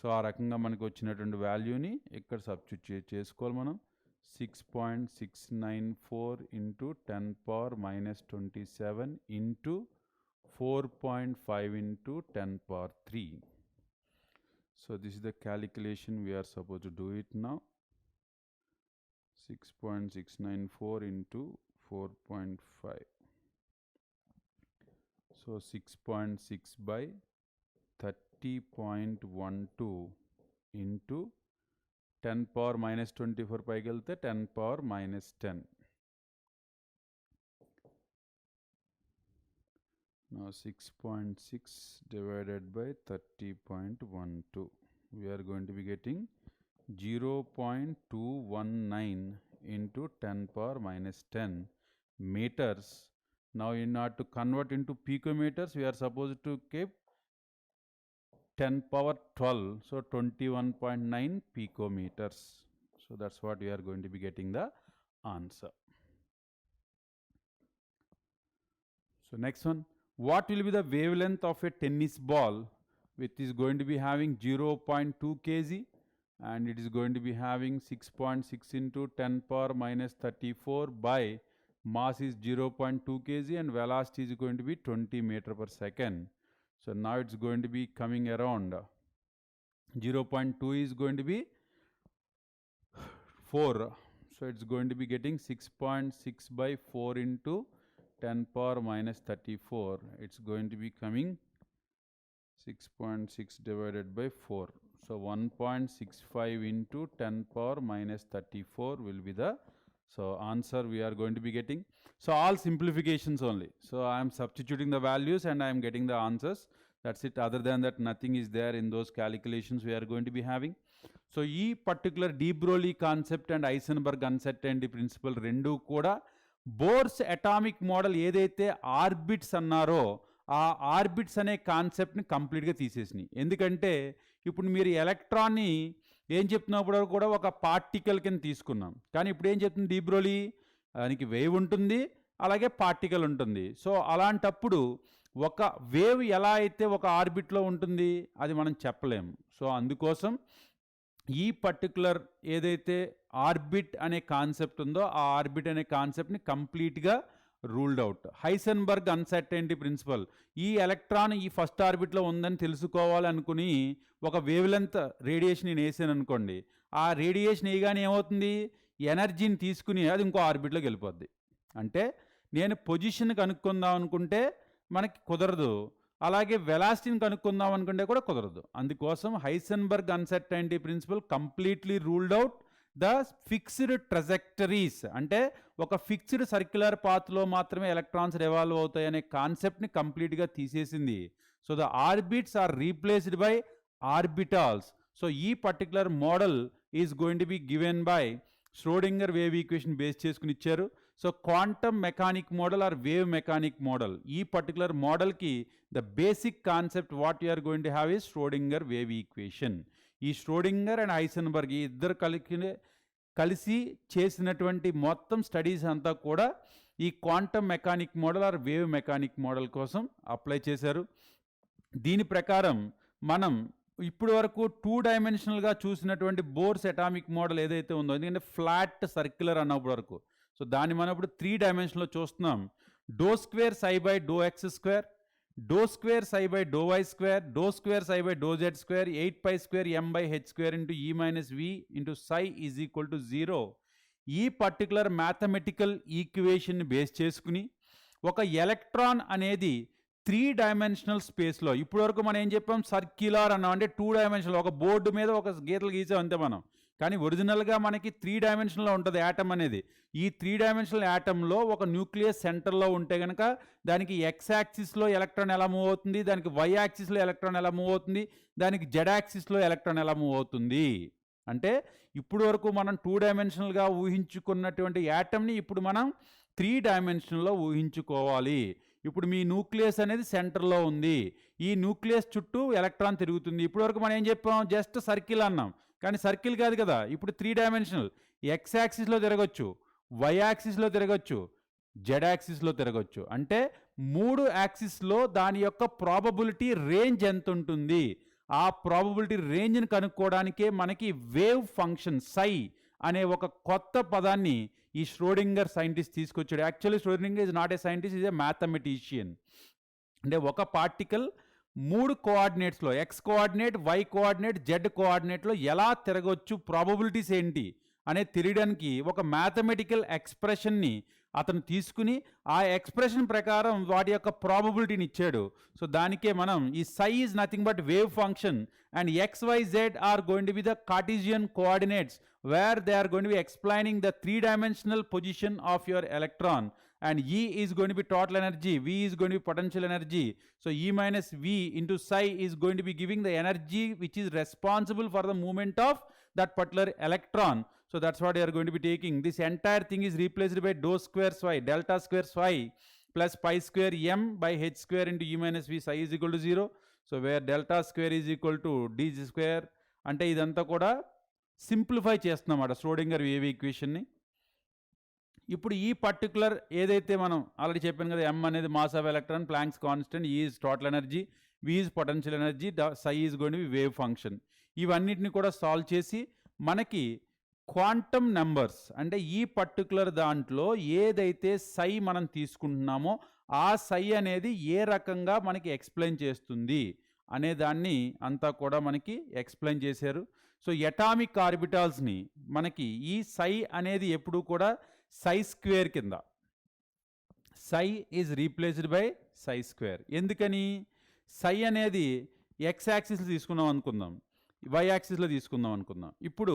So ఆ రకంగా మనకు వచ్చినటువంటి వాల్యూని ఇక్కడ substitute చేసుకోవాలి మనం. 6.694 into 10 power minus 27 into 4.5 into 10 power 3. So this is the calculation we are supposed to do it now. 6.694 into 4.5. So 6.6 by 30.12 into 10 power minus 24 పైకి వెళ్తే 10 power minus 10. Now 6.6 divided by 30.12. We are going to be getting 0.219 into 10 power minus 10 meters. Now in order to convert into picometers, we are supposed to keep 10 power 12, so 21.9 picometers. So that's what we are going to be getting the answer. So next one, what will be the wavelength of a tennis ball which is going to be having 0.2 kg and it is going to be having 6.6 into 10 power minus 34 by mass is 0.2 kg and velocity is going to be 20 meter per second. So now it's going to be coming around 0.2 is going to be 4. So it's going to be getting 6.6 by 4 into 10 power minus 34. It's going to be coming 6.6 divided by 4. So 1.65 into 10 power minus 34 will be the answer we are going to be getting. So all simplifications only. So I am substituting the values and I am getting the answers. That's it. Other than that, nothing is there in those calculations we are going to be having. So ఈ particular de Broglie concept and Heisenberg uncertainty principle రెండు కూడా Bohr's atomic model ఏదైతే orbits అన్నారో ఆ orbits అనే కాన్సెప్ట్ని కంప్లీట్గా తీసేసినాయి. ఎందుకంటే ఇప్పుడు మీరు ఎలక్ట్రాన్ని ఏం చెప్తున్నప్పుడు కూడా ఒక పార్టికల్ కింద తీసుకున్నాం, కానీ ఇప్పుడు ఏం చెప్తుంది de Broglie, దానికి వేవ్ ఉంటుంది అలాగే పార్టికల్ ఉంటుంది. సో అలాంటప్పుడు ఒక వేవ్ ఎలా అయితే ఒక ఆర్బిట్లో ఉంటుంది అది మనం చెప్పలేము. సో అందుకోసం ఈ పర్టికులర్ ఏదైతే ఆర్బిట్ అనే కాన్సెప్ట్ ఉందో ఆ ఆర్బిట్ అనే కాన్సెప్ట్ని కంప్లీట్గా ruled out. Heisenberg uncertainty principle, ఈ ఎలక్ట్రాన్ ఈ ఫస్ట్ ఆర్బిట్లో ఉందని తెలుసుకోవాలనుకుని ఒక వేవ్ లెంత్ రేడియేషన్ నేను వేసాను అనుకోండి, ఆ రేడియేషన్ వేయగానే ఏమవుతుంది, ఎనర్జీని తీసుకుని అది ఇంకో ఆర్బిట్లోకి వెళ్ళిపోద్ది. అంటే నేను పొజిషన్ కనుక్కుందాం అనుకుంటే మనకి కుదరదు, అలాగే వెలాసిటీని కనుక్కుందాం అనుకుంటే కూడా కుదరదు. అందుకోసం Heisenberg uncertainty principle completely ruled out the fixed trajectories. అంటే ఒక ఫిక్స్డ్ సర్క్యులర్ పాత్లో మాత్రమే ఎలక్ట్రాన్స్ రివాల్వ్ అవుతాయి అనే కాన్సెప్ట్ని కంప్లీట్గా తీసేసింది. So the orbits are replaced by orbitals. So ఈ particular model is going to be given by Schrödinger wave equation base చేసుకుని ఇచ్చారు. So quantum mechanic model or wave mechanic model, ఈ పర్టికులర్ మోడల్కి the basic concept what you're going to have is Schrödinger wave equation. ఈ Schrödinger and Heisenberg ఈ ఇద్దరు కలిసి చేసినటువంటి మొత్తం స్టడీస్ అంతా కూడా ఈ quantum mechanic model or wave mechanic model కోసం అప్లై చేశారు. దీని ప్రకారం మనం ఇప్పుడు వరకు 2 డైమెన్షనల్గా చూసినటువంటి బోర్స్ అటామిక్ మోడల్ ఏదైతే ఉందో, ఎందుకంటే ఫ్లాట్ సర్క్యులర్ అన్నప్పుడు వరకు, సో దాన్ని మనం ఇప్పుడు 3 డైమెన్షన్లో చూస్తున్నాం. D square psi by d x square, d square psi by d y square, d square psi by d z square, 8π square m by h square into E minus V into psi is equal to 0. ఈ particular mathematical ఈక్వేషన్ని base చేసుకుని ఒక electron అనేది 3 dimensional స్పేస్లో, ఇప్పుడు వరకు మనం ఏం చెప్పాం, సర్క్యులర్ అన్నాం, అంటే 2 డైమెన్షనల్ ఒక బోర్డు మీద ఒక గీతలు గీసాం అంతే మనం. కానీ ఒరిజినల్గా మనకి 3 డైమెన్షన్లో ఉంటుంది యాటమ్ అనేది. ఈ 3 డైమెన్షనల్ యాటంలో ఒక న్యూక్లియస్ సెంటర్లో ఉంటే కనుక దానికి ఎక్స్ యాక్సిస్లో ఎలక్ట్రాన్ ఎలా మూవ్ అవుతుంది, దానికి వై యాక్సిస్లో ఎలక్ట్రాన్ ఎలా మూవ్ అవుతుంది, దానికి జెడ్ యాక్సిస్లో ఎలక్ట్రాన్ ఎలా మూవ్ అవుతుంది. అంటే ఇప్పుడు వరకు మనం 2 డైమెన్షనల్గా ఊహించుకున్నటువంటి యాటమ్ని ఇప్పుడు మనం 3 డైమెన్షన్లో ఊహించుకోవాలి. ఇప్పుడు మీ న్యూక్లియస్ అనేది సెంటర్లో ఉంది, ఈ న్యూక్లియస్ చుట్టూ ఎలక్ట్రాన్ తిరుగుతుంది. ఇప్పుడు వరకు మనం ఏం చెప్పాం, జస్ట్ సర్కిల్ అన్నాం, కానీ సర్కిల్ కాదు కదా, ఇప్పుడు 3 డైమెన్షనల్. ఎక్స్ యాక్సిస్లో తిరగచ్చు, వై యాక్సిస్లో తిరగచ్చు, జెడ్ యాక్సిస్లో తిరగచ్చు. అంటే 3 యాక్సిస్లో దాని యొక్క ప్రాబబిలిటీ రేంజ్ ఎంత ఉంటుంది, ఆ ప్రాబబిలిటీ రేంజ్ని కనుక్కోవడానికే మనకి వేవ్ ఫంక్షన్ సై అనే ఒక కొత్త పదాన్ని ఈ ష్రోడింగర్ సైంటిస్ట్ తీసుకొచ్చాడు. Actually Schrödinger is not a scientist, is a mathematician. అంటే ఒక పార్టికల్ 3 కోఆర్డినేట్స్లో x coordinate, y coordinate, z కోఆర్డినేట్లో ఎలా తిరగొచ్చు, ప్రాబబిలిటీస్ ఏంటి అనేది తెలియడానికి ఒక మ్యాథమెటికల్ ఎక్స్ప్రెషన్ని అతను తీసుకుని ఆ ఎక్స్ప్రెషన్ ప్రకారం వాటి యొక్క ప్రాబబిలిటీని ఇచ్చాడు. సో దానికే మనం ఈ psi is nothing but wave function and X Y Z are going to be the Cartesian coordinates where they are going to be explaining the 3-dimensional position of your electron. And E is going to be total energy, V is going to be potential energy. So E minus V into psi is going to be giving the energy which is responsible for the movement of that particular electron. So that's what you are going to be taking. This entire thing is replaced by dou square psi, delta square psi plus pi square m by h square into E minus V, psi is equal to 0. So where delta square is equal to d square. అంటే ఇదంతా కూడా simplify చేస్తున్నామాట Schrodinger wave ఈక్వేషన్ని. ఇప్పుడు ఈ particular ఏదైతే మనం already చెప్పాను కదా, ఎం అనేది mass of electron, Planck's constant, E is total energy, V is potential energy, psi is going to be wave function. ఇవన్నిటిని కూడా సాల్వ్ చేసి మనకి క్వాంటమ్ నెంబర్స్ అంటే ఈ పర్టికులర్ దాంట్లో ఏదైతే సై మనం తీసుకుంటున్నామో ఆ సై అనేది ఏ రకంగా మనకి ఎక్స్ప్లెయిన్ చేస్తుంది అనే దాన్ని అంతా కూడా మనకి ఎక్స్ప్లెయిన్ చేశారు. సో ఎటామిక్ ఆర్బిటాల్స్ని మనకి ఈ సై అనేది ఎప్పుడూ కూడా సై స్క్వేర్ కింద, సై is replaced by Sye square. ఎందుకని? సై అనేది ఎక్స్ యాక్సిస్లో తీసుకున్నాం అనుకుందాం, వై యాక్సిస్లో తీసుకుందాం అనుకుందాం. ఇప్పుడు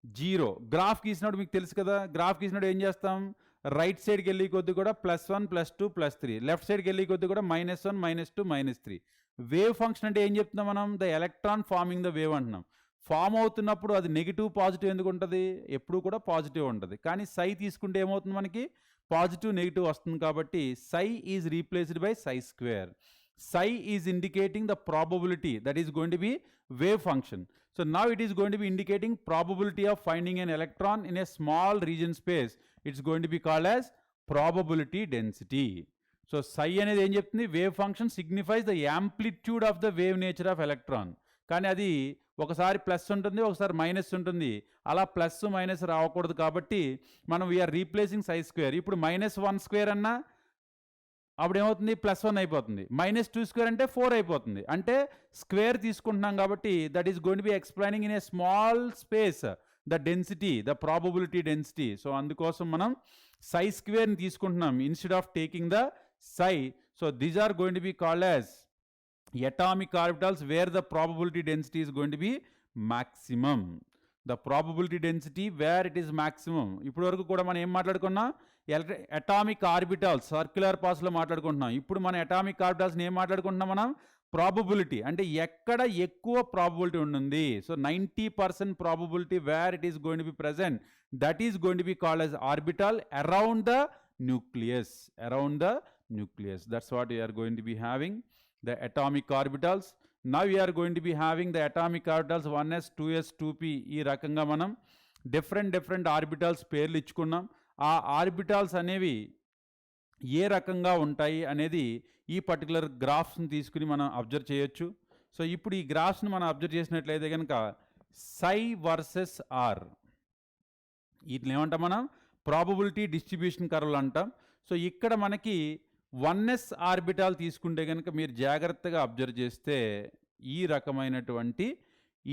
0 గ్రాఫ్ గీసినప్పుడు మీకు తెలుసు కదా, గ్రాఫ్ గీసినప్పుడు ఏం చేస్తాం, రైట్ సైడ్కి వెళ్ళి కొద్ది కూడా +1 +2 +3, లెఫ్ట్ సైడ్కి వెళ్ళి కొద్ది కూడా -1 -2 -3. వేవ్ ఫంక్షన్ అంటే ఏం చెప్తున్నాం మనం, the electron forming the wave అంటున్నాం. ఫామ్ అవుతున్నప్పుడు అది నెగిటివ్ పాజిటివ్ ఎందుకు ఉంటుంది, ఎప్పుడు కూడా పాజిటివ్ ఉంటుంది. కానీ సై తీసుకుంటే ఏమవుతుంది, మనకి పాజిటివ్ నెగిటివ్ వస్తుంది. కాబట్టి సై is replaced by Sye square. Psi is indicating the probability that is going to be wave function. So now it is going to be indicating probability of finding an electron in a small region space. It's going to be called as probability density. So psi అనేది ఏం చెప్తుంది, wave function signifies the amplitude of the wave nature of electron. కానీ అది ఒకసారి plus ఉంటుంది, ఒకసారి minus ఉంటుంది. అలా ప్లస్ మైనస్ రావకూడదు కాబట్టి మనం వీఆర్ రీప్లేసింగ్ సై స్క్వేర్. ఇప్పుడు -1 స్క్వేర్ అన్నా అప్పుడు ఏమవుతుంది, +1 అయిపోతుంది. -2 స్క్వేర్ అంటే 4 అయిపోతుంది. అంటే స్క్వేర్ తీసుకుంటున్నాం కాబట్టి that is going to be explaining in a small space the density, the probability density. So అందుకోసం మనం సై స్క్వేర్ని తీసుకుంటున్నాం instead of taking the psi. So these are going to be called as atomic orbitals where the probability density is going to be maximum. The probability density where it is maximum. ఇప్పుడు వరకు కూడా మనం ఏం మాట్లాడుకున్నాం, atomic orbitals circular పాస్లో మాట్లాడుకుంటున్నాం. ఇప్పుడు మన atomic ఆర్బిటాల్స్ని ఏం మాట్లాడుకుంటున్నాం మనం, ప్రాబబిలిటీ అంటే ఎక్కడ ఎక్కువ ప్రాబబిలిటీ ఉంటుంది. So 90% probability where it is going to be present, that is going to be called as orbital around the nucleus. Around the nucleus, that's what you are going to be having the atomic orbitals. Now we are going to be having the atomic orbitals 1s 2s 2p. ఈ రకంగా మనం different orbitals పేర్లు ఇచ్చుకున్నాం. ఆ orbitals అనేవి ఏ రకంగా ఉంటాయి అనేది ఈ పర్టికులర్ గ్రాఫ్స్ని తీసుకుని మనం అబ్జర్వ్ చేయొచ్చు. సో ఇప్పుడు ఈ గ్రాఫ్స్ని మనం అబ్జర్వ్ చేసినట్లయితే కనుక సై వర్సెస్ ఆర్, వీటిని ఏమంటాం మనం, ప్రాబబిలిటీ డిస్ట్రిబ్యూషన్ కర్వ్లు అంటాం. సో ఇక్కడ మనకి 1s ఆర్బిటాల్ తీసుకుంటే కనుక మీరు జాగ్రత్తగా అబ్జర్వ్ చేస్తే ఈ రకమైనటువంటి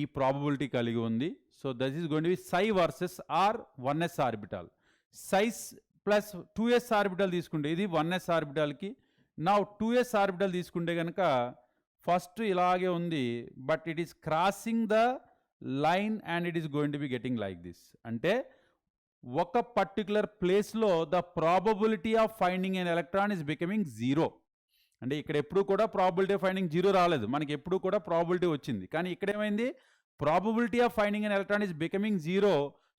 ఈ ప్రాబబిలిటీ కలిగి ఉంది. So that is going to be psi versus R 1s orbital. Psi's plus 2s orbital తీసుకుంటే ఇది 1s ఆర్బిటాల్కి. నా 2s ఆర్బిటాల్ తీసుకుంటే కనుక ఫస్ట్ ఇలాగే ఉంది, but it is crossing the line and it is going to be getting like this. అంటే ఒక particular ప్లేస్లో the probability of finding an electron is becoming 0. అంటే ఇక్కడ ఎప్పుడు కూడా ప్రాబబిలిటీ ఆఫ్ ఫైండింగ్ 0 రాలేదు, మనకి ఎప్పుడు కూడా ప్రాబబిలిటీ వచ్చింది. కానీ ఇక్కడ ఏమైంది, probability of finding an electron is becoming 0.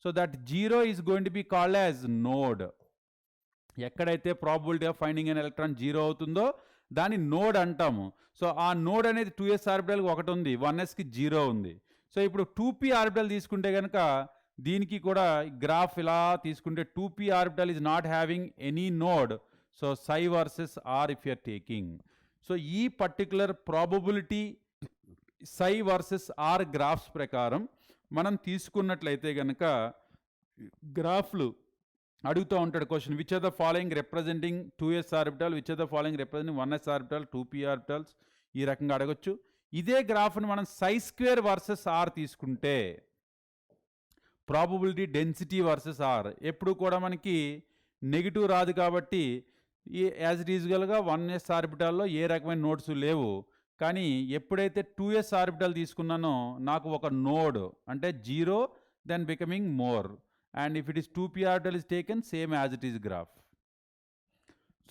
So that 0 is going to be called as node. ఎక్కడైతే probability of finding an electron 0 అవుతుందో దాన్ని నోడ్ అంటాము. సో ఆ నోడ్ అనేది 2s ఆర్బిటల్కి 1 ఉంది, 1sకి 0 ఉంది. సో ఇప్పుడు 2p ఆర్బిటల్ తీసుకుంటే కనుక దీనికి కూడా గ్రాఫ్ ఇలా తీసుకుంటే 2p orbital is not having any node, so psi versus r if you're taking. So ఈ particular probability psi versus r graphs ప్రకారం మనం తీసుకున్నట్లయితే కనుక గ్రాఫ్లు అడుగుతూ ఉంటాడు question, which are the following representing 2s orbital, which are the following representing 1s orbital, 2p orbitals, ఈ రకంగా అడగొచ్చు. ఇదే గ్రాఫ్ని మనం psi² వర్సెస్ r తీసుకుంటే ప్రాబబిలిటీ డెన్సిటీ వర్సెస్ r ఎప్పుడు కూడా మనకి నెగిటివ్ రాదు కాబట్టి యాజ్ ఇట్ యూజువల్గా 1s ఆర్బిటాల్లో ఏ రకమైన నోడ్స్ లేవు. కానీ ఎప్పుడైతే 2s ఆర్బిటల్ తీసుకున్నానో నాకు ఒక నోడ్ అంటే 0 then becoming more, and if it is 2p orbital is taken same as it is graph.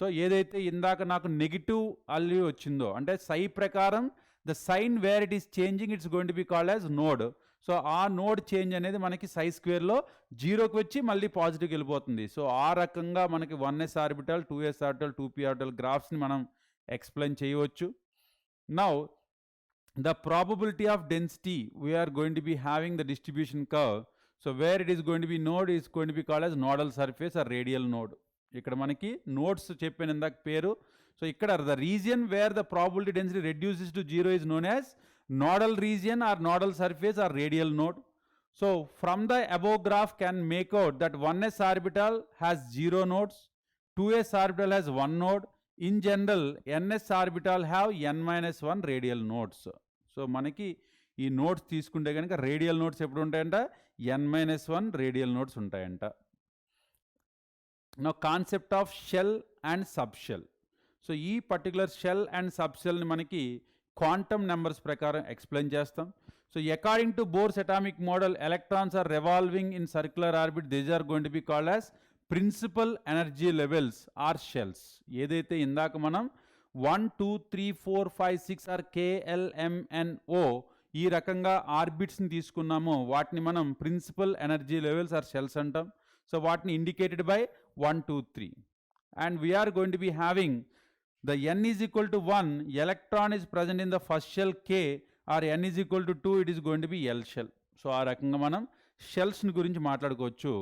So ఏదైతే ఇందాక నాకు నెగిటివ్ వాల్యూ వచ్చిందో అంటే సై ప్రకారం the sign where it is changing it's going to be called as node. So ఆ node change అనేది మనకి psi² 0కి వచ్చి మళ్ళీ పాజిటివ్కి వెళ్ళిపోతుంది. సో ఆ రకంగా మనకి 1s orbital, 2s orbital, 2p orbital గ్రాఫ్స్ని మనం ఎక్స్ప్లెయిన్ చేయవచ్చు. Now the probability of density we are going to be having the distribution curve. So where it is going to be node is going to be called as nodal surface or radial node. ఇక్కడ మనకి nodes చెప్పాను ఇందాక పేరు. So ఇక్కడ the region where the probability density reduces to 0 is known as nodal region or nodal surface or radial node. So from the above graph can make out that 1s orbital has 0 nodes, 2s orbital has 1 node. In general ns orbital have n-1 radial nodes. So మనకి ఈ nodes తీసుకుంటే కనుక radial nodes ఎప్పుడు ఉంటాయంట, n-1 radial nodes ఉంటాయంట. Now concept of shell and subshell. So ఈ particular shell and సబ్షెల్ని మనకి క్వాంటమ్ నెంబర్స్ ప్రకారం ఎక్స్ప్లెయిన్ చేస్తాం. So according to Bohr's atomic model electrons are revolving in circular orbit, these are going to be called as principal energy levels or shells. ఏదైతే ఇందాక మనం 1 2 3 4 5 6 are KLMNO ఈ రకంగా ఆర్బిట్స్ని తీసుకున్నామో వాటిని మనం principal energy levels or shells అంటాం. So వాటిని indicated by 1 2 3 and we are going to be having the n is equal to 1, electron is present in the first shell K, or n is equal to 2, it is going to be L shell. So ఆ రకంగా మనం shells గురించి మాట్లాడుకోవచ్చు.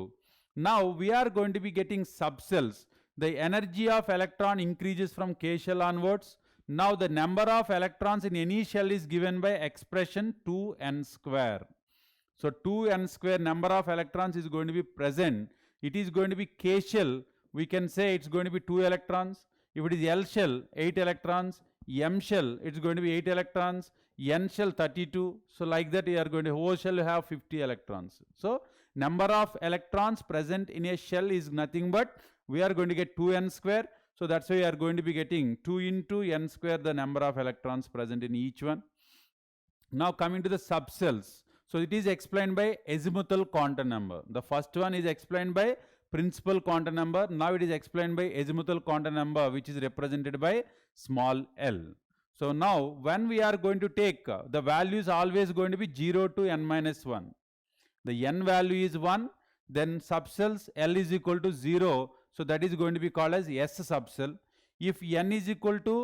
Now we are going to be getting subcells. The energy of electron increases from K shell onwards. Now the number of electrons in any shell is given by expression 2n². So 2n² number of electrons is going to be present. It is going to be K shell. We can say it's going to be 2 electrons. If it is L shell, 8 electrons. M shell, it's going to be 8 electrons. N shell, 32. So like that, you are going to, O shell have 50 electrons. So number of electrons present in a shell is nothing but we are going to get 2n². So that's why we are going to be getting 2 into n², the number of electrons present in each one. Now coming to the subcells. So it is explained by azimuthal quantum number. The first one is explained by principal quantum number. Now it is explained by azimuthal quantum number, which is represented by small l. So now when we are going to take the value is always going to be 0 to n-1. The n value is 1, then subcells l is equal to 0. So that is going to be called as S subcell. If n is equal to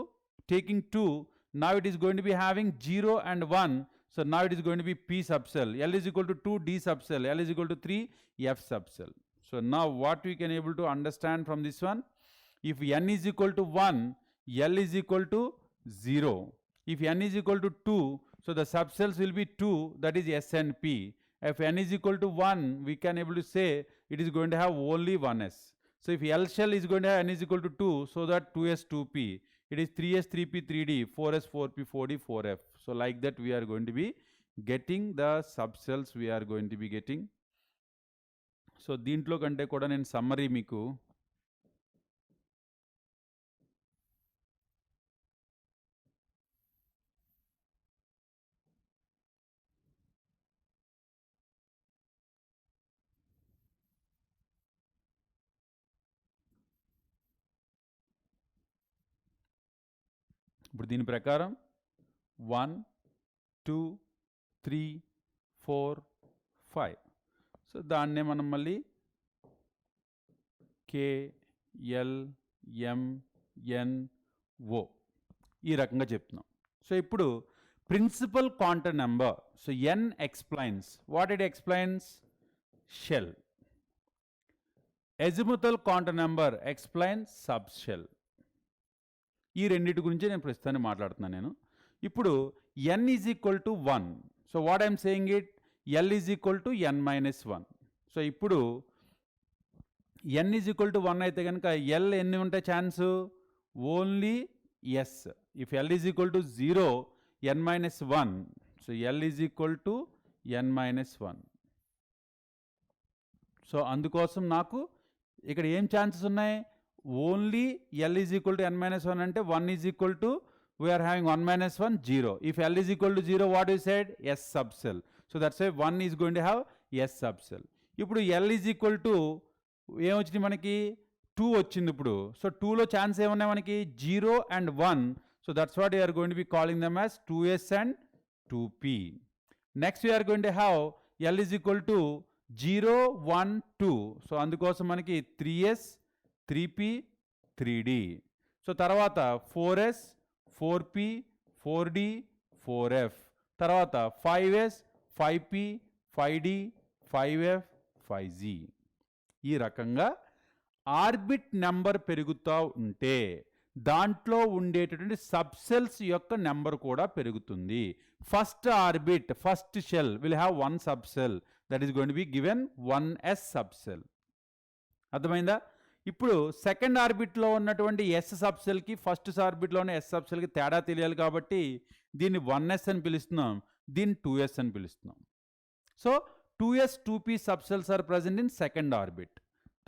taking 2, now it is going to be having 0 and 1. So now it is going to be P subcell. L is equal to 2, D subcell. L is equal to 3, F subcell. So now what we can able to understand from this one, if n is equal to 1, L is equal to 0. If n is equal to 2, so the subcells will be 2, that is S and P. If n is equal to 1, we can able to say it is going to have only 1s. So if L shell is going to have n is equal to 2, so that 2s 2p, it is 3s 3p 3d, 4s 4p 4d 4f. So like that we are going to be getting the subcells we are going to be getting. So దీంట్లో కంటే కూడా నేను summary మీకు ఇప్పుడు దీని ప్రకారం 1 2 3 4 5. So దాన్నే మనం మళ్ళీ KLMNO ఈ రకంగా చెప్తున్నాం. సో ఇప్పుడు principal quantum number. So n explains. What it explains? Shell. Azimuthal quantum number explain subshell. ఈ రెండింటి గురించి నేను ప్రస్తుతాన్ని మాట్లాడుతున్నాను నేను. ఇప్పుడు n is equal to 1. So what I'm saying it, l is equal to n-1. So ఇప్పుడు n is equal to 1 అయితే కనుక l ఎన్ని ఉంటే chance, only s. If l is equal to 0, n-1, so l is equal to n-1. So అందుకోసం నాకు ఇక్కడ ఏం chances ఉన్నాయి, only l is equal to n-1 అంటే 1 is equal to, we are having 1-1, 0. If l is equal to 0, what you said, s subshell. So that's why 1 is going to have s subshell. ఇప్పుడు l is equal to ఏమొచ్చింది మనకి, 2 వచ్చింది ఇప్పుడు. So 2లో chance ఏమున్నాయి మనకి, 0 and 1. So that's what we are going to be calling them as 2s and 2p. Next we are going to have l is equal to 0, 1, 2. So అందుకోసం మనకి 3s, 3p, 3d. సో తర్వాత 4s, 4p, 4d, 4f. తర్వాత 5s, 5p, 5d, 5f, 5g. ఈ రకంగా orbit number పెరుగుతూ ఉంటే దాంట్లో ఉండేటటువంటి సబ్సెల్స్ యొక్క నెంబర్ కూడా పెరుగుతుంది. First orbit, first shall will have 1 subshell, that is going to be given 1s subshell. అర్థమైందా? ఇప్పుడు సెకండ్ ఆర్బిట్లో ఉన్నటువంటి ఎస్ సబ్సెల్కి ఫస్ట్ ఆర్బిట్లో ఉన్న ఎస్ సబ్సెల్కి తేడా తెలియాలి కాబట్టి దీన్ని 1s అని పిలుస్తున్నాం, దీన్ని 2s అని పిలుస్తున్నాం. So 2s, 2p subcells are present in second orbit.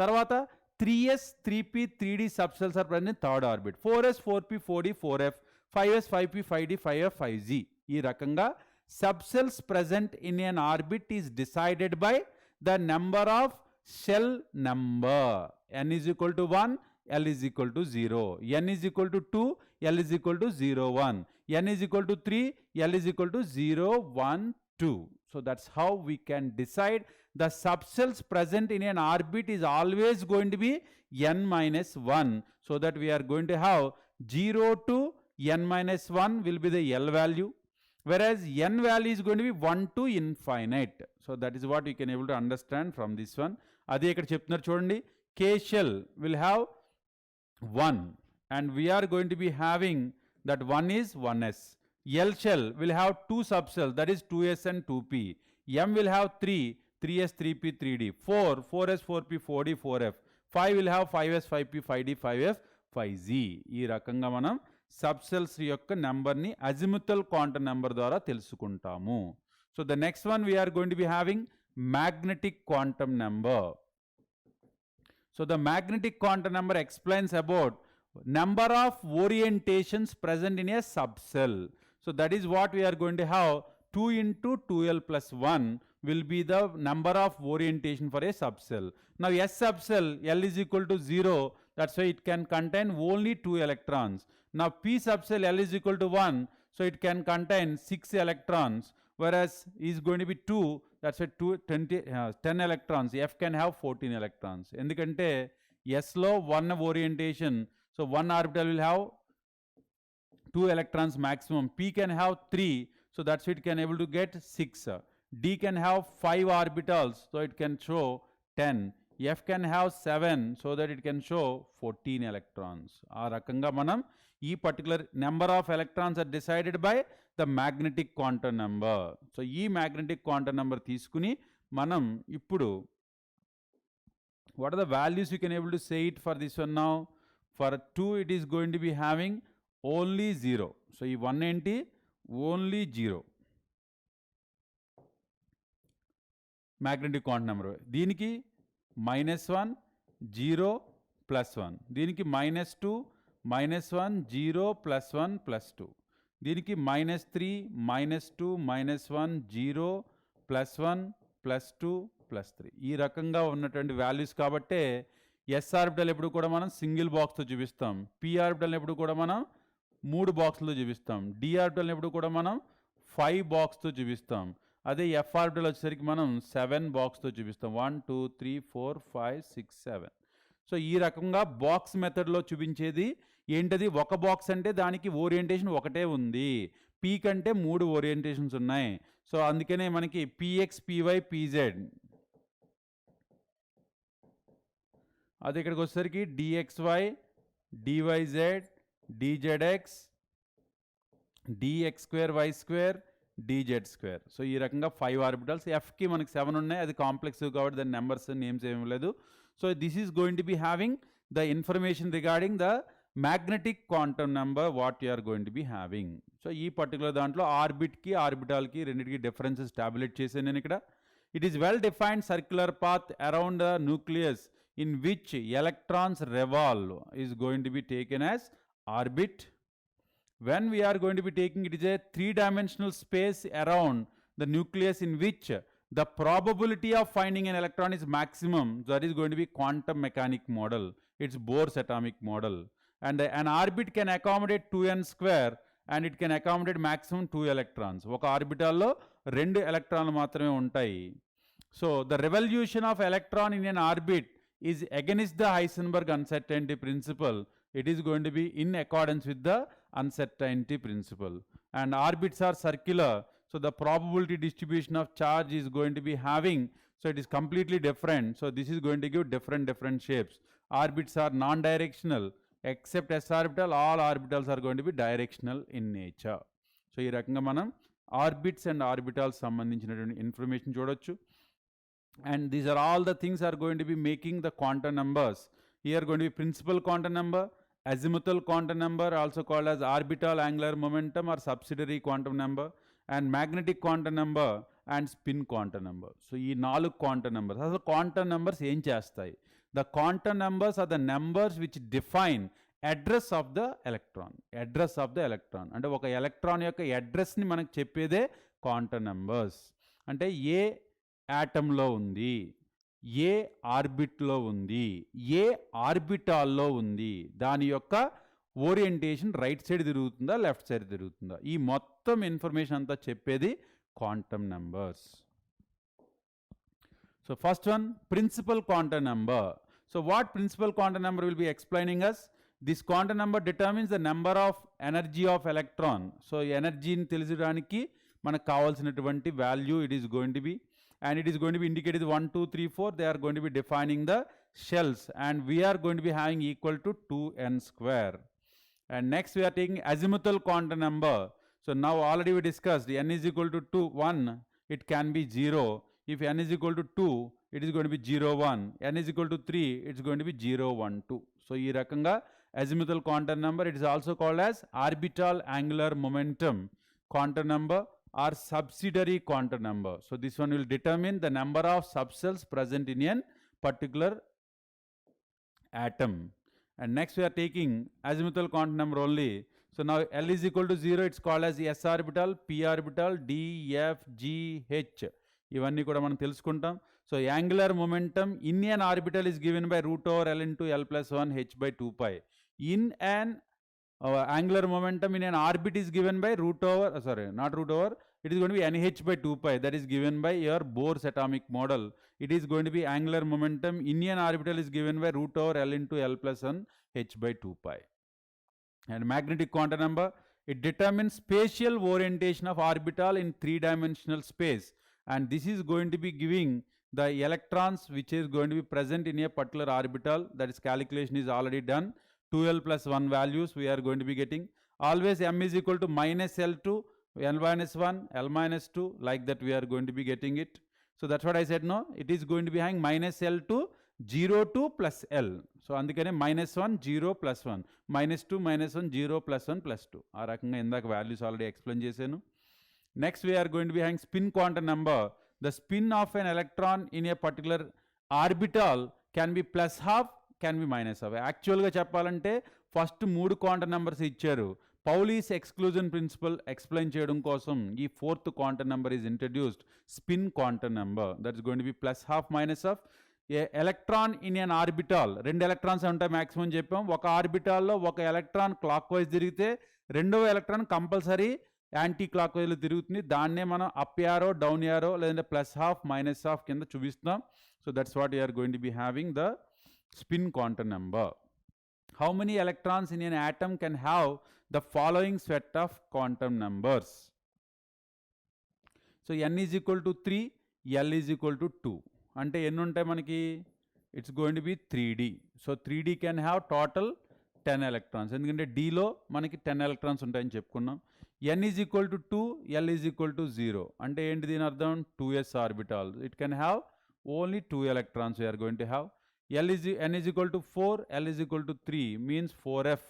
తర్వాత 3s, 3p, 3d subcells are present in third orbit. 4s, 4p, 4d, 4f, 5s, 5p, 5d, 5f, 5g. ఈ రకంగా subcells present in an orbit is decided by the number of shell number. n is equal to 1, l is equal to 0. n is equal to 2, l is equal to 0, 1. n is equal to 3, l is equal to 0, 1, 2. So that's how we can decide the subcells present in an orbit is always going to be n-1, so that we are going to have 0 to n-1 will be the l value, whereas n value is going to be 1 to infinite. So that is what we can able to understand from this one. అదే ఇక్కడ చెప్తున్నారు చూడండి, k shell will have 1 and we are going to be having that 1 is 1s. L shell will have 2 subcells, that is 2s and 2p. M will have 3, 3s, 3p, 3d. 4, 4s, 4p, 4d, 4f. 5 will have 5s, 5p, 5d, 5f, 5g. ఈ రకంగా మనం సబ్సెల్స్ యొక్క నెంబర్ని అజిముథల్ quantum number ద్వారా తెలుసుకుంటాము. So the next one we are going to be having magnetic quantum number. So the magnetic quantum number explains about number of orientations present in a subcell. So that is what we are going to have, 2 into 2l plus 1 will be the number of orientation for a subcell. Now S subcell L is equal to 0, that's why it can contain only 2 electrons. Now P subcell L is equal to 1, so it can contain 6 electrons, whereas is going to be 2, that's why 10 electrons. F can have 14 electrons. ఎందుకంటే S లో 1 orientation, so one orbital will have 2 electrons maximum. P can have 3, so that's why it can able to get 6. D can have 5 orbitals, so it can show 10. F can have 7, so that it can show 14 electrons. ఆ రకంగా మనం ఈ particular number of electrons are decided by the magnetic quantum number. So ఈ magnetic quantum number తీసుకుని మనం ఇప్పుడు what are the values you can able to say it for this one now. For 2 it is going to be having only 0. So ఈ 1 ఏంటి, only 0 magnetic quantum number. దీనికి -1, 0, +1. దీనికి -2, -1, 0, +1, +2. దీనికి -3, -2, -1, 0, +1, +2, +3. ఈ రకంగా ఉన్నటువంటి వాల్యూస్ కాబట్టే ఎస్ ఆర్బిటల్ ఎప్పుడు కూడా మనం సింగిల్ బాక్స్తో చూపిస్తాం, పి ఆర్బిటల్ ఎప్పుడు కూడా మనం 3 బాక్స్లో చూపిస్తాం, డి ఆర్బిటల్ ఎప్పుడు కూడా మనం 5 బాక్స్తో చూపిస్తాం. అదే ఎఫ్ ఆర్బిటల్ వచ్చేసరికి మనం 7 బాక్స్తో చూపిస్తాం, 1, 2, 3, 4, 5, 6, 7. సో ఈ రకంగా బాక్స్ మెథడ్లో చూపించేది ఏంటది, ఒక బాక్స్ అంటే దానికి ఓరియంటేషన్ ఒకటే ఉంది, పీ కంటే 3 ఓరియంటేషన్స్ ఉన్నాయి. సో అందుకనే మనకి పిఎక్స్, పివై, పిజెడ్ అది ఇక్కడికి వచ్చేసరికి dxy dyz dzx dx square y square dz square. So ఈ రకంగా 5 ఆర్బిటల్స్. ఎఫ్కి మనకి 7 ఉన్నాయి, అది కాంప్లెక్స్ కాబట్టి దాని నెంబర్స్ నేమ్స్ ఏమీ లేదు. So this is going to be having the information regarding the magnetic quantum number what you are going to be having. So ఈ పర్టికులర్ దాంట్లో ఆర్బిట్కి ఆర్బిటాల్కి రెండింటికి డిఫరెన్సెస్ టాబ్లెట్ చేశాను నేను ఇక్కడ. It is well defined circular path around the nucleus in which electrons revolve is going to be taken as orbit. When we are going to be taking, it is a three-dimensional space around the nucleus in which the probability of finding an electron is maximum. That is going to be quantum mechanic model. It's Bohr's atomic model. And an orbit can accommodate 2n square and it can accommodate maximum 2 electrons. ఒక ఆర్బిటాల్లో 2 ఎలక్ట్రాన్లు మాత్రమే ఉంటాయి. So the revolution of electron in an orbit is against the Heisenberg uncertainty principle. It is going to be in accordance with the uncertainty principle. And orbits are circular, so the probability distribution of charge is going to be having, so it is completely different. So this is going to give different shapes. Orbits are non-directional, except s orbital, all orbitals are going to be directional in nature. So ఈ రకంగా మనం orbits and orbitals సంబంధించినటువంటి information చూడొచ్చు. And these are all the things are going to be making the quantum numbers. Here going to be principal quantum number, azimuthal quantum number, also called as orbital angular momentum or subsidiary quantum number, and magnetic quantum number and spin quantum number. So ఈ 4 quantum numbers. అసలు quantum numbers ఏం చేస్తాయి? The quantum numbers are the numbers which define address of the electron. Address of the electron. అంటే ఒక electron యొక్క అడ్రస్ని మనకు చెప్పేదే quantum numbers. అంటే ఏ యాటంలో ఉంది, ఏ ఆర్బిట్లో ఉంది, ఏ ఆర్బిటాల్లో ఉంది, దాని యొక్క ఓరియంటేషన్ రైట్ సైడ్ తిరుగుతుందా లెఫ్ట్ సైడ్ తిరుగుతుందా, ఈ మొత్తం ఇన్ఫర్మేషన్ అంతా చెప్పేది quantum numbers. So first one, principal quantum number. So what principal quantum number will be explaining us. This quantum number determines the number of energy of electron. So ఎనర్జీని తెలియడానికి మనకు కావాల్సినటువంటి value it is going to be, and it is going to be indicated 1 2 3 4. They are going to be defining the shells, and we are going to be having equal to 2n square. And next we are taking azimuthal quantum number. So now already we discussed n is equal to 2 1, it can be 0. If n is equal to 2, it is going to be 0 1. N is equal to 3, it's going to be 0 1 2. So ee rakanga azimuthal quantum number, it is also called as orbital angular momentum quantum number or subsidiary quantum number. So this one will determine the number of subcells present in a particular atom. And next we are taking azimuthal quantum number only. So now L is equal to 0, it's called as s orbital, p orbital, d, f, g, h. ఇవన్నీ కూడా మనం తెలుసుకుంటాం. So angular momentum in an orbital is given by root over L into L plus 1 h by 2 pi. In an angular momentum in an orbit is given by root over, not root over, it is going to be nh by 2 pi, that is given by your Bohr's atomic model. It is going to be angular momentum in an orbital is given by root over L into L plus 1 h by 2 pi. And magnetic quantum number, it determines spatial orientation of orbital in 3-dimensional space, and this is going to be giving the electrons which is going to be present in a particular orbital. That is calculation is already done. 2l plus 1 values we are going to be getting. Always m is equal to minus l to l minus 1, l minus 2, like that we are going to be getting it. So that's what I said, no, it is going to be having minus l to 0 to plus l. So అందుకనే minus 1 0 plus 1, minus 2 minus 1 0 plus 1 plus 2. ఆ రకంగా ఇందాక values already explain చేశాను. Next we are going to be having spin quantum number. The spin of an electron in a particular orbital can be plus half, can be minus half. యాక్చువల్గా చెప్పాలంటే first 3 quantum numbers ఇచ్చారు. Pauli's exclusion principle explain చేయడం కోసం ఈ 4th quantum number is introduced, spin quantum number. That is going to be plus half minus half. Electron in an orbital, 2 electrons ఉంటాయి maximum చెప్పాం. ఒక ఆర్బిటాల్లో ఒక ఎలక్ట్రాన్ క్లాక్ వైజ్ తిరిగితే రెండవ ఎలక్ట్రాన్ కంపల్సరీ యాంటీ క్లాక్ వైజ్లో తిరుగుతుంది. దాన్నే మనం అప్ యారో డౌన్ యారో లేదంటే ప్లస్ హాఫ్ మైనస్ హాఫ్ కింద చూపిస్తాం. So that's what you're going to be having the spin quantum number. How many electrons in an atom can have the following set of quantum numbers? So n is equal to 3, L is equal to 2. అంటే ఎన్ని ఉంటాయి మనకి it's going to be 3d. So 3d can have total 10 electrons. ఎందుకంటే dలో మనకి 10 electrons ఉంటాయని చెప్పుకున్నాం. n is equal to 2, l is equal to 0. అంటే ఏంటి దీని అర్థం? 2s orbital. It can have only 2 electrons we are going to have. n is equal to 4, l is equal to 3 means 4f.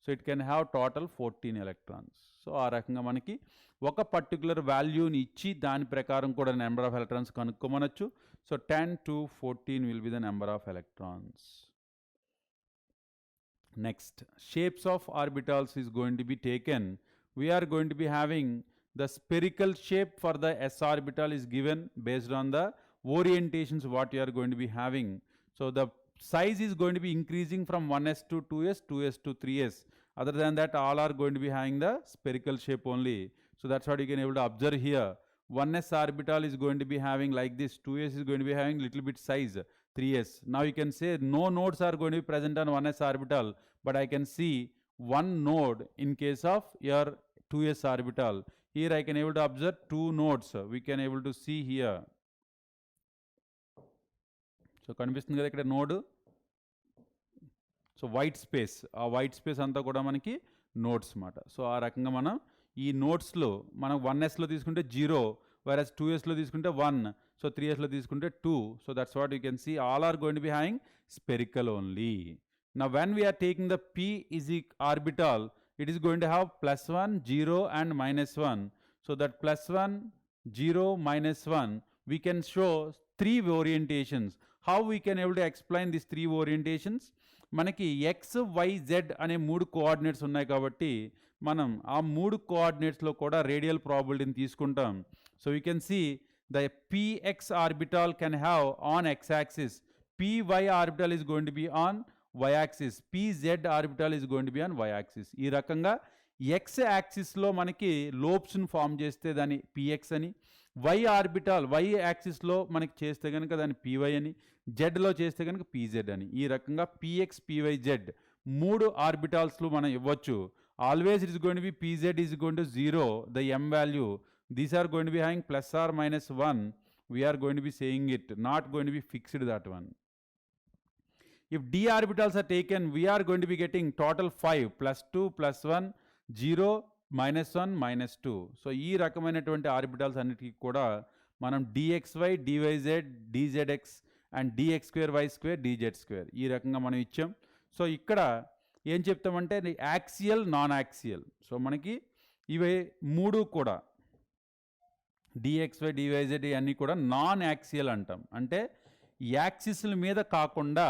So it can have total 14 electrons. So ఆ రకంగా మనకి ఒక particular వాల్యూని ఇచ్చి దాని ప్రకారం కూడా నెంబర్ ఆఫ్ ఎలక్ట్రాన్స్ కనుక్కోమనొచ్చు. So 10 to 14 will be the number of electrons. Next, shapes of orbitals is going to be taken. We are going to be having the spherical shape for the s orbital is given based on the orientations what you are going to be having. So the size is going to be increasing from 1s to 2s, 2s to 3s. Other than that, all are going to be having the spherical shape only. So that's what you can able to observe here. 1s orbital is going to be having like this, 2s is going to be having little bit size, 3s. Now you can say no nodes are going to be present on 1s orbital, but I can see one node in case of your 2s orbital. Here I can able to observe two nodes. We can able to see here. So కనిపిస్తుంది కదా ఇక్కడ node. So white space, ఆ white space అంతా కూడా మనకి nodes అన్నమాట. So ఆ రకంగా మనం ఈ నోట్స్లో మనం 1sలో తీసుకుంటే 0, whereas 2sలో తీసుకుంటే 1, సో 3sలో తీసుకుంటే 2. So that's what you can see all are going to be having spherical only. Now when we are taking the p is orbital, it is going to have +1, 0 and -1. So that +1, 0, -1, we can show 3 orientations. How we can able to explain these 3 orientations? మనకి x, y, z అనే 3 coordinates ఉన్నాయి కాబట్టి మనం ఆ 3 కోఆర్డినేట్స్లో కూడా radial ప్రాబిలిటీని తీసుకుంటాం. So you can see the px orbital can have on x-axis, py orbital is going to be on y-axis, pz orbital is going to be on y-axis. ఈ రకంగా x యాక్సిస్లో మనకి లోబ్స్ని ఫామ్ చేస్తే దాన్ని px అని, y orbital y యాక్సిస్లో మనకి చేస్తే కనుక దాన్ని py అని, జెడ్లో చేస్తే కనుక pz అని. ఈ రకంగా px, py, z 3 ఆర్బిటాల్స్లో మనం ఇవ్వచ్చు. Always it is going to be pz is going to 0, the m value. These are going to be having +or-1. We are going to be saying it, not going to be fixed that one. If d orbitals are taken, we are going to be getting total 5, +2, +1, 0, -1, -2. So ఈ రకమైనటువంటి orbitals అన్నిటికీ కూడా మనం dxy, dyz, dzx and dx2y2, dz2 ఈ రకంగా మనం ఇచ్చాం. So ఇక్కడ ఏం చెప్తామంటే యాక్సియల్, నాన్ యాక్సియల్. సో మనకి ఇవి 3 కూడా dxy, dyz అన్నీ కూడా నాన్ యాక్సియల్ అంటాం. అంటే యాక్సిస్ల మీద కాకుండా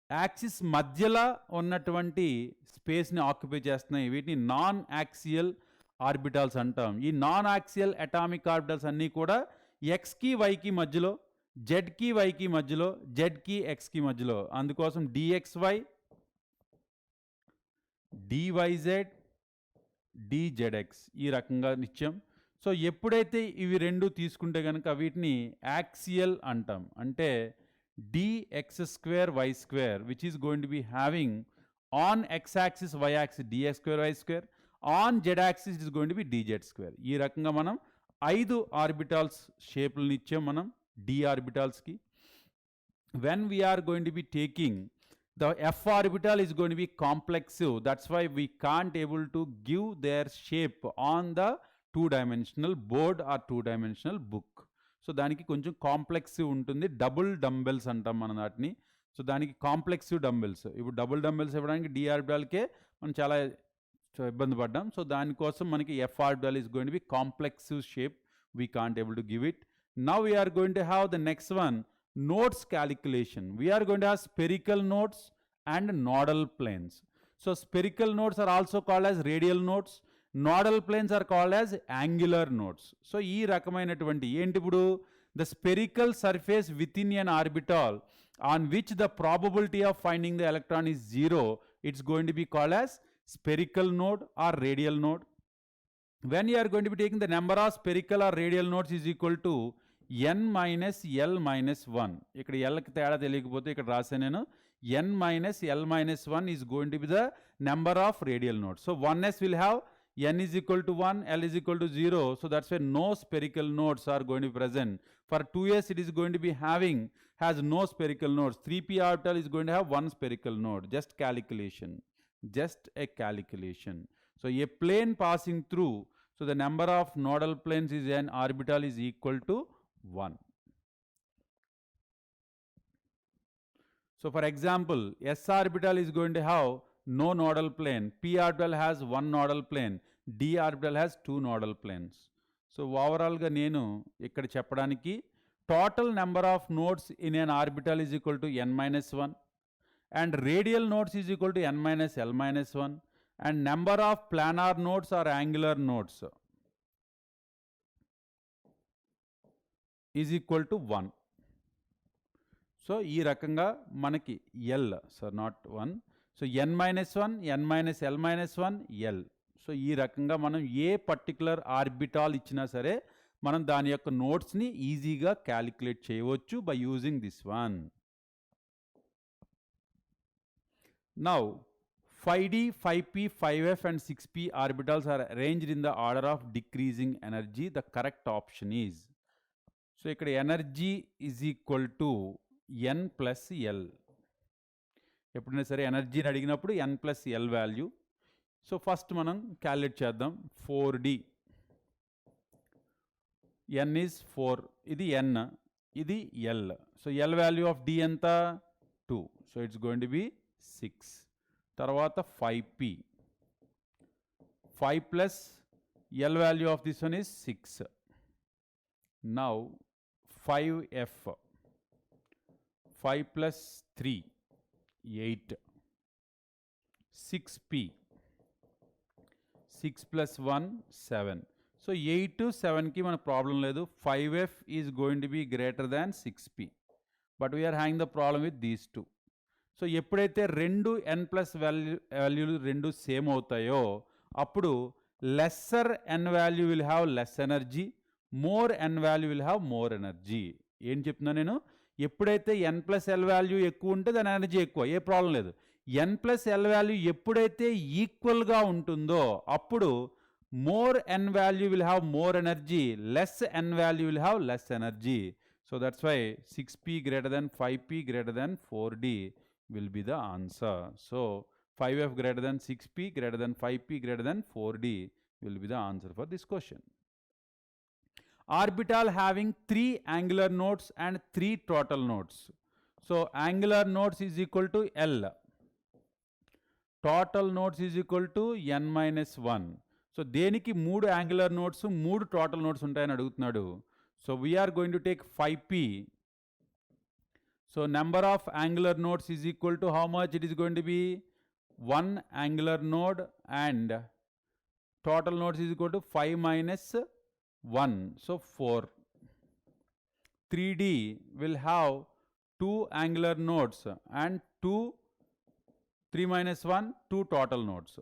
యాక్సిస్ మధ్యలో ఉన్నటువంటి స్పేస్ని ఆక్యుపై చేస్తున్నాయి. వీటిని నాన్ యాక్సియల్ ఆర్బిటాల్స్ అంటాం. ఈ నాన్ యాక్సియల్ అటామిక్ ఆర్బిటాల్స్ అన్నీ కూడా ఎక్స్కి వైకి మధ్యలో, జెడ్కి వైకి మధ్యలో, జెడ్కి ఎక్స్కి మధ్యలో. అందుకోసం dxy, dyz, dzx ఈ రకంగా నిత్యం. సో ఎప్పుడైతే ఇవి రెండు తీసుకుంటే కనుక వీటిని యాక్సియల్ అంటాం. అంటే dx2y2 which is going to be having on x-axis, y-axis dx2y2, on z-axis it is going to be dz2. ఈ రకంగా మనం 5 ఆర్బిటాల్స్ షేప్లను ఇచ్చాం మనం d ఆర్బిటాల్స్కి. when we are going to be taking the f orbital is going to be complexive, that's why we can't able to give their shape on the 2-dimensional board or 2-dimensional book. So దానికి కొంచెం కాంప్లెక్సివ్ ఉంటుంది. Double dumbbells అంటాం మనం వాటిని. సో దానికి complexive dumbbells. ఇప్పుడు double dumbbells ఇవ్వడానికి డి ఆర్బిటాల్కే మనం చాలా ఇబ్బంది పడ్డాం. సో దానికోసం మనకి f orbital is going to be complexive shape. We can't able to give it. Now we're going to have the next one, nodes calculation. We are going to have spherical nodes and nodal planes. So spherical nodes are also called as radial nodes. Nodal planes are called as angular nodes. So ee rakamainatuvanti enti ipudu the spherical surface within an orbital on which the probability of finding the electron is 0, it's going to be called as spherical node or radial node. When you are going to be taking the number of spherical or radial nodes is equal to n minus l minus 1. ఇక్కడ ఎల్కి తేడా తెలియకపోతే ఇక్కడ రాసే నేను n minus l minus 1 is going to be the number of radial nodes. So 1s will have n is equal to 1, L is equal to 0. So that's why no spherical nodes are going to be present. For 2s, it is going to be has no spherical nodes. 3p orbital is going to have one spherical node. Just calculation. Just a calculation. So a plane passing through, so the number of nodal planes is an orbital is equal to 1. So for example, s orbital is going to have no nodal plane, p orbital has one nodal plane, d orbital has two nodal planes. So overall ga nenu ikkada cheppadaniki total number of nodes in an orbital is equal to n minus 1 and radial nodes is equal to n minus L minus 1 and number of planar nodes or angular nodes is equal to 1. So ఈ రకంగా మనకి L, so not 1. So n minus 1, n minus L minus 1, L. So ఈ రకంగా మనం ఏ particular orbital ఇచ్చినా సరే మనం దాని యొక్క నోట్స్ని ఈజీగా క్యాలిక్యులేట్ చేయవచ్చు by using this one. Now 5d, 5p, 5f and 6p orbitals are arranged in the order of decreasing energy. The correct option is, so ikkada energy is equal to n plus L. ఎప్పుడైనా సరే ఎనర్జీని అడిగినప్పుడు n plus L value. So first మనం calculate చేద్దాం. 4d, n is 4, ఇది n, ఇది l. So l value of d ఎంత 2, so it's going to B 6. తర్వాత 5p, 5 plus l value of this one is 6. Now 5f, 5 plus 3, 8. 6p, 6 plus 1, 7. So 8 to 7 ki mana problem ledu. 5f is going to be greater than 6p. But we are having the problem with these two. So ఎప్పుడైతే రెండు n plus వాల్యూలు రెండు same అవుతాయో అప్పుడు lesser n value will have less energy, more n value will have more energy. ఏం చెప్తున్నా నేను, ఎప్పుడైతే n plus L value ఎక్కువ ఉంటే దాని ఎనర్జీ ఎక్కువ, ఏ ప్రాబ్లం లేదు. n ప్లస్ ఎల్ వాల్యూ ఎప్పుడైతే ఈక్వల్గా ఉంటుందో అప్పుడు more n value will have more energy, less n value will have less energy. So that's why 6p greater than 5p greater than 4d will be the answer. So 5f greater than 6p greater than 5p greater than 4d will be the answer for this question. Orbital having 3 angular nodes and 3 total nodes. So angular nodes is equal to L. Total nodes is equal to n minus 1. So దేనికి 3 angular nodes 3 total nodes ఉంటాయని అడుగుతున్నాడు. So we are going to take 5p. So number of angular nodes is equal to how much? It is going to be 1 angular node and total nodes is equal to 5 minus 1. So 4. 3d will have 2 angular nodes and 3 minus 1, 2 total nodes.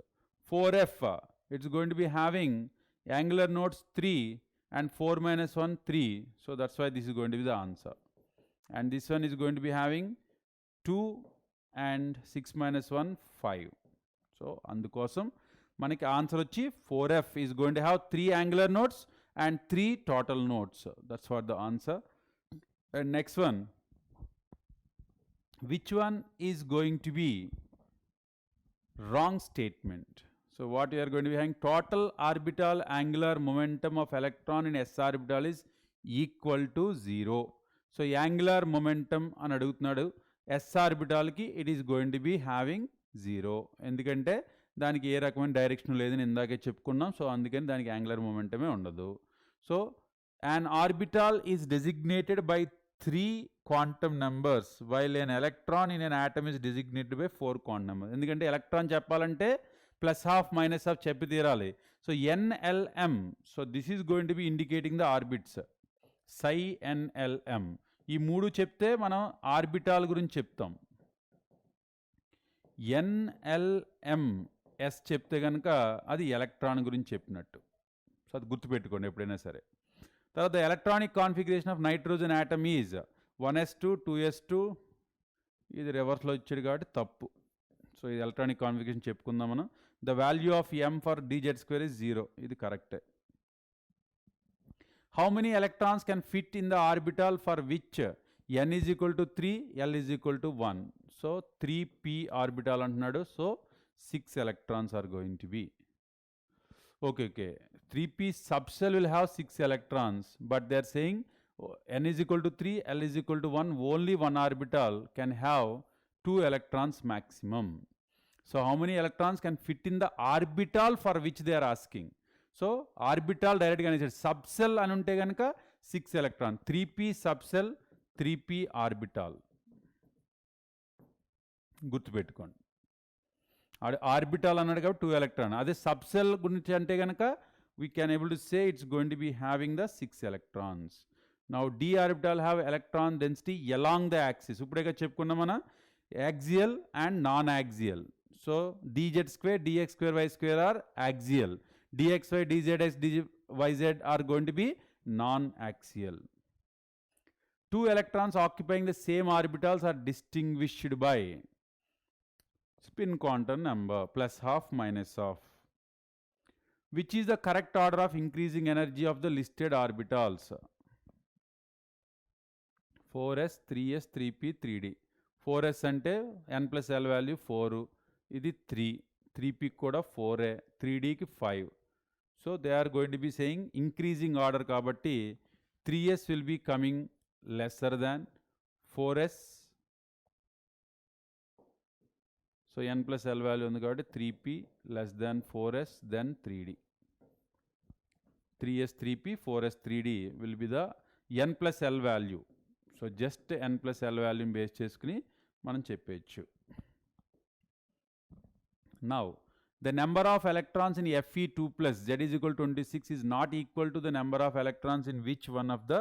4f, it's going to be having angular nodes 3 and 4 minus 1, 3. So that's why this is going to be the answer. And this one is going to be having 2 and 6 minus 1, 5. So andukosam manaki answer vachi 4f is going to have 3 angular nodes and 3 total nodes. That's what the answer. And next one, which one is going to be wrong statement? So what we are going to be having, total orbital angular momentum of electron in s orbital is equal to 0. So angular momentum అని అడుగుతున్నాడు. s orbital కి it is going to be having 0. ఎందుకంటే దానికి ఏ రకమైన direction లేదని ఇందాకే చెప్పుకున్నాం. So అందుకని దానికి యాంగులర్ మొమెంటమే ఉండదు. So an orbital is designated by 3 quantum numbers while an electron in an atom is designated by 4 quantum numbers. ఎందుకంటే ఎలక్ట్రాన్ చెప్పాలంటే ప్లస్ హాఫ్ మైనస్ హాఫ్ చెప్పి తీరాలి. So NLM, so this is going to be indicating the orbits. psi NLM ఈ 3 చెప్తే మనం orbital గురించి చెప్తాం. NLM S చెప్తే కనుక అది ఎలక్ట్రాన్ గురించి చెప్పినట్టు. సో అది గుర్తుపెట్టుకోండి ఎప్పుడైనా సరే. తర్వాత electronic configuration of nitrogen atom is 1s2 2s2. ఇది రివర్స్లో ఇచ్చాడు కాబట్టి తప్పు. సో ఇది ఎలక్ట్రానిక్ కాన్ఫిగరేషన్ చెప్పుకుందాం మనం. The value of m for dz square is 0. This is correct. How many electrons can fit in the orbital for which n is equal to 3, L is equal to 1? So 3p orbital antunadu. So 6 electrons are going to be. Okay. 3p subcell will have 6 electrons, but they are saying n is equal to 3, L is equal to 1, only one orbital can have 2 electrons maximum. So how many electrons can fit in the orbital for which they are asking? So orbital direct ga is subcell anunte ganaka 6 electron. 3p subcell, 3p orbital. గుర్తుపెట్టుకోండి. Orbital అన్నాడు కాబట్టి 2 electron. అదే subshell గురించి అంటే కనుక we can able to say it's going to be having the 6 electrons. Now d orbital have electron density along the axis. ఇప్పుడేగా చెప్పుకున్నాం మన axial and non-axial. So dz square, dx square, y square are axial. dxy, dzx, dyz are going to be non-axial. 2 electrons occupying the same orbitals are distinguished by spin quantum number plus half minus half. Which is the correct order of increasing energy of the listed orbitals? 4s, 3s, 3p, 3d. 4s ante n plus l value 4. Idi 3. 3p kuda 4a. 3d ki 5. So they are going to be saying increasing order kabatti 3s will be coming lesser than 4s. So n plus l value undi kabatti 3p less than 4s then 3d. 3s 3p, 4s 3d will be the n plus l value. So just n plus l value base cheskuni manam cheppechu. Now the number of electrons in Fe2 plus z is equal to 26 is not equal to the number of electrons in which one of the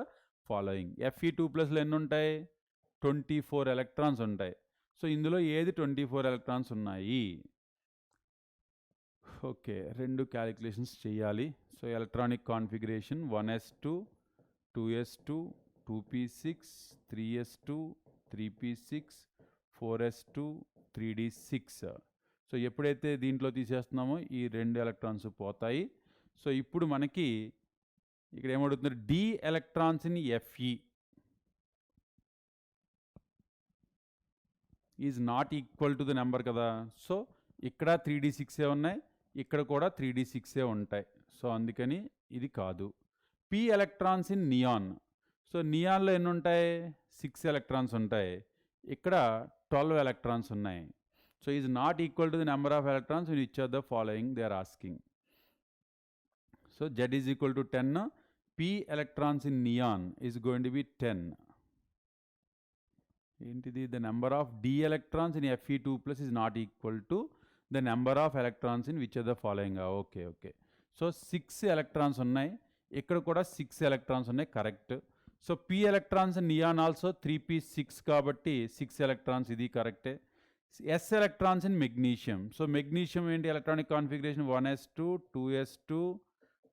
following? Fe2 plus లో ఎన్ని ఉంటాయి? 24 electrons ఉంటాయి. So ఇందులో ఏది 24 electrons ఉన్నాయి? Okay, రెండు calculations చేయాలి. So electronic configuration 1s2, 2s2, 2p6, 3s2, 3p6, 4s2, 3d6. So ఎప్పుడైతే దీంట్లో తీసేస్తున్నామో ఈ రెండు ఎలక్ట్రాన్స్ పోతాయి. సో ఇప్పుడు మనకి ఇక్కడ ఏమడుగుతున్నారు? d electrons in Fe is not equal to the number కదా. సో ఇక్కడ 3d6 ఉన్నాయి, ఇక్కడ కూడా 3d6 ఉంటాయి. సో అందుకని ఇది కాదు. p electrons in neon. So నియాన్లో ఎన్ని ఉంటాయి? 6 ఎలక్ట్రాన్స్ ఉంటాయి, ఇక్కడ 12 ఎలక్ట్రాన్స్ ఉన్నాయి. So is not equal to the number of electrons in each of the following they are asking. So Z is equal to 10. P electrons in neon is going to be 10. The number of d electrons in Fe2 plus is not equal to the number of electrons in which of the following. Okay. So 6 electrons unnai, ikkada kuda 6 electrons unnai, correct. So p electrons in neon also 3p6 kabatti 6 electrons idi correct. S electrons in magnesium. So magnesium ఏంటి? electronic configuration 1s2, 2s2,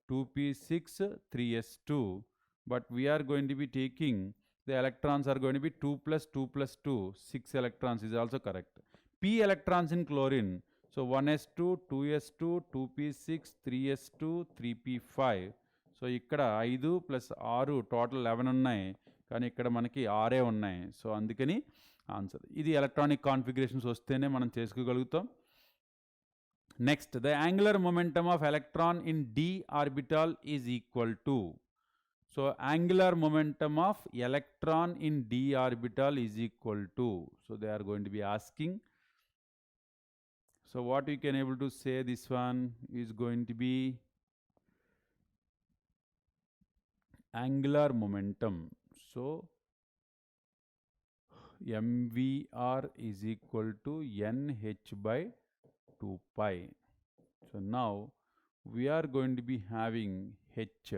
2p6, 3s2. But we are going to be taking the electrons are going to be 2 plus 2 plus 2, 6 electrons is also correct. P electrons in chlorine. So 1s2, 2s2, 2p6, 3s2, 3p5. So ఇక్కడ 5 plus 6 total 11 ఉన్నాయి, కానీ ఇక్కడ మనకి 6 ఉన్నాయి. So అందుకని answer ఇది. Electronic configurations వస్తేనే మనం చేసుకోగలుగుతాం. Next, the angular momentum of electron in d orbital is equal to. So angular momentum of electron in d orbital is equal to. So they are going to be asking. So what you can able to say this one is going to be angular momentum. So mvr is equal to nh by 2 pi. So now we are going to be having h.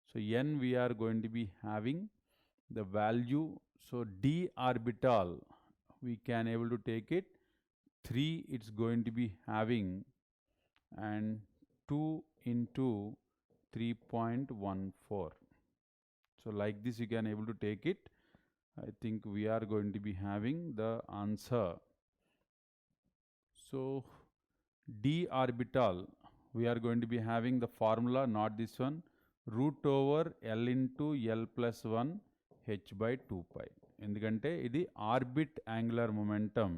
So n we are going to be having the value. So d orbital we can able to take it 3 it's going to be having, and 2 into 3.14. So like this you can able to take it. I think we are going to be having the answer. So d orbital, we are going to be having the formula, not this one, root over L into L plus 1 h by 2 pi. ఎందుకంటే ఇది orbit angular momentum,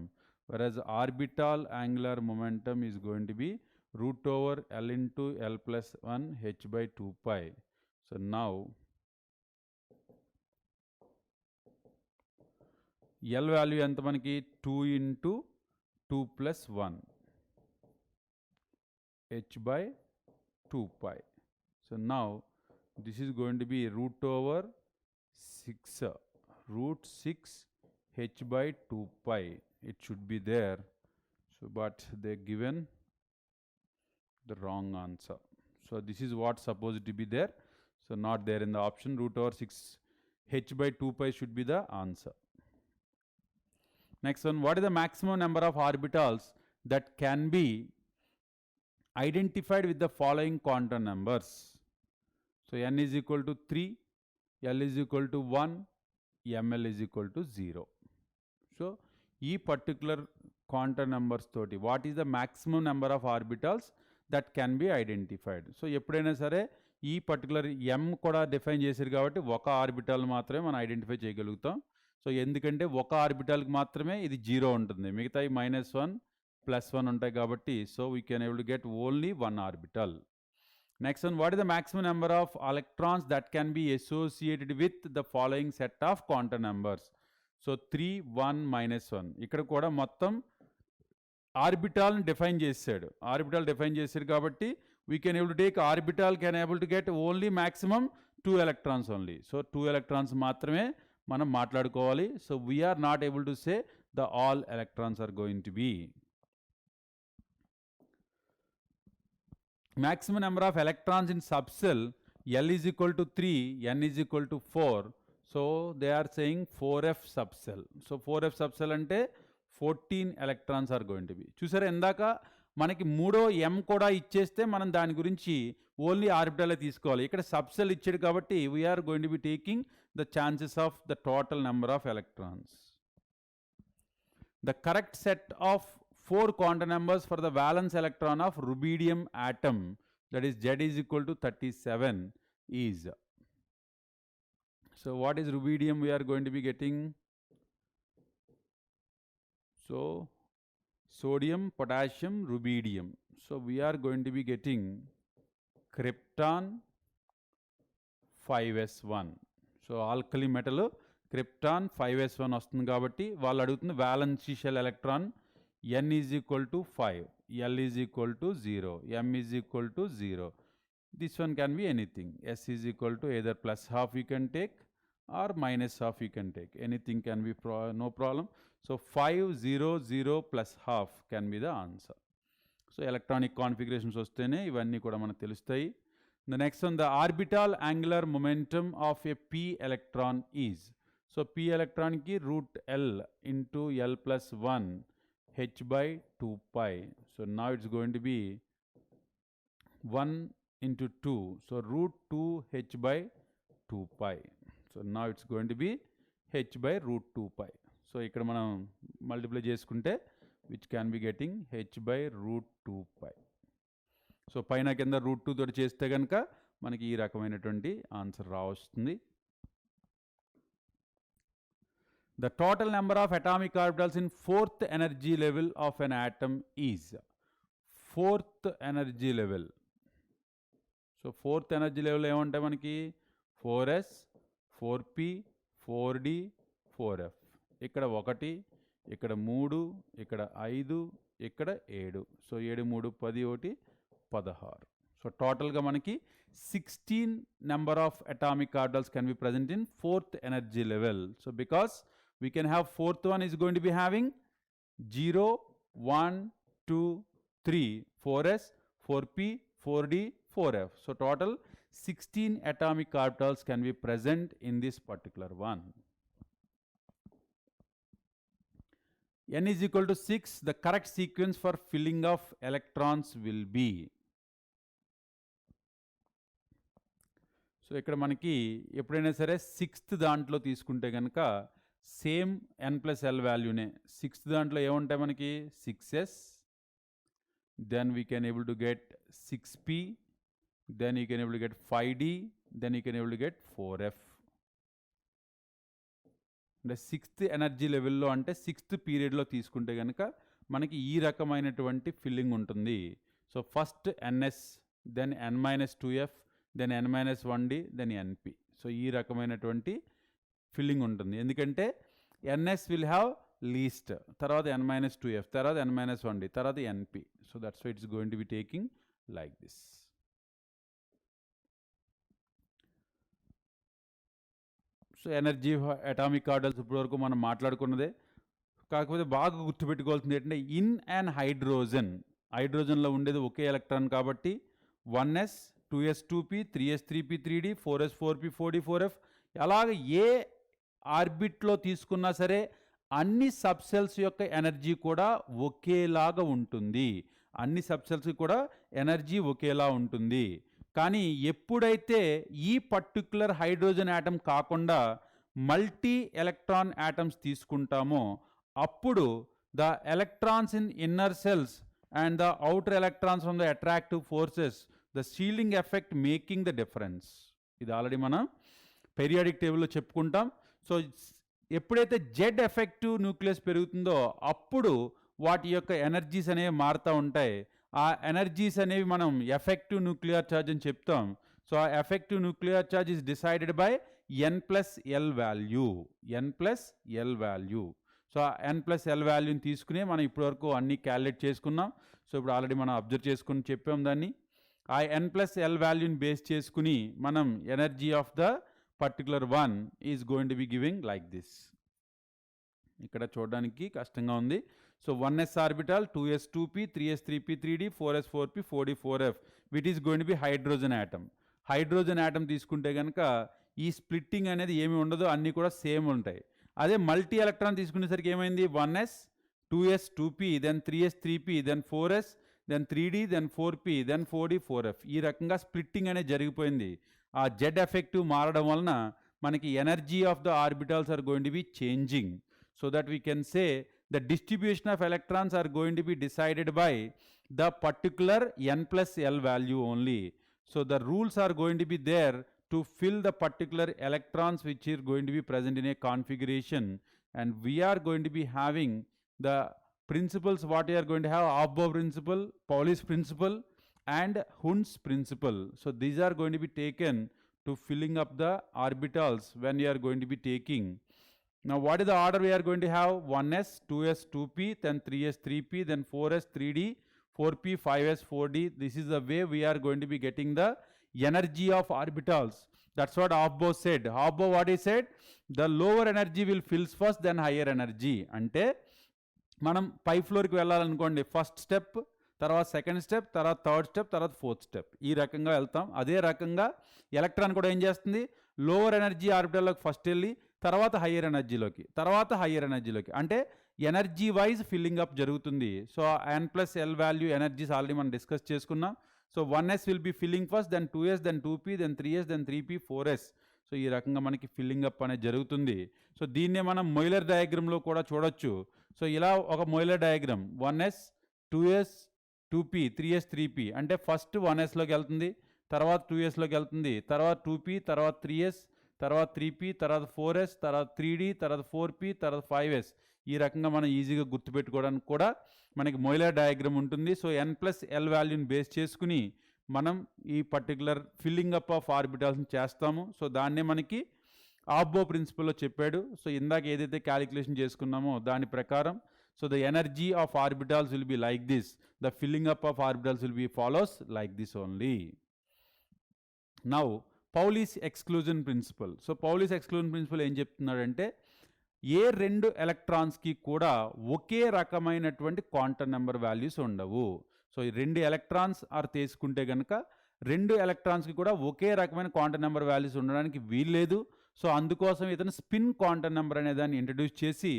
whereas orbital angular momentum is going to be root over L into L plus 1 h by 2 pi. So now L value ఎంత మనకి 2 into 2 plus 1 h by 2 pi. So now this is going to be root over 6 root 6 h by 2 pi. It should be there, so but they given the wrong answer. So this is what supposed to be there, so not there in the option. Root over 6 h by 2 pi should be the answer. Next one, what is the maximum number of orbitals that can be identified with the following quantum numbers? So n is equal to 3, L is equal to 1, ML is equal to 0. So ఈ particular quantum numbers తోటి what is the maximum number of orbitals that can be identified. So ఎప్పుడైనా సరే ఈ particular ఎం కూడా define చేశారు కాబట్టి ఒక orbital మాత్రమే మనం ఐడెంటిఫై చేయగలుగుతాం. సో ఎందుకంటే ఒక ఆర్బిటల్కి మాత్రమే ఇది 0 ఉంటుంది, మిగతాయి -1 +1 ఉంటాయి కాబట్టి so we can able to get only 1 orbital. Next one, what is the maximum number of electrons that can be associated with the following set of quantum numbers? So 3, 1, -1 ఇక్కడ కూడా మొత్తం ఆర్బిటాల్ని డిఫైన్ చేశాడు. ఆర్బిటాల్ డిఫైన్ చేశాడు కాబట్టి we can able to take orbital can able to get only maximum 2 electrons only. So 2 electrons మాత్రమే మనం మాట్లాడుకోవాలి. So we are not able to say the all electrons are going to be. Maximum number of electrons in subcell, L is equal to 3, N is equal to 4. So they are saying 4f subcell. So 4f subcell అంటే 14 electrons are going to be. చూసారా ఇందాక మనకి మూడో m కూడా ఇచ్చేస్తే మనం దాని గురించి ఓన్లీ ఆర్బిటల్ తీసుకోవాలి. ఇక్కడ సబ్సెల్ ఇచ్చాడు కాబట్టి we are going to be taking the chances of the total number of electrons. The correct set of 4 quantum numbers for the valence electron of rubidium atom, that is Z is equal to 37 is. So what is rubidium we are going to be getting? So sodium, potassium, rubidium. So we are going to be getting krypton 5s1. So alkali metal krypton 5s1 వస్తుంది కాబట్టి వాళ్ళు అడుగుతుంది valence shell electron n is equal to 5, L is equal to 0, m is equal to 0. This one can be anything. S is equal to either +½ you can take or -½ you can take. Anything can be no problem. So 5, 0, 0 +½ can be the answer. So electronic configurations వస్తేనే ఇవన్నీ కూడా మనకు తెలుస్తాయి. The next one, the orbital angular momentum of a p electron is. So p electron ki root L into L plus 1 h by 2 pi. So now it's going to be 1 into 2. So root 2 h by 2 pi. So now it's going to be h by root 2 pi. So ఇక్కడ మనం multiply చేసుకుంటే which can be getting h by root 2 pi. So పైన కింద root 2 తోటి చేస్తే కనుక మనకి ఈ రకమైనటువంటి answer రావస్తుంది. The total number of atomic orbitals in 4th energy level of an atom is. 4th energy level. So 4th energy level ఏమంటే మనకి 4s, 4p, 4d, 4f. ఇక్కడ 1, ఇక్కడ 3, ఇక్కడ 5, ఇక్కడ 7. సో 7, 3, 10, 1, 16. సో టోటల్గా మనకి 16 number of atomic orbitals can be present in 4th energy level. So because we can have 4th one is going to be having 0, 1, 2, 3, 4s, 4p, 4d, 4f. So total 16 atomic orbitals can be present in this particular one. N is equal to 6. The correct sequence for filling of electrons will be. So ఇక్కడ మనకి ఎప్పుడైనా సరే 6th దాంట్లో తీసుకుంటే కనుక same n + l వాల్యూనే. 6th దాంట్లో ఏముంటాయి మనకి 6s, then we can able to get 6p, then you can able to get 5d, then you can able to get 4f. అంటే 6th ఎనర్జీ లెవెల్లో అంటే 6th పీరియడ్లో తీసుకుంటే కనుక మనకి ఈ రకమైనటువంటి ఫిల్లింగ్ ఉంటుంది. So first n s, then n-2f, then n-1d, then n p. So ఈ రకమైనటువంటి ఫిల్లింగ్ ఉంటుంది. ఎందుకంటే ఎన్ఎస్ విల్ హ్యావ్ లీస్ట్, తర్వాత n-2f, తర్వాత n-1d, తర్వాత n p. So that's why it's going to be taking like this. So energy atomic orders ఇప్పటివరకు మనం మాట్లాడుకున్నదే. కాకపోతే బాగా గుర్తుపెట్టుకోవాల్సింది ఏంటంటే ఇన్ అండ్ హైడ్రోజన్, హైడ్రోజన్లో ఉండేది ఒకే ఎలక్ట్రాన్ కాబట్టి 1s 2s 2p 3s 3p 3d 4s 4p 4d 4f. అలాగే ఏ ఆర్బిట్లో తీసుకున్నా సరే అన్ని సబ్సెల్స్ యొక్క ఎనర్జీ కూడా ఒకేలాగా ఉంటుంది. అన్ని సబ్సెల్స్కి కూడా ఎనర్జీ ఒకేలా ఉంటుంది. కానీ ఎప్పుడైతే ఈ పర్టిక్యులర్ హైడ్రోజన్ యాటమ్ కాకుండా మల్టీ ఎలక్ట్రాన్ యాటమ్స్ తీసుకుంటామో అప్పుడు the electrons in inner cells and the outer electrons from the attractive forces, the shielding effect making the difference. ఇది ఆల్రెడీ మనం పెరియాడిక్ టేబుల్లో చెప్పుకుంటాం. సో ఎప్పుడైతే జెడ్ ఎఫెక్టివ్ న్యూక్లియస్ పెరుగుతుందో అప్పుడు వాటి యొక్క ఎనర్జీస్ అనేవి మారుతూ ఉంటాయి. ఆ ఎనర్జీస్ అనేవి మనం ఎఫెక్టివ్ న్యూక్లియర్ ఛార్జ్ అని చెప్తాం. సో ఆ effective nuclear charge is decided by n+l value, n+l value. So ఆ n+l వాల్యూని తీసుకుని మనం ఇప్పటివరకు అన్నీ క్యాలిక్యులేట్ చేసుకున్నాం. సో ఇప్పుడు ఆల్రెడీ మనం అబ్జర్వ్ చేసుకుని చెప్పాం దాన్ని. ఆ n+l వాల్యూని బేస్ చేసుకుని మనం energy of the particular one is going to be giving like this. ఇక్కడ చూడడానికి కష్టంగా ఉంది. So 1s orbital, 2s 2p, 3s 3p 3d, 4s 4p 4d 4f, it is going to be hydrogen atom. Hydrogen atom తీసుకుంటే కనుక ఈ splitting అనేది ఏమి ఉండదు, అన్నీ కూడా సేమ్ ఉంటాయి. అదే మల్టీ ఎలక్ట్రాన్ తీసుకునేసరికి ఏమైంది, 1s 2s 2p, then 3s 3p, then 4s, then 3d, then 4p, then 4d 4f. ఈ రకంగా స్ప్లిట్టింగ్ అనేది జరిగిపోయింది. ఆ జెడ్ ఎఫెక్టివ్ మారడం వలన మనకి energy of the orbitals are going to be changing. So that we can say the distribution of electrons are going to be decided by the particular n+l value only. So the rules are going to be there to fill the particular electrons which are going to be present in a configuration, and we are going to be having the principles what we are going to have: Bohr principle, Pauli's principle, and Hund's principle. So these are going to be taken to filling up the orbitals when we are going to be taking. Now what is the order we are going to have? 1s, 2s, 2p, then 3s, 3p, then 4s, 3d, 4p, 5s, 4d. This is the way we are going to be getting the energy of orbitals. That's what Bohr said. Bohr what he said? The lower energy will fills first, then higher energy. అంటే మనం పై ఫ్లోర్కి వెళ్ళాలనుకోండి, first step, తర్వాత second step, తర్వాత third step, తర్వాత fourth step, ఈ రకంగా వెళ్తాం. అదే రకంగా ఎలక్ట్రాన్ కూడా ఏం చేస్తుంది, లోవర్ ఎనర్జీ ఆర్బిటల్లోకి ఫస్ట్ వెళ్ళి తర్వాత హయ్యర్ ఎనర్జీలోకి, తర్వాత హయ్యర్ ఎనర్జీలోకి, అంటే ఎనర్జీ వైజ్ ఫిల్లింగ్ అప్ జరుగుతుంది. సో n+l వాల్యూ ఎనర్జీస్ ఆల్రెడీ మనం డిస్కస్ చేసుకున్నాం. So 1s will be filling first, then 2s, then 2p, then 3s, then 3p, 4s. So ఈ రకంగా మనకి ఫిల్లింగ్ అప్ అనేది జరుగుతుంది. సో దీన్నే మనం మొయిలర్ డయాగ్రామ్లో కూడా చూడొచ్చు. సో ఇలా ఒక మొయిలర్ diagram, 1s 2s 2p 3s 3p అంటే ఫస్ట్ 1sలోకి వెళ్తుంది, తర్వాత 2sలోకి వెళ్తుంది, తర్వాత 2p, తర్వాత 3s, తర్వాత 3p, తర్వాత 4s, తర్వాత 3d, తర్వాత 4p, తర్వాత 5s. ఈ రకంగా మనం ఈజీగా గుర్తుపెట్టుకోవడానికి కూడా మనకి మొయిలర్ డయాగ్రామ్ ఉంటుంది. సో n+l వాల్యూని బేస్ చేసుకుని మనం ఈ పర్టికులర్ ఫిల్లింగ్ అప్ ఆఫ్ ఆర్బిటాల్స్ని చేస్తాము. సో దాన్నే మనకి బోర్ ప్రిన్సిపల్లో చెప్పాడు. సో ఇందాక ఏదైతే క్యాలిక్యులేషన్ చేసుకున్నామో దాని ప్రకారం, so the energy of orbitals will be like this, the filling up of orbitals will be follows like this only. Now Pauli's exclusion principle. So Pauli's exclusion principle ఏం చెప్తున్నాడంటే, ఏ రెండు ఎలక్ట్రాన్స్కి కూడా ఒకే రకమైనటువంటి క్వాంటమ్ నెంబర్ వాల్యూస్ ఉండవు. So ఈ రెండు ఎలక్ట్రాన్స్ తీసుకుంటే కనుక రెండు ఎలక్ట్రాన్స్కి కూడా ఒకే రకమైన క్వాంటమ్ నెంబర్ వాల్యూస్ ఉండడానికి వీల్లేదు. సో అందుకోసం ఇతను స్పిన్ క్వాంటమ్ నెంబర్ అనే దాన్ని ఇంట్రడ్యూస్ చేసి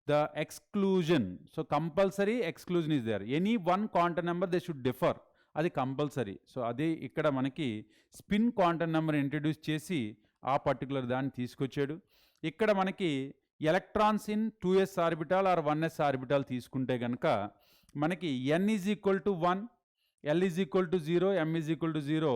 the exclusion, so compulsory exclusion is there, any one quantum number they should differ, అది కంపల్సరీ. సో అదే ఇక్కడ మనకి స్పిన్ క్వాంటమ్ నెంబర్ ఇంట్రడ్యూస్ చేసి ఆ పర్టికులర్ దాన్ని తీసుకొచ్చాడు. ఇక్కడ మనకి electrons in 2s orbital or 1s orbital తీసుకుంటే కనుక మనకి n is equal to 1, l is equal to 0, m is equal to 0.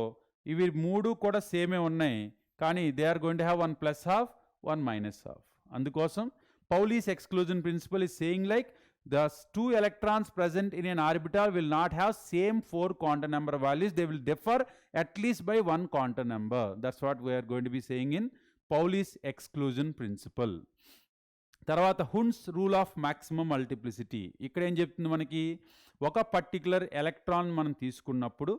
ఇవి మూడు కూడా సేమే ఉన్నాయి, కానీ they are going to have 1 plus half, 1 minus half. అందుకోసం Pauli's exclusion principle is saying like the two electrons present in an orbital will not have same 4 quantum number values. They will differ at least by 1 quantum number. That's what we are going to be saying in Pauli's exclusion principle. తర్వాత Hund's rule of maximum multiplicity. ఇక్కడ ఏం చెప్తుంది మనకి, ఒక particular electron మనం తీసుకున్నప్పుడు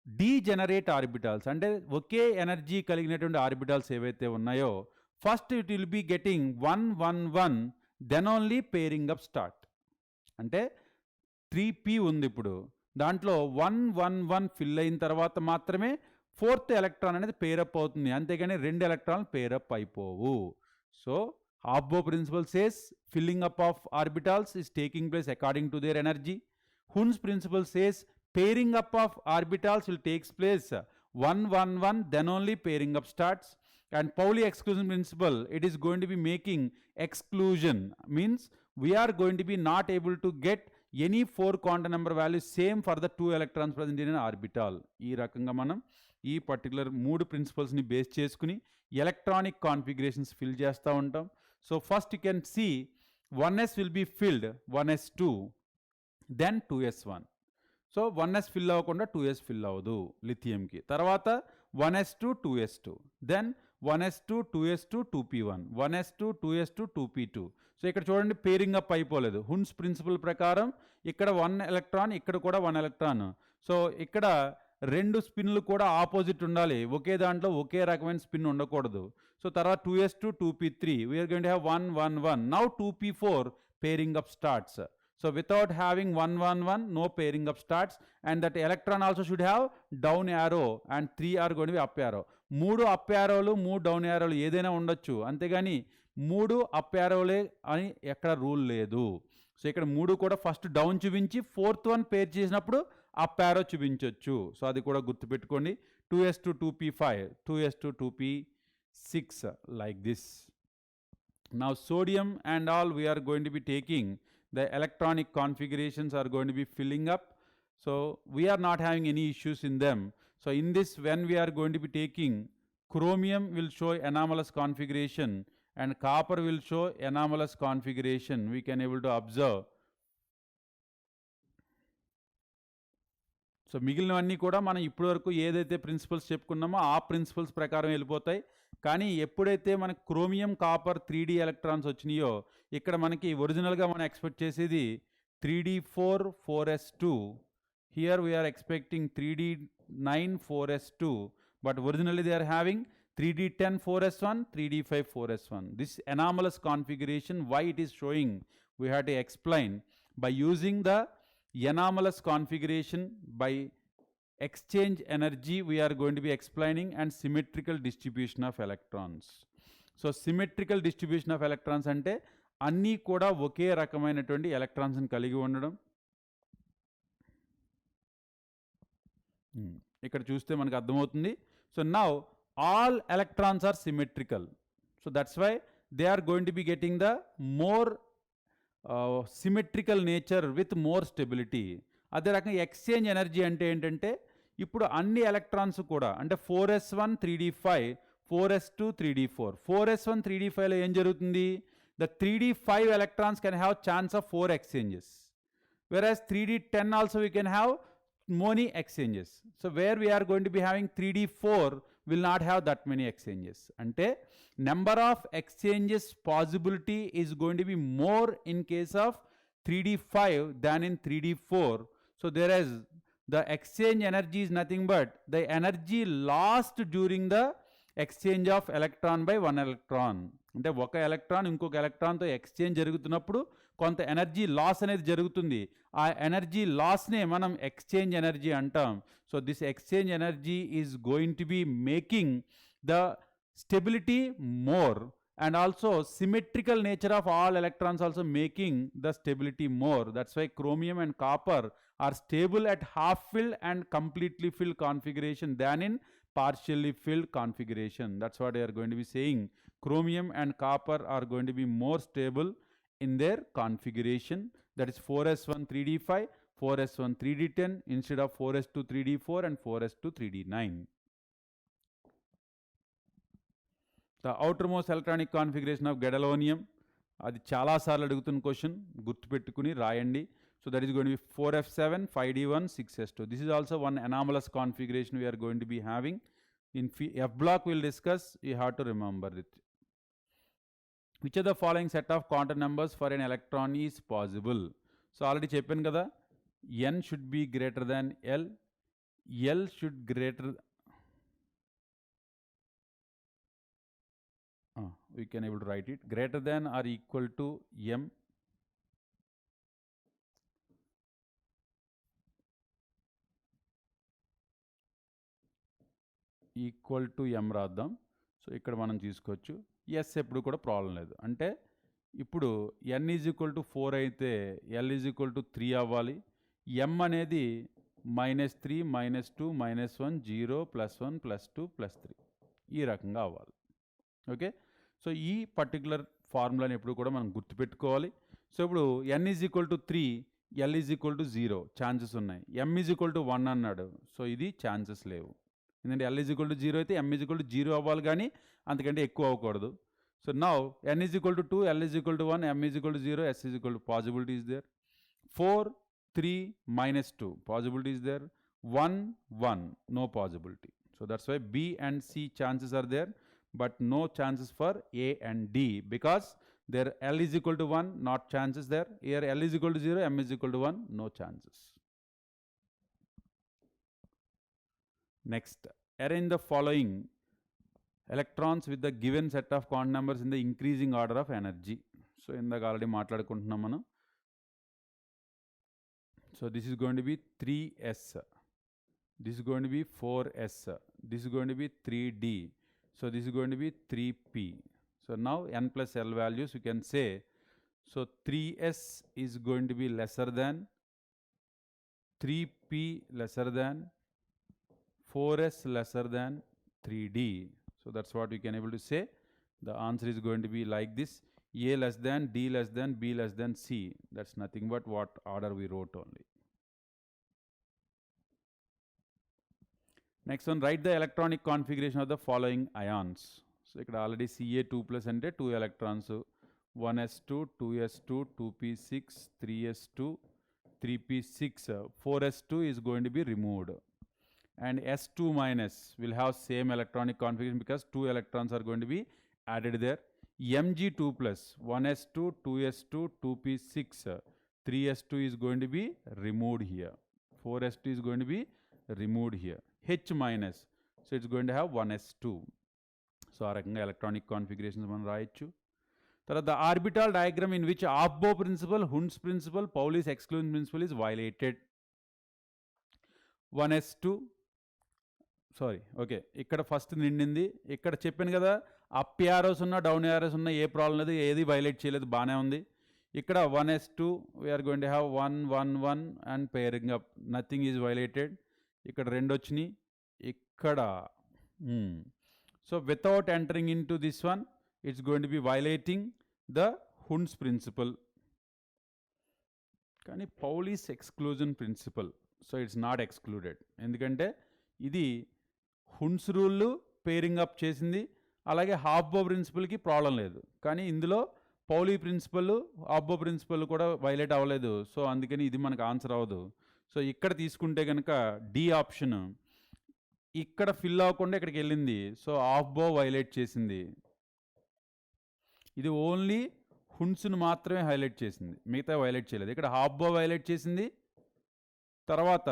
degenerate orbitals అంటే ఒకే energy కలిగినటువంటి ఆర్బిటాల్స్ ఏవైతే ఉన్నాయో, first it will be getting 1 1 1, then only pairing up start. అంటే 3p ఉంది ఇప్పుడు, దాంట్లో 1 1 1 ఫిల్ అయిన తర్వాత మాత్రమే ఫోర్త్ ఎలక్ట్రాన్ అనేది పేరప్ అవుతుంది, అంతేగాని 2 ఎలక్ట్రాన్లు పేరప్ అయిపోవు. So Bohr principle says filling up of orbitals is taking place according to their energy. Hund's principle says pairing up of orbitals will take place 1 1 1, then only pairing up starts. And Pauli exclusion principle, it is going to be making exclusion, means we are going to be not able to get any 4 quantum number values same for the 2 electrons present in an orbital. ఈ రకంగా మనం ఈ particular 3 ప్రిన్సిపల్స్ని base చేసుకుని electronic configurations fill చేస్తూ ఉంటాం. So first you can see 1s will be filled 1s2, then 2s1. So 1s fill అవ్వకుండా 2s fill అవ్వదు లిథియంకి. తర్వాత 1s2 2s2, then 1s2 2s2 2p1, 1s2 2s2 2p2. So ఇక్కడ చూడండి pairing up అయిపోలేదు. Hund's principal ప్రకారం ఇక్కడ 1 electron, ఇక్కడ కూడా 1 ఎలక్ట్రాన్. సో ఇక్కడ 2 స్పిన్లు కూడా ఆపోజిట్ ఉండాలి, ఒకే దాంట్లో ఒకే రకమైన స్పిన్ ఉండకూడదు. సో తర్వాత 2s2 2p3, we're going to have 1 1 1. Now 2p4 pairing up starts. So without having 1 1 1, no pairing up starts, and that electron also should have down arrow and 3 are going to be up arrow. 3 up arrowలు 3 down arrowలు ఏదైనా ఉండొచ్చు, అంతేగాని 3 up arrowలే అని ఎక్కడ rule లేదు. So ఇక్కడ 3 కూడా first down చూపించి fourth one pair చేసినప్పుడు అప్ arrow చూపించవచ్చు. సో అది కూడా గుర్తుపెట్టుకోండి. 2s2 2p5, 2s2 2p6 like this. Now sodium and all we are going to be taking, the electronic configurations are going to be filling up. So we are not having any issues in them. So in this, when we are going to be taking, chromium will show anomalous configuration and copper will show anomalous configuration. We can able to observe. So మిగిలినవన్నీ కూడా మనం ఇప్పటివరకు ఏదైతే principles చెప్పుకున్నామో ఆ principles ప్రకారం వెళ్ళిపోతాయి. కానీ ఎప్పుడైతే మనకు క్రోమియం కాపర్ 3D ఎలక్ట్రాన్స్ వచ్చినాయో, ఇక్కడ మనకి ఒరిజినల్గా మనం ఎక్స్పెక్ట్ చేసేది 3d4 4s2. Here we're expecting 3d9 4s2, but originally they are having 3d10 4s1, 3d5 4s1. This anomalous configuration, why it is showing, we have to explain by using the anomalous configuration by exchange energy. We are going to be explaining, and symmetrical distribution of electrons. So symmetrical distribution of electrons అంటే అన్నీ కూడా ఒకే రకమైనటువంటి ఎలక్ట్రాన్స్ని కలిగి ఉండడం. ఇక్కడ చూస్తే మనకు అర్థమవుతుంది. So now all electrons are symmetrical. So that's why they are going to be getting the more symmetrical nature with more stability. అదే రకంగా ఎక్స్చేంజ్ ఎనర్జీ అంటే ఏంటంటే, ఇప్పుడు అన్ని ఎలక్ట్రాన్స్ కూడా అంటే 4s1 3d5, 4s2 3d4, 4s1 3d5లో ఏం జరుగుతుంది, the 3d5 electrons can have chance of 4 exchanges, whereas 3d10 also we can have many exchanges. So where we are going to be having 3d4 will not have that many exchanges. Ante number of exchanges possibility is going to be more in case of 3d5 than in 3d4. So there is the exchange energy is nothing but the energy lost during the exchange of electron by one electron. అంటే ఒక electron ఇంకొక ఎలక్ట్రాన్తో exchange జరుగుతున్నప్పుడు కొంత energy loss అనేది జరుగుతుంది. ఆ energy లాస్నే మనం exchange energy అంటాం. So this exchange energy is going to be making the stability more, and also symmetrical nature of all electrons also making the stability more. That's why chromium and copper are stable at half filled and completely filled configuration than in partially filled configuration. That's what they are going to be saying. Chromium and copper are going to be more stable in their configuration that is 4s1 3d5, 4s1 3d10 instead of 4s2 3d4 and 4s2 3d9. The outermost electronic configuration of gadolinium, అది చాలాసార్లు అడుగుతున్న question, గుర్తుపెట్టుకుని రాయండి. So that is going to be 4f7, 5d1, 6s2. This is also one anomalous configuration we are going to be having. In F block we'll discuss, you have to remember it. Which of the following set of quantum numbers for an electron is possible? So already చెప్పాను కదా, n should be greater than L, L should greater, we can able to write it, greater than or equal to m, equal to m రాద్దాం. So ఇక్కడ మనం తీసుకోవచ్చు. Yes ఎప్పుడు కూడా problem లేదు. అంటే ఇప్పుడు n ఈజ్ ఈక్వల్ టు 4 అయితే l ఈజ్ ఈక్వల్ టు 3 అవ్వాలి. m అనేది -3, -2, -1, 0, +1, +2, +3 ఈ రకంగా అవ్వాలి. ఓకే, సో ఈ పర్టికులర్ ఫార్ములాని ఎప్పుడు కూడా మనం గుర్తుపెట్టుకోవాలి. సో ఇప్పుడు n is equal to 3, l is equal to 0 chances ఉన్నాయి. m ఈజ్ ఈక్వల్ టు 1 అన్నాడు, సో ఇది ఛాన్సెస్ లేవు. ఎందుకంటే l ఈజ్ ఈక్వల్ టు 0 అయితే m ఈజ్ ఈక్వల్ టు 0 అవ్వాలి, కానీ అంతకంటే ఎక్కువ అవ్వకూడదు. So now n is equal to 2, l is equal to 1, m is equal to 0, s is equal to possibility is there. 4, 3, -2 possibility is there. 1, 1 no possibility. So that's why b and c chances are there, but no chances for a and d, because there l is equal to 1, not chances there. Here l is equal to 0, m is equal to 1, no chances. Next, arrange the following electrons with the given set of quantum numbers in the increasing order of energy. So ఇందాక already మాట్లాడుకుంటున్నాం మనం. So this is going to be 3s, this is going to be 4s, this is going to be 3d, so this is going to be 3p. So now n plus l values you can say. So 3s is going to be lesser than, 3p lesser than, 4s lesser than 3d. So that's what we can able to say. The answer is going to be like this: a less than, d less than, b less than, c. That's nothing but what order we wrote only. Next one, write the electronic configuration of the following ions. So ikkada already Ca2+ ante 2 electrons, 1s2, 2s2, 2p6, 3s2, 3p6, 4s2 is going to be removed. And s2 minus will have same electronic configuration because 2 electrons are going to be added there. Mg2 plus 1s2, 2s2, 2p6, 3s2 is going to be removed here. 4s2 is going to be removed here. H minus, so it's going to have 1s2. So ఆ రకంగా electronic configurations మనం రాయొచ్చు. తర్వాత the orbital diagram in which Bohr principle, Hund's principle, Pauli's exclusion principle is violated. 1s2, sorry okay, ఇక్కడ first నిండింది. ఇక్కడ చెప్పాను కదా, అప్ యారోస్ ఉన్న డౌన్ యారోస్ ఉన్న ఏ ప్రాబ్లం లేదు, ఏది వైలేట్ చేయలేదు, బాగానే ఉంది. ఇక్కడ 1s2 we're going to have 1, 1, 1 and pairing up, nothing is violated. ఇక్కడ 2 వచ్చినాయి ఇక్కడ. So without entering in to this one it's going to be violating the Hund's principle. కానీ Pauli's exclusion principle, so it's not excluded. ఎందుకంటే ఇది హుండ్స్ rule pairing up చేసింది, అలాగే హాఫ్బో ప్రిన్సిపల్కి problem లేదు. కానీ ఇందులో పౌలీ ప్రిన్సిపల్, హాఫ్బో ప్రిన్సిపల్ కూడా వైలేట్ అవ్వలేదు. సో అందుకని ఇది మనకు ఆన్సర్ అవ్వదు. సో ఇక్కడ తీసుకుంటే కనుక డి ఆప్షన్ ఇక్కడ ఫిల్ అవ్వకుండా ఇక్కడికి వెళ్ళింది, సో హాఫ్బో వైలేట్ చేసింది. ఇది ఓన్లీ హుండ్స్ను మాత్రమే హైలైట్ చేసింది, మిగతా వైలేట్ చేయలేదు. ఇక్కడ హాఫ్బో వైలేట్ చేసింది, తర్వాత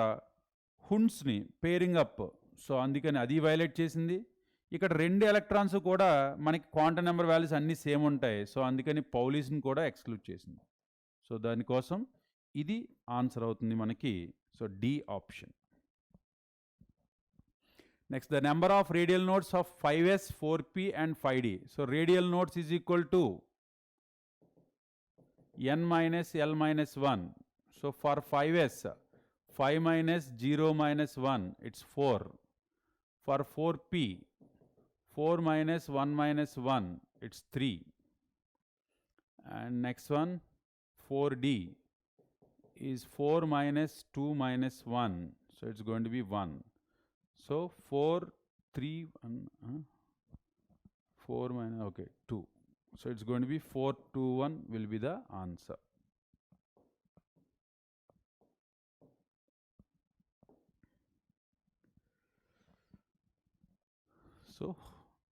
హుండ్స్ని పేరింగ్ అప్, సో అందుకని అది వైలేట్ చేసింది. ఇక్కడ 2 ఎలక్ట్రాన్స్ కూడా మనకి క్వాంటమ్ నెంబర్ వాల్యూస్ అన్నీ సేమ్ ఉంటాయి, సో అందుకని పౌలీస్ని కూడా ఎక్స్క్లూడ్ చేసింది. సో దానికోసం ఇది ఆన్సర్ అవుతుంది మనకి. So D option. Next, the number of radial nodes of 5s, 4p and 5d. So radial nodes is equal to n minus l minus 1. So for 5s, 5 minus 0 minus 1, it's 4. For 4p, 4 minus 1 minus 1, it's 3. And next one, 4d, is 4 minus 2 minus 1. So it's going to be 1. So 4, 3, 4 minus, okay, 2. So it's going to be 4, 2, 1 will be the answer. So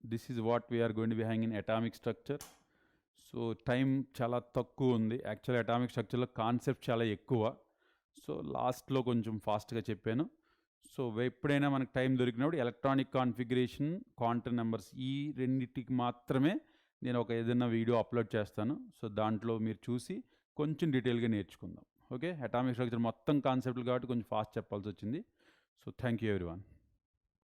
this is what we are going to be having in atomic structure. So time చాలా తక్కువ ఉంది. Actual atomic స్ట్రక్చర్లో concept చాలా ఎక్కువ. So లాస్ట్లో కొంచెం ఫాస్ట్గా చెప్పాను. So ఎప్పుడైనా మనకు టైం దొరికినప్పుడు ఎలక్ట్రానిక్ కాన్ఫిగరేషన్, క్వాంటమ్ నెంబర్స్ ఈ రెండింటికి మాత్రమే నేను ఒక ఏదైనా వీడియో అప్లోడ్ చేస్తాను. సో దాంట్లో మీరు చూసి కొంచెం డీటెయిల్గా నేర్చుకుందాం. ఓకే, అటామిక్ స్ట్రక్చర్ మొత్తం కాన్సెప్ట్లు కాబట్టి కొంచెం ఫాస్ట్ చెప్పాల్సి వచ్చింది. So thank you everyone.